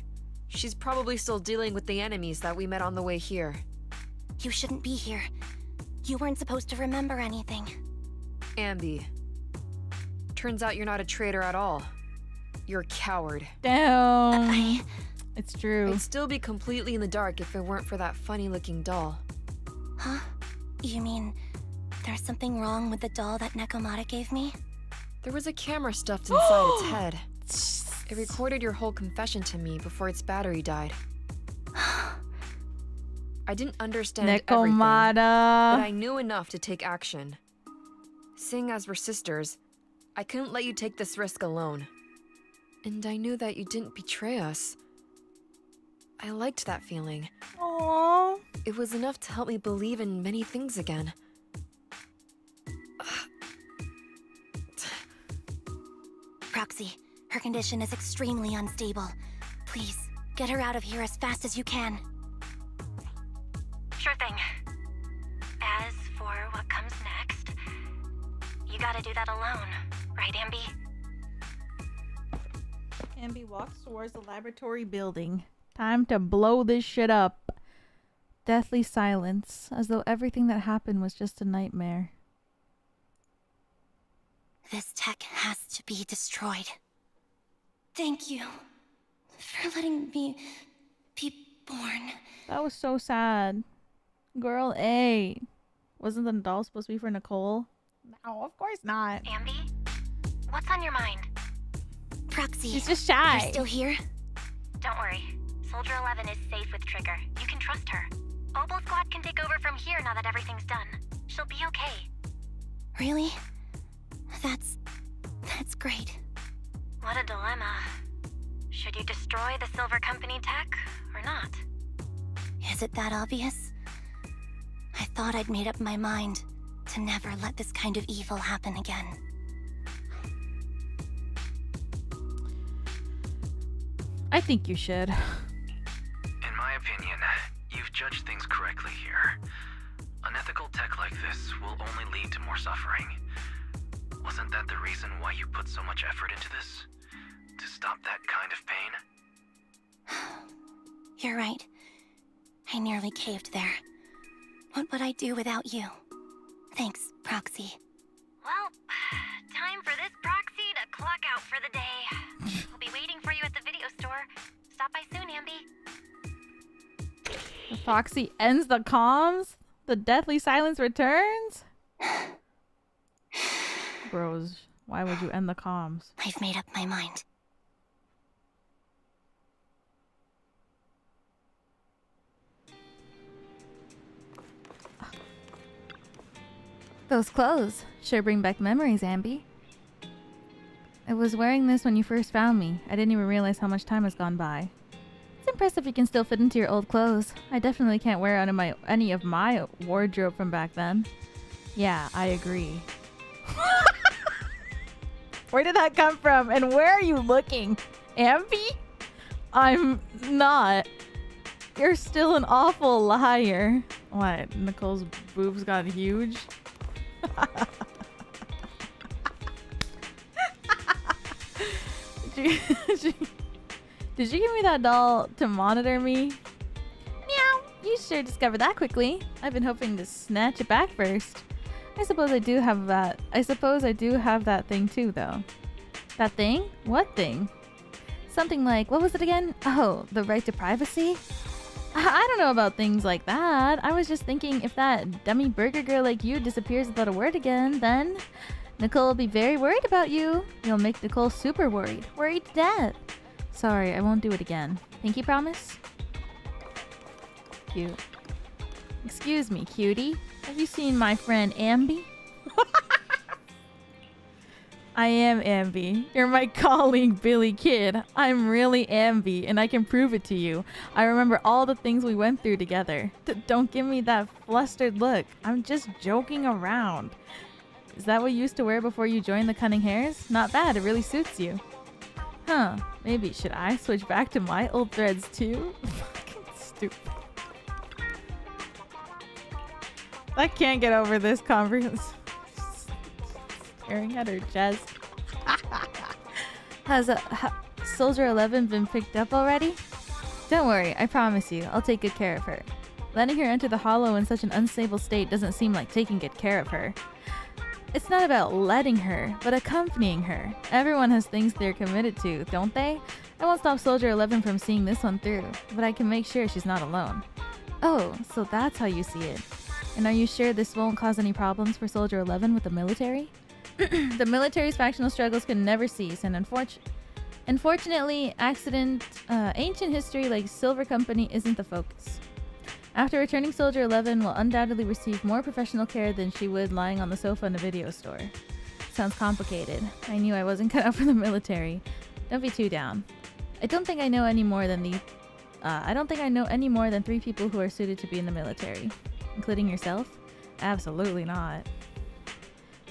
She's probably still dealing with the enemies that we met on the way here. You shouldn't be here. You weren't supposed to remember anything. Ambi. Turns out you're not a traitor at all. You're a coward. Damn. It's true. I'd still be completely in the dark if it weren't for that funny-looking doll. Huh? You mean there's something wrong with the doll that Nekomata gave me? There was a camera stuffed inside its head. It recorded your whole confession to me before its battery died. I didn't understand everything, but I knew enough to take action. Seeing as we're sisters, I couldn't let you take this risk alone. And I knew that you didn't betray us. I liked that feeling. Aww. It was enough to help me believe in many things again. Roxy, her condition is extremely unstable. Please, get her out of here as fast as you can. Sure thing. As for what comes next, you gotta do that alone, right, Ambi? Ambi walks towards the laboratory building. Time to blow this shit up. Deathly silence, as though everything that happened was just a nightmare. This tech has to be destroyed. Thank you for letting me be born. That was so sad. Girl A. Wasn't the doll supposed to be for Nicole? No, of course not. Ambi? What's on your mind? Proxy. She's just shy. You're still here? Don't worry. Soldier 11 is safe with Trigger. You can trust her. Obel Squad can take over from here now that everything's done. She'll be okay. Really? That's great. What a dilemma. Should you destroy the Silver Company tech or not? Is it that obvious? I thought I'd made up my mind to never let this kind of evil happen again. I think you should. In my opinion, you've judged things correctly here. Unethical tech like this will only lead to more suffering. Wasn't that the reason why you put so much effort into this? To stop that kind of pain? You're right. I nearly caved there. What would I do without you? Thanks, Proxy. Well, time for this proxy to clock out for the day. We'll be waiting for you at the video store. Stop by soon, Ambi. The proxy ends the comms? The deathly silence returns? Bros, why would you end the comms? I've made up my mind. Those clothes sure bring back memories, Ambi. I was wearing this when you first found me. I didn't even realize how much time has gone by. It's impressive you can still fit into your old clothes. I definitely can't wear any of my wardrobe from back then. Yeah, I agree. Where did that come from? And where are you looking? Ambi? I'm not. You're still an awful liar. What? Nicole's boobs got huge? Did you give me that doll to monitor me? Meow, you sure discovered that quickly. I've been hoping to snatch it back first. I suppose I do have that. I suppose I do have that thing too, though. That thing? What thing? Something like, what was it again? Oh, the right to privacy? I don't know about things like that. I was just thinking if that dummy burger girl like you disappears without a word again, then Nicole will be very worried about you. You'll make Nicole super worried. Worried to death. Sorry, I won't do it again. Pinky promise? Cute. Excuse me, cutie. Have you seen my friend Ambi? I am Ambi. You're my colleague, Billy Kid. I'm really Ambi, and I can prove it to you. I remember all the things we went through together. Don't give me that flustered look. I'm just joking around. Is that what you used to wear before you joined the Cunning Hairs? Not bad, it really suits you. Huh, maybe should I switch back to my old threads too? Fucking stupid. I can't get over this conversation. Staring at her chest. Has Soldier 11 been picked up already? Don't worry, I promise you, I'll take good care of her. Letting her enter the Hollow in such an unstable state doesn't seem like taking good care of her. It's not about letting her, but accompanying her. Everyone has things they're committed to, don't they? I won't stop Soldier 11 from seeing this one through, but I can make sure she's not alone. Oh, so that's how you see it. And are you sure this won't cause any problems for Soldier 11 with the military? The military's factional struggles can never cease, and unfortunately, ancient history like Silver Company isn't the focus. After returning, Soldier 11 will undoubtedly receive more professional care than she would lying on the sofa in a video store. Sounds complicated. I knew I wasn't cut out for the military. Don't be too down. I don't think I know any more than 3 people who are suited to be in the military. Including yourself? Absolutely not.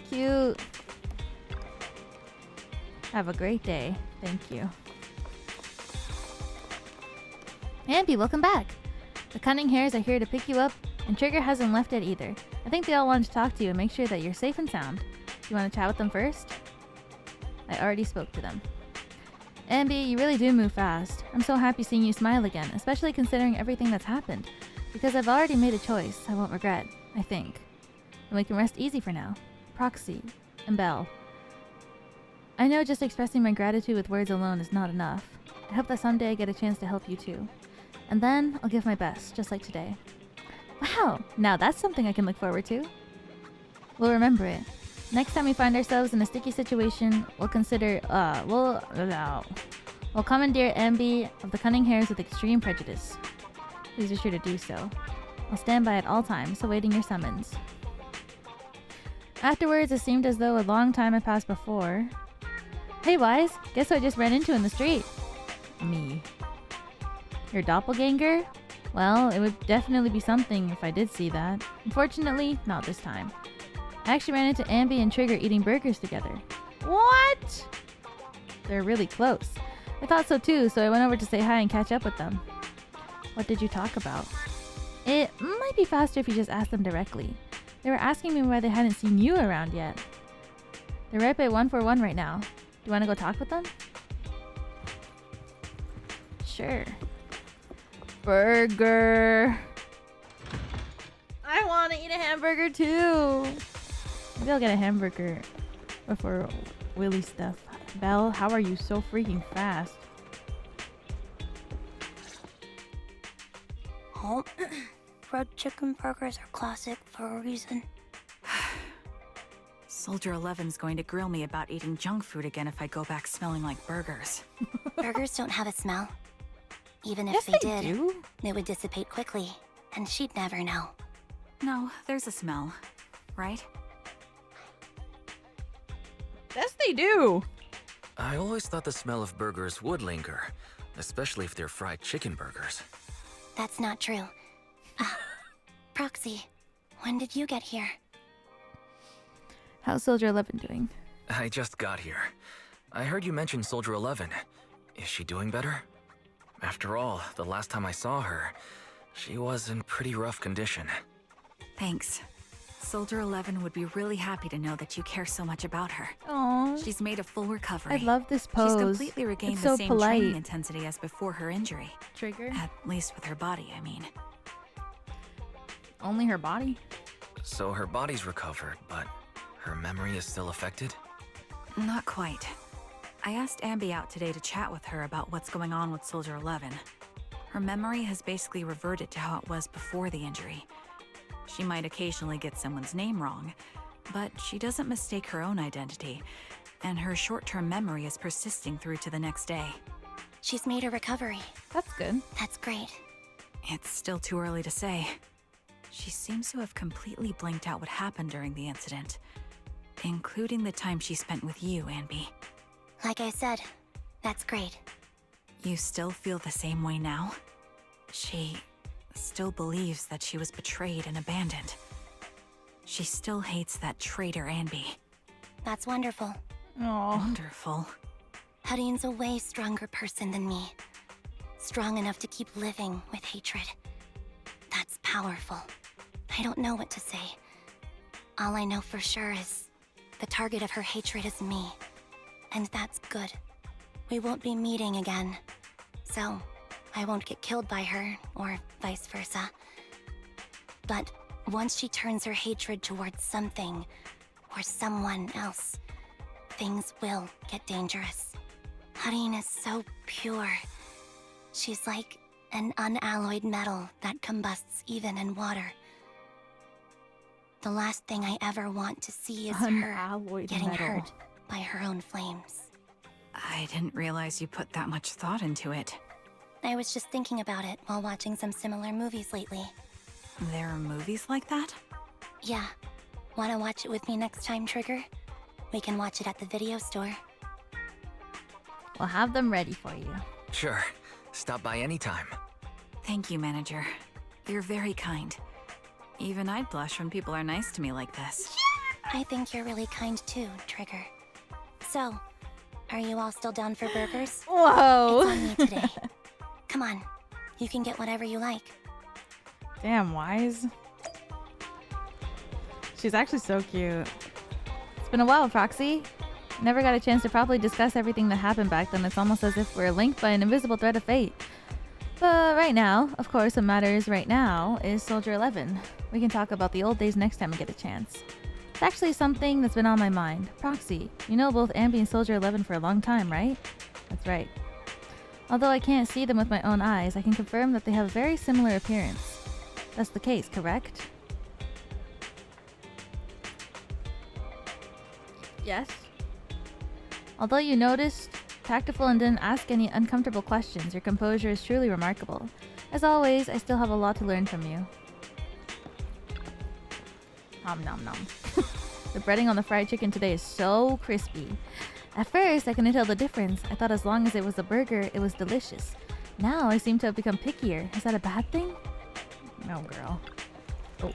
Cute. Have a great day. Thank you. Ambi, welcome back. The Cunning Hairs are here to pick you up, and Trigger hasn't left yet either. I think they all wanted to talk to you and make sure that you're safe and sound. Do you want to chat with them first? I already spoke to them. Ambi, you really do move fast. I'm so happy seeing you smile again, especially considering everything that's happened. Because I've already made a choice I won't regret, I think. And we can rest easy for now. Proxy and Belle. I know just expressing my gratitude with words alone is not enough. I hope that someday I get a chance to help you too. And then I'll give my best, just like today. Wow, now that's something I can look forward to. We'll remember it. Next time we find ourselves in a sticky situation, we'll consider, we'll commandeer Ambi of the Cunning Hairs with extreme prejudice. Please be sure to do so. I'll stand by at all times, awaiting your summons. Afterwards, it seemed as though a long time had passed before Hey, Wise. Guess who I just ran into in the street? Me. Your doppelganger? Well, it would definitely be something if I did see that. Unfortunately, not this time. I actually ran into Ambi and Trigger eating burgers together. What? They're really close. I thought so too, so I went over to say hi and catch up with them. What did you talk about? It might be faster if you just ask them directly. They were asking me why they hadn't seen you around yet. They're right by 141 right now. Do you want to go talk with them? Sure. Burger. I want to eat a hamburger too. Maybe I'll get a hamburger before Willy stuff. Belle, how are you so freaking fast? Oh, fried chicken burgers are classic for a reason. Soldier 11's going to grill me about eating junk food again if I go back smelling like burgers. Burgers don't have a smell. Even if Yes, they they did, do. it would dissipate quickly, and she'd never know. No, there's a smell, right? Yes, they do. I always thought the smell of burgers would linger, especially if they're fried chicken burgers. That's not true. Proxy, when did you get here? How's Soldier 11 doing? I just got here. I heard you mention Soldier 11. Is she doing better? After all, the last time I saw her, she was in pretty rough condition. Thanks. Soldier 11 would be really happy to know that you care so much about her. Aww. She's made a full recovery. I love this pose. She's completely regained It's the so same polite. training intensity as before her injury. Trigger? At least with her body, I mean. Only her body? So her body's recovered, but her memory is still affected? Not quite. I asked Ambi out today to chat with her about what's going on with Soldier 11. Her memory has basically reverted to how it was before the injury. She might occasionally get someone's name wrong, but she doesn't mistake her own identity, and her short-term memory is persisting through to the next day. She's made a recovery. That's good. That's great. It's still too early to say. She seems to have completely blanked out what happened during the incident, including the time she spent with you, Anbi. Like I said, that's great. You still feel the same way now? She still believes that she was betrayed and abandoned. She still hates that traitor Anbi. That's wonderful. Aww. Wonderful. Hudion's a way stronger person than me. Strong enough to keep living with hatred. That's powerful. I don't know what to say. All I know for sure is the target of her hatred is me. And that's good. We won't be meeting again. So, I won't get killed by her, or vice versa. But once she turns her hatred towards something, or someone else, things will get dangerous. Hadion is so pure. She's like an unalloyed metal that combusts even in water. The last thing I ever want to see is her getting hurt by her own flames. I didn't realize you put that much thought into it. I was just thinking about it while watching some similar movies lately. There are movies like that? Yeah. Wanna watch it with me next time, Trigger? We can watch it at the video store. We'll have them ready for you. Sure. Stop by anytime. Thank you, Manager. You're very kind. Even I'd blush when people are nice to me like this. I think you're really kind too, Trigger. So, are you all still down for burgers? Whoa! It's on me today. Come on, you can get whatever you like. Damn, Wise. She's actually so cute. It's been a while, Proxy. Never got a chance to properly discuss everything that happened back then. It's almost as if we're linked by an invisible thread of fate. But right now, of course, what matters right now is Soldier 11. We can talk about the old days next time we get a chance. It's actually something that's been on my mind. Proxy, you know both Ambi and Soldier 11 for a long time, right? That's right. Although I can't see them with my own eyes, I can confirm that they have a very similar appearance. That's the case, correct? Yes. Although you noticed, tactful and didn't ask any uncomfortable questions, your composure is truly remarkable. As always, I still have a lot to learn from you. Nom nom nom. The breading on the fried chicken today is so crispy. At first, I couldn't tell the difference. I thought as long as it was a burger, it was delicious. Now I seem to have become pickier. Is that a bad thing? No, girl. Oh.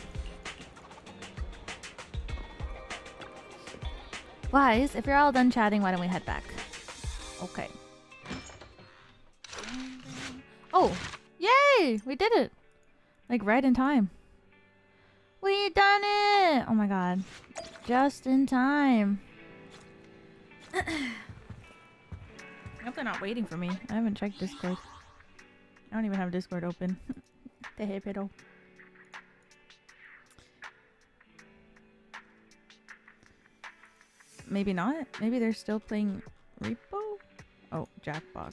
Guys, if you're all done chatting, why don't we head back? Okay. Oh! Yay! We did it! Like, right in time. We done it! Oh my god. Just in time. I hope they're not waiting for me. I haven't checked Discord. I don't even have Discord open. Maybe not? Maybe they're still playing Repo? Oh, Jackbox.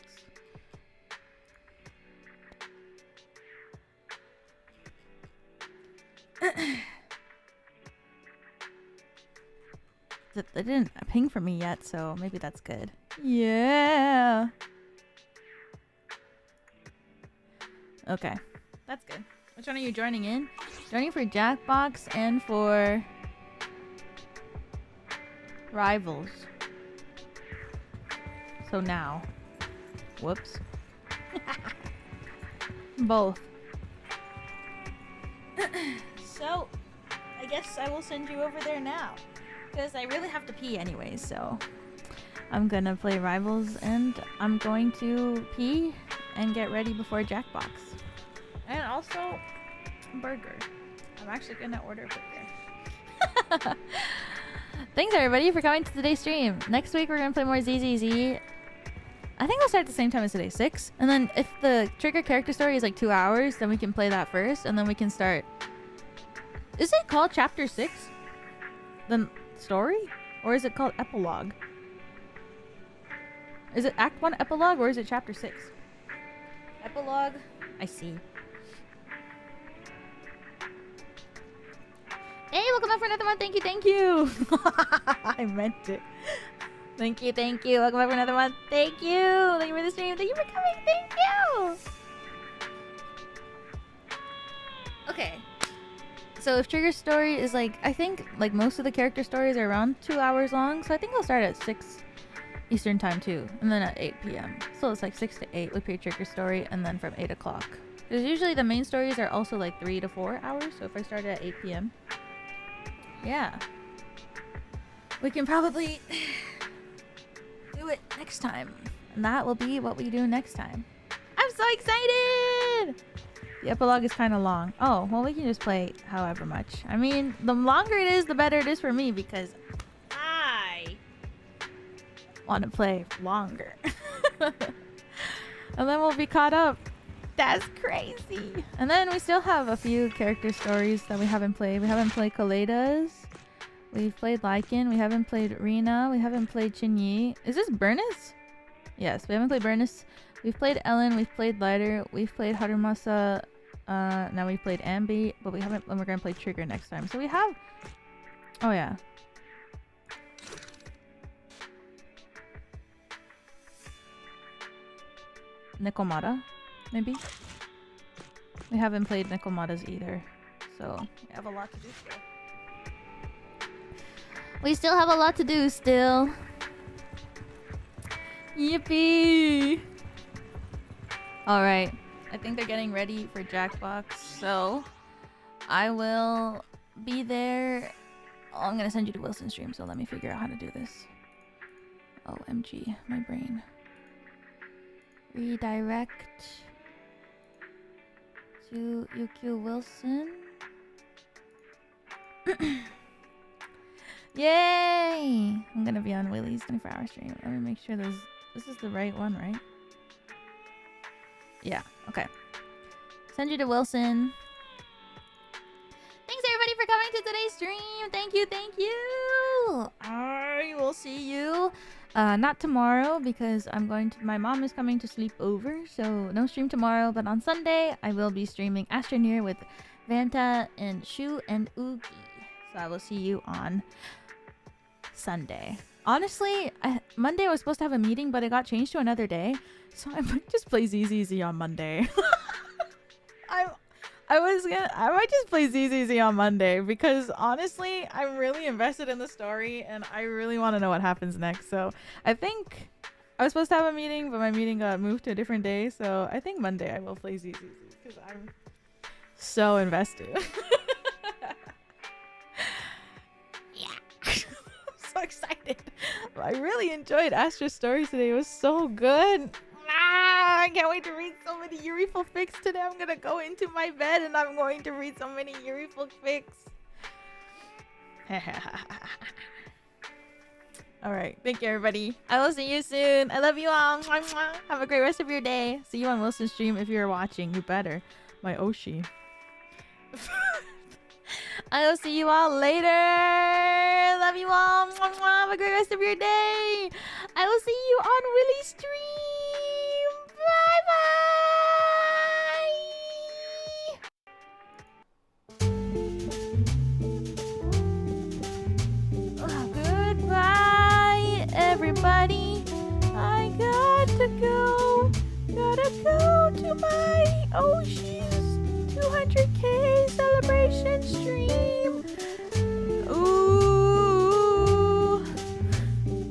They didn't ping for me yet, so maybe that's good. Yeah. Okay, that's good. Which one are you joining in? Joining for Jackbox and for Rivals. So now. Whoops. Both. So, I guess I will send you over there now. Because I really have to pee anyways, so I'm gonna play Rivals and I'm going to pee and get ready before Jackbox. And also, burger. I'm actually gonna order a burger. Thanks everybody for coming to today's stream. Next week we're gonna play more ZZZ. I think I'll start at the same time as today, 6. And then if the Trigger character story is like 2 hours, then we can play that first and then we can start. Is it called Chapter 6? The story? Or is it called Epilogue? Is it Act 1 Epilogue or is it Chapter 6? Epilogue? I see. Hey, welcome back for another one. Thank you, thank you. I meant it. Thank you, thank you. Welcome back for another one. Thank you. Thank you for the stream. Thank you for coming. Thank you. Okay. So if Trigger story is like, I think like most of the character stories are around 2 hours long. So I think I'll start at 6 Eastern time too. And then at 8 p.m. So it's like 6 to 8 with your Trigger story. And then from 8 o'clock. Because usually the main stories are also like 3 to 4 hours. So if I started at 8 p.m. Yeah. We can probably do it next time. And that will be what we do next time. I'm so excited! The epilogue is kind of long. Oh, well we can just play however much. I mean, the longer it is, the better it is for me because I want to play longer. And then we'll be caught up. That's crazy. And then we still have a few character stories that we haven't played. We haven't played Koleda's. We've played Lycan. We haven't played Rina. We haven't played Chinyi. Is this Burnus? Yes, we haven't played Burnus. We've played Ellen. We've played Lighter. We've played Harumasa. Now we've played Ambi, but we haven't. And we're gonna play Trigger next time. So we have. Oh yeah. Nekomata, maybe. We haven't played Nekomata's either, so we have a lot to do still. We still have a lot to do still. Yippee! Alright, I think they're getting ready for Jackbox, so I will be there. Oh, I'm gonna send you to Wilson's stream, so let me figure out how to do this. OMG, my brain. Redirect to UQ Wilson. Yay! I'm gonna be on Willie's 24-hour stream. Let me make sure this is the right one, right? Yeah, okay. Send you to Wilson. Thanks everybody for coming to today's stream. Thank you, thank you. I will see you. Not tomorrow because my mom is coming to sleep over, so no stream tomorrow. But on Sunday, I will be streaming Astra Near with Vanta and Shu and Oogie. So I will see you on Sunday. Honestly, Monday I was supposed to have a meeting, but it got changed to another day. So I might just play ZZZ on Monday. I might just play ZZZ on Monday because honestly, I'm really invested in the story and I really want to know what happens next. So I think I was supposed to have a meeting, but my meeting got moved to a different day. So I think Monday I will play ZZZ because I'm so invested. Yeah. I'm so excited. I really enjoyed Astra's story today. It was so good. I can't wait to read so many Yuri fics today. I'm gonna go into my bed and I'm going to read so many Yuri fics. Alright, thank you everybody. I will see you soon. I love you all. Have a great rest of your day. See you on Wilson's stream if you're watching. You better. My Oshi. I will see you all later. Love you all. Have a great rest of your day. I will see you on Willie's stream. Bye-bye. Goodbye, everybody. I got to go. Gotta go to my Oshi's 200K celebration stream. Ooh.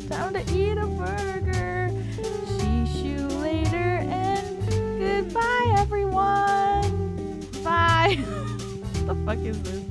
Time to eat a burger. See you later and goodbye, everyone. Bye. What the fuck is this?